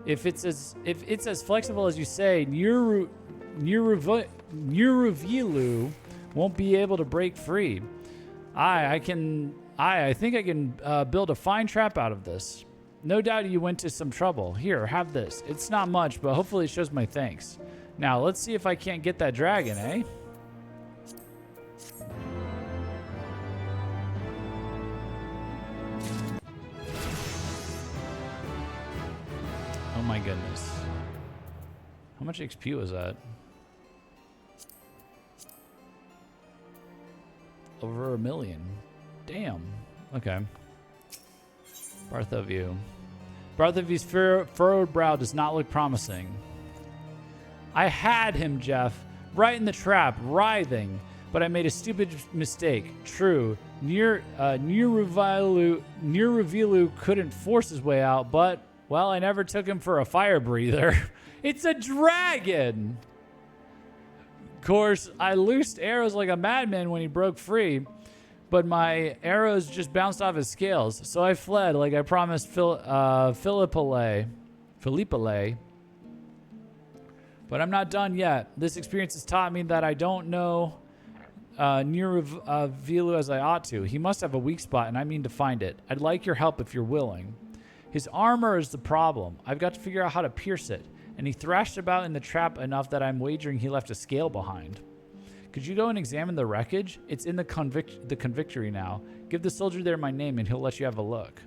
If it's as flexible as you say, Neurovilu won't be able to break free. I think I can build a fine trap out of this. No doubt you went to some trouble. Here, have this. It's not much, but hopefully it shows my thanks. Now, let's see if I can't get that dragon, eh? Oh my goodness. How much XP was that? Over 1 million. Damn. Okay. Barthoview. Barthoview's furrowed brow does not look promising. I had him, Jeff. Right in the trap, writhing. But I made a stupid mistake. True. Neurovilu couldn't force his way out, but, well, I never took him for a fire breather. It's a dragon! Of course, I loosed arrows like a madman when he broke free, but my arrows just bounced off his scales, so I fled like I promised Philippe. But I'm not done yet. This experience has taught me that I don't know Neurovilu as I ought to. He must have a weak spot, and I mean to find it. I'd like your help if you're willing. His armor is the problem. I've got to figure out how to pierce it. And he thrashed about in the trap enough that I'm wagering he left a scale behind. Could you go and examine the wreckage? It's in the convictory now. Give the soldier there my name and he'll let you have a look.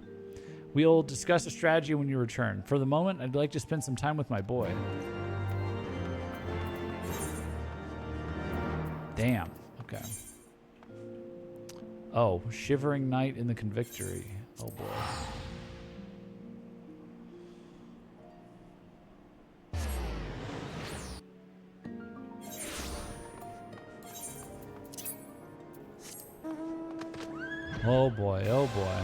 We'll discuss a strategy when you return. For the moment, I'd like to spend some time with my boy. Damn. Okay. Oh, shivering night in the convictory. Oh boy. Oh boy, oh boy.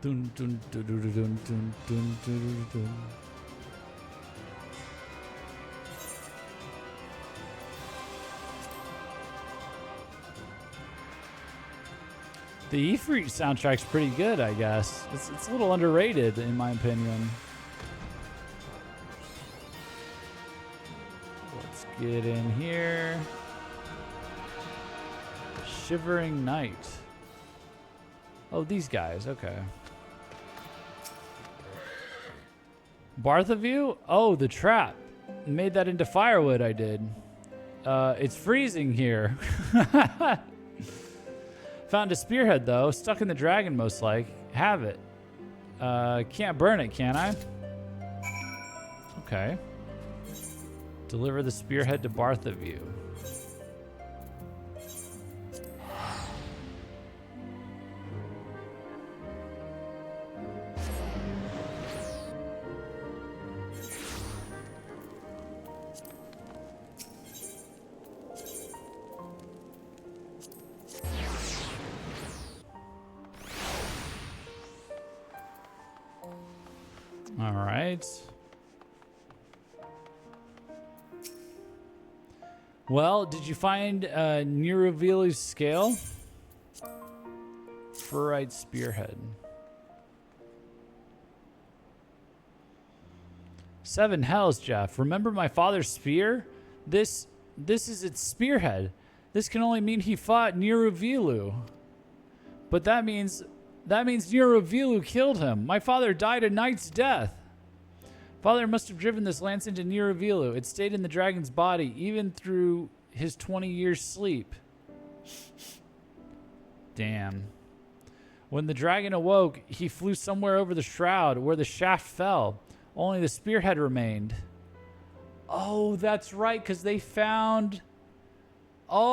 Dun, dun, dun, dun, dun, dun, dun, dun, dun. The Ifrit soundtrack's pretty good, I guess. It's a little underrated, in my opinion. Let's get in here. Shivering Night. Oh, these guys. Okay. Barthoview? Oh, the trap. Made that into firewood, I did. It's freezing here. Found a spearhead, though. Stuck in the dragon, most like. Have it. Can't burn it, can I? Okay. Deliver the spearhead to Barthoview. All right. Well, did you find Neurovilu's scale? Ferrite spearhead. 7 hells, Jeff. Remember my father's spear? This is its spearhead. This can only mean he fought Neurovilu. But that means Neurovilu killed him. My father died a knight's death. Father must have driven this lance into Neurovilu. It stayed in the dragon's body, even through his 20 years sleep. Damn. When the dragon awoke, he flew somewhere over the shroud where the shaft fell. Only the spearhead remained. Oh, that's right, because they found... Oh.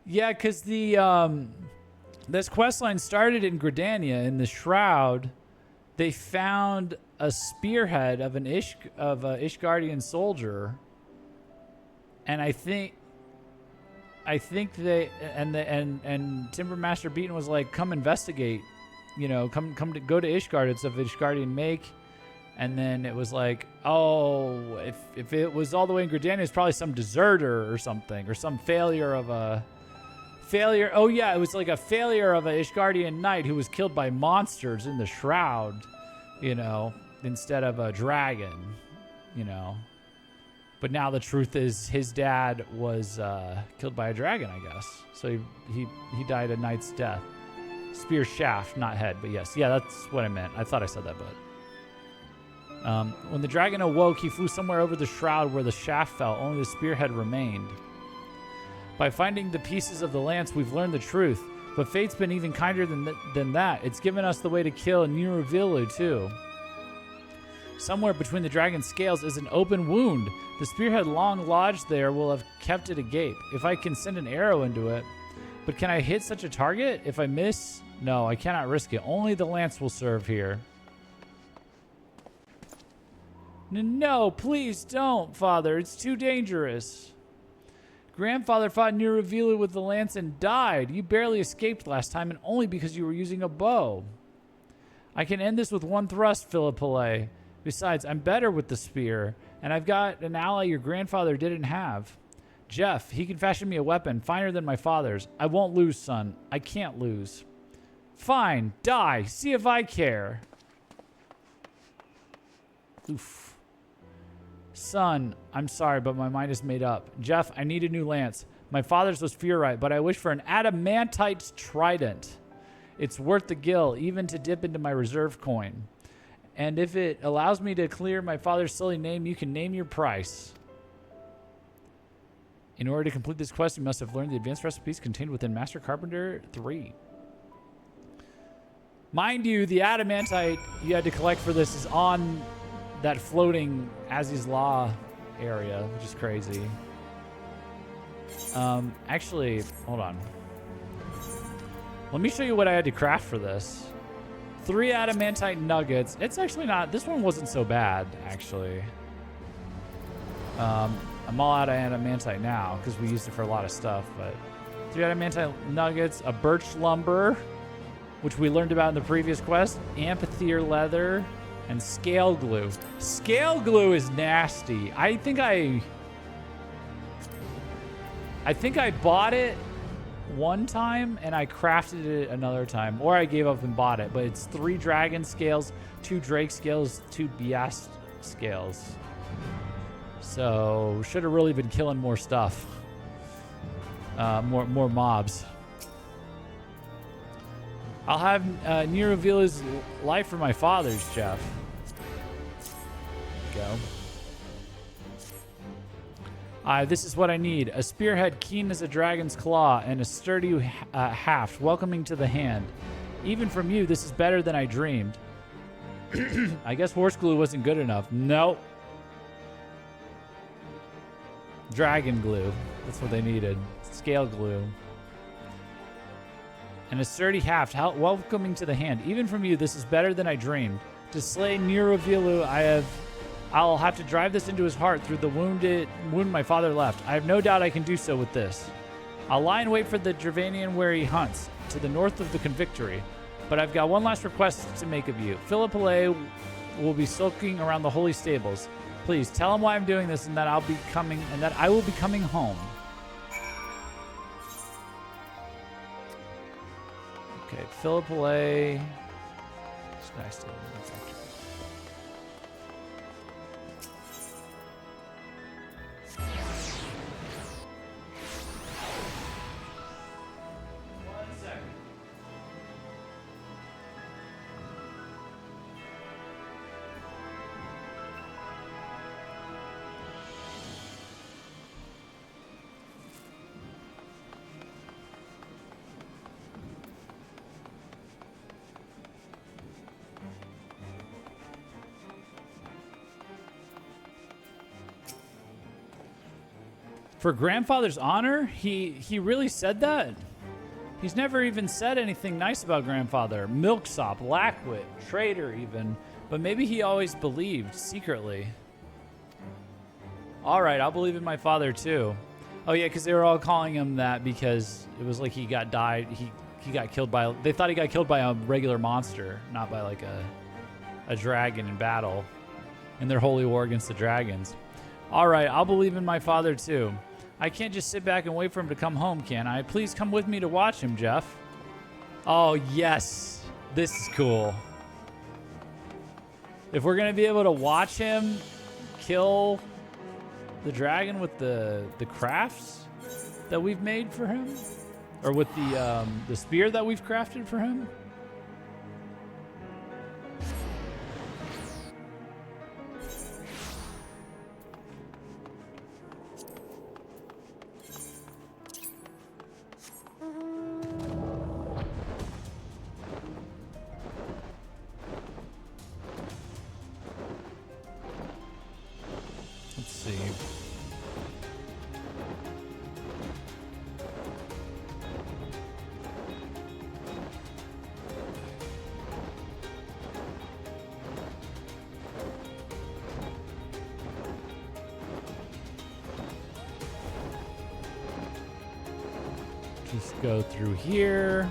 Yeah, because this questline started in Gridania in the shroud. They found a spearhead of an Ishgardian soldier, and I think they and Timbermaster Beaton was like, come investigate, you know, go to Ishgard. It's of Ishgardian make. And then it was like, oh, if it was all the way in Gridania, it's probably some deserter or something, or some failure. Oh yeah, it was like a failure of a Ishgardian knight who was killed by monsters in the shroud, you know, instead of a dragon, you know. But now the truth is his dad was killed by a dragon, I guess. So he died a knight's death. Spear shaft, not head, but yes. Yeah, that's what I meant. I thought I said that, but... when the dragon awoke, he flew somewhere over the shroud where the shaft fell. Only the spearhead remained. By finding the pieces of the lance, we've learned the truth. But fate's been even kinder than that. It's given us the way to kill Niruvilu, too. Somewhere between the dragon's scales is an open wound. The spearhead long lodged there will have kept it agape. If I can send an arrow into it. But can I hit such a target? If I miss? No, I cannot risk it. Only the lance will serve here. No, please don't, Father. It's too dangerous. Grandfather fought Niruvilu with the lance and died. You barely escaped last time, and only because you were using a bow. I can end this with one thrust, Philippole. Besides, I'm better with the spear, and I've got an ally your grandfather didn't have. Jeff, he can fashion me a weapon finer than my father's. I won't lose, son. I can't lose. Fine, die. See if I care. Oof. Son, I'm sorry, but my mind is made up. Jeff, I need a new lance. My father's was Furite, but I wish for an adamantite trident. It's worth the gill, even to dip into my reserve coin. And if it allows me to clear my father's silly name, you can name your price. In order to complete this quest, you must have learned the advanced recipes contained within Master Carpenter 3. Mind you, the adamantite you had to collect for this is on that floating Aziz's Law area, which is crazy. Actually, hold on. Let me show you what I had to craft for this. 3 adamantite nuggets. It's actually not... This one wasn't so bad, actually. I'm all out of adamantite now because we used it for a lot of stuff, but 3 adamantite nuggets, a birch lumber, which we learned about in the previous quest, amphitheater leather, and scale glue. Scale glue is nasty. I think I bought it one time and I crafted it another time, or I gave up and bought it. But it's 3 dragon scales, 2 drake scales, 2 beast scales. So should have really been killing more stuff, more mobs. I'll have Niruvilu's life for my father's, Jeff. Go. This is what I need. A spearhead keen as a dragon's claw and a sturdy haft welcoming to the hand. Even from you, this is better than I dreamed. I guess horse glue wasn't good enough. Nope. Dragon glue. That's what they needed. Scale glue. And a sturdy haft, welcoming to the hand. Even from you, this is better than I dreamed. To slay Niruvilu, I'll have to drive this into his heart through the wound my father left. I have no doubt I can do so with this. I'll lie in wait for the Dravanian where he hunts, to the north of the Convictory. But I've got one last request to make of you. Philippole will be sulking around the holy stables. Please tell him why I'm doing this and that I will be coming home. Okay, Philippole. This guy's still in the factory. One second. For grandfather's honor? He really said that? He's never even said anything nice about grandfather. Milksop, Lackwit, traitor even. But maybe he always believed, secretly. All right, I'll believe in my father too. Oh yeah, because they were all calling him that because it was like he got got killed by, they thought he got killed by a regular monster, not by like a dragon in battle in their holy war against the dragons. All right, I'll believe in my father too. I can't just sit back and wait for him to come home, can I? Please come with me to watch him, Jeff. Oh, yes. This is cool. If we're going to be able to watch him kill the dragon with the crafts that we've made for him, or with the spear that we've crafted for him. Let's see. Just go through here.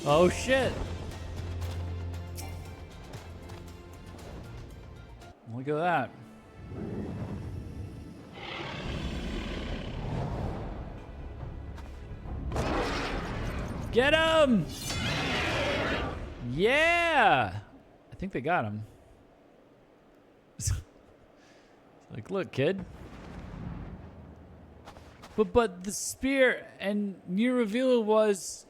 Oh shit. Look at that. Get him! Yeah! I think they got him. Like, look, kid. But the spear and new reveal was...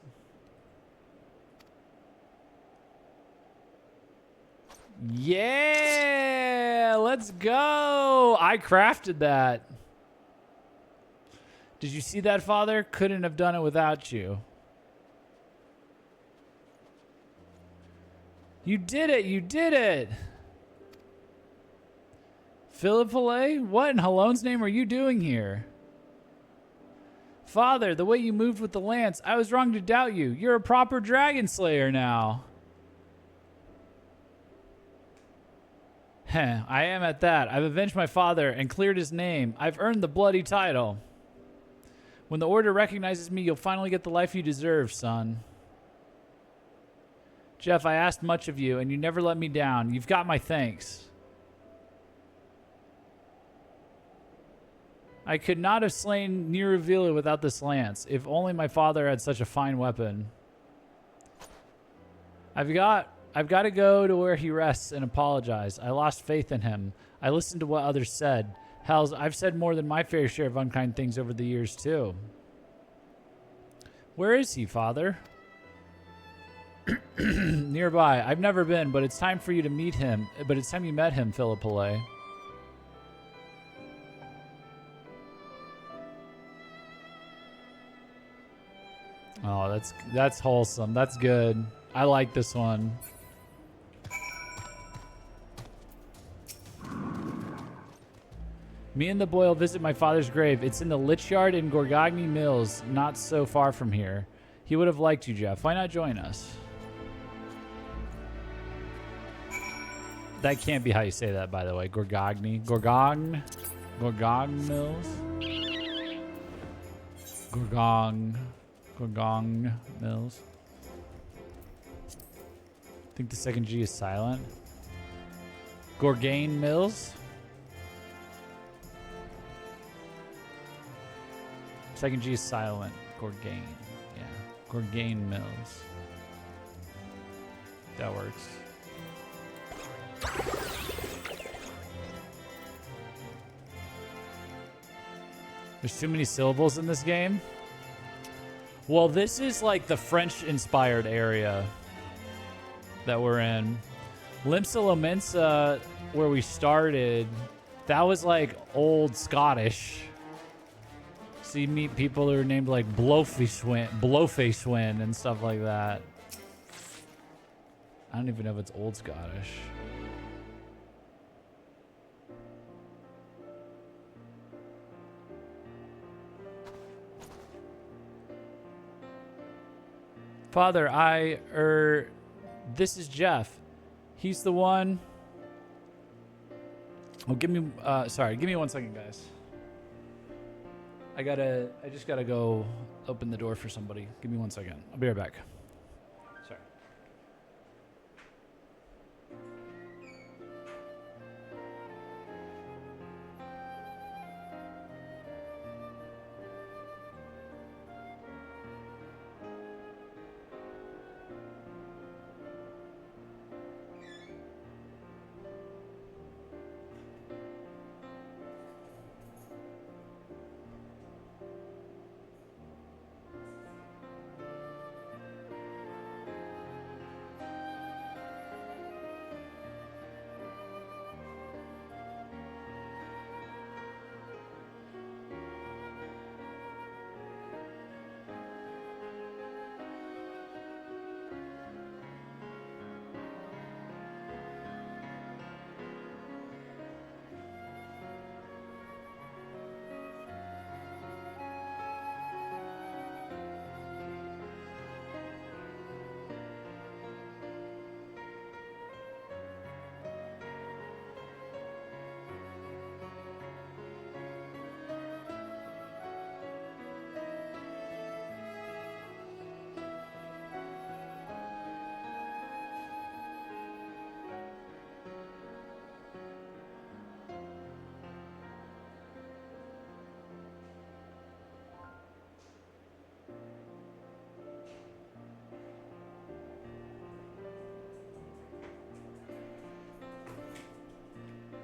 Yeah, let's go. I crafted that. Did you see that, Father? Couldn't have done it without you. You did it. You did it. Philippole? What in Halone's name are you doing here? Father, the way you moved with the lance, I was wrong to doubt you. You're a proper dragon slayer now. I am at that. I've avenged my father and cleared his name. I've earned the bloody title. When the Order recognizes me, you'll finally get the life you deserve, son. Jeff, I asked much of you, and you never let me down. You've got my thanks. I could not have slain Niruvila without this lance. If only my father had such a fine weapon. I've got to go to where he rests and apologize. I lost faith in him. I listened to what others said. Hells, I've said more than my fair share of unkind things over the years, too. Where is he, Father? Nearby. I've never been, but it's time for you to meet him. But it's time you met him, Philippole. Oh, that's wholesome. That's good. I like this one. Me and the boy will visit my father's grave. It's in the Lich Yard in Gorgagni Mills, not so far from here. He would have liked you, Jeff. Why not join us? That can't be how you say that, by the way. Gorgagni. Gorgong Mills? Gorgong Mills. I think the second G is silent. Gorgain Mills? Second G is silent. Gorgain. Yeah. Gain Mills. That works. There's too many syllables in this game. Well, this is like the French-inspired area that we're in. Limsa Lominsa, where we started, that was like old Scottish. So you meet people who are named like Blowfacewin and stuff like that. I don't even know if it's old Scottish. Father, this is Jeff. He's the one. Oh, give me 1 second, guys. I just gotta go open the door for somebody. Give me 1 second. I'll be right back. Sorry.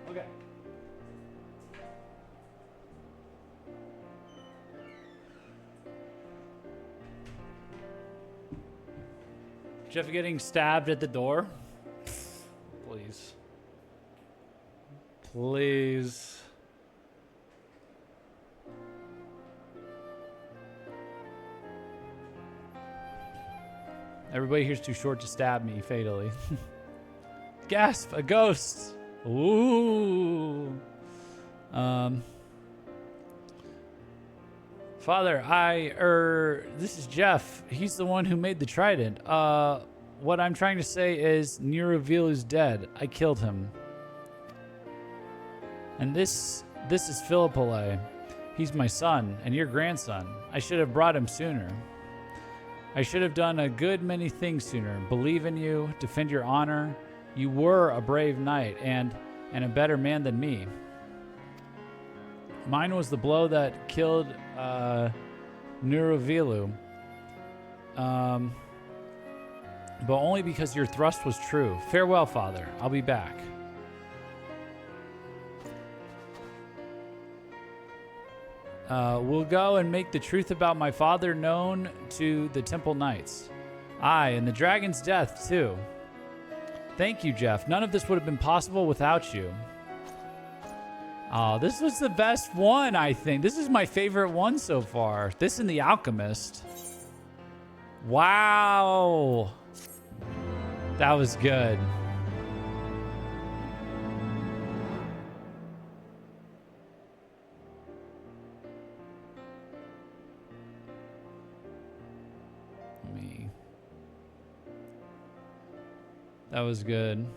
Okay. Jeff getting stabbed at the door? Please. Please. Everybody here's too short to stab me fatally. Gasp, a ghost. Ooh. Father, this is Jeff. He's the one who made the trident. What I'm trying to say is Neurovilu's dead. I killed him. And this is Philippole. He's my son and your grandson. I should have brought him sooner. I should have done a good many things sooner. Believe in you, defend your honor. You were a brave knight and a better man than me. Mine was the blow that killed Neurovilu. But only because your thrust was true. Farewell, Father. I'll be back. We'll go and make the truth about my father known to the Temple Knights. Aye, and the dragon's death, too. Thank you, Jeff. None of this would have been possible without you. Oh, this was the best one, I think. This is my favorite one so far. This and The Alchemist. Wow. That was good. That was good.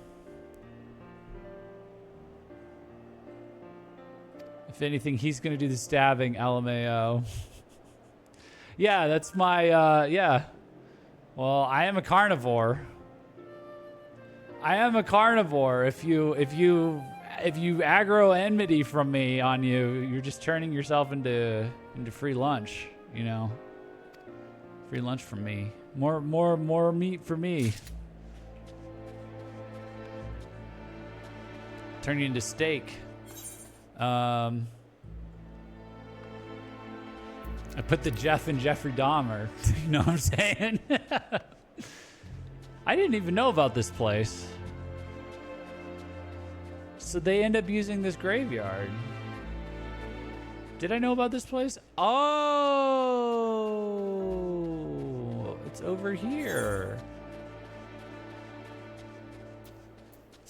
If anything, he's going to do the stabbing, LMAO. Yeah, that's my, yeah. Well, I am a carnivore. I am a carnivore. If you aggro enmity from me on you, you're just turning yourself into free lunch, you know? Free lunch from me. More meat for me. Turning into steak. I put the Jeff and Jeffrey Dahmer. You know what I'm saying? I didn't even know about this place. So they end up using this graveyard. Did I know about this place? Oh, it's over here.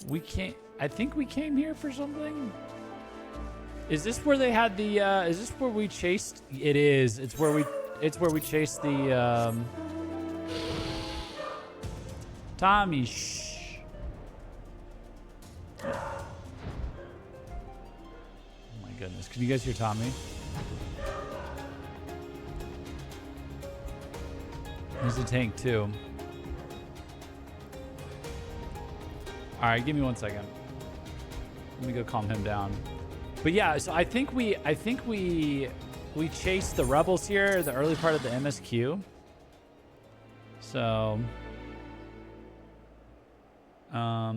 We can't. I think we came here for something. Is this where they had the? Is this where we chased? It is. It's where we. It's where we chased the. Tommy. Shh. Oh my goodness! Can you guys hear Tommy? He's a tank too. All right, give me 1 second. Let me go calm him down. But yeah, so I think we chased the rebels here, the early part of the MSQ. So, but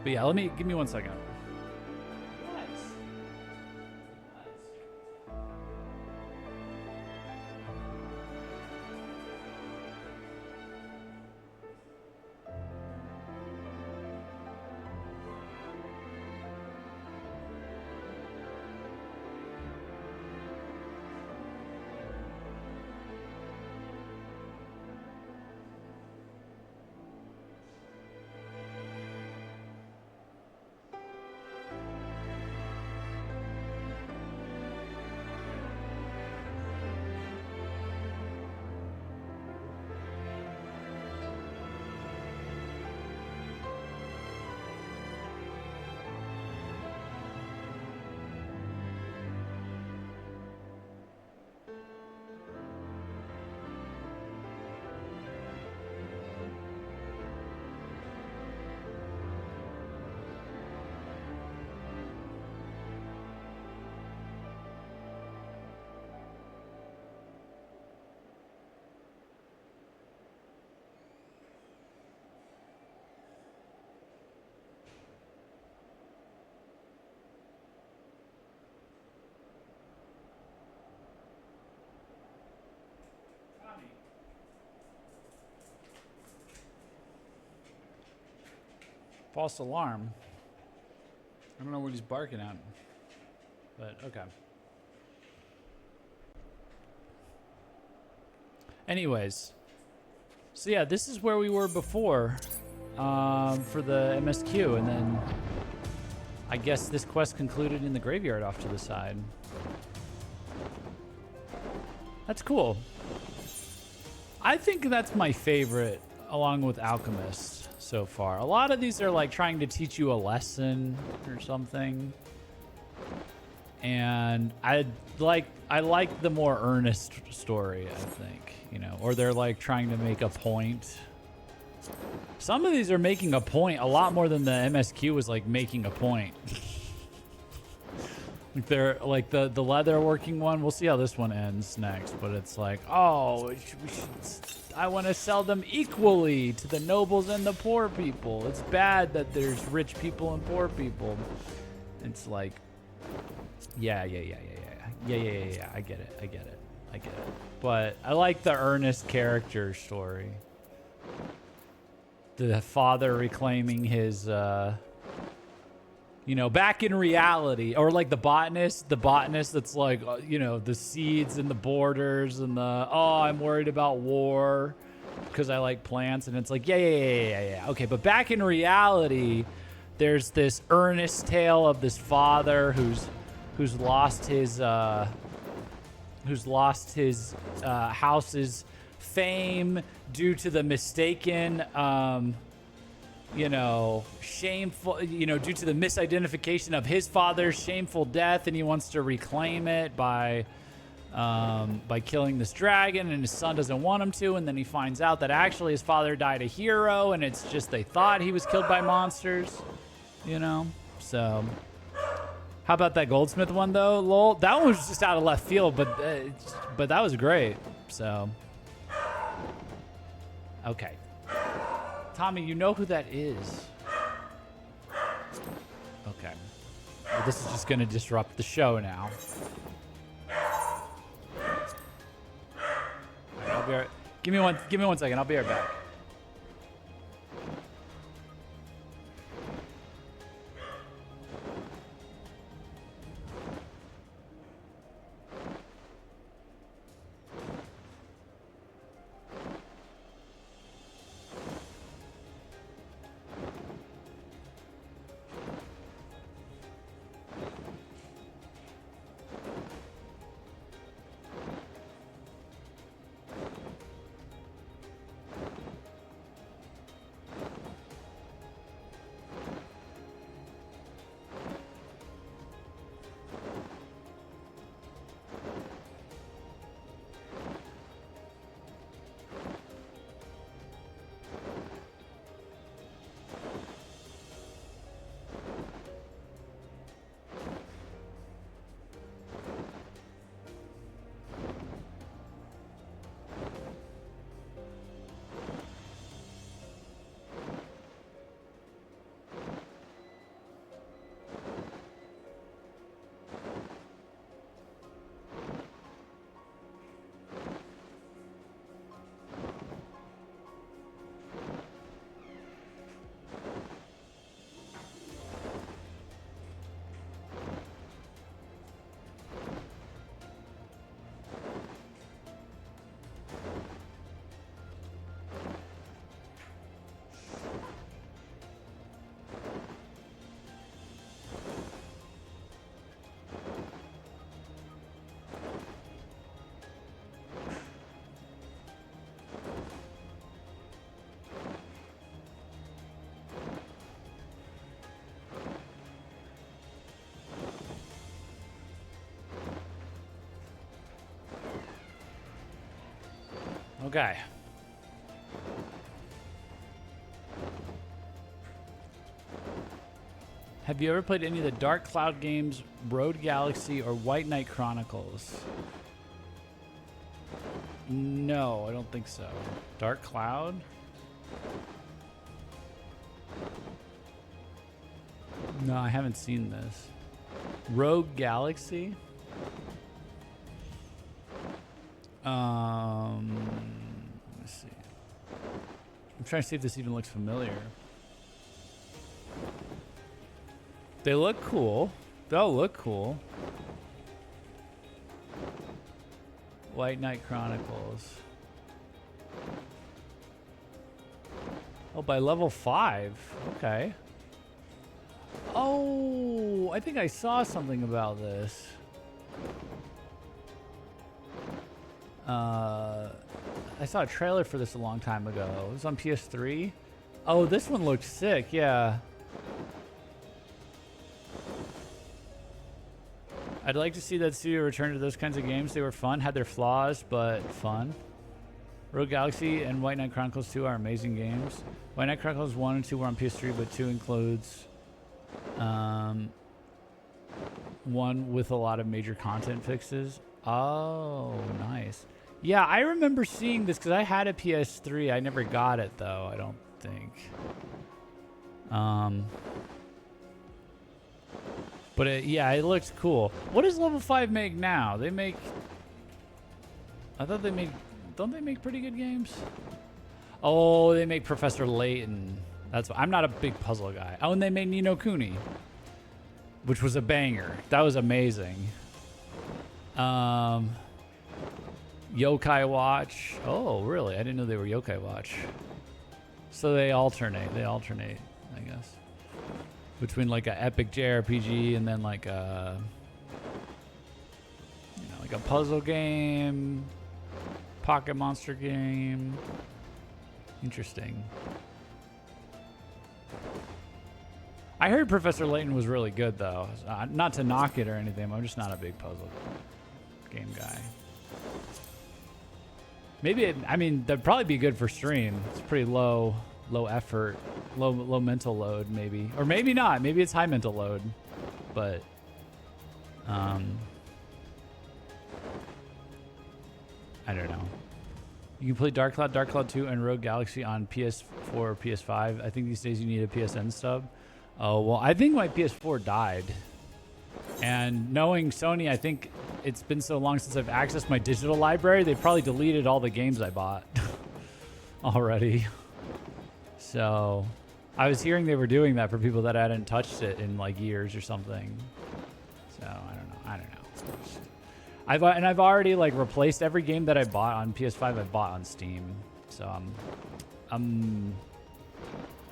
yeah, give me 1 second. False alarm. I don't know what he's barking at, but okay. Anyways, so yeah, this is where we were before for the MSQ, and then I guess this quest concluded in the graveyard off to the side. That's cool. I think that's my favorite, along with Alchemist. So far, a lot of these are like trying to teach you a lesson or something, and I like the more earnest story, I think, you know, or they're like trying to make a point. Some of these are making a point a lot more than the MSQ was like making a point. Like they're like the leather working one. We'll see how this one ends next, but it's like, oh, I want to sell them equally to the nobles and the poor people. It's bad that there's rich people and poor people. It's like, yeah. I get it. But I like the earnest character story. The father reclaiming his, you know, back in reality, or like the botanist that's like, you know, the seeds and the borders and the, oh, I'm worried about war because I like plants. And it's like, yeah. Okay, but back in reality, there's this earnest tale of this father who's lost his house's fame due to the mistaken, you know, shameful, you know, due to the misidentification of his father's shameful death, and he wants to reclaim it by killing this dragon, and his son doesn't want him to, and then he finds out that actually his father died a hero, and it's just they thought he was killed by monsters, you know. So How about that Goldsmith one though? Lol. That one was just out of left field, but that was great. So, okay. Tommy, you know who that is. Okay. Well, this is just gonna disrupt the show now. All right, I'll be right. Give me 1 second. I'll be right back. Okay. Have you ever played any of the Dark Cloud games, Road Galaxy, or White Knight Chronicles? No, I don't think so. Dark Cloud? No, I haven't seen this. Rogue Galaxy? Let me see. I'm trying to see if this even looks familiar. They look cool. They'll look cool. White Knight Chronicles. Oh, by level 5. Okay. Oh, I think I saw something about this. I saw a trailer for this a long time ago. It was on PS3. Oh, this one looks sick. Yeah. I'd like to see that studio return to those kinds of games. They were fun, had their flaws, but fun. Rogue Galaxy and White Knight Chronicles 2 are amazing games. White Knight Chronicles 1 and 2 were on PS3, but 2 includes one with a lot of major content fixes. Oh, nice. Yeah, I remember seeing this because I had a PS3. I never got it, though, I don't think. But yeah, it looks cool. What does level 5 make now? They make... I thought they made... Don't they make pretty good games? Oh, they make Professor Layton. That's... I'm not a big puzzle guy. Oh, and they made Ni no Kuni, which was a banger. That was amazing. Yokai Watch. Oh, really? I didn't know they were Yokai Watch. So they alternate. They alternate, I guess, between like a epic JRPG and then like a, you know, like a puzzle game, pocket monster game. Interesting. I heard Professor Layton was really good though. Not to knock it or anything. I'm just not a big puzzle game guy. Maybe it, I mean, that'd probably be good for stream. It's pretty low effort, low mental load maybe, or maybe not. Maybe it's high mental load, but I don't know. You can play Dark Cloud 2, and Rogue Galaxy on PS4 or PS5. I think these days you need a PSN stub. Oh, well, I think my PS4 died. And knowing Sony, I think it's been so long since I've accessed my digital library, they've probably deleted all the games I bought already. So I was hearing they were doing that for people that hadn't touched it in like years or something. So I don't know. I've already like replaced every game that I bought on PS5 I bought on Steam. So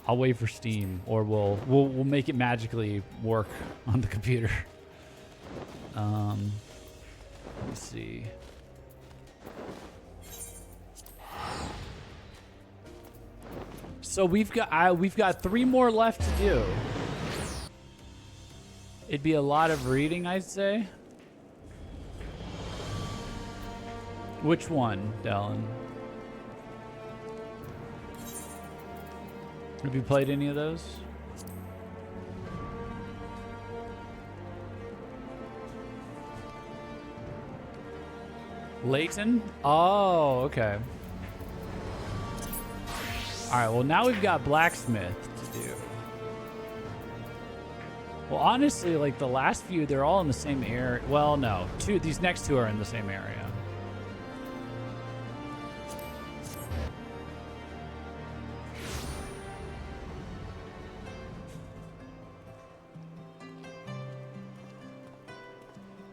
I'll wait for Steam, or we'll make it magically work on the computer. Let me see. So we've got 3 more left to do. It'd be a lot of reading, I'd say. Which one, Dallin? Have you played any of those? Layton? Oh, okay. All right, well, now we've got Blacksmith to do. Well, honestly, like the last few, they're all in the same area. Well, no, these next 2 are in the same area.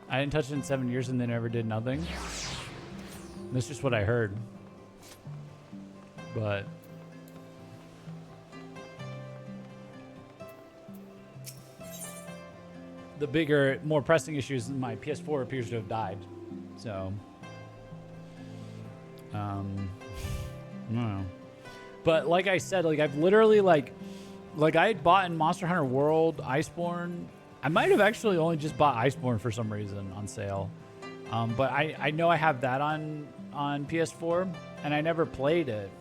I didn't touch it in 7 years and they never did nothing. That's just what I heard. But the bigger, more pressing issue is my PS4 appears to have died. So, I don't know. But like I said, like I've literally like I had bought in Monster Hunter World, Iceborne. I might have actually only just bought Iceborne for some reason on sale. But I know I have that on PS4, and I never played it.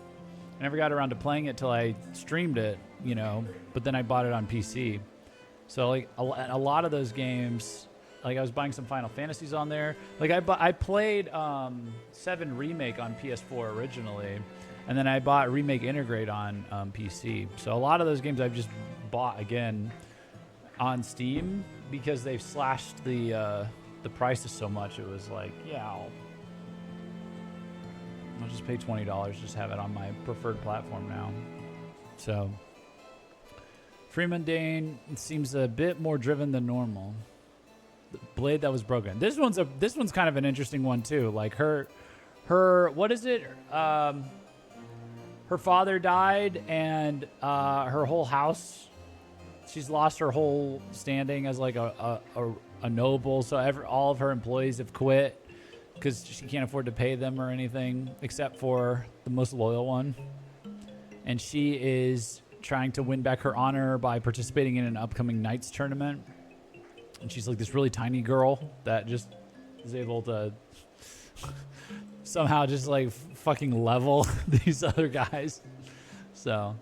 I never got around to playing it till I streamed it, you know, but then I bought it on PC. So like a lot of those games, like I was buying some Final Fantasies on there. Like I played 7 Remake on PS4 originally, and then I bought Remake Integrate on PC. So a lot of those games I've just bought again on Steam because they've slashed the prices so much. It was like, yeah, I'll just pay $20, just have it on my preferred platform now. So Freeman Dane seems a bit more driven than normal. The blade that was broken. This one's kind of an interesting one too. Like her what is it? Her father died, and her whole house. She's lost her whole standing as like a noble. So all of her employees have quit because she can't afford to pay them or anything, except for the most loyal one. And she is trying to win back her honor by participating in an upcoming Knights tournament. And she's like this really tiny girl that just is able to somehow just like fucking level these other guys. So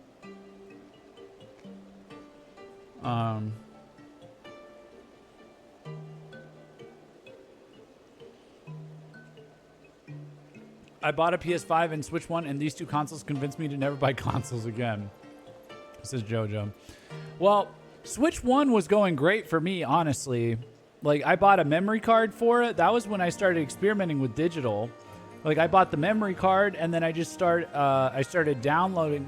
I bought a PS5 and Switch 1, and these 2 consoles convinced me to never buy consoles again, says JoJo. Well, Switch 1 was going great for me, honestly. Like, I bought a memory card for it. That was when I started experimenting with digital. Like, I bought the memory card, and then I started downloading,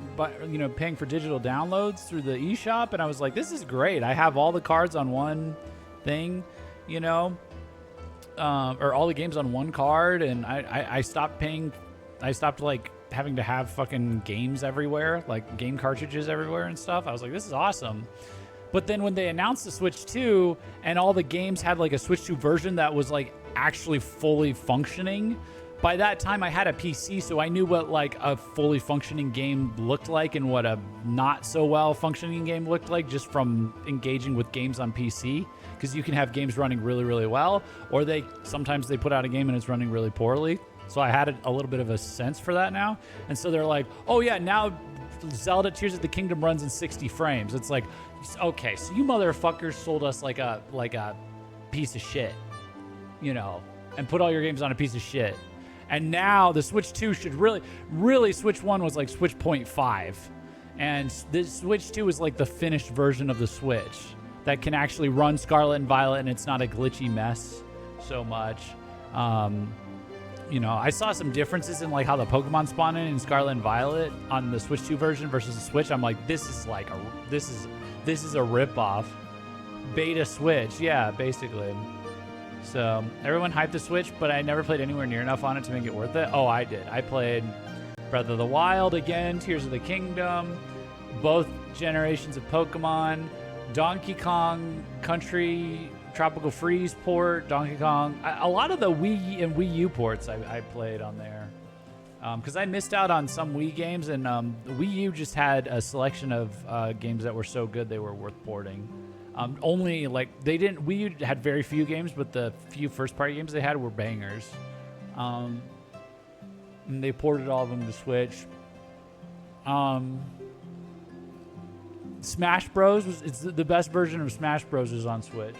paying for digital downloads through the eShop, and I was like, this is great. I have all the cards on one thing, or all the games on one card, and I stopped paying. I stopped, like, having to have fucking games everywhere, like game cartridges everywhere and stuff. I was like, this is awesome. But then when they announced the Switch 2 and all the games had like a Switch 2 version that was like actually fully functioning, by that time I had a PC, so I knew what like a fully functioning game looked like and what a not so well functioning game looked like just from engaging with games on PC, because you can have games running really, really well, or sometimes they put out a game and it's running really poorly. So I had a little bit of a sense for that now. And so they're like, oh yeah, now Zelda Tears of the Kingdom runs in 60 frames. It's like, okay, so you motherfuckers sold us like a piece of shit, you know, and put all your games on a piece of shit. And now the Switch 2 should really Switch 1 was like Switch 0.5. And this Switch 2 is like the finished version of the Switch that can actually run Scarlet and Violet, and it's not a glitchy mess so much. You know, I saw some differences in like how the Pokemon spawn in Scarlet and Violet on the Switch 2 version versus the Switch. I'm like, this is a rip-off. Beta Switch, yeah, basically. So everyone hyped the Switch, but I never played anywhere near enough on it to make it worth it. Oh, I did. I played Breath of the Wild again, Tears of the Kingdom, both generations of Pokemon, Donkey Kong Country Tropical Freeze port, Donkey Kong. A lot of the Wii and Wii U ports I played on there. Because I missed out on some Wii games, and Wii U just had a selection of games that were so good they were worth porting. Only, like, Wii U had very few games, but the few first-party games they had were bangers. And they ported all of them to Switch. Smash Bros. It's the best version of Smash Bros. Is on Switch.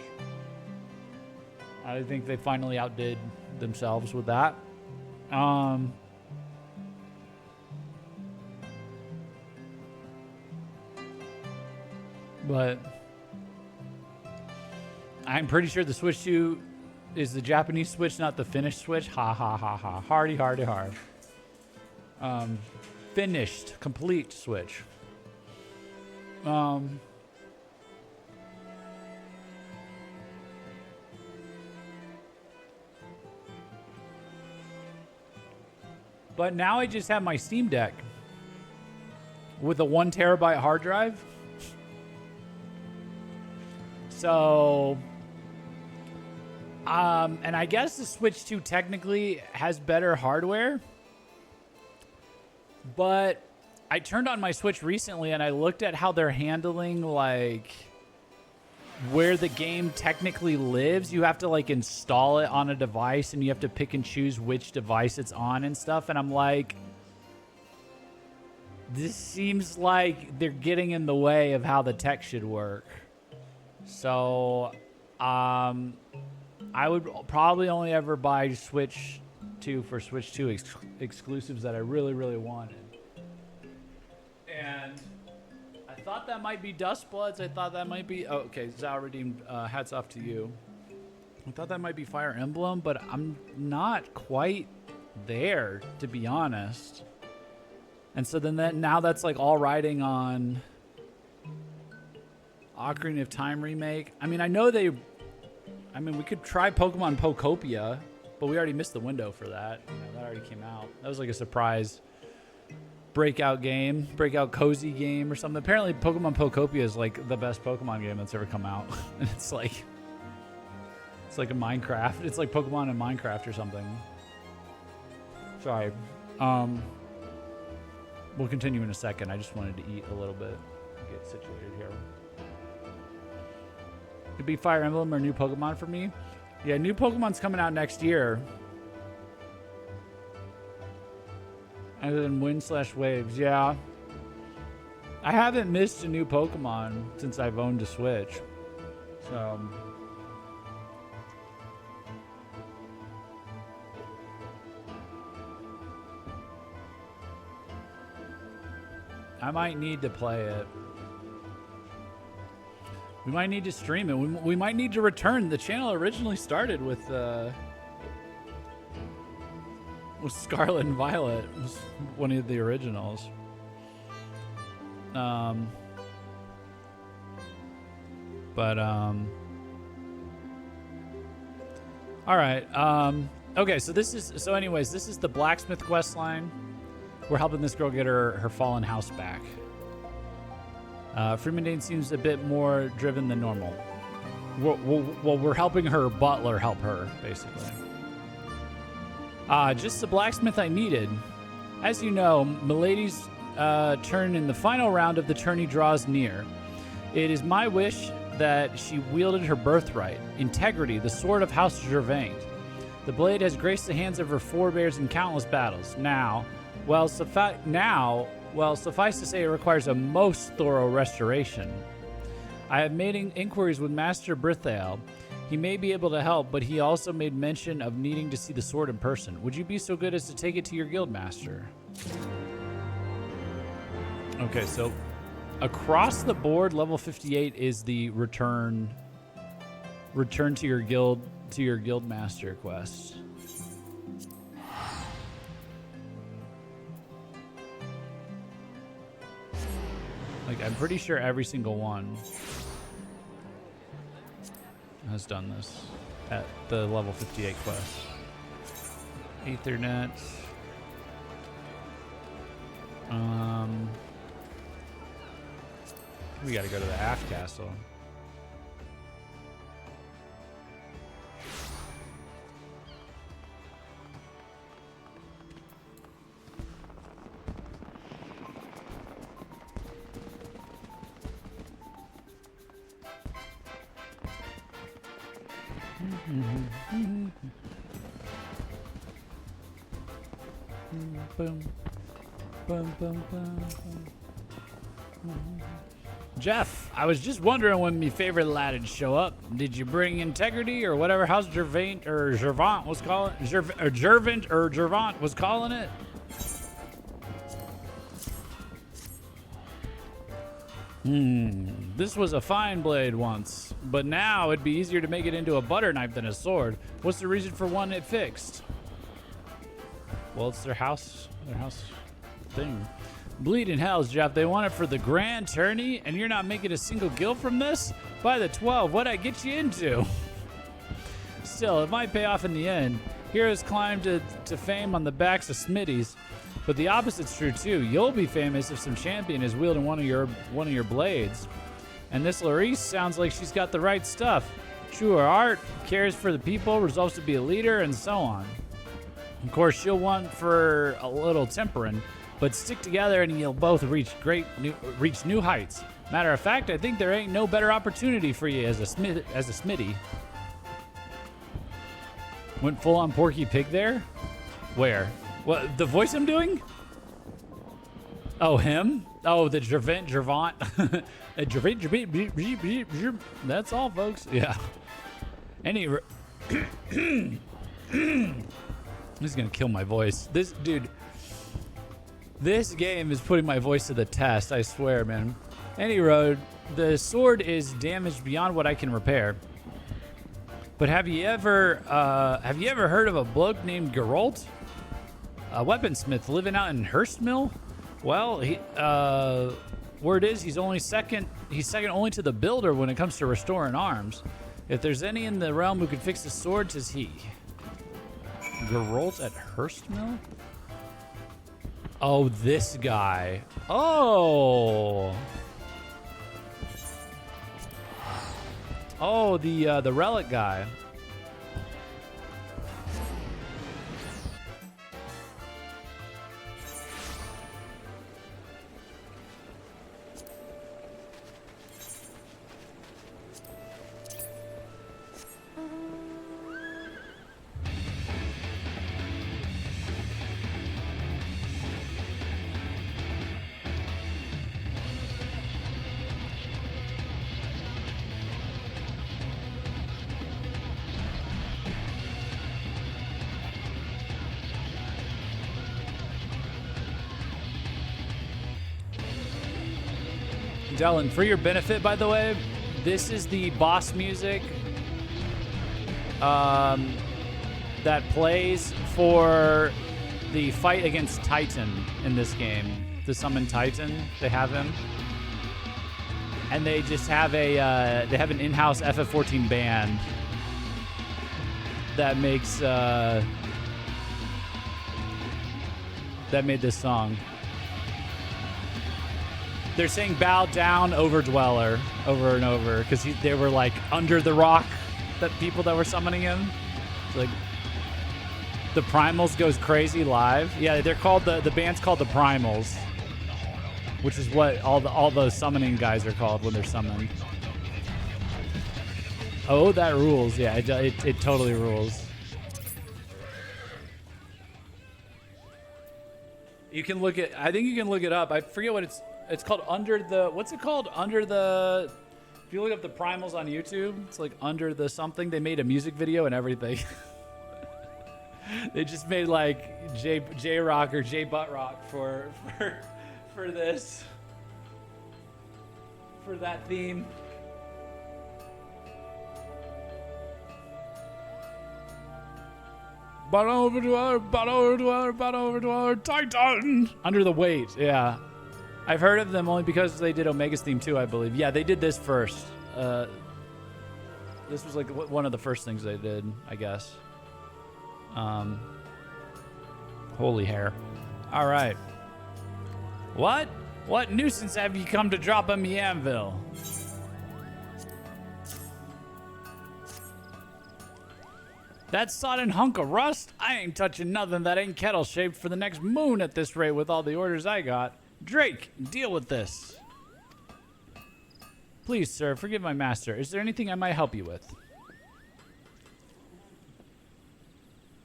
I think they finally outdid themselves with that. But I'm pretty sure the Switch 2 is the Japanese Switch, not the finished Switch. Ha ha ha ha. Hardy, hardy, hard. Finished, complete Switch. But now I just have my Steam Deck with a 1 terabyte hard drive. So, and I guess the Switch 2 technically has better hardware, but I turned on my Switch recently and I looked at how they're handling, like, where the game technically lives. You have to, like, install it on a device and you have to pick and choose which device it's on and stuff. And I'm like, this seems like they're getting in the way of how the tech should work. So, I would probably only ever buy Switch 2 for Switch 2 exclusives that I really, really wanted. And I thought that might be Dustbloods. I thought that might be... Oh, okay, Zal Redeemed, hats off to you. I thought that might be Fire Emblem, but I'm not quite there, to be honest. And so then now that's like all riding on Ocarina of Time remake. I mean, we could try Pokemon Pokopia, but we already missed the window for that. You know, that already came out. That was like a surprise breakout cozy game or something. Apparently Pokemon Pokopia is like the best Pokemon game that's ever come out. And it's like a Minecraft. It's like Pokemon and Minecraft or something. Sorry. We'll continue in a second. I just wanted to eat a little bit, get situated here. Could be Fire Emblem or new Pokemon for me. Yeah, new Pokemon's coming out next year. Other than Wind/Waves, yeah. I haven't missed a new Pokemon since I've owned a Switch. So... I might need to play it. We might need to stream it. We might need to return. The channel originally started with Scarlet and Violet. It was one of the originals. All right. Okay, so anyways, this is the blacksmith quest line. We're helping this girl get her fallen house back. Freemondane seems a bit more driven than normal. We're helping her butler help her, basically. Just the blacksmith I needed. As you know, Milady's turn in the final round of the tourney draws near. It is my wish that she wielded her birthright, integrity, the sword of House Gervain. The blade has graced the hands of her forebears in countless battles. Suffice to say, it requires a most thorough restoration. I have made inquiries with Master Brithael. He may be able to help, but he also made mention of needing to see the sword in person. Would you be so good as to take it to your guild master? Okay, so across the board, level 58 is the return to your guild master quest. Like, I'm pretty sure every single one has done this at the level 58 quest. Ethernet. We gotta go to the aft castle. Boom. Boom, boom, boom, boom. Jeff, I was just wondering when my favorite ladd'd show up. Did you bring integrity or whatever House Gervant or Gervant was calling Gervant was calling it? This was a fine blade once, but now it'd be easier to make it into a butter knife than a sword. What's the reason for one it fixed? Well, it's their house thing. Bleeding hells, Jeff. They want it for the grand tourney, and you're not making a single guild from this? By the 12, what'd I get you into? Still, it might pay off in the end. Heroes climb to fame on the backs of Smitties, but the opposite's true too. You'll be famous if some champion is wielding one of your blades. And this Larice sounds like she's got the right stuff. True her art, cares for the people, resolves to be a leader, and so on. Of course, she'll want for a little tempering, but stick together and you'll both reach new heights. Matter of fact, I think there ain't no better opportunity for you as a Smitty. Went full on Porky Pig there? Where? What, the voice I'm doing? Oh, him? Oh, the Gervant. That's all, folks. Yeah. This is gonna kill my voice. This game is putting my voice to the test, I swear, man. Any road, the sword is damaged beyond what I can repair. But have you ever heard of a bloke named Geralt? A weaponsmith living out in Hurstmill? Well, word is he's second only to the builder when it comes to restoring arms. If there's any in the realm who could fix the sword, 'tis he. Geralt at Hurstmill? Oh, this guy. Oh. Oh, the relic guy. Dylan, for your benefit, by the way, this is the boss music that plays for the fight against Titan in this game. To summon Titan, they have him, and they just have an in-house FF14 band that makes that made this song. They're saying bow down, Overdweller, over and over, because they were like under the rock, that people that were summoning him. It's like the Primals goes crazy live. Yeah, they're called the band's called the Primals, which is what all those summoning guys are called when they're summoned. Oh, that rules. Yeah, it totally rules. You can look at. I think you can look it up. I forget what it's called. What's it called? Under the If you look up the primals on YouTube, it's like under the something. They made a music video and everything. They just made like J Rock or J Butt Rock for this, for that theme. Butt over to our Titan. Under the weight, yeah. I've heard of them only because they did Omega's theme too, I believe. Yeah, they did this first. This was like one of the first things they did, I guess. Holy hair. All right. What? What nuisance have you come to drop on me, Anvil? That sodden hunk of rust? I ain't touching nothing that ain't kettle shaped for the next moon at this rate with all the orders I got. Drake, deal with this. Please, sir, forgive my master. Is there anything I might help you with?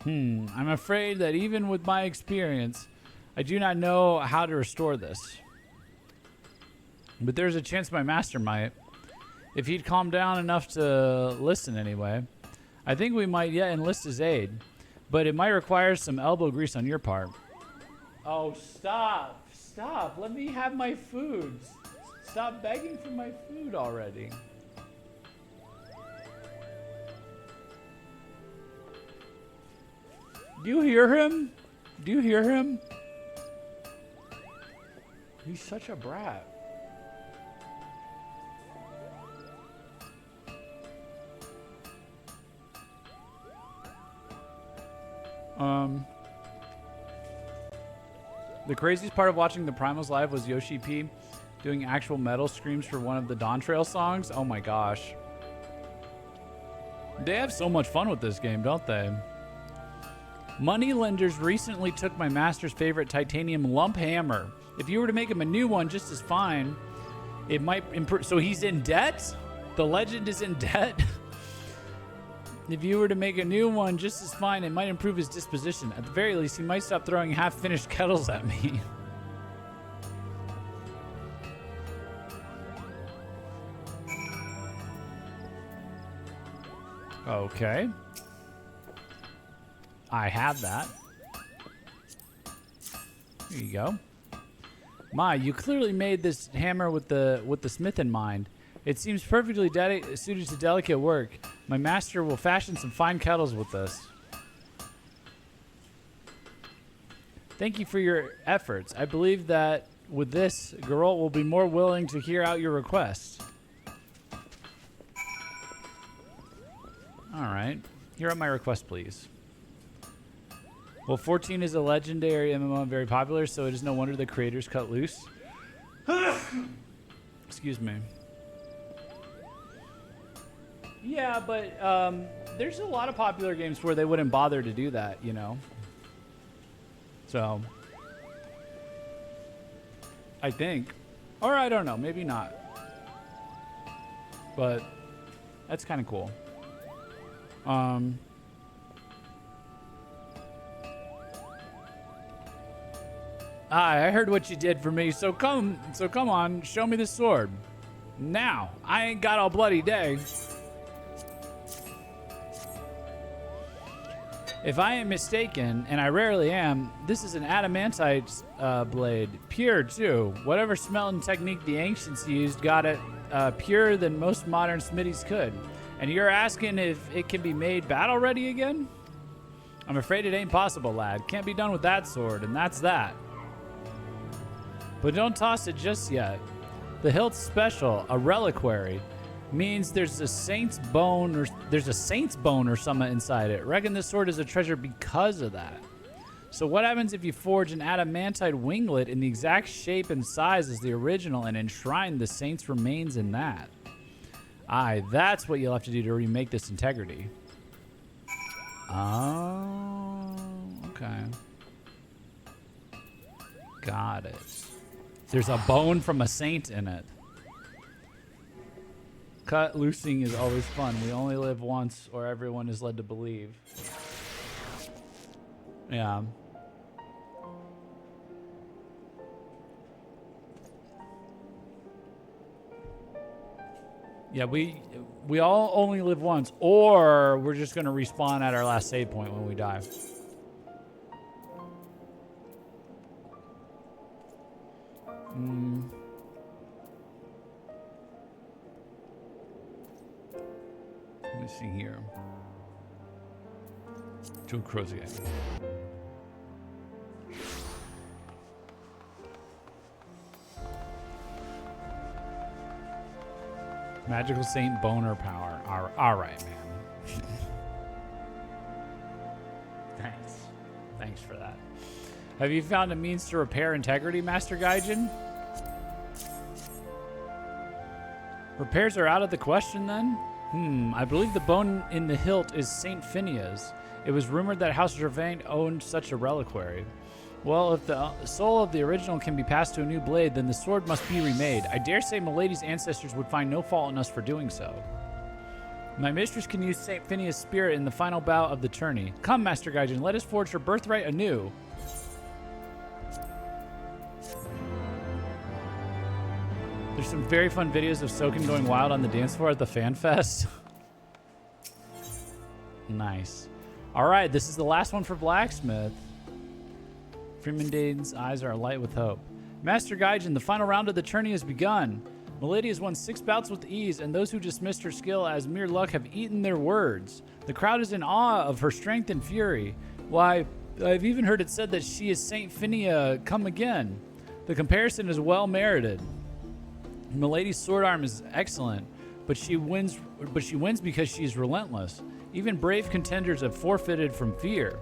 I'm afraid that even with my experience, I do not know how to restore this. But there's a chance my master might. If he'd calm down enough to listen anyway. I think we might yet enlist his aid, but it might require some elbow grease on your part. Oh, stop. Stop. Let me have my food. Stop begging for my food already. Do you hear him? Do you hear him? He's such a brat. The craziest part of watching the Primals live was Yoshi P doing actual metal screams for one of the Dawn Trail songs. Oh my gosh. They have so much fun with this game, don't they? Moneylenders recently took my master's favorite titanium lump hammer. If you were to make him a new one just as fine, it might improve. So he's in debt? The legend is in debt? If you were to make a new one just as fine, it might improve his disposition. At the very least, he might stop throwing half-finished kettles at me. Okay. I have that. Here you go. My, you clearly made this hammer with the smith in mind. It seems perfectly suited to delicate work. My master will fashion some fine kettles with this. Thank you for your efforts. I believe that with this, Geralt will be more willing to hear out your request. All right. Hear out my request, please. Well, 14 is a legendary MMO and very popular, so it is no wonder the creators cut loose. Excuse me. Yeah, but there's a lot of popular games where they wouldn't bother to do that, you know? So, I think. Or I don't know, maybe not. But that's kind of cool. I heard what you did for me, so come on, show me the sword. Now, I ain't got all bloody day. If I am mistaken, and I rarely am, this is an adamantite blade. Pure, too. Whatever smelting technique the ancients used got it purer than most modern smithies could. And you're asking if it can be made battle-ready again? I'm afraid it ain't possible, lad. Can't be done with that sword, and that's that. But don't toss it just yet. The hilt's special, a reliquary, means there's a saint's bone or something inside it. Reckon this sword is a treasure because of that. So what happens if you forge an adamantite winglet in the exact shape and size as the original and enshrine the saint's remains in that? Aye, that's what you'll have to do to remake this integrity. Oh, okay. Got it. There's a bone from a saint in it. Cut loosing is always fun. We only live once, or everyone is led to believe. Yeah. Yeah, we all only live once, or we're just gonna respawn at our last save point when we die. Let me see here. Joe Crow's again. Magical Saint Boner Power. All right, man. Thanks for that. Have you found a means to repair integrity, Master Gaijin? Repairs are out of the question then? I believe the bone in the hilt is Saint Phinea's. It was rumored that House Gervain owned such a reliquary. Well, if the soul of the original can be passed to a new blade, then the sword must be remade. I dare say Milady's ancestors would find no fault in us for doing so. My mistress can use Saint Phinea's spirit in the final bout of the tourney. Come, Master Gaijin, let us forge her birthright anew. There's some very fun videos of Soken going wild on the dance floor at the Fan Fest. Nice. All right, this is the last one for Blacksmith. Freeman Dane's eyes are alight with hope. Master Gaijin, the final round of the tourney has begun. Milady has won 6 bouts with ease, and those who dismissed her skill as mere luck have eaten their words. The crowd is in awe of her strength and fury. Why, I've even heard it said that she is Saint Phinia come again. The comparison is well merited. Milady's sword arm is excellent, but she wins because she is relentless. Even brave contenders have forfeited from fear.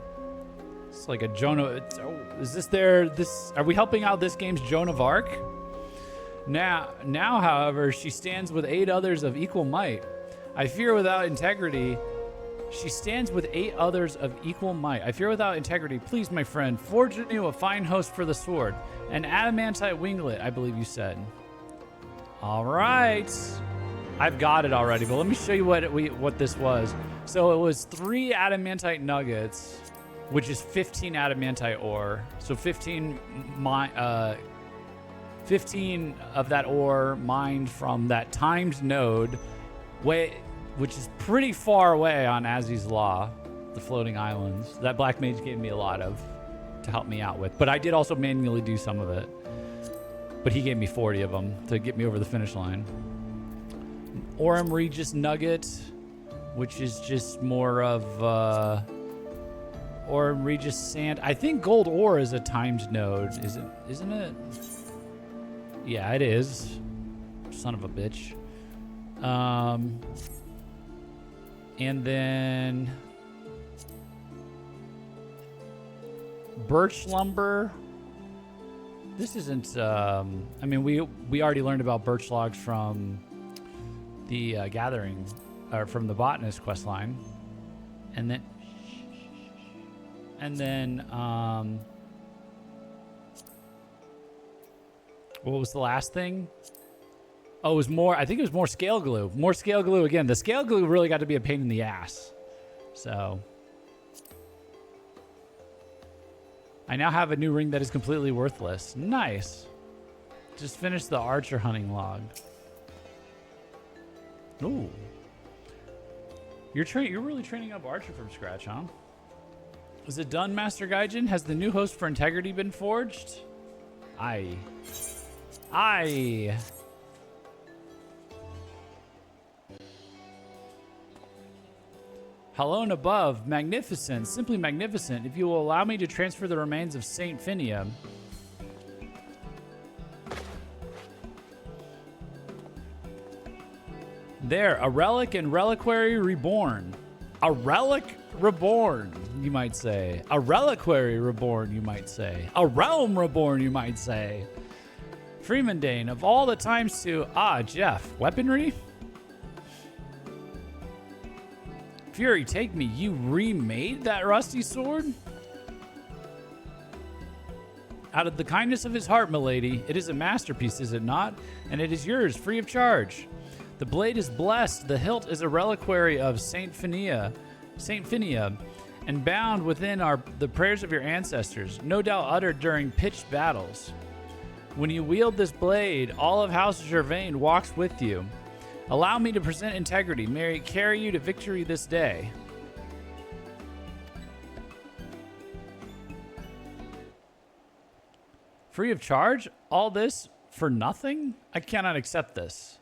It's like a Joan of... Are we helping out this game's Joan of Arc? Now, however, she stands with 8 others of equal might. I fear without integrity... She stands with 8 others of equal might. I fear without integrity. Please, my friend, forge anew a fine host for the sword. An adamantite winglet, I believe you said. All right. I've got it already, but let me show you what this was. So it was 3 adamantite nuggets, which is 15 adamantite ore. So 15 of that ore mined from that timed node, which is pretty far away on Azzy's Law, the floating islands. That Black Mage gave me a lot of to help me out with. But I did also manually do some of it. But he gave me 40 of them to get me over the finish line. Aurum Regis Nugget, which is just more of Aurum Regis Sand. I think gold ore is a timed node, isn't it? Yeah, it is. Son of a bitch. And then birch lumber. This isn't, I mean, we already learned about birch logs from the gathering, or from the botanist quest line. And then, what was the last thing? Oh, it was more, I think it was more scale glue. More scale glue again. The scale glue really got to be a pain in the ass. So I now have a new ring that is completely worthless. Nice. Just finished the archer hunting log. Ooh. You're really training up archer from scratch, huh? Is it done, Master Gaijin? Has the new host for integrity been forged? Aye. Hello and above. Magnificent. Simply magnificent. If you will allow me to transfer the remains of Saint Phinia. There. A relic and reliquary reborn. A relic reborn, you might say. A reliquary reborn, you might say. A realm reborn, you might say. Freeman Dane, of all the times to... Jeff. Weaponry? Fury, take me. You remade that rusty sword? Out of the kindness of his heart, milady. It is a masterpiece, is it not? And it is yours, free of charge. The blade is blessed. The hilt is a reliquary of Saint Phinia, and bound within the prayers of your ancestors, no doubt uttered during pitched battles. When you wield this blade, all of House Gervain walks with you. Allow me to present integrity. May it carry you to victory this day. Free of charge? All this for nothing? I cannot accept this.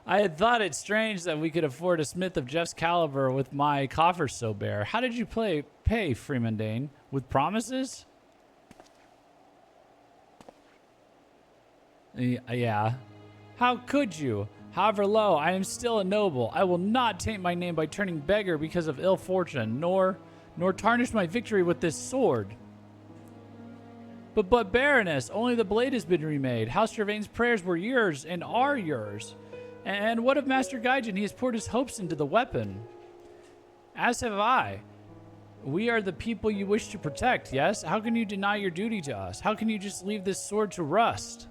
I had thought it strange that we could afford a smith of Jeff's caliber with my coffers so bare. How did you pay, Freeman Dane? With promises? Yeah. How could you? However low, I am still a noble. I will not taint my name by turning beggar because of ill fortune, nor tarnish my victory with this sword. But Baroness, only the blade has been remade. House Gervain's prayers were yours and are yours. And what of Master Gaijin? He has poured his hopes into the weapon. As have I. We are the people you wish to protect, yes? How can you deny your duty to us? How can you just leave this sword to rust?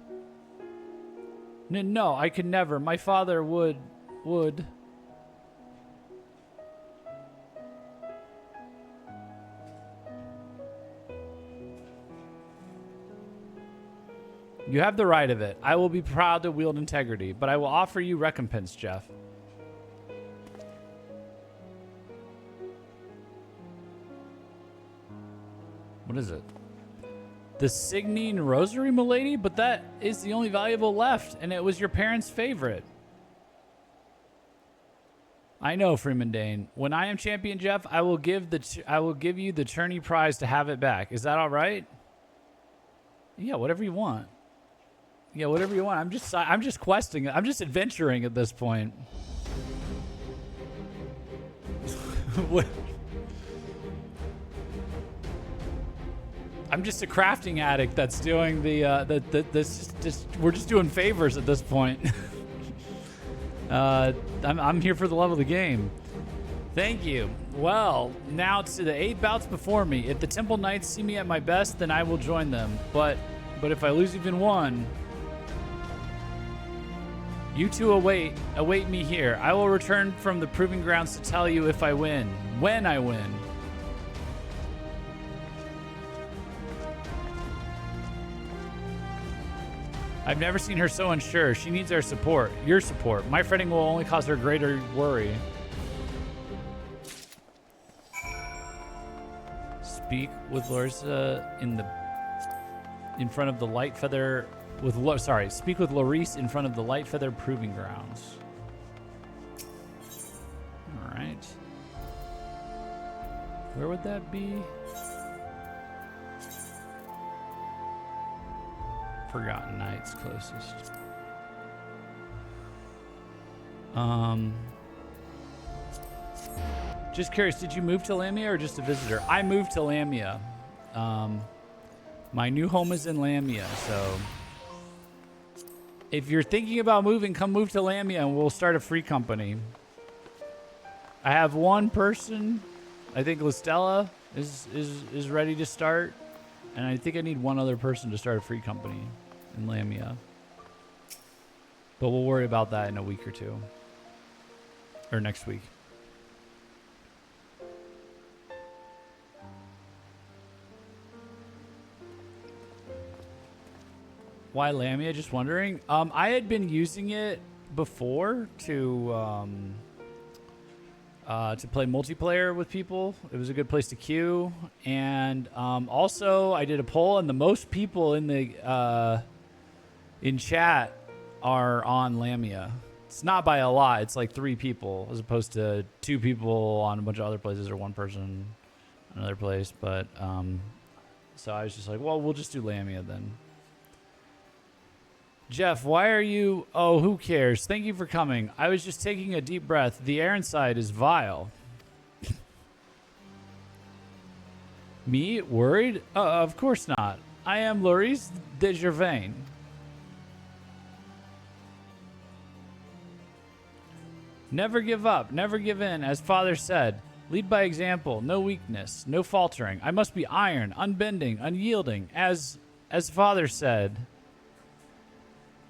No, I could never. My father would. You have the right of it. I will be proud to wield integrity, but I will offer you recompense, Jeff. What is it? The Signine Rosary, milady? But that is the only valuable left, and it was your parents' favorite. I know, Freeman Dane. When I am champion, Jeff, I will give you the tourney prize to have it back. Is that all right? Yeah, whatever you want. Yeah, whatever you want. I'm just questing. I'm just adventuring at this point. What? I'm just a crafting addict that's doing we're just doing favors at this point. I'm here for the love of the game. Thank you. Well, now to the 8 bouts before me. If the Temple Knights see me at my best, then I will join them. But if I lose even one, you two await me here. I will return from the proving grounds to tell you if I win. When I win. I've never seen her so unsure. She needs our support. Your support. My fretting will only cause her greater worry. Speak with Larissa in front of the light feather speak with Larice in front of the light feather proving grounds. All right. Where would that be? Forgotten Knights closest. Just curious, did you move to Lamia or just a visitor? I moved to Lamia. My new home is in Lamia, so if you're thinking about moving, come move to Lamia and we'll start a free company. I have one person. I think Listella is ready to start. And I think I need one other person to start a free company in Lamia. But we'll worry about that in a week or two. Or next week. Why Lamia? Just wondering. I had been using it before to play multiplayer with people. It was a good place to queue. And also, I did a poll, and the most people in the in chat are on Lamia. It's not by a lot. It's like 3 people, as opposed to 2 people on a bunch of other places, or 1 person on another place. But so I was just like, well, we'll just do Lamia then. Jeff, why are you... Oh, who cares? Thank you for coming. I was just taking a deep breath. The air inside is vile. Me? Worried? Of course not. I am Larice de Gervain. Never give up. Never give in. As Father said, lead by example. No weakness. No faltering. I must be iron, unbending, unyielding. As Father said...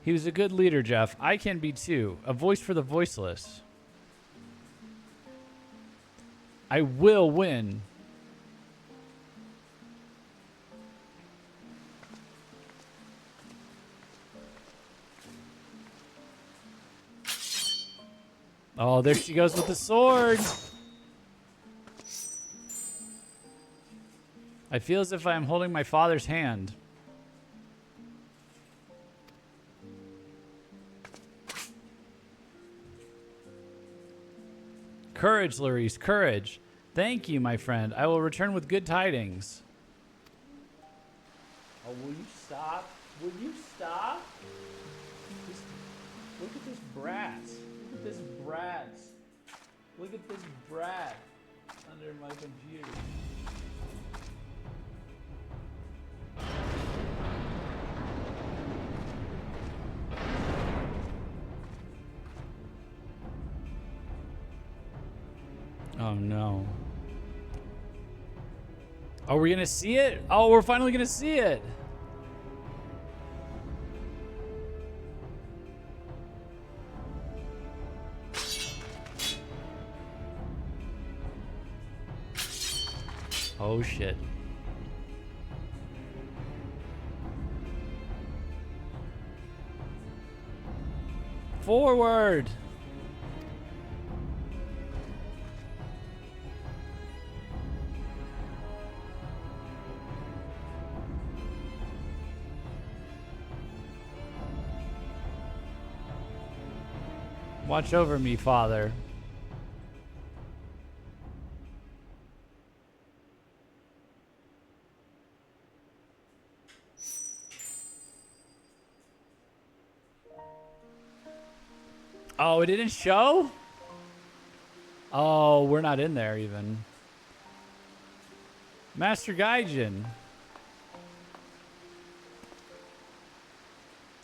He was a good leader, Jeff. I can be too. A voice for the voiceless. I will win. Oh, there she goes with the sword. I feel as if I am holding my father's hand. Courage, Larice, courage. Thank you, my friend. I will return with good tidings. Oh, will you stop? Will you stop? Just look at this brat. Look at this brat. Look at this brat under my computer. Oh no. Are we gonna see it? Oh, we're finally gonna see it. Oh shit. Forward. Watch over me, Father. Oh, it didn't show? Oh, we're not in there even. Master Gaijin.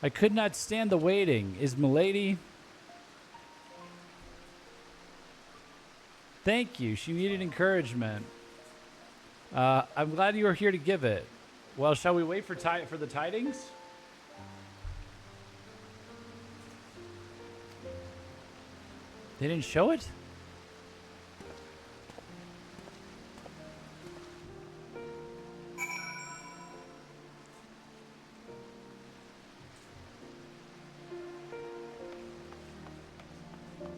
I could not stand the waiting. Is milady? Thank you. She needed encouragement. I'm glad you are here to give it. Well, shall we wait for the tidings? They didn't show it?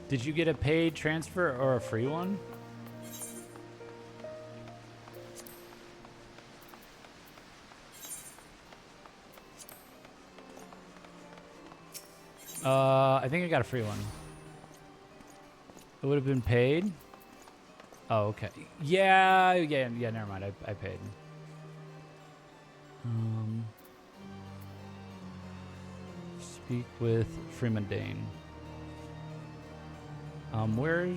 Did you get a paid transfer or a free one? I think I got a free one. It would have been paid. Oh, okay. Yeah, never mind. I paid. Speak with Freeman Dane. We're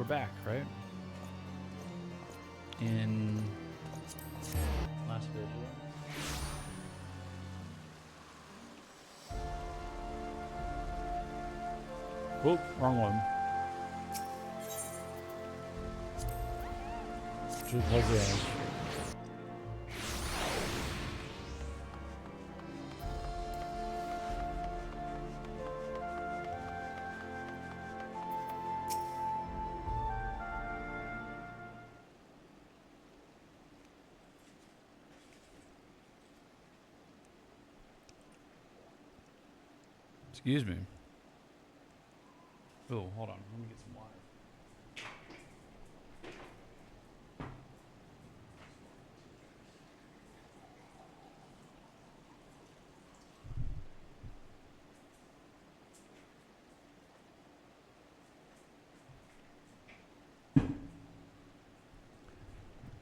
back, right? In last video. Whoop, wrong one. Too close the edge. Excuse me. Oh, hold on. Let me get some water.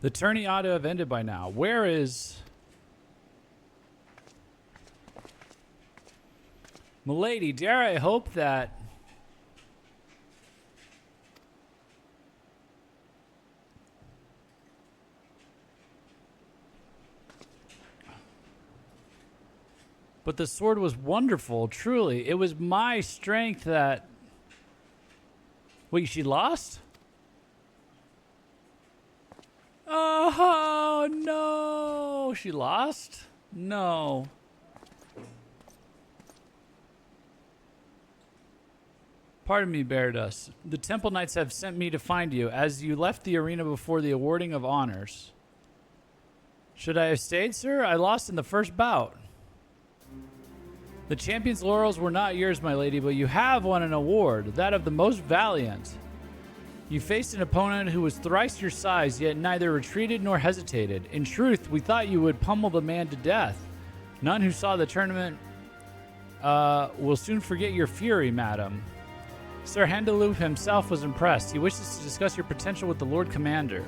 The tourney ought to have ended by now. Where is... Milady, dare I hope that... But the sword was wonderful, truly. It was my strength that... Wait, she lost? Oh, no. She lost? No. Pardon me, Beardus. The Temple Knights have sent me to find you as you left the arena before the awarding of honors. Should I have stayed, sir? I lost in the first bout. The champion's laurels were not yours, my lady, but you have won an award, that of the most valiant. You faced an opponent who was thrice your size, yet neither retreated nor hesitated. In truth, we thought you would pummel the man to death. None who saw the tournament will soon forget your fury, madam. Sir Handaloop himself was impressed. He wishes to discuss your potential with the Lord Commander.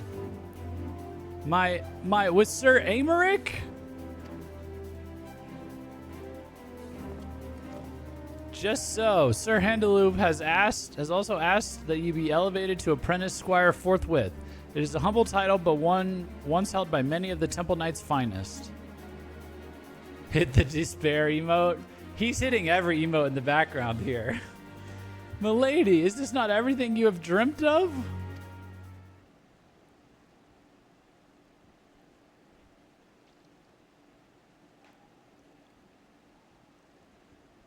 With Sir Amaric? Just so. Sir Handaloop has also asked that you be elevated to apprentice squire forthwith. It is a humble title, but one once held by many of the Temple Knight's finest. Hit the despair emote. He's hitting every emote in the background here. Milady, is this not everything you have dreamt of?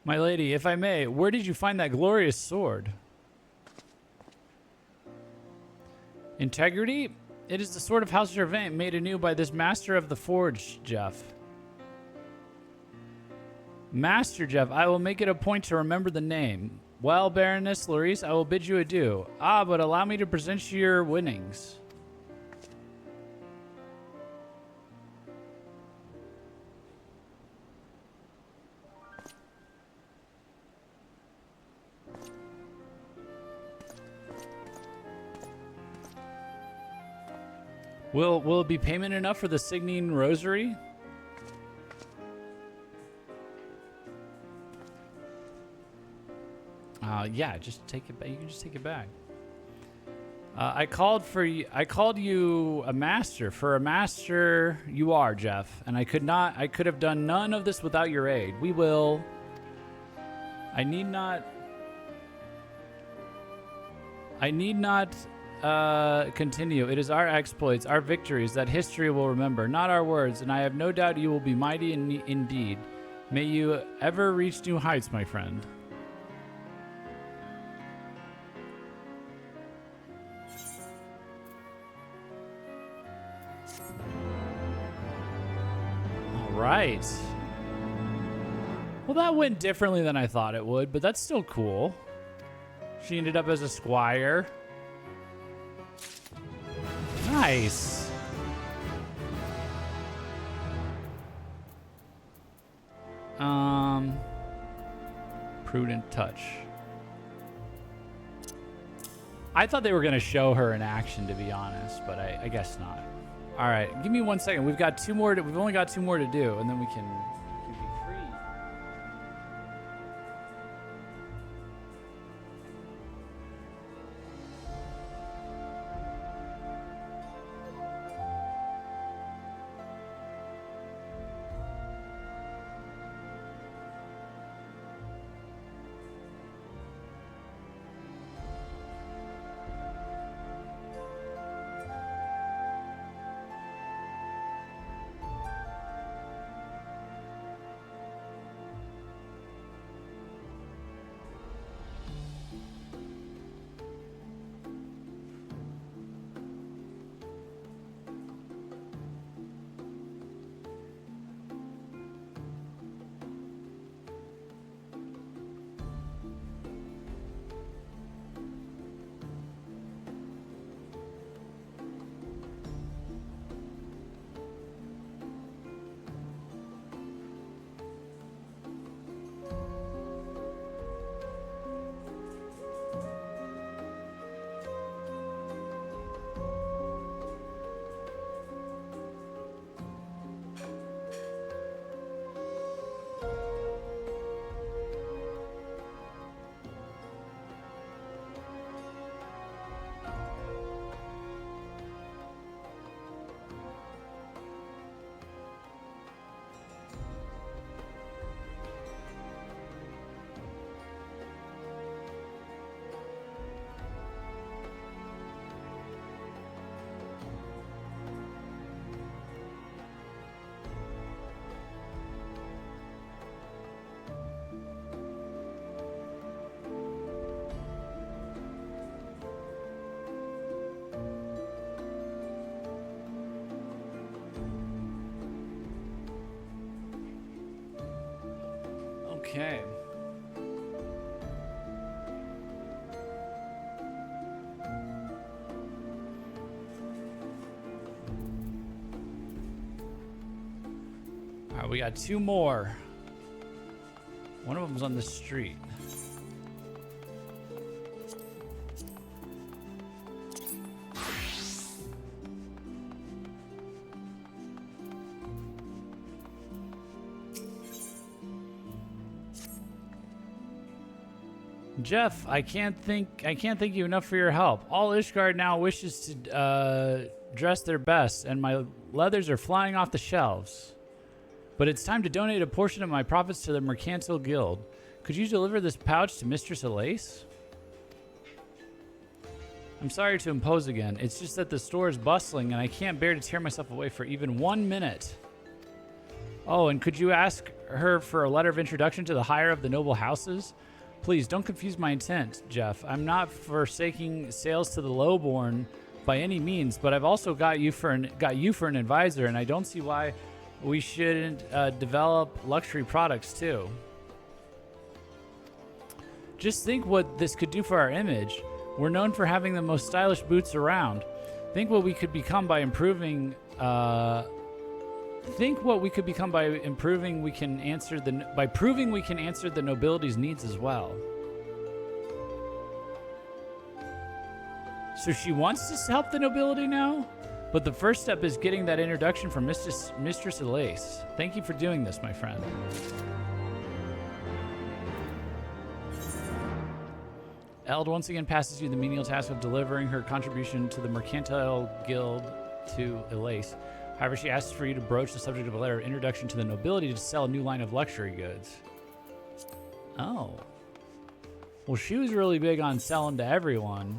My lady, if I may, where did you find that glorious sword? Integrity? It is the sword of House Gervain, made anew by this master of the forge, Jeff. Master Jeff, I will make it a point to remember the name. Well, Baroness Larice, I will bid you adieu. But allow me to present you your winnings. Will it be payment enough for the Signine Rosary? Yeah, just take it back. You can just take it back. I called you a master. For a master, you are, Jeff. And I could have done none of this without your aid. We will. I need not continue. It is our exploits, our victories that history will remember, not our words, and I have no doubt you will be mighty indeed. May you ever reach new heights, my friend. All right. Well, that went differently than I thought it would, but that's still cool. She ended up as a squire. Nice. Prudent touch. I thought they were going to show her in action, to be honest, but I guess not. All right, give me 1 second. We've got 2 more. We've only got 2 more to do, and then we can be free. Okay. All right, we got 2 more. One of them's on the street. Jeff, I can't thank you enough for your help. All Ishgard now wishes to dress their best, and my leathers are flying off the shelves. But it's time to donate a portion of my profits to the Mercantile Guild. Could you deliver this pouch to Mistress Elise? I'm sorry to impose again. It's just that the store is bustling, and I can't bear to tear myself away for even 1 minute. Oh, and could you ask her for a letter of introduction to the higher of the noble houses? Please, don't confuse my intent, Jeff. I'm not forsaking sales to the lowborn by any means, but I've also got you for an advisor, and I don't see why we shouldn't develop luxury products too. Just think what this could do for our image. We're known for having the most stylish boots around. Think what we could become by improving. Proving we can answer the nobility's needs as well. So she wants to help the nobility now? But the first step is getting that introduction from Mistress Elise. Thank you for doing this, my friend. Eld once again passes you the menial task of delivering her contribution to the Mercantile Guild to Elise. However, she asks for you to broach the subject of a letter of introduction to the nobility to sell a new line of luxury goods. Oh. Well, she was really big on selling to everyone.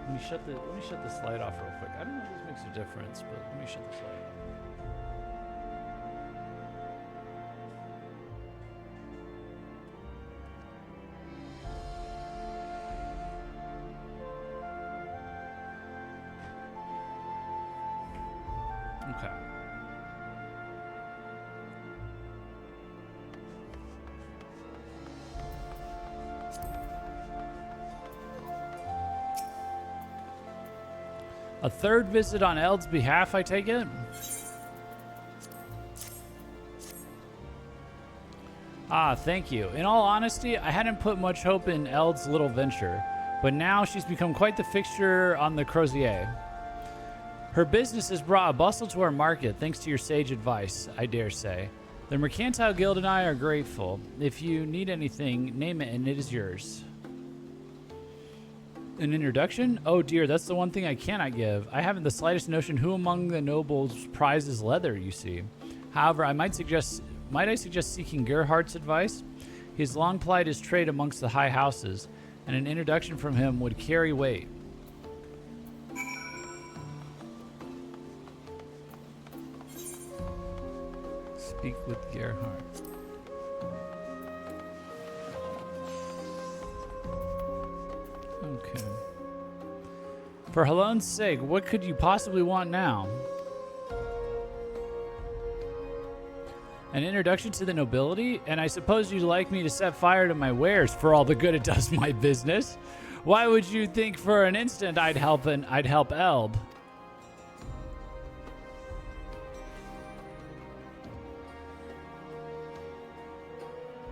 Let me shut the slide off real quick. I don't know if this makes a difference, but let me shut the slide off. Okay. A third visit on Eld's behalf, I take it? Ah, thank you. In all honesty, I hadn't put much hope in Eld's little venture, but now she's become quite the fixture on the Crozier. Her business has brought a bustle to our market, thanks to your sage advice, I dare say. The Mercantile Guild and I are grateful. If you need anything, name it and it is yours. An introduction? Oh dear, that's the one thing I cannot give. I haven't the slightest notion who among the nobles prizes leather, you see. However, might I suggest seeking Gerhardt's advice? He's long plied his trade amongst the high houses, and an introduction from him would carry weight. Speak with Gerhardt. Okay. For Helene's sake, what could you possibly want now? An introduction to the nobility? And I suppose you'd like me to set fire to my wares for all the good it does my business. Why would you think for an instant I'd help Eld?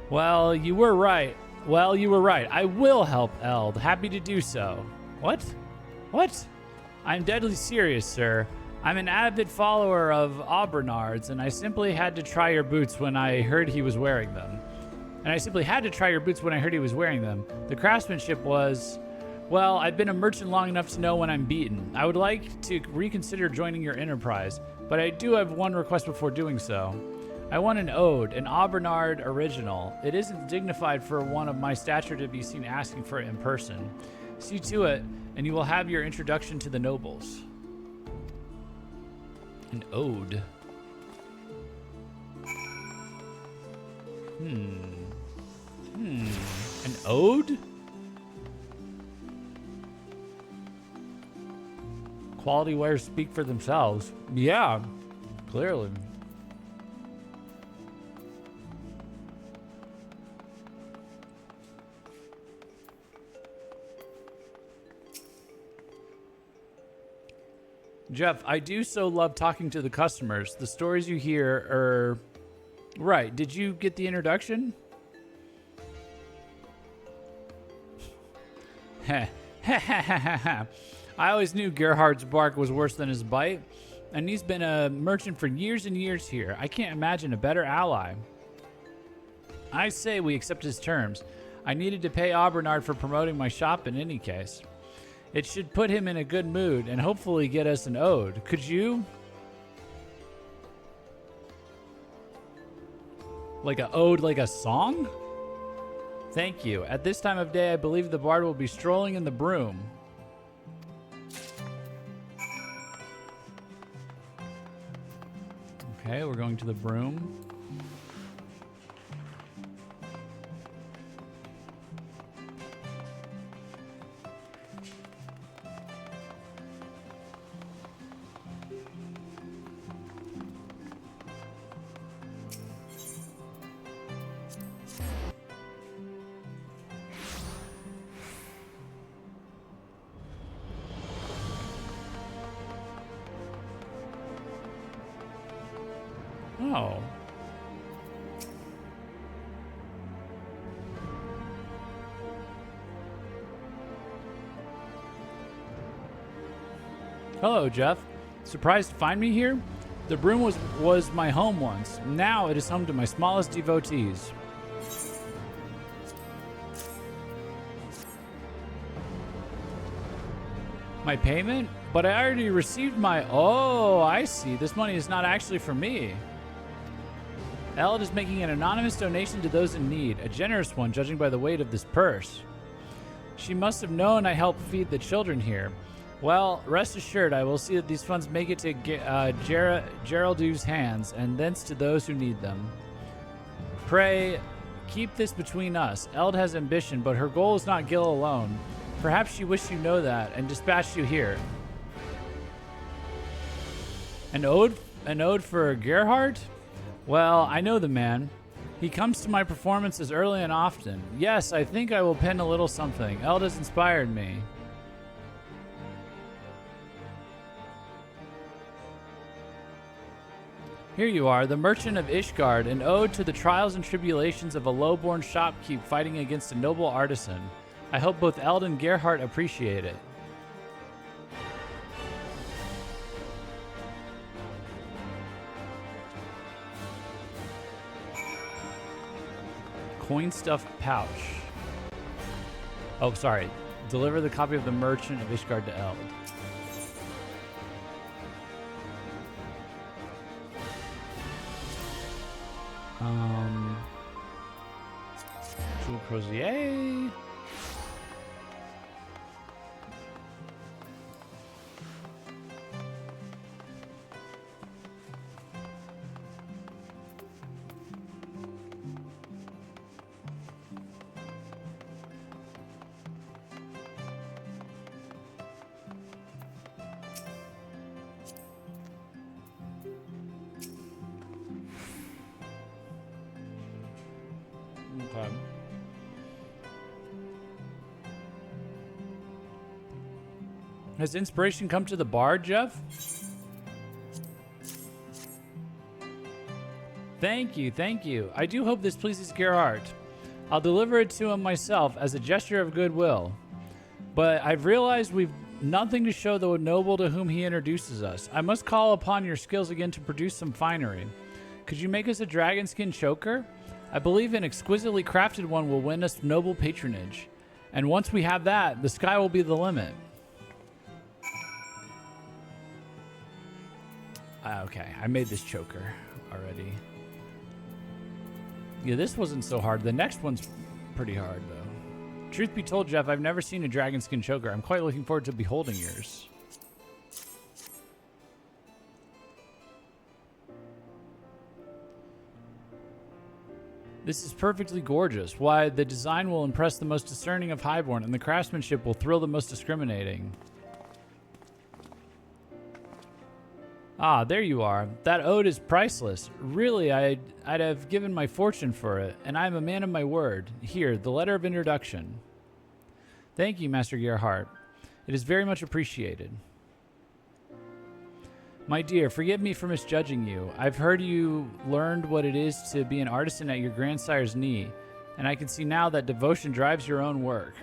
Well, you were right. I will help Eld. Happy to do so. What? I'm deadly serious, sir. I'm an avid follower of Aubernard's, and I simply had to try your boots when I heard he was wearing them. The craftsmanship was... Well, I've been a merchant long enough to know when I'm beaten. I would like to reconsider joining your enterprise, but I do have one request before doing so. I want an ode, an Aubernard original. It isn't dignified for one of my stature to be seen asking for it in person. See to it, and you will have your introduction to the nobles. An ode. An ode? Quality wares speak for themselves. Yeah. Clearly. Jeff, I do so love talking to the customers. The stories you hear are... Right, did you get the introduction? I always knew Gerhard's bark was worse than his bite, and he's been a merchant for years and years here. I can't imagine a better ally. I say we accept his terms. I needed to pay Aubernard for promoting my shop in any case. It should put him in a good mood and hopefully get us an ode. Could you? Like a ode, like a song? Thank you. At this time of day, I believe the bard will be strolling in the broom. Okay, we're going to the broom. Oh. Hello, Jeff. Surprised to find me here? The broom was my home once. Now it is home to my smallest devotees. My payment? But I already received my... Oh, I see. This money is not actually for me. Eld is making an anonymous donation to those in need, a generous one judging by the weight of this purse. She must have known I help feed the children here. Well, rest assured, I will see that these funds make it to Geraldu's hands, and thence to those who need them. Pray, keep this between us. Eld has ambition, but her goal is not Gil alone. Perhaps she wished you know that, and dispatched you here. An ode for Gerhard? Well, I know the man. He comes to my performances early and often. Yes, I think I will pen a little something. Eld has inspired me. Here you are, the Merchant of Ishgard, an ode to the trials and tribulations of a low-born shopkeep fighting against a noble artisan. I hope both Eld and Gerhard appreciate it. Coin stuffed pouch. Oh, sorry. Deliver the copy of the Merchant of Ishgard to Eld. Jewel Crozier. Okay. Has inspiration come to the bard, Jeff? Thank you, thank you. I do hope this pleases Gerhard. I'll deliver it to him myself as a gesture of goodwill. But I've realized we've nothing to show the noble to whom he introduces us. I must call upon your skills again to produce some finery. Could you make us a dragon skin choker? I believe an exquisitely crafted one will win us noble patronage. And once we have that, the sky will be the limit. Okay, I made this choker already. Yeah, this wasn't so hard. The next one's pretty hard, though. Truth be told, Jeff, I've never seen a dragon skin choker. I'm quite looking forward to beholding yours. This is perfectly gorgeous. Why, the design will impress the most discerning of highborn, and the craftsmanship will thrill the most discriminating. Ah, there you are. That ode is priceless. Really, I'd have given my fortune for it, and I'm a man of my word. Here, the letter of introduction. Thank you, Master Gerhardt. It is very much appreciated. My dear, forgive me for misjudging you. I've heard you learned what it is to be an artisan at your grandsire's knee, and I can see now that devotion drives your own work.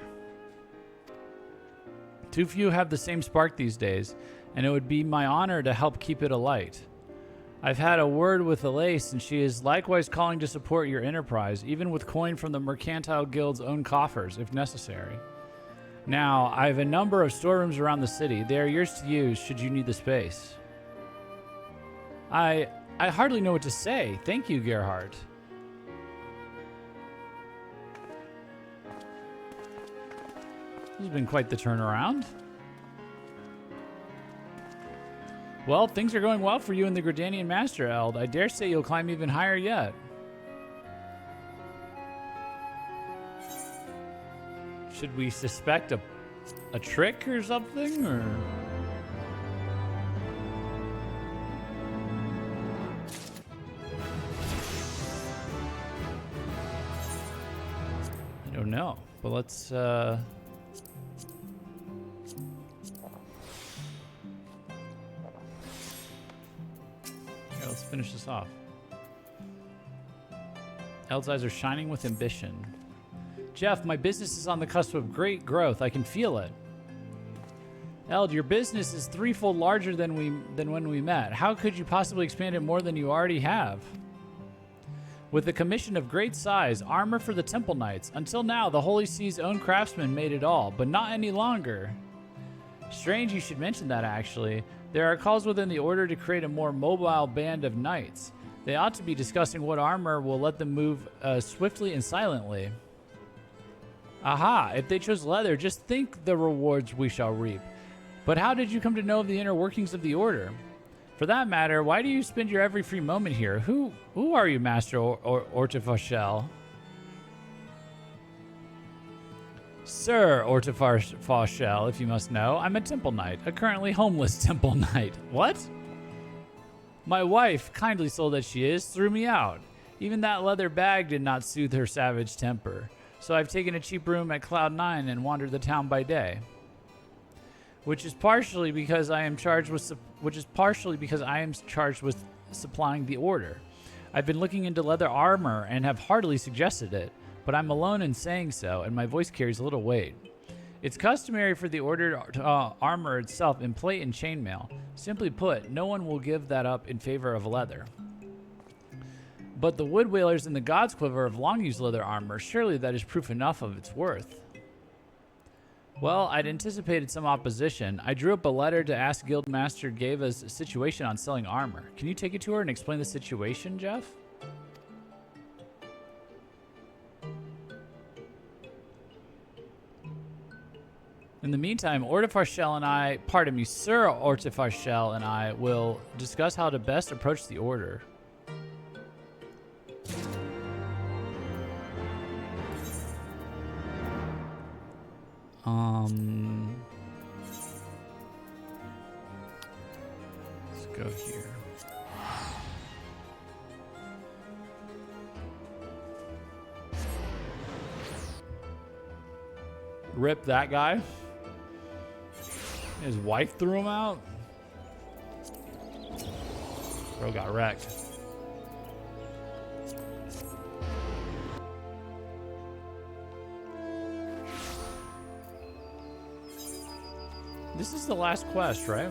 Too few have the same spark these days, and it would be my honor to help keep it alight. I've had a word with Elise, and she is likewise calling to support your enterprise, even with coin from the Mercantile Guild's own coffers, if necessary. Now, I have a number of storerooms around the city. They are yours to use should you need the space. I hardly know what to say. Thank you, Gerhardt. This has been quite the turnaround. Well, things are going well for you and the Gridanian Master, Eld. I dare say you'll climb even higher yet. Should we suspect a trick or something, or? I don't know, but let's let's finish this off. Eld's eyes are shining with ambition. Jeff, my business is on the cusp of great growth. I can feel it. Eld, your business is threefold larger than when we met. How could you possibly expand it more than you already have? With a commission of great size, armor for the Temple Knights. Until now, the Holy See's own craftsmen made it all, but not any longer. Strange you should mention that, actually. There are calls within the Order to create a more mobile band of knights. They ought to be discussing what armor will let them move swiftly and silently. Aha, if they chose leather, just think the rewards we shall reap. But how did you come to know of the inner workings of the Order? For that matter, why do you spend your every free moment here? Who are you, Master Ortifauchel? Sir Ortifauchel, if you must know. I'm a Temple Knight, a currently homeless Temple Knight. What? My wife, kindly soul that she is, threw me out. Even that leather bag did not soothe her savage temper. So I've taken a cheap room at Cloud 9 and wandered the town by day. Which is partially because I am charged with supplying the Order. I've been looking into leather armor and have heartily suggested it, but I'm alone in saying so, and my voice carries a little weight. It's customary for the Order to armor itself in plate and chainmail. Simply put, no one will give that up in favor of leather. But the wood whalers in the God's Quiver have long used leather armor. Surely that is proof enough of its worth. Well, I'd anticipated some opposition. I drew up a letter to ask Guildmaster Gaeva's situation on selling armor. Can you take it to her and explain the situation, Jeff? In the meantime, Sir Ortifauchel and I will discuss how to best approach the Order. Let's go here. Rip that guy. His wife threw him out. Bro got wrecked. This is the last quest, right?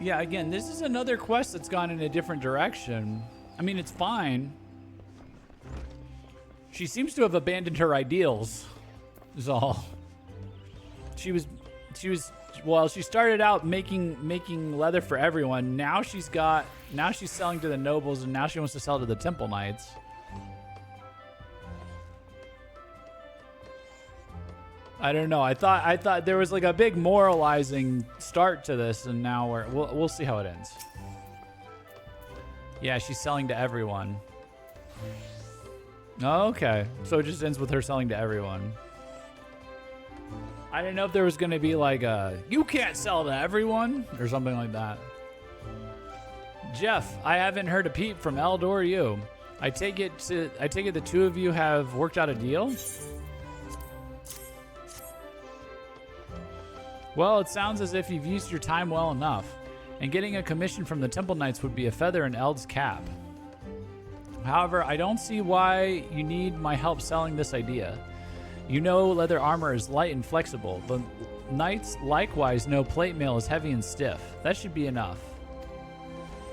Yeah, again, this is another quest that's gone in a different direction. I mean, it's fine. She seems to have abandoned her ideals, is all. She started out making leather for everyone. Now she's selling to the nobles, and now she wants to sell to the Temple Knights. I don't know. I thought there was like a big moralizing start to this, and now we'll see how it ends. Yeah, she's selling to everyone. Oh, okay. So it just ends with her selling to everyone. I didn't know if there was going to be like a, you can't sell to everyone or something like that. Jeff, I haven't heard a peep from Eld or you. I take it the two of you have worked out a deal? Well, it sounds as if you've used your time well enough, and getting a commission from the Temple Knights would be a feather in Eld's cap. However, I don't see why you need my help selling this idea. You know leather armor is light and flexible. The Knights likewise know plate mail is heavy and stiff. That should be enough.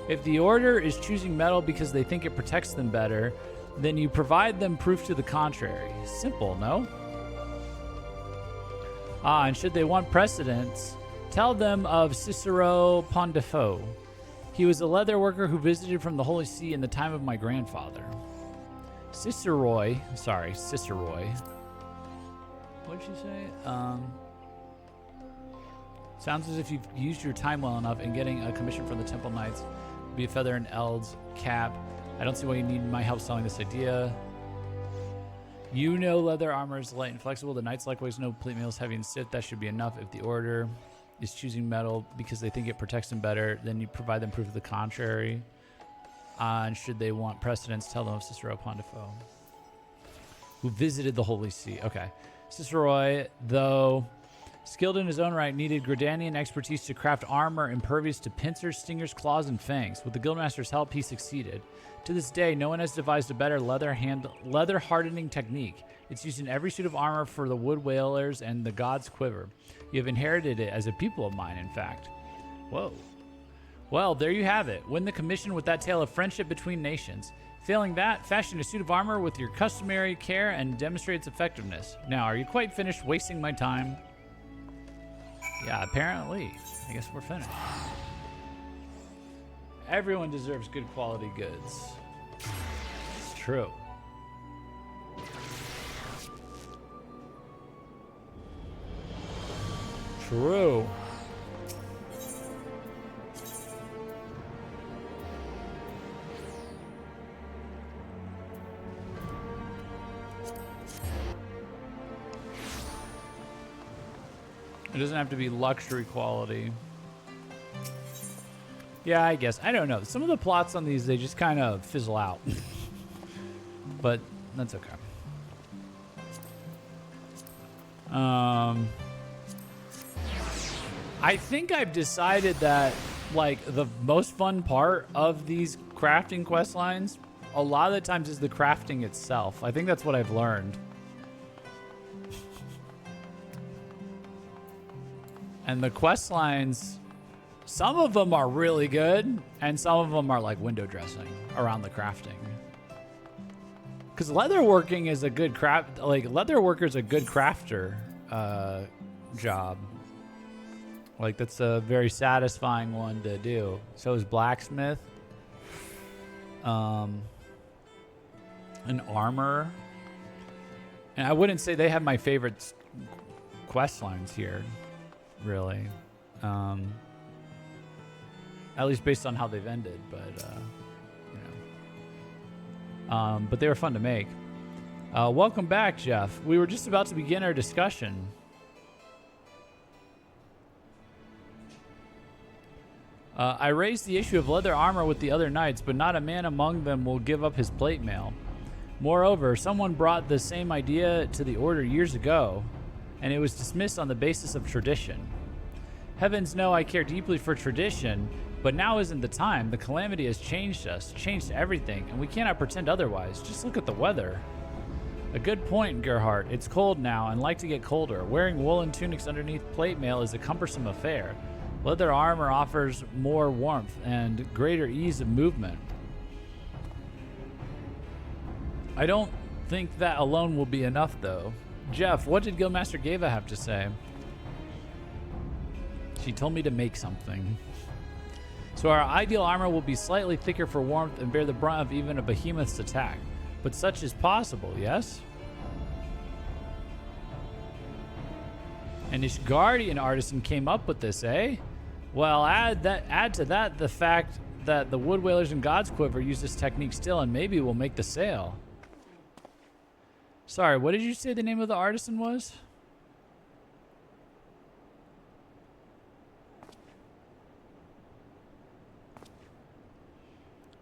If the Order is choosing metal because they think it protects them better, then you provide them proof to the contrary. Simple, no? Ah, and should they want precedence, tell them of Cicero Pondefaux. He was a leather worker who visited from the Holy See in the time of my grandfather. Ciceroi. What did she say? Sounds as if you've used your time well enough, and getting a commission from the Temple Knights would be a feather in Eld's cap. I don't see why you need my help selling this idea. You know leather armor is light and flexible. The Knights likewise know plate mail is heavy and stiff. That should be enough. If the Order is choosing metal because they think it protects them better, then you provide them proof of the contrary. And should they want precedence, tell them of Cicero Pondefaux, who visited the Holy See. Okay. Cicero, though skilled in his own right, needed Gridanian expertise to craft armor impervious to pincers, stingers, claws, and fangs. With the Guildmaster's help, he succeeded. To this day, no one has devised a better leather hardening technique. It's used in every suit of armor for the Wood Whalers and the God's Quiver. You have inherited it as a pupil of mine, in fact. Whoa. Well, there you have it. Win the commission with that tale of friendship between nations. Failing that, fashion a suit of armor with your customary care and demonstrate its effectiveness. Now, are you quite finished wasting my time? Yeah, apparently. I guess we're finished. Everyone deserves good quality goods. It's true. True. It doesn't have to be luxury quality. Yeah, I guess. I don't know. Some of the plots on these, they just kind of fizzle out. But that's okay. I think I've decided that, like, the most fun part of these crafting quest lines, a lot of the times, is the crafting itself. I think that's what I've learned. And the quest lines, some of them are really good, and some of them are like window dressing around the crafting. Because leatherworking is a good craft, like leatherworker's a good crafter job. Like that's a very satisfying one to do. So is blacksmith, and armor. And I wouldn't say they have my favorite quest lines here. Really, at least based on how they've ended, but but they were fun to make. Welcome back, Jeff. We were just about to begin our discussion. I raised the issue of leather armor with the other knights, but not a man among them will give up his plate mail. Moreover, someone brought the same idea to the Order years ago, and it was dismissed on the basis of tradition. Heavens know I care deeply for tradition, but now isn't the time. The calamity has changed us, changed everything, and we cannot pretend otherwise. Just look at the weather. A good point, Gerhardt. It's cold now, and like to get colder. Wearing woolen tunics underneath plate mail is a cumbersome affair. Leather armor offers more warmth and greater ease of movement. I don't think that alone will be enough, though. Jeff, what did Guildmaster Gava have to say? She told me to make something. So our ideal armor will be slightly thicker for warmth and bear the brunt of even a behemoth's attack. But such is possible, yes? An Ishgardian artisan came up with this, eh? Well, add to that the fact that the Wood Whalers and God's Quiver use this technique still, and maybe we'll make the sale. Sorry, what did you say the name of the artisan was?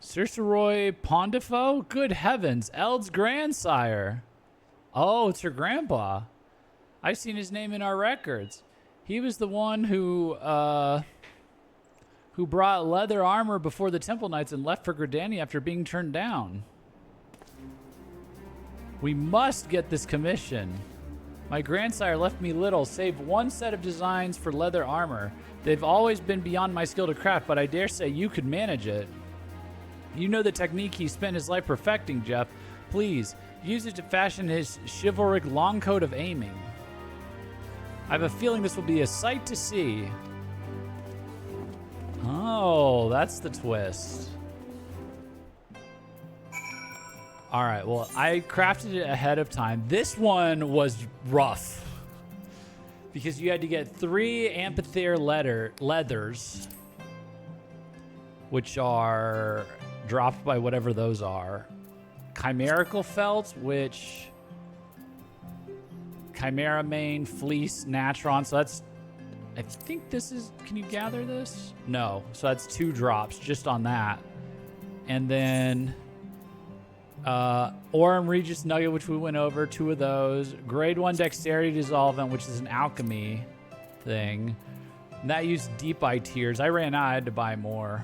Circeroy Pondifo? Good heavens, Eld's grandsire. Oh, it's her grandpa. I've seen his name in our records. He was the one who brought leather armor before the Temple Knights and left for Gridania after being turned down. We must get this commission. My grandsire left me little, save one set of designs for leather armor. They've always been beyond my skill to craft, but I dare say you could manage it. You know the technique he spent his life perfecting, Jeff. Please, use it to fashion his chivalric long coat of aiming. I have a feeling this will be a sight to see. Oh, that's the twist. All right, well, I crafted it ahead of time. This one was rough because you had to get 3 amphitheater leathers, which are dropped by whatever those are. Chimerical felt, which Chimera Mane, Fleece, Natron. So that's, I think this is, can you gather this? No. So that's 2 drops just on that. And then Aurum Regis Nugget, which we went over, 2 of those. Grade 1 Dexterity Dissolvent, which is an alchemy thing. And that used Deep Eye Tears. I ran out, I had to buy more.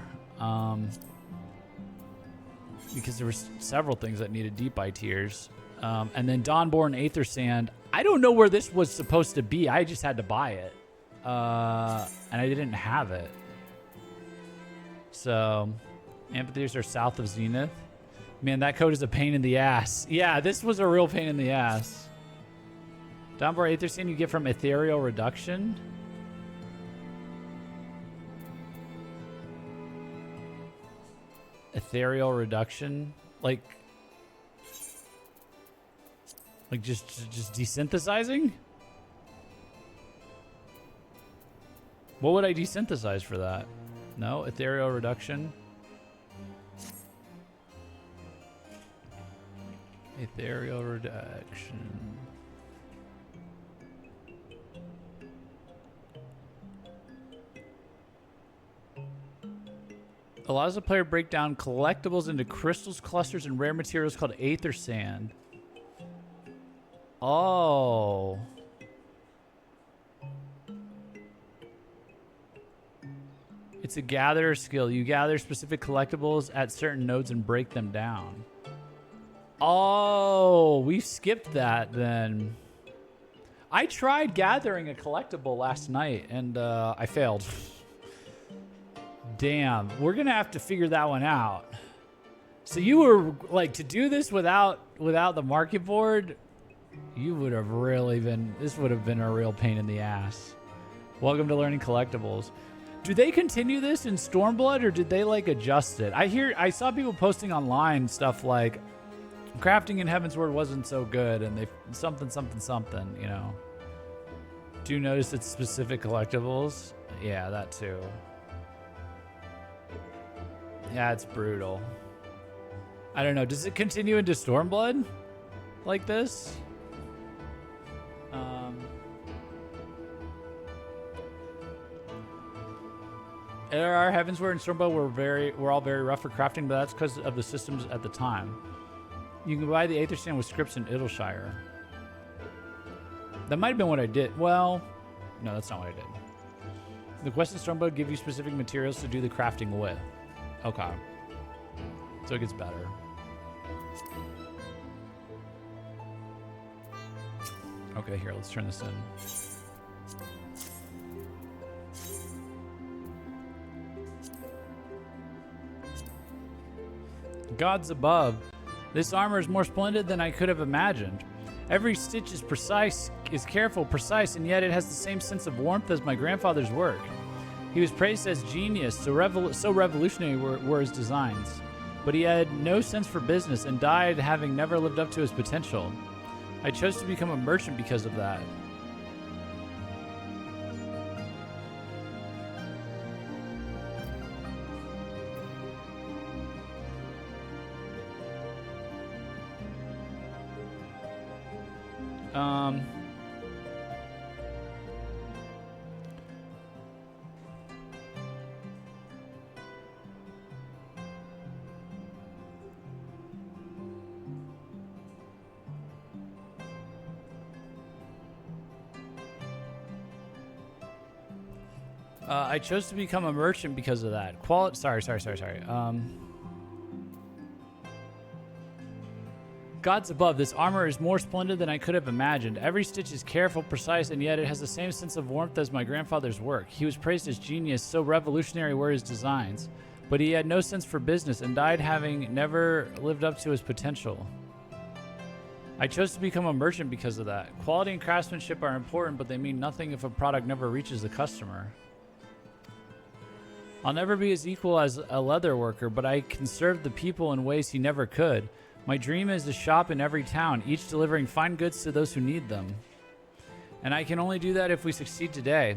Because there were several things that needed Deep Eye Tears. And then Dawnborn Aether Sand. I don't know where this was supposed to be. I just had to buy it. And I didn't have it. So, amphitheaters are south of Zenith. Man, that code is a pain in the ass. Yeah, this was a real pain in the ass. Dawnborn Aether Sand you get from Ethereal Reduction. Ethereal Reduction? Like just desynthesizing? What would I desynthesize for that? No, Ethereal Reduction. Ethereal Reduction. Allows the player to break down collectibles into crystals, clusters, and rare materials called Aether Sand. Oh. It's a gatherer skill. You gather specific collectibles at certain nodes and break them down. Oh, we skipped that then. I tried gathering a collectible last night and I failed. Damn, we're gonna have to figure that one out. So you were like, to do this without the market board, you would have really been, this would have been a real pain in the ass. Welcome to learning collectibles. Do they continue this in Stormblood or did they like adjust it? I saw people posting online stuff like crafting in Heavensward wasn't so good and they something, you know. Do you notice it's specific collectibles? Yeah, that too. Yeah, it's brutal. I don't know. Does it continue into Stormblood like this? Our Heavensward and Stormblood were all very rough for crafting, but that's because of the systems at the time. You can buy the Aether Sand with scripts in Idleshire. That might have been what I did. Well, no, that's not what I did. The quest in Stormblood give you specific materials to do the crafting with. Okay. So it gets better. Okay, here, let's turn this in. Gods above. This armor is more splendid than I could have imagined. Every stitch is precise, precise, and yet it has the same sense of warmth as my grandfather's work. He was praised as genius, so revolutionary were his designs. But he had no sense for business and died having never lived up to his potential. I chose to become a merchant because of that. I chose to become a merchant because of that. Sorry. Gods above, this armor is more splendid than I could have imagined. Every stitch is careful, precise, and yet it has the same sense of warmth as my grandfather's work. He was praised as genius, so revolutionary were his designs. But he had no sense for business and died having never lived up to his potential. I chose to become a merchant because of that. Quality and craftsmanship are important, but they mean nothing if a product never reaches the customer. I'll never be as equal as a leather worker, but I can serve the people in ways he never could. My dream is to shop in every town, each delivering fine goods to those who need them. And I can only do that if we succeed today.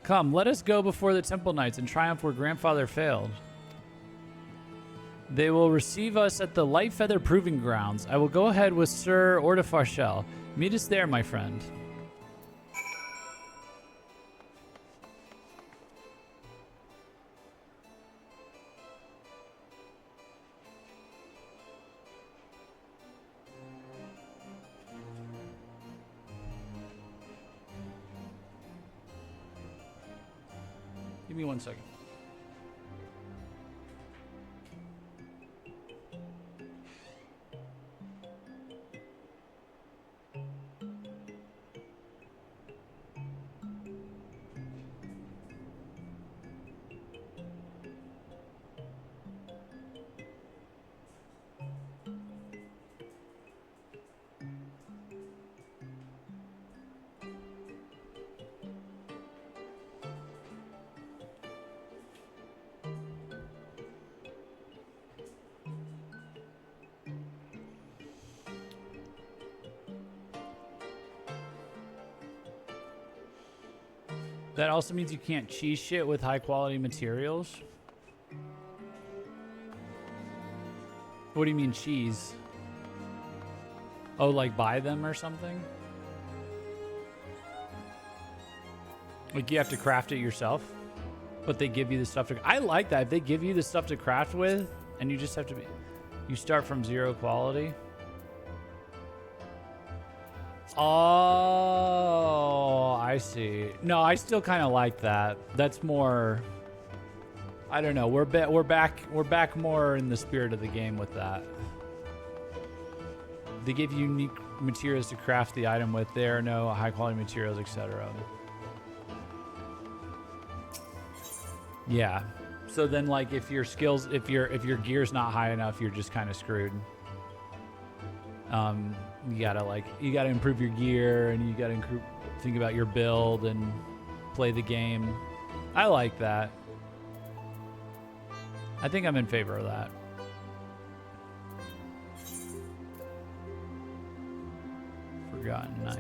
Come, let us go before the Temple Knights and triumph where grandfather failed. They will receive us at the Light Feather Proving Grounds. I will go ahead with Sir Ordefarchel. Meet us there, my friend. Give me 1 second. That also means you can't cheese shit with high quality materials. What do you mean cheese? Oh, like buy them or something? Like you have to craft it yourself, but they give you the stuff to... I like that. If they give you the stuff to craft with and you just have to be... You start from 0 quality. Oh, I see. No, I still kind of like that. That's more... I don't know. We're back more in the spirit of the game with that. They give you unique materials to craft the item with. There are no high quality materials, etc. Yeah. So then, like, if your skills, if your gear's not high enough, you're just kind of screwed. You gotta improve your gear, and you gotta think about your build and play the game. I like that. I think I'm in favor of that. Forgotten Night.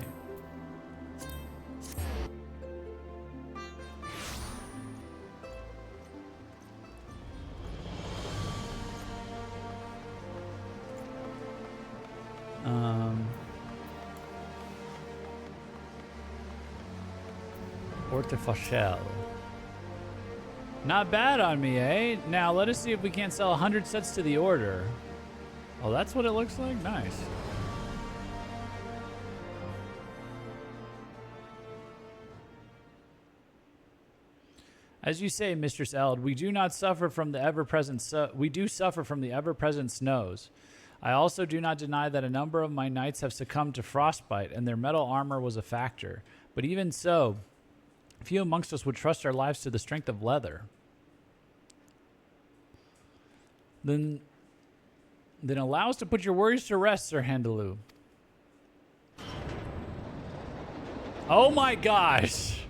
Ortefarchel. Not bad on me, eh? Now let us see if we can't sell 100 sets to the order. Oh, that's what it looks like? Nice. As you say, Mistress Eld, we do not suffer from the ever-present we do suffer from the ever-present snows. I also do not deny that a number of my knights have succumbed to frostbite, and their metal armor was a factor. But even so, few amongst us would trust our lives to the strength of leather. Then allow us to put your worries to rest, Sir Handaloo. Oh my gosh!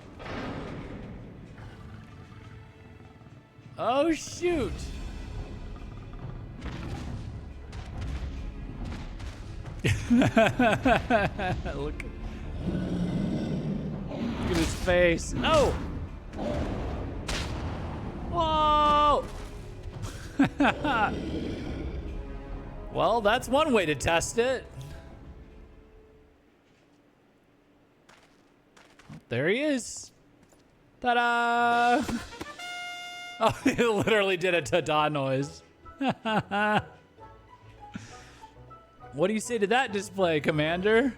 Oh shoot! Look at his face. No! Whoa! Well, that's one way to test it. There he is. Ta-da! Oh, it literally did a ta-da noise. What do you say to that display, Commander?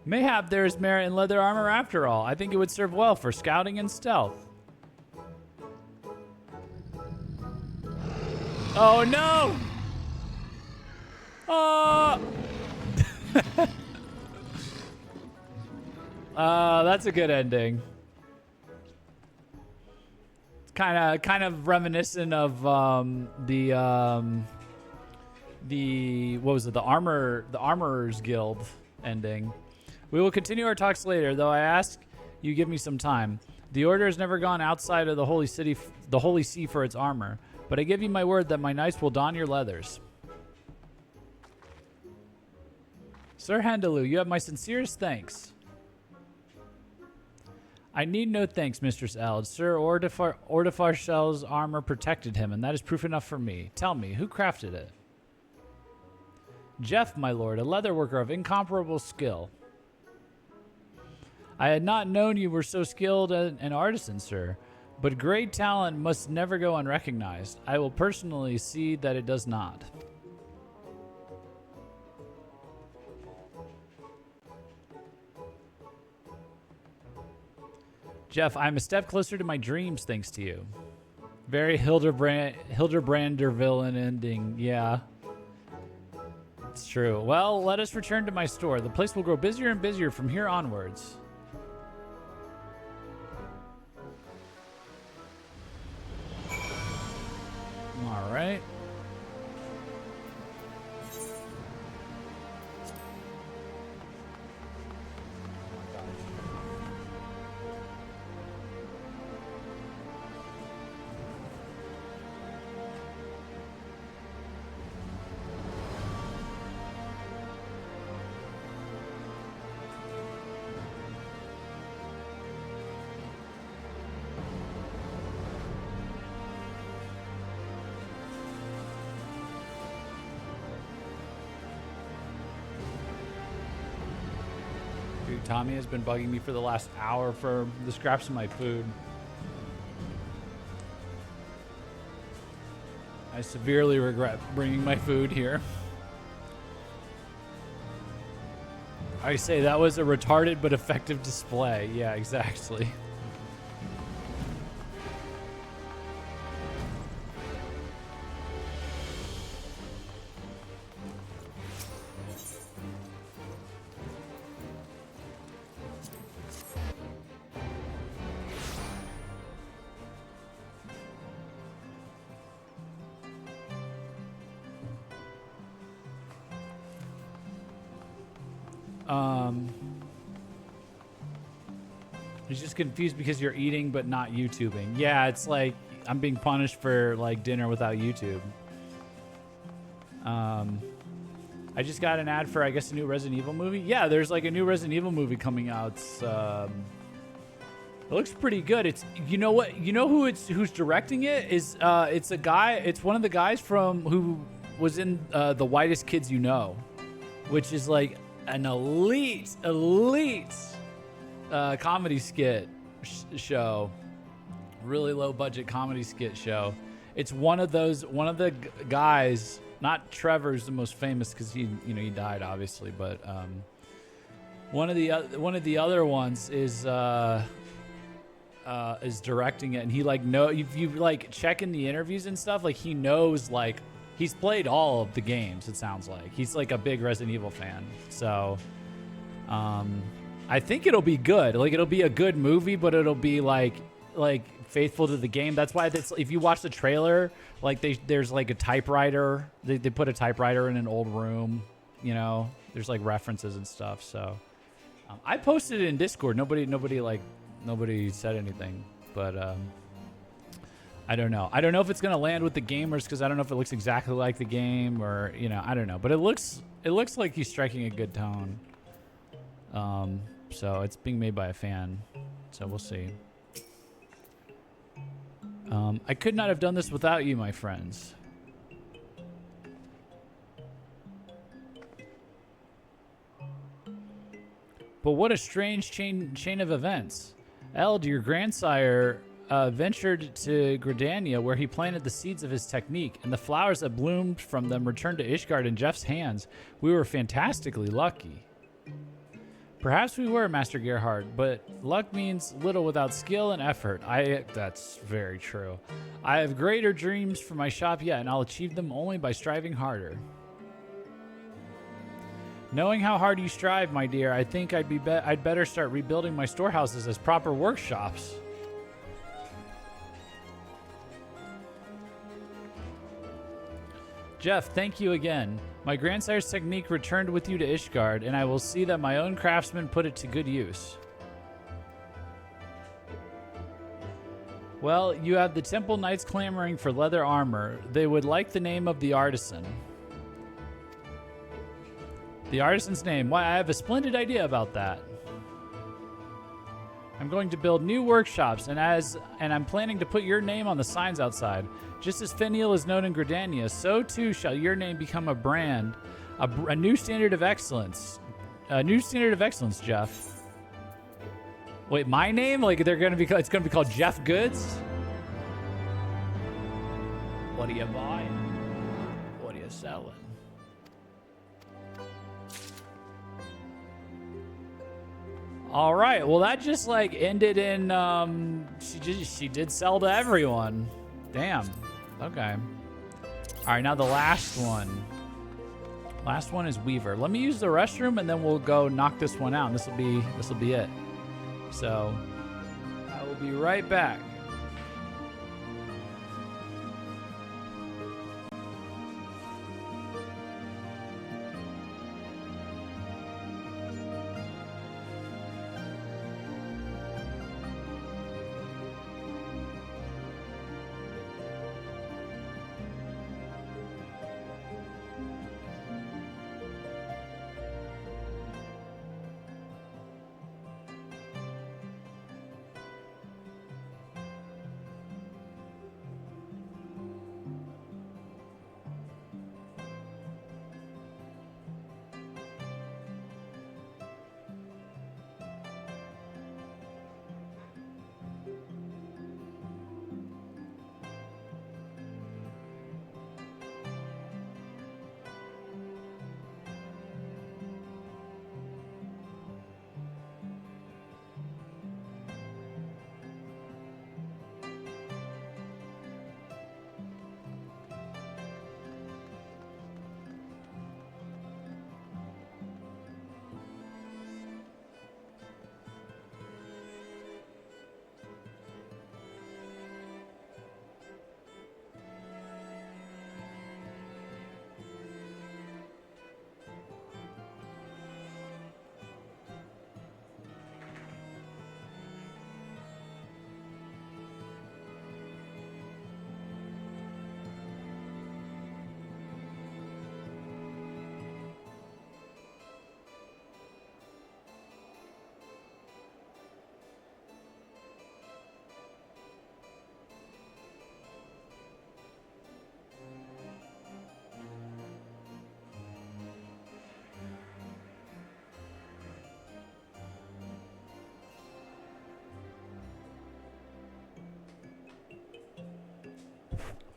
Mayhap there is merit in leather armor after all. I think it would serve well for scouting and stealth. Oh no! That's a good ending. It's kind of reminiscent of the what was it? The Armorers Guild ending. We will continue our talks later, though I ask you give me some time. The Order has never gone outside of the Holy See for its armor, but I give you my word that my knights will don your leathers. Sir Handaloo, you have my sincerest thanks. I need no thanks, Mistress Eld. Sir Ordifarshel's armor protected him, and that is proof enough for me. Tell me, who crafted it? Jeff, my lord, a leatherworker of incomparable skill. I had not known you were so skilled an artisan, sir, but great talent must never go unrecognized. I will personally see that it does not. Jeff, I'm a step closer to my dreams thanks to you. Very Hildebrander villain ending, yeah. It's true. Well, let us return to my store. The place will grow busier and busier from here onwards. All right. Tommy has been bugging me for the last hour for the scraps of my food. I severely regret bringing my food here. I say that was a retarded but effective display. Yeah, exactly. He's just confused because you're eating but not YouTubing. Yeah, it's like I'm being punished for like dinner without YouTube. I just got an ad for, I guess, a new Resident Evil movie. Yeah, there's like a new Resident Evil movie coming out. It's, it looks pretty good. It's, you know what? You know who's directing it? It's a guy. It's one of the guys from who was in The Whitest Kids You Know, which is like an elite comedy skit show, really low budget comedy skit show. It's one of the guys, not Trevor's the most famous because he died obviously, but one of the other ones is directing it, and he like if you like check in the interviews and stuff, like he knows, like he's played all of the games. It sounds like he's like a big Resident Evil fan, so I think it'll be good. Like it'll be a good movie, but it'll be like faithful to the game. That's why if you watch the trailer, like there's like a typewriter. They put a typewriter in an old room. You know, there's like references and stuff. So I posted it in Discord. Nobody said anything, but I don't know. I don't know if it's gonna land with the gamers because I don't know if it looks exactly like the game or I don't know. But it looks like he's striking a good tone. So it's being made by a fan, so we'll see. I could not have done this without you, my friends. But what a strange chain of events. Eld, your grandsire, ventured to Gridania, where he planted the seeds of his technique, and the flowers that bloomed from them returned to Ishgard in Jeff's hands. We were fantastically lucky. Perhaps we were, Master Gerhard, but luck means little without skill and effort. That's very true. I have greater dreams for my shop yet, and I'll achieve them only by striving harder. Knowing how hard you strive, my dear, I think I'd better start rebuilding my storehouses as proper workshops. Jeff, thank you again. My grandsire's technique returned with you to Ishgard, and I will see that my own craftsmen put it to good use. Well, you have the temple knights clamoring for leather armor. They would like the name of the artisan. The artisan's name. Why, I have a splendid idea about that. I'm going to build new workshops, and I'm planning to put your name on the signs outside. Just as Feniel is known in Gridania, so too shall your name become a brand, a new standard of excellence. A new standard of excellence, Jeff. Wait, my name? Like it's gonna be called Jeff Goods? What are you buying? What are you selling? All right, well that just like ended in she did sell to everyone. Damn. Okay. All right, now the last one. Last one is Weaver. Let me use the restroom and then we'll go knock this one out. This will be it. So I will be right back.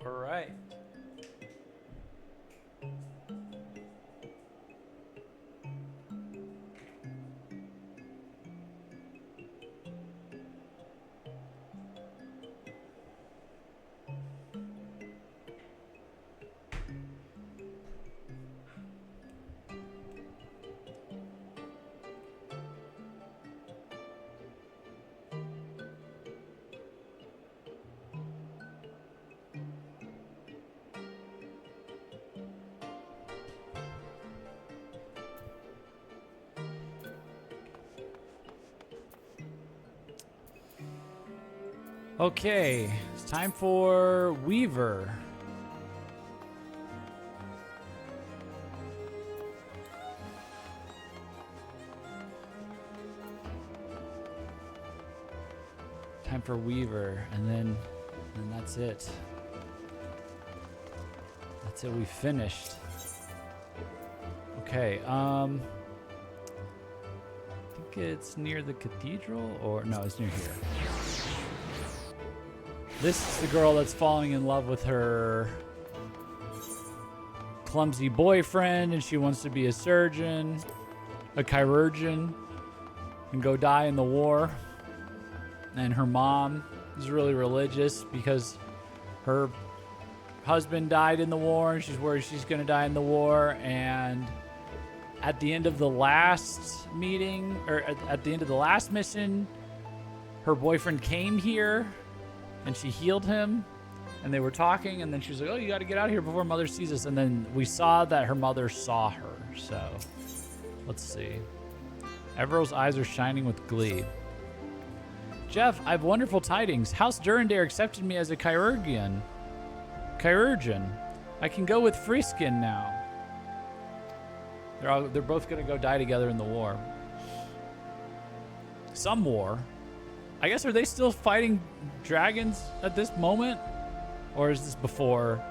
All right. Okay, it's time for Weaver. Time for Weaver, and then that's it. That's it, we finished. Okay, I think it's near the cathedral, or no, it's near here. This is the girl that's falling in love with her clumsy boyfriend, and she wants to be a surgeon, a chirurgeon, and go die in the war. And her mom is really religious because her husband died in the war, and she's worried she's going to die in the war. And at the end of the last meeting, or at the end of the last mission, her boyfriend came here and she healed him, and they were talking, and then she was like, oh, you got to get out of here before mother sees us. And then we saw that her mother saw her. So let's see. Everill's eyes are shining with glee. Jeff, I have wonderful tidings. House Durandare accepted me as a chirurgeon. I can go with Freeskin now. They're both going to go die together in the war. Some war. I guess, are they still fighting dragons at this moment? Or is this before?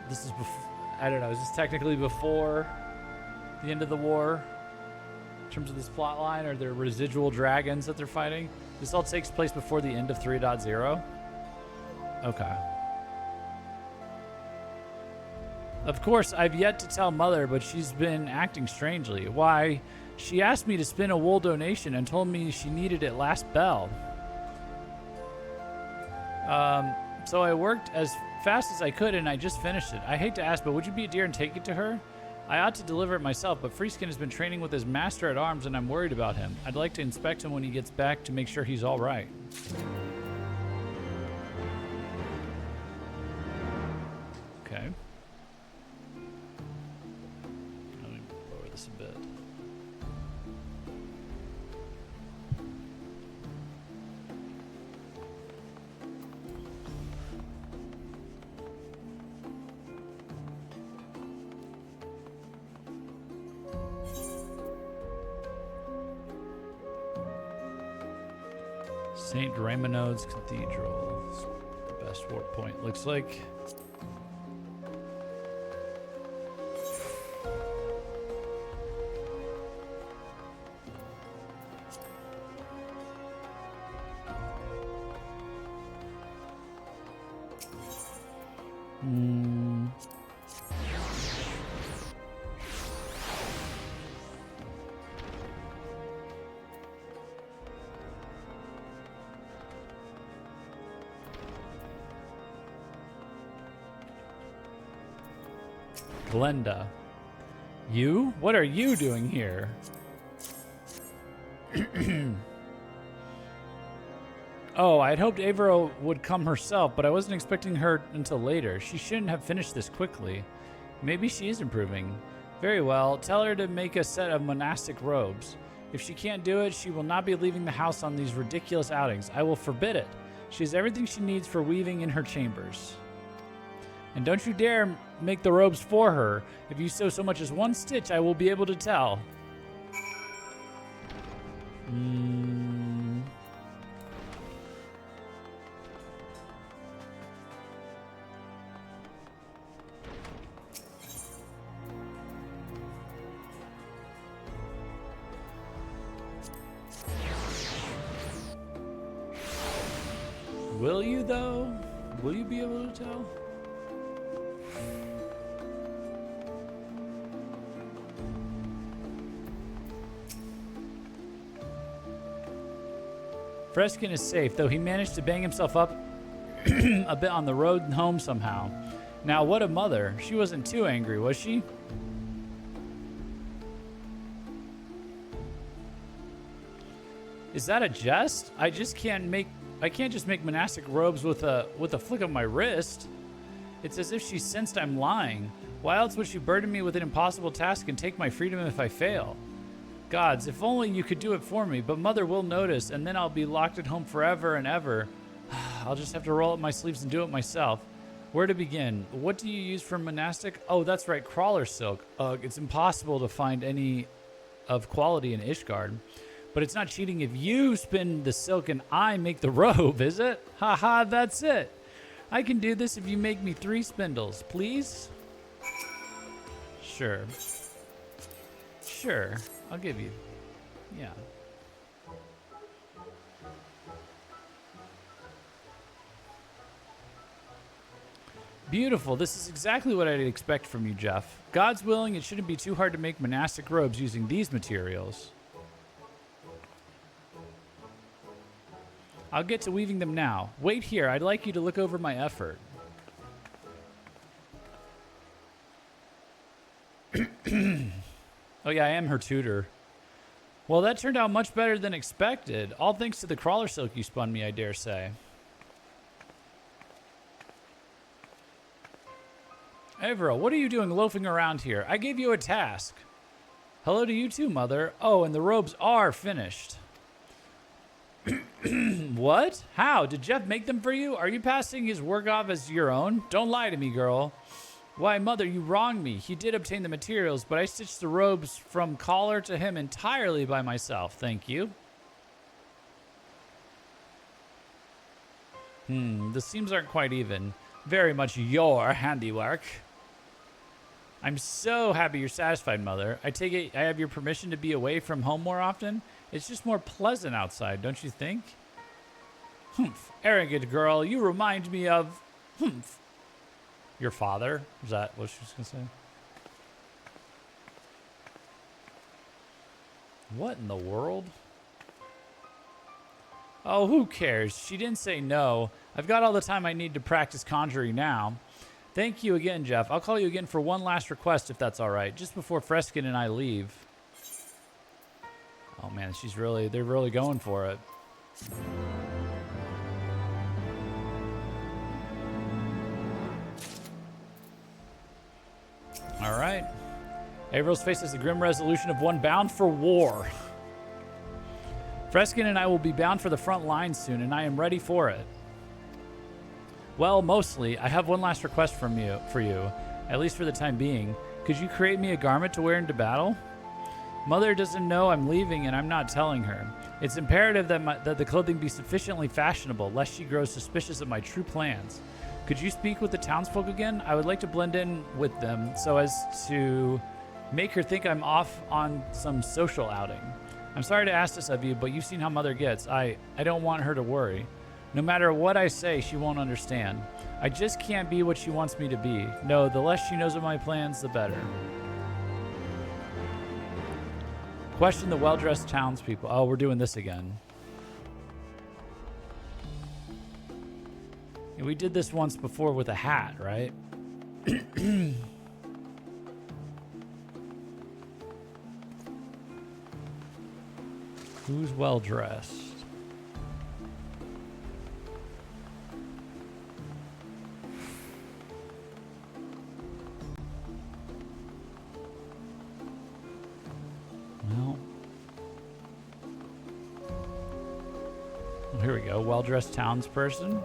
This is before. I don't know. Is this technically before the end of the war? In terms of this plot line? Are there residual dragons that they're fighting? This all takes place before the end of 3.0? Okay. Of course, I've yet to tell Mother, but she's been acting strangely. Why? She asked me to spin a wool donation and told me she needed it last bell. So I worked as fast as I could, and I just finished it. I hate to ask, but would you be a dear and take it to her? I ought to deliver it myself, but Freeskin has been training with his master at arms, and I'm worried about him. I'd like to inspect him when he gets back to make sure he's all right. Okay. Let me lower this a bit. St. Raimondo's Cathedral. It's the best warp point. Looks like. Glenda. You? What are you doing here? Oh, I had hoped Avero would come herself, but I wasn't expecting her until later. She shouldn't have finished this quickly. Maybe she is improving. Very well. Tell her to make a set of monastic robes. If she can't do it, she will not be leaving the house on these ridiculous outings. I will forbid it. She has everything she needs for weaving in her chambers. And don't you dare make the robes for her. If you sew so much as one stitch, I will be able to tell. Will you, though? Will you be able to tell? Freskin is safe, though he managed to bang himself up a bit on the road home somehow. Now, what a mother. She wasn't too angry, was she? Is that a jest? I can't just make monastic robes with a flick of my wrist. It's as if she sensed I'm lying. Why else would she burden me with an impossible task and take my freedom if I fail? Gods, if only you could do it for me, but Mother will notice, and then I'll be locked at home forever and ever. I'll just have to roll up my sleeves and do it myself. Where to begin? What do you use for monastic? Oh, that's right, crawler silk. Ugh, it's impossible to find any of quality in Ishgard. But it's not cheating if you spin the silk and I make the robe, is it? Haha, that's it. I can do this if you make me 3 spindles, please? Sure. Sure, I'll give you Yeah. Beautiful. This is exactly what I'd expect from you, Jeff. God's willing, it shouldn't be too hard to make monastic robes using these materials. I'll get to weaving them now. Wait here. I'd like you to look over my effort. Oh, yeah, I am her tutor. Well, that turned out much better than expected. All thanks to the crawler silk you spun me, I dare say. Averill, what are you doing loafing around here? I gave you a task. Hello to you too, Mother. Oh, and the robes are finished. What? How? Did Jeff make them for you? Are you passing his work off as your own? Don't lie to me, girl. Why, Mother, you wronged me. He did obtain the materials, but I stitched the robes from collar to hem entirely by myself. Thank you. The seams aren't quite even. Very much your handiwork. I'm so happy you're satisfied, Mother. I take it I have your permission to be away from home more often? It's just more pleasant outside, don't you think? Humph. Arrogant girl, you remind me of... Humph. Your father? Is that what she was going to say? What in the world? Oh, who cares? She didn't say no. I've got all the time I need to practice conjuring now. Thank you again, Jeff. I'll call you again for one last request, if that's all right, just before Freskin and I leave. Oh, man, they're really going for it. All right. Averill's faces the grim resolution of one bound for war. Freskin and I will be bound for the front lines soon, and I am ready for it. Well, mostly. I have one last request for you, at least for the time being. Could you create me a garment to wear into battle? Mother doesn't know I'm leaving, and I'm not telling her. It's imperative that the clothing be sufficiently fashionable, lest she grows suspicious of my true plans. Could you speak with the townsfolk again? I would like to blend in with them so as to make her think I'm off on some social outing. I'm sorry to ask this of you, but you've seen how Mother gets. I don't want her to worry. No matter what I say, she won't understand. I just can't be what she wants me to be. No, the less she knows of my plans, the better. Question the well-dressed townspeople. Oh, we're doing this again. Yeah, we did this once before with a hat, right? Who's well-dressed? Well, here we go. Well-dressed townsperson.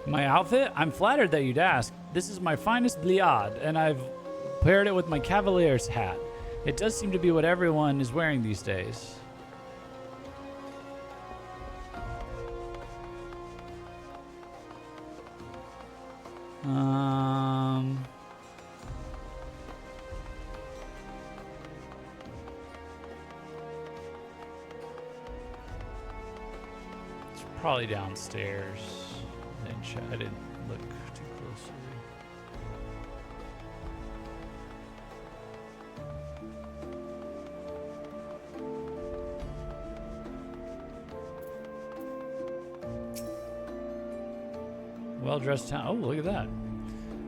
My outfit? I'm flattered that you'd ask. This is my finest bliad, and I've paired it with my cavalier's hat. It does seem to be what everyone is wearing these days. It's probably downstairs. I didn't look too closely. Well-dressed town. Oh, look at that.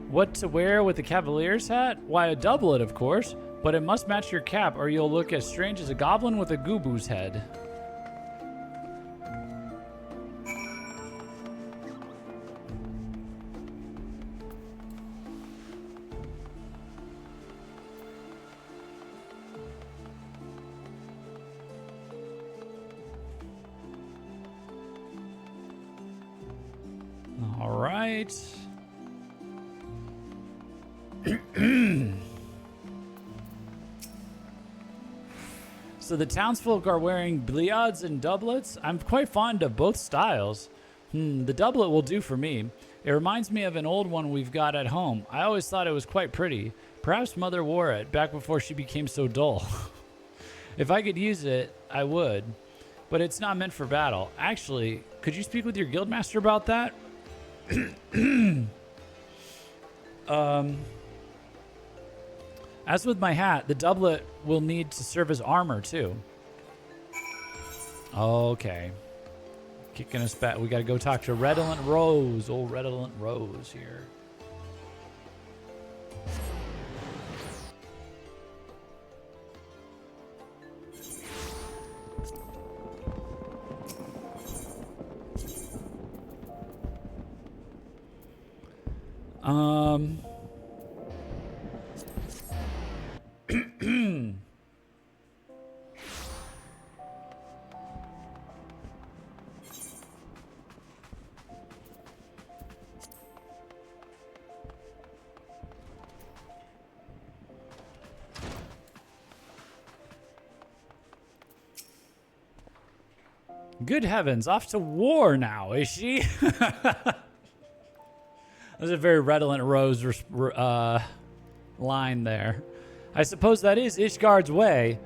What to wear with the cavalier's hat? Why, a doublet, of course. But it must match your cap, or you'll look as strange as a goblin with a gooboo's head. All right. So the townsfolk are wearing bliads and doublets. I'm quite fond of both styles. The doublet will do for me. It reminds me of an old one we've got at home. I always thought it was quite pretty. Perhaps Mother wore it back before she became so dull. If I could use it, I would. But it's not meant for battle. Actually, could you speak with your guildmaster about that? As with my hat, the doublet will need to serve as armor too. Okay. Kicking us back. We gotta go talk to Redolent Rose. Old Redolent Rose here. Good heavens, off to war now, is she? That's a very Redolent Rose line there. I suppose that is Ishgard's way.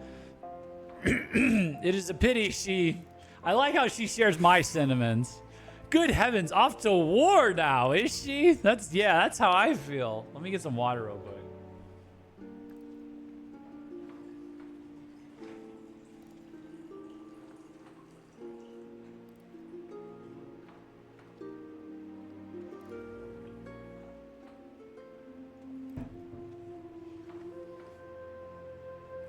It is a pity she... I like how she shares my sentiments. Good heavens, off to war now, is she? That's how I feel. Let me get some water real quick.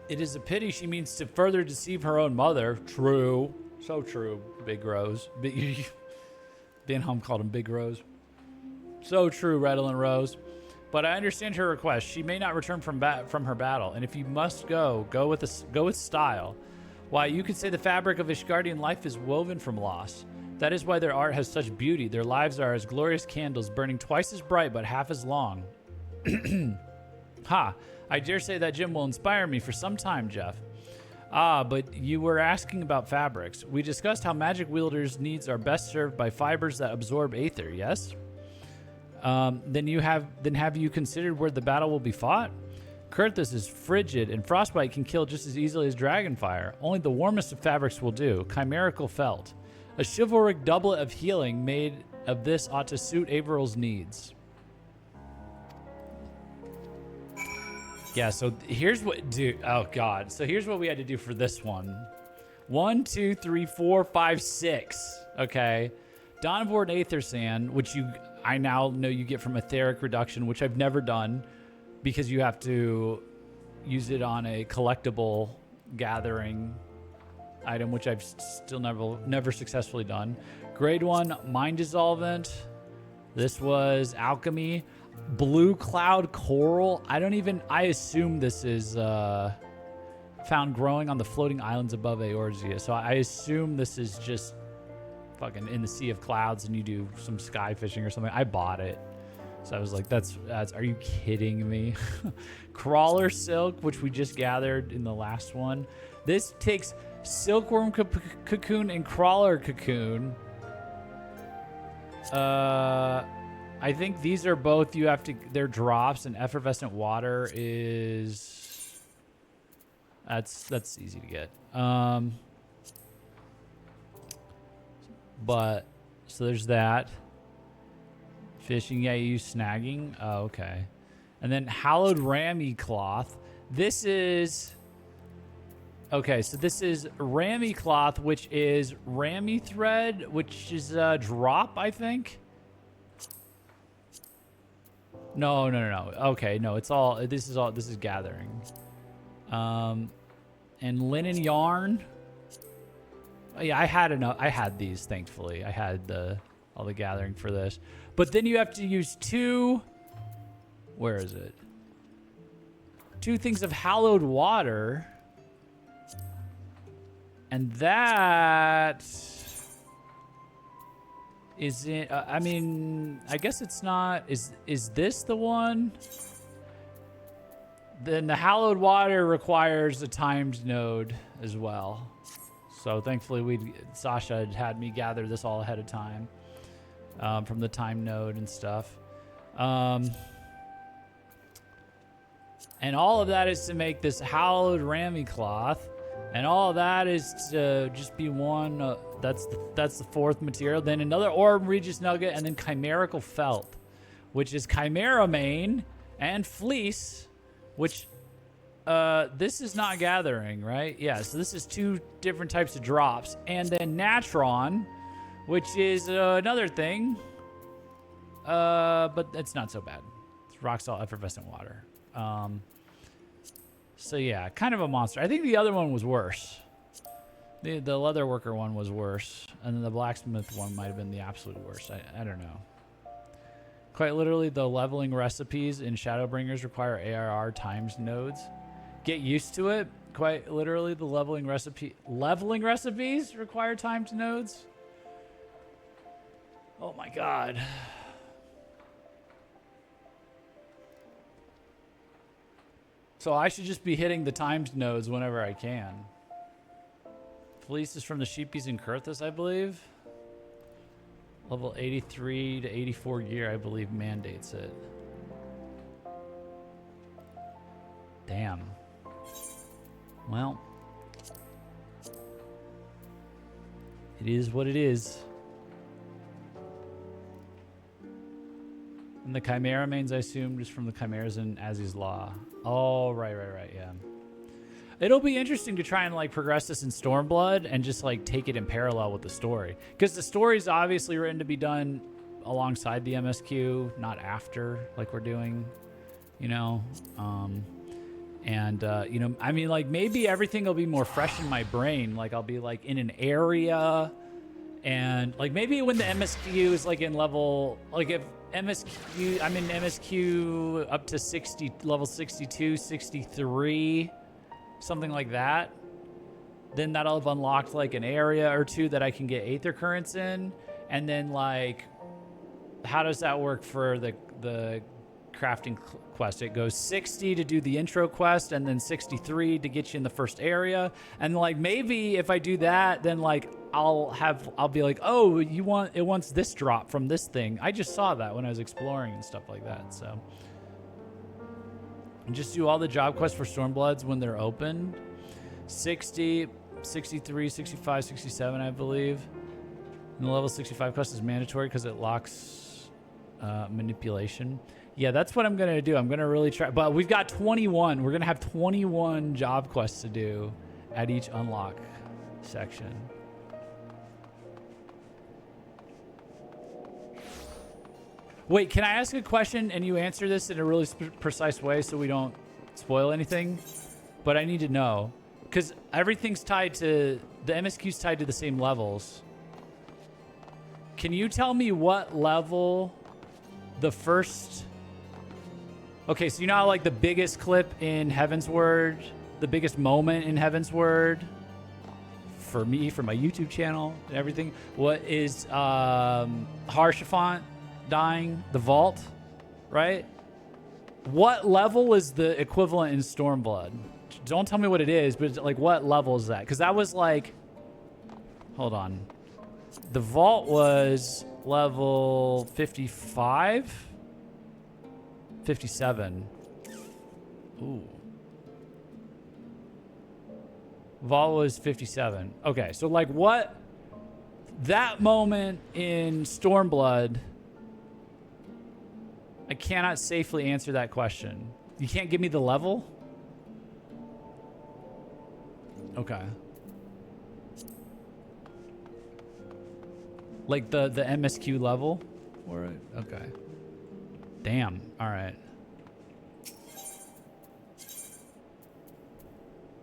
It is a pity she means to further deceive her own mother. True. So true, Big Rose. Ben Hum called him Big Rose. So true, Redolent Rose. But I understand her request. She may not return from her battle, and if you must go with style. Why, you could say the fabric of Ishgardian life is woven from loss. That is why their art has such beauty. Their lives are as glorious candles, burning twice as bright but half as long. Ha! I dare say that gem will inspire me for some time, Jeff. Ah, but you were asking about fabrics. We discussed how magic wielders' needs are best served by fibers that absorb aether, yes? Then have you considered where the battle will be fought? Kurthus is frigid, and frostbite can kill just as easily as dragonfire. Only the warmest of fabrics will do, chimerical felt. A chivalric doublet of healing made of this ought to suit Averil's needs. Yeah, so here's what, oh God. So here's what we had to do for this one. 1, 2, 3, 4, 5, 6. Okay. Dawnborn Aether Sand, which I now know you get from etheric reduction, which I've never done because you have to use it on a collectible gathering item, which I've still never successfully done. Grade 1 Mind Dissolvent. This was Alchemy. Blue Cloud Coral. I assume this is found growing on the floating islands above Eorzea. So I assume this is just fucking in the sea of clouds and you do some sky fishing or something. I bought it. So I was like, that's are you kidding me? Crawler Silk, which we just gathered in the last one. This takes Silkworm Cocoon and Crawler Cocoon. I think these are both, they're drops, and Effervescent Water is, that's easy to get. But, so there's that. Fishing, yeah, you use snagging. Oh, okay. And then Hallowed Rammy Cloth. This is, okay, so this is Rammy Cloth, which is Rammy Thread, which is a drop, I think. No. Okay, no, this is gathering. And linen yarn. Oh, yeah, I had these, thankfully. I had all the gathering for this. But then you have to use where is it? 2 things of hallowed water. And that is it. I mean, I guess it's not. Is this the one? Then the hallowed water requires a timed node as well. So thankfully, Sasha had me gather this all ahead of time from the time node and stuff. And all of that is to make this hallowed Rami cloth. And all of that is to just be one. That's the fourth material. Then another orb Regis nugget, and then chimerical felt, which is chimera mane and fleece, which this is not gathering, right? Yeah, so this is 2 different types of drops. And then natron, which is another thing. But it's not so bad. It's rock salt effervescent water. So yeah, kind of a monster. I think the other one was worse. The leather worker one was worse, and then the blacksmith one might have been the absolute worst. I don't know. Quite literally, the leveling recipes in Shadowbringers require ARR times nodes. Get used to it. Quite literally, the leveling recipes require times nodes. Oh my god. So I should just be hitting the timed nodes whenever I can. Fleece is from the Sheepies in Kurthus, I believe. Level 83 to 84 gear, I believe, mandates it. Damn. Well. It is what it is. And the Chimera mains, I assume, just from the Chimeras in Azzy's Law. Oh, right, yeah. It'll be interesting to try and like progress this in Stormblood and just like take it in parallel with the story. Because the story's obviously written to be done alongside the MSQ, not after, like we're doing, you know? You know, I mean, like maybe everything will be more fresh in my brain. Like I'll be like in an area and like maybe when the MSQ is like in level, like if MSQ, I'm in MSQ up to 60, level 62, 63, something like that. Then that'll have unlocked like an area or 2 that I can get Aether Currents in. And then like, how does that work for the crafting quest? It goes 60 to do the intro quest and then 63 to get you in the first area. And like, maybe if I do that, then like, I'll be like, oh, it wants this drop from this thing. I just saw that when I was exploring and stuff like that. So and just do all the job quests for Stormbloods when they're open. 60, 63, 65, 67, I believe. And the level 65 quest is mandatory because it locks manipulation. Yeah, that's what I'm going to do. I'm going to really try. But we've got 21. We're going to have 21 job quests to do at each unlock section. Wait, can I ask a question and you answer this in a really precise way so we don't spoil anything? But I need to know. Because everything's tied to... The MSQ's tied to the same levels. Can you tell me what level the first... Okay, so you know how like the biggest clip in Heavensward, the biggest moment in Heavensward, for me, for my YouTube channel and everything, what is Harshafant dying, the vault, right? What level is the equivalent in Stormblood? Don't tell me what it is, but like what level is that? Because that was like, hold on. The vault was level 55? 57. Ooh. Vault was 57. Okay, so like what, that moment in Stormblood, I cannot safely answer that question. You can't give me the level? Okay. Like the MSQ level? All right. Okay. Damn. All right.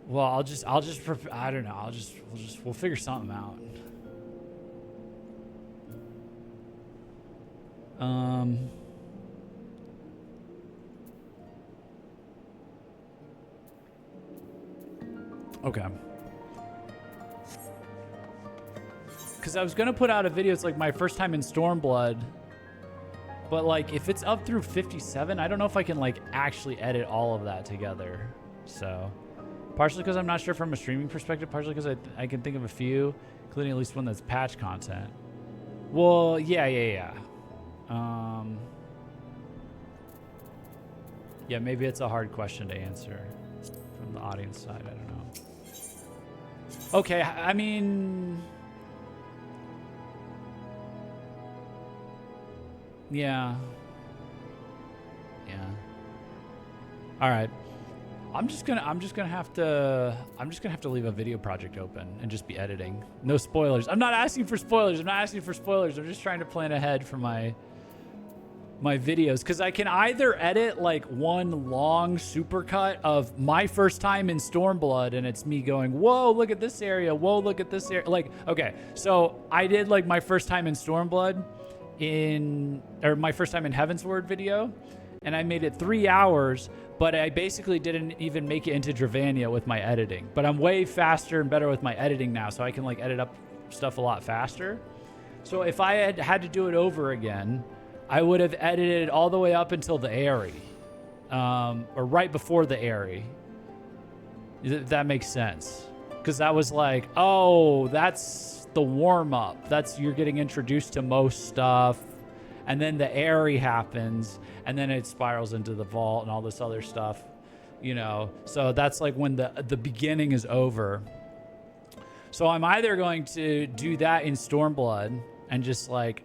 Well, I don't know. We'll figure something out. Okay. Because I was going to put out a video. It's like my first time in Stormblood. But like if it's up through 57, I don't know if I can like actually edit all of that together. So partially because I'm not sure from a streaming perspective. Partially because I can think of a few, including at least one that's patch content. Well, yeah. Yeah, maybe it's a hard question to answer from the audience side. I don't know. Okay, I mean... Yeah. Yeah. All right. I'm just gonna have to leave a video project open and just be editing. No spoilers. I'm not asking for spoilers. I'm just trying to plan ahead for my videos, because I can either edit like one long supercut of my first time in Stormblood and it's me going, whoa, look at this area, whoa, look at this area. Like, okay, so I did like my first time in Stormblood my first time in Heavensward video, and I made it 3 hours, but I basically didn't even make it into Dravania with my editing. But I'm way faster and better with my editing now, so I can like edit up stuff a lot faster. So if I had to do it over again, I would have edited all the way up until the Airy, or right before the Airy. If that makes sense. Because that was like, oh, that's the warm-up. You're getting introduced to most stuff. And then the Airy happens, and then it spirals into the vault and all this other stuff, you know. So that's like when the beginning is over. So I'm either going to do that in Stormblood and just like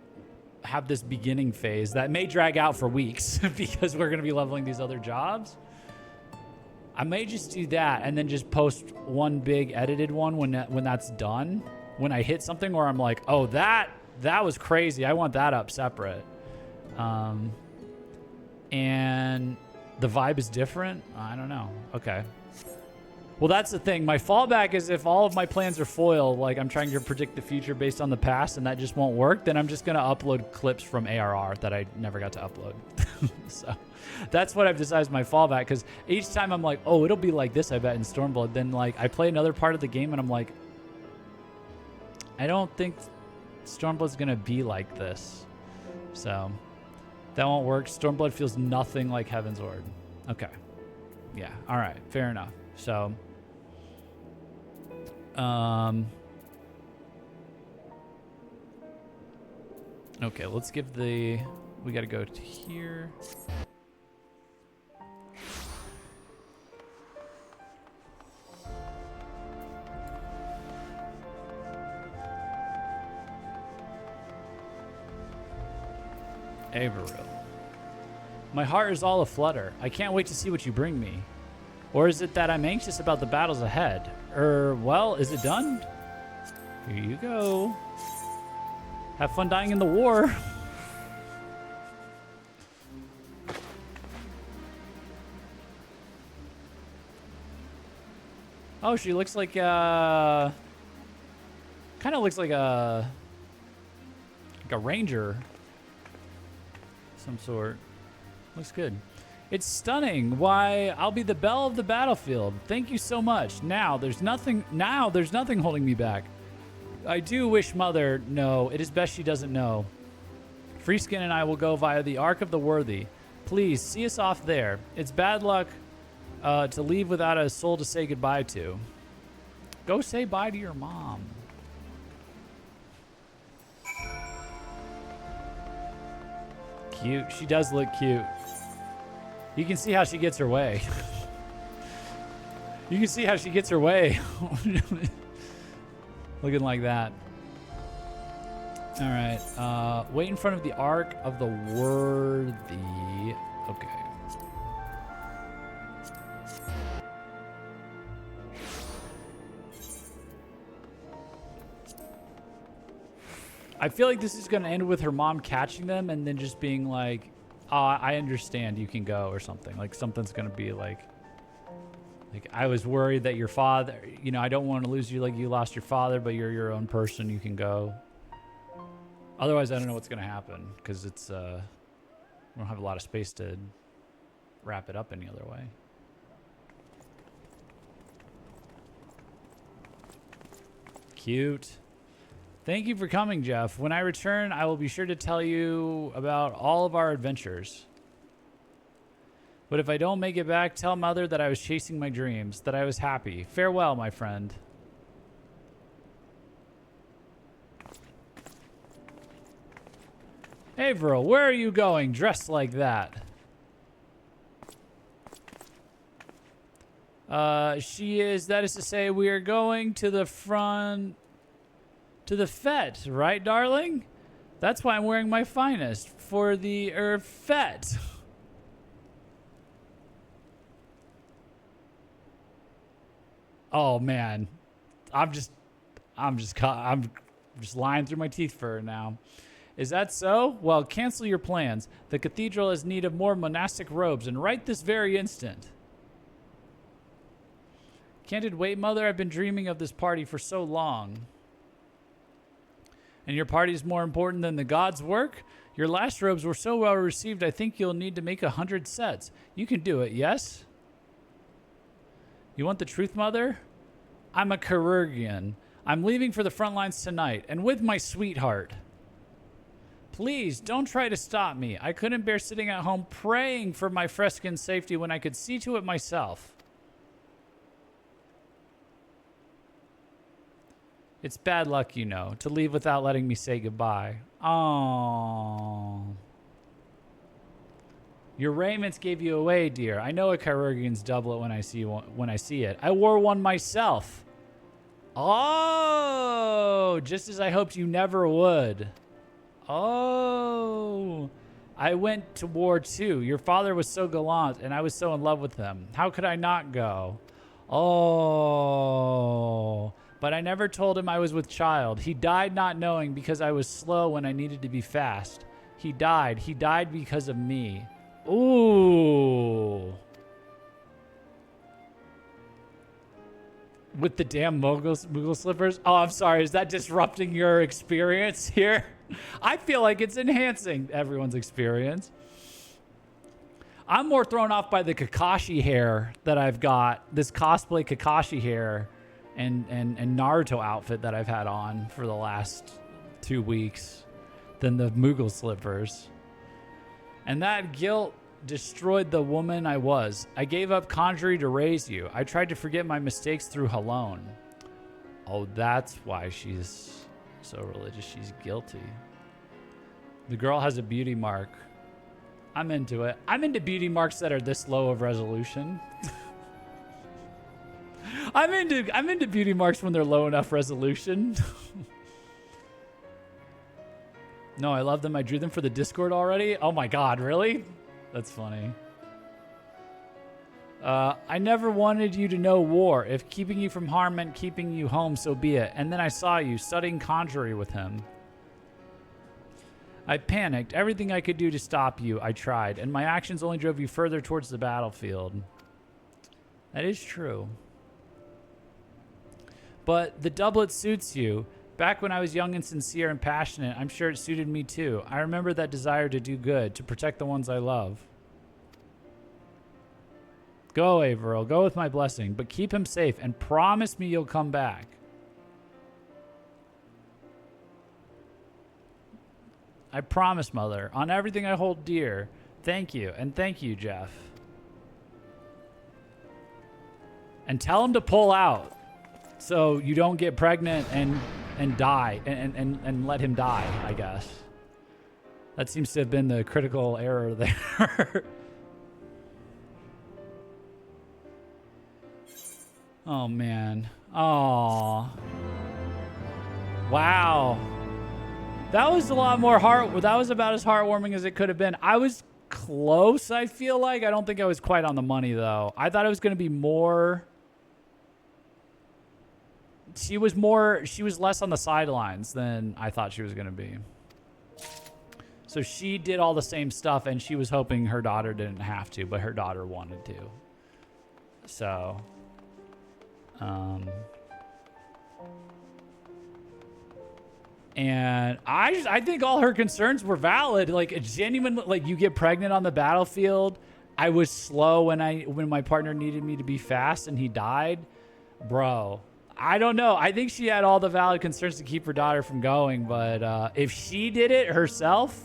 have this beginning phase that may drag out for weeks because we're going to be leveling these other jobs. I may just do that and then just post one big edited one when that's done. When I hit something where I'm like, oh, that was crazy. I want that up separate. And the vibe is different. I don't know. Okay. Well, that's the thing. My fallback is if all of my plans are foiled, like I'm trying to predict the future based on the past and that just won't work, then I'm just going to upload clips from ARR that I never got to upload. So that's what I've decided is my fallback, because each time I'm like, oh, it'll be like this, I bet, in Stormblood. Then like I play another part of the game and I'm like, I don't think Stormblood's going to be like this. So that won't work. Stormblood feels nothing like Heavensward. Okay. Yeah. All right. Fair enough. So... okay, let's give we got to go to here. Averill. My heart is all aflutter. I can't wait to see what you bring me. Or is it that I'm anxious about the battles ahead? Well, is it done? Here you go. Have fun dying in the war. Oh, she looks like, kind of looks like a ranger. Some sort. Looks good. It's stunning. Why, I'll be the belle of the battlefield. Thank you so much. Now there's nothing holding me back. I do wish Mother, no, it is best she doesn't know. Freeskin and I will go via the Ark of the Worthy. Please, see us off there. It's bad luck to leave without a soul to say goodbye to. Go say bye to your mom. Cute. She does look cute. You can see how she gets her way. You can see how she gets her way. Looking like that. All right. Wait in front of the Ark of the Worthy. Okay. I feel like this is going to end with her mom catching them and then just being like, I understand, you can go, or something. Like something's going to be like, I was worried that your father, you know, I don't want to lose you like you lost your father, but you're your own person, you can go. Otherwise, I don't know what's going to happen, because it's, we don't have a lot of space to wrap it up any other way. Cute. Thank you for coming, Jeff. When I return, I will be sure to tell you about all of our adventures. But if I don't make it back, tell Mother that I was chasing my dreams, that I was happy. Farewell, my friend. Averill, where are you going dressed like that? That is to say, we are going to the front, to the fete, right, darling? That's why I'm wearing my finest, for the, fete. Oh, man. I'm just lying through my teeth for her now. Is that so? Well, cancel your plans. The cathedral is in need of more monastic robes, and right this very instant. Can't it wait, Mother? I've been dreaming of this party for so long. And your party is more important than the gods' work? Your last robes were so well received, I think you'll need to make 100 sets. You can do it, yes? You want the truth, Mother? I'm a chirurgian. I'm leaving for the front lines tonight, and with my sweetheart. Please, don't try to stop me. I couldn't bear sitting at home praying for my Freskin's safety when I could see to it myself. It's bad luck, you know, to leave without letting me say goodbye. Oh. Your raiments gave you away, dear. I know a chirurgian's doublet when I see it. I wore one myself. Oh, just as I hoped you never would. Oh, I went to war too. Your father was so gallant, and I was so in love with him. How could I not go? Oh, but I never told him I was with child. He died not knowing because I was slow when I needed to be fast. He died. He died because of me. Ooh. With the damn Moogle slippers? Oh, I'm sorry. Is that disrupting your experience here? I feel like it's enhancing everyone's experience. I'm more thrown off by the Kakashi hair that I've got. This cosplay Kakashi hair and Naruto outfit that I've had on for the last 2 weeks than the Moogle slippers. And that guilt destroyed the woman I was. I gave up conjuring to raise you. I tried to forget my mistakes through Halone. Oh, that's why she's so religious. She's guilty. The girl has a beauty mark. I'm into it. I'm into beauty marks that are this low of resolution. I'm into beauty marks when they're low enough resolution. No, I love them. I drew them for the Discord already. Oh my God, really? That's funny. I never wanted you to know war. If keeping you from harm meant keeping you home, so be it. And then I saw you studying conjury with him. I panicked. Everything I could do to stop you, I tried. And my actions only drove you further towards the battlefield. That is true. But the doublet suits you. Back when I was young and sincere and passionate, I'm sure it suited me too. I remember that desire to do good, to protect the ones I love. Go, Averill. Go with my blessing, but keep him safe and promise me you'll come back. I promise, Mother, on everything I hold dear. Thank you, and thank you, Jeff. And tell him to pull out so you don't get pregnant and die and let him die, I guess. That seems to have been the critical error there. Oh, man. Oh. Wow. That was a lot more that was about as heartwarming as it could have been. I was close, I feel like. I don't think I was quite on the money, though. I thought it was going to be more. She was less on the sidelines than I thought she was going to be. So she did all the same stuff, and she was hoping her daughter didn't have to, but her daughter wanted to. So, and I think all her concerns were valid. Like a genuine, like you get pregnant on the battlefield. I was slow when my partner needed me to be fast, and he died, bro. I don't know. I think she had all the valid concerns to keep her daughter from going, but if she did it herself,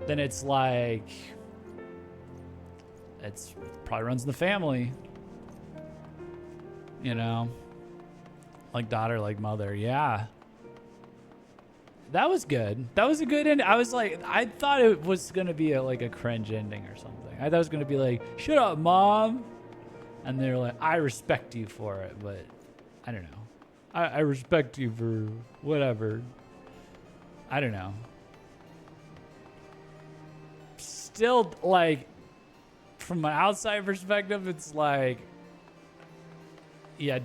then it's like it's probably runs in the family. You know, like daughter, like mother. Yeah. That was good. That was a good end. I was like, I thought it was going to be like a cringe ending or something. I thought it was going to be like, shut up, Mom. And they're like, I respect you for it, but I don't know. I respect you for whatever. I don't know. Still, like, from an outside perspective, it's like, yeah,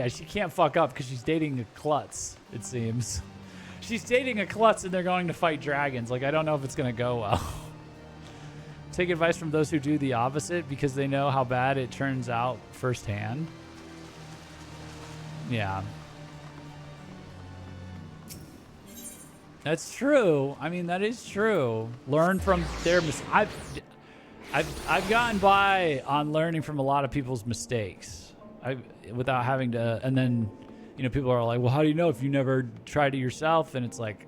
she can't fuck up because she's dating a klutz, it seems. She's dating a klutz and they're going to fight dragons. Like, I don't know if it's going to go well. Take advice from those who do the opposite because they know how bad it turns out firsthand. Yeah. That's true. I mean, that is true. Learn from their mistakes. I've gotten by on learning from a lot of people's mistakes. Without having to, and then, you know, people are like, well, how do you know if you never tried it yourself? And it's like,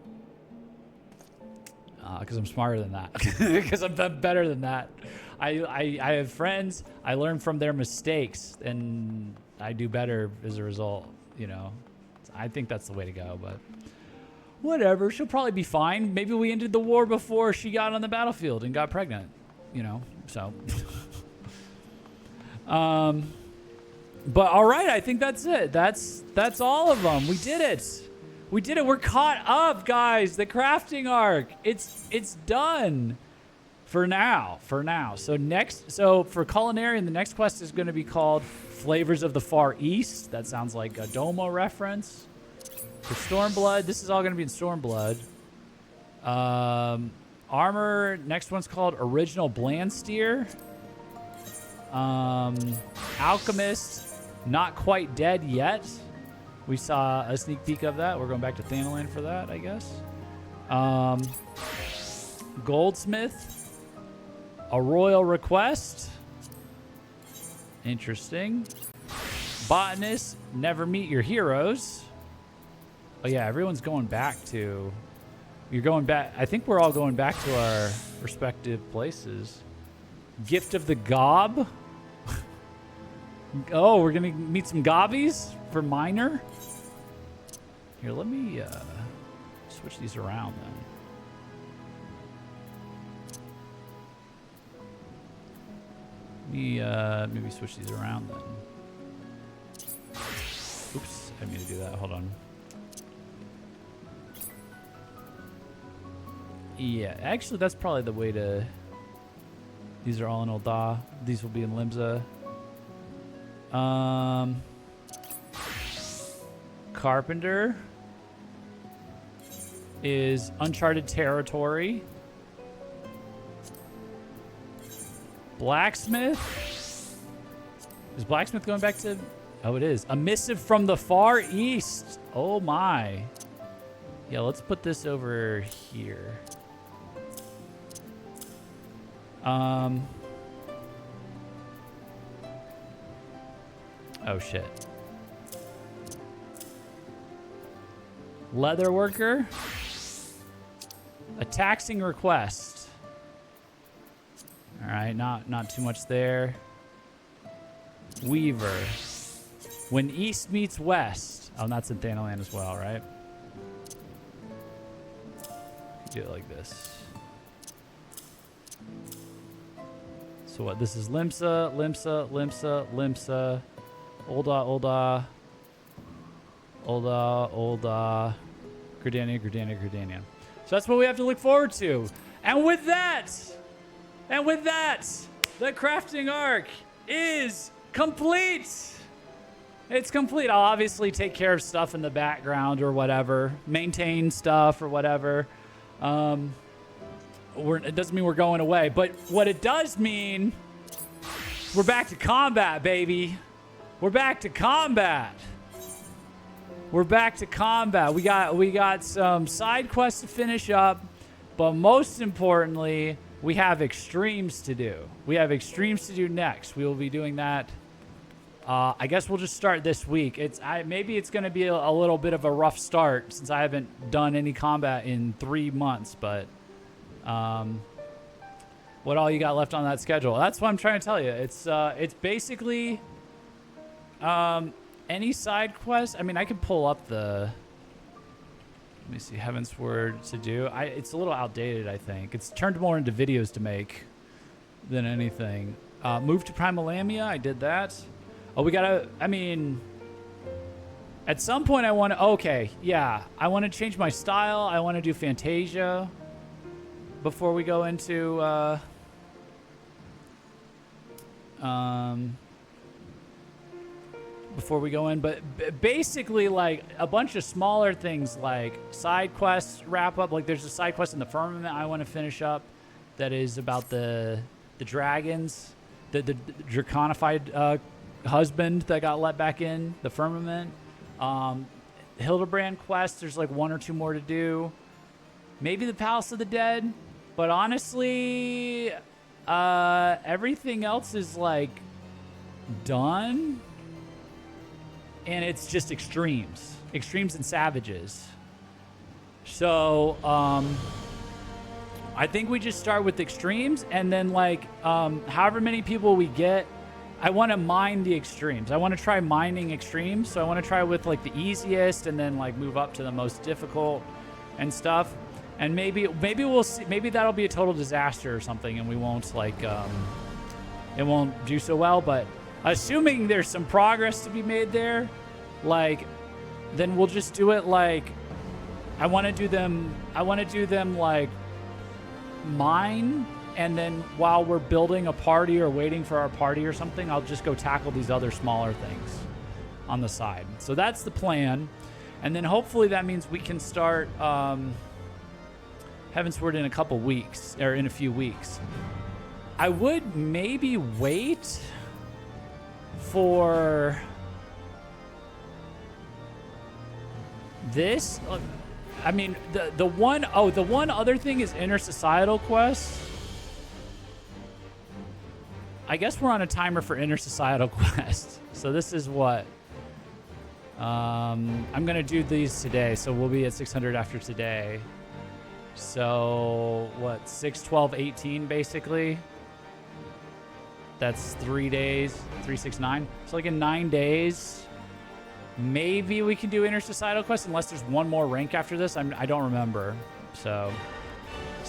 because I'm smarter than that. Because I'm better than that. I have friends. I learn from their mistakes, and I do better as a result. You know, I think that's the way to go. But whatever, she'll probably be fine. Maybe we ended the war before she got on the battlefield and got pregnant. You know, so. But all right, I think that's it. That's all of them. We did it. We did it. We're caught up, guys. The crafting arc. It's done for now. So for Culinarian, the next quest is going to be called Flavors of the Far East. That sounds like a Domo reference. For Stormblood, this is all going to be in Stormblood. Armor, next one's called Original Blandsteer. Alchemist, not quite dead yet. We saw a sneak peek of that. We're going back to Thanalan for that, I guess. Goldsmith, a royal request. Interesting. Botanist, never meet your heroes. Oh yeah, everyone's going back to... You're going back... I think we're all going back to our respective places. Gift of the Gob. Oh, we're going to meet some gobbies for minor. Here, let me switch these around then. Maybe switch these around then. Oops, I didn't mean to do that. Hold on. Yeah, actually, that's probably the way to... These are all in Ul'dah. These will be in Limsa. Carpenter is uncharted territory. Blacksmith. Is Blacksmith going back to... Oh, it is. A missive from the Far East. Oh, my. Yeah, let's put this over here. Oh, shit. Leather worker. A taxing request. All right, not too much there. Weaver. When east meets west. Oh, and that's in Thanalan as well, right? Do it like this. So what? This is Limsa, Limsa, Limsa, Limsa, Ul'dah, Gridania, Gridania, Gridania. So that's what we have to look forward to. And with that, the crafting arc is complete. It's complete. I'll obviously take care of stuff in the background or whatever, maintain stuff or whatever. It doesn't mean we're going away, but what it does mean, we're back to combat, baby. We're back to combat. We're back to combat. We got some side quests to finish up, but most importantly, we have extremes to do. We have extremes to do next. We will be doing that. I guess we'll just start this week. Maybe it's going to be a little bit of a rough start since I haven't done any combat in 3 months, but what all you got left on that schedule? That's what I'm trying to tell you. It's basically any side quest. I mean, I could pull up the... Let me see, Heavensward to do. It's a little outdated, I think. It's turned more into videos to make than anything. Move to Primal Lamia. I did that. Oh, we gotta. I mean, at some point I want to. Okay, yeah, I want to change my style. I want to do Fantasia before we go into. Before we go in, but basically like a bunch of smaller things like side quests wrap up. Like there's a side quest in the Firmament I want to finish up that is about the dragons, the draconified husband that got let back in the Firmament. Hildebrand quest, there's like 1 or 2 more to do. Maybe the Palace of the Dead, but honestly, everything else is like done. And it's just extremes and savages. So I think we just start with extremes, and then like however many people we get, I want to mine the extremes. I want to try mining extremes. So I want to try with like the easiest, and then like move up to the most difficult and stuff. And maybe we'll see. Maybe that'll be a total disaster or something, and we won't like it won't do so well. But assuming there's some progress to be made there, like, then we'll just do it like, I want to do them like mine, and then while we're building a party or waiting for our party or something, I'll just go tackle these other smaller things on the side. So that's the plan. And then hopefully that means we can start Heavensward in a couple weeks, or in a few weeks. I would maybe wait for this. I mean, the one other thing is intersocietal quests. I guess we're on a timer for intersocietal quests. So this is what I'm gonna do these today. So we'll be at 600 after today. So what, 6, 12, 18 basically. That's 3 days, 3, 6, 9. So like in 9 days, maybe we can do intersocietal quests, unless there's one more rank after this. I don't remember. So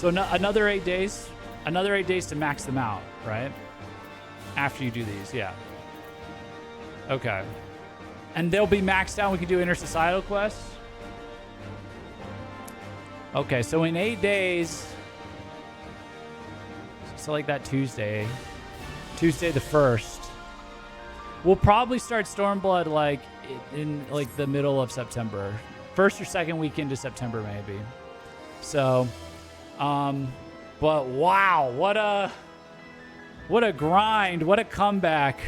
another 8 days. Another 8 days to max them out, right? After you do these, yeah. Okay. And they'll be maxed out. We can do intersocietal quests. Okay, so in 8 days, so like that Tuesday the 1st, we'll probably start Stormblood like in like the middle of September, first or second weekend of September maybe. So, but wow, what a grind, what a comeback.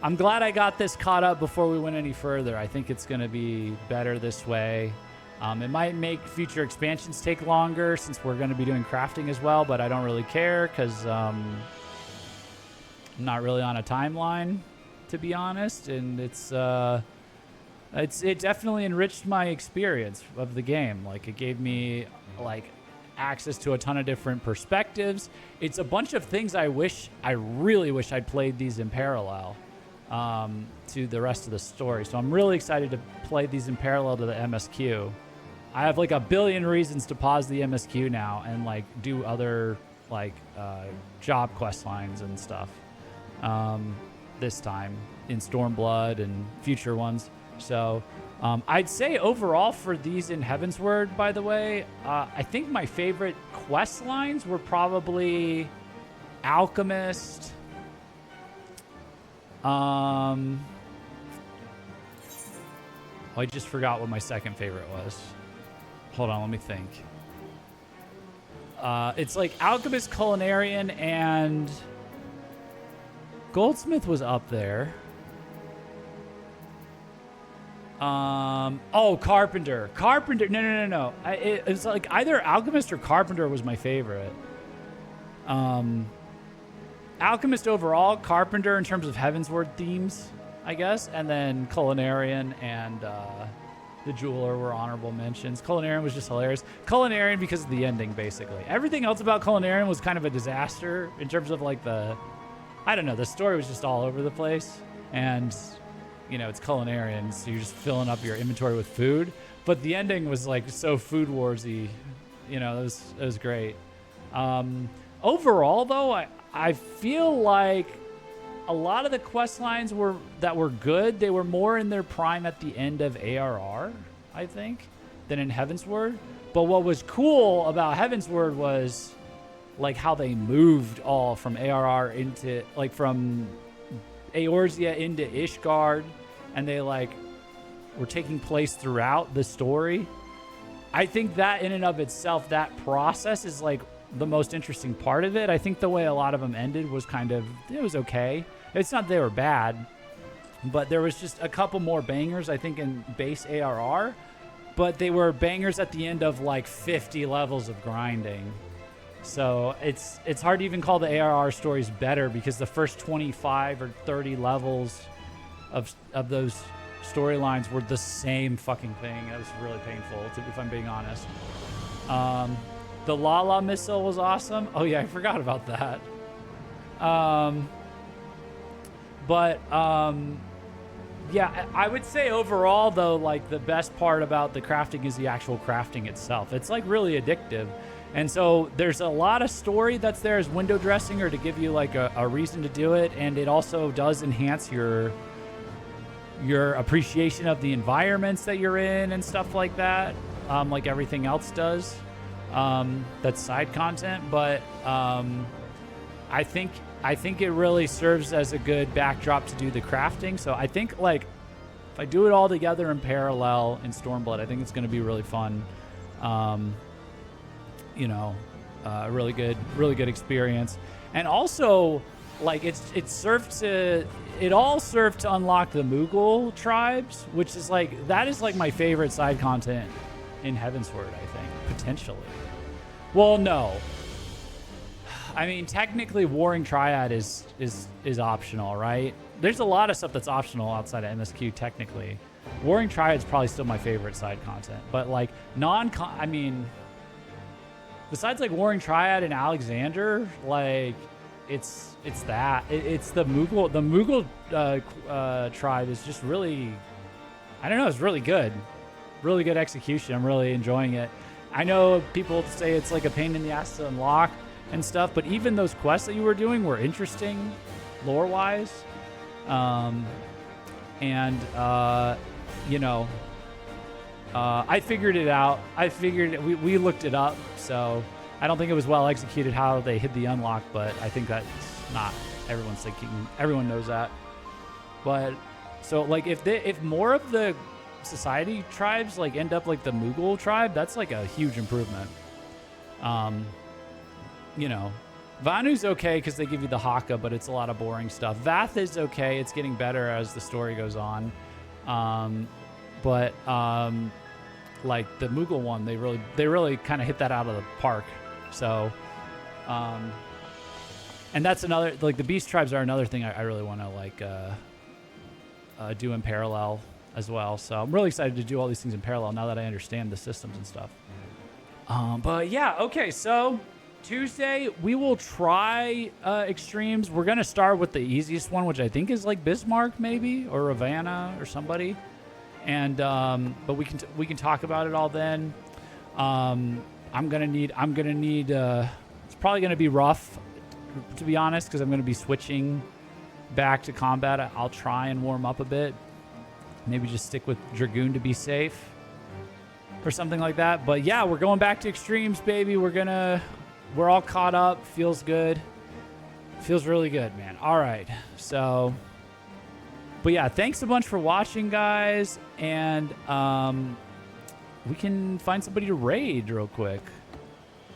I'm glad I got this caught up before we went any further. I think it's going to be better this way. It might make future expansions take longer since we're going to be doing crafting as well, but I don't really care because I'm not really on a timeline, to be honest. And it definitely enriched my experience of the game. Like, it gave me like access to a ton of different perspectives. It's a bunch of things I really wish I'd played these in parallel to the rest of the story. So I'm really excited to play these in parallel to the MSQ. I have like a billion reasons to pause the MSQ now and like do other like job quest lines and stuff this time in Stormblood and future ones. So I'd say overall for these in Heavensward, by the way, I think my favorite quest lines were probably Alchemist. I just forgot what my second favorite was. Hold on, let me think. It's like Alchemist, Culinarian, and Goldsmith was up there. Carpenter. No. It's like either Alchemist or Carpenter was my favorite. Alchemist overall, Carpenter in terms of Heavensward themes, I guess, and then Culinarian and the Jeweler were honorable mentions. Culinarian was just hilarious. Culinarian because of the ending, basically. Everything else about Culinarian was kind of a disaster in terms of like the story was just all over the place. And, you know, it's Culinarian, so you're just filling up your inventory with food. But the ending was like so Food Warsy, you know, it was great. Overall, though, I feel like a lot of the quest lines that were good, they were more in their prime at the end of ARR, I think, than in Heavensward. But what was cool about Heavensward was like how they moved all from ARR into like from Eorzea into Ishgard, and they like were taking place throughout the story. I think that in and of itself, that process is like the most interesting part of it. I think the way a lot of them ended was kind of, it was okay. It's not they were bad, but there was just a couple more bangers, I think, in base ARR, but they were bangers at the end of like 50 levels of grinding. So it's hard to even call the ARR stories better because the first 25 or 30 levels of those storylines were the same fucking thing. It was really painful, if I'm being honest. The Lala missile was awesome. Oh yeah, I forgot about that. Yeah, I would say overall though, like the best part about the crafting is the actual crafting itself. It's like really addictive. And so there's a lot of story that's there as window dressing or to give you like a reason to do it. And it also does enhance your appreciation of the environments that you're in and stuff like that. Like everything else does. That's side content, but I think it really serves as a good backdrop to do the crafting. So I think like if I do it all together in parallel in Stormblood, I think it's going to be really fun. Really good experience. And also like it all served to unlock the Moogle tribes, which is like, that is like my favorite side content in Heavensward, I think, potentially. Well, no. I mean, technically, Warring Triad is optional, right? There's a lot of stuff that's optional outside of MSQ, technically. Warring Triad is probably still my favorite side content. But, like, besides, like, Warring Triad and Alexander, like, it's that. It's the Moogle. The Moogle tribe is just really, I don't know, it's really good. Really good execution. I'm really enjoying it. I know people say it's like a pain in the ass to unlock and stuff, but even those quests that you were doing were interesting lore-wise. I figured it out. We looked it up, so I don't think it was well executed how they hid the unlock, but I think that's not everyone's thinking. Everyone knows that. But so like if more of the society tribes like end up like the Moogle tribe, that's like a huge improvement. Vanu's okay because they give you the Haka, but it's a lot of boring stuff. Vath is okay. It's getting better as the story goes on. Like the Moogle one, they really kind of hit that out of the park. So, and that's another, like the beast tribes are another thing I really want to like do in parallel as well. So I'm really excited to do all these things in parallel now that I understand the systems and stuff. But yeah, okay, so Tuesday we will try extremes. We're gonna start with the easiest one, which I think is like Bismarck maybe, or Ravanna or somebody, and but we can talk about it all then. I'm gonna need it's probably gonna be rough, to be honest, because I'm gonna be switching back to combat. I'll try and warm up a bit. Maybe just stick with Dragoon to be safe or something like that. But yeah, we're going back to extremes, baby. We're all caught up. Feels good. Feels really good, man. All right. So, but yeah, thanks a bunch for watching, guys. And we can find somebody to raid real quick.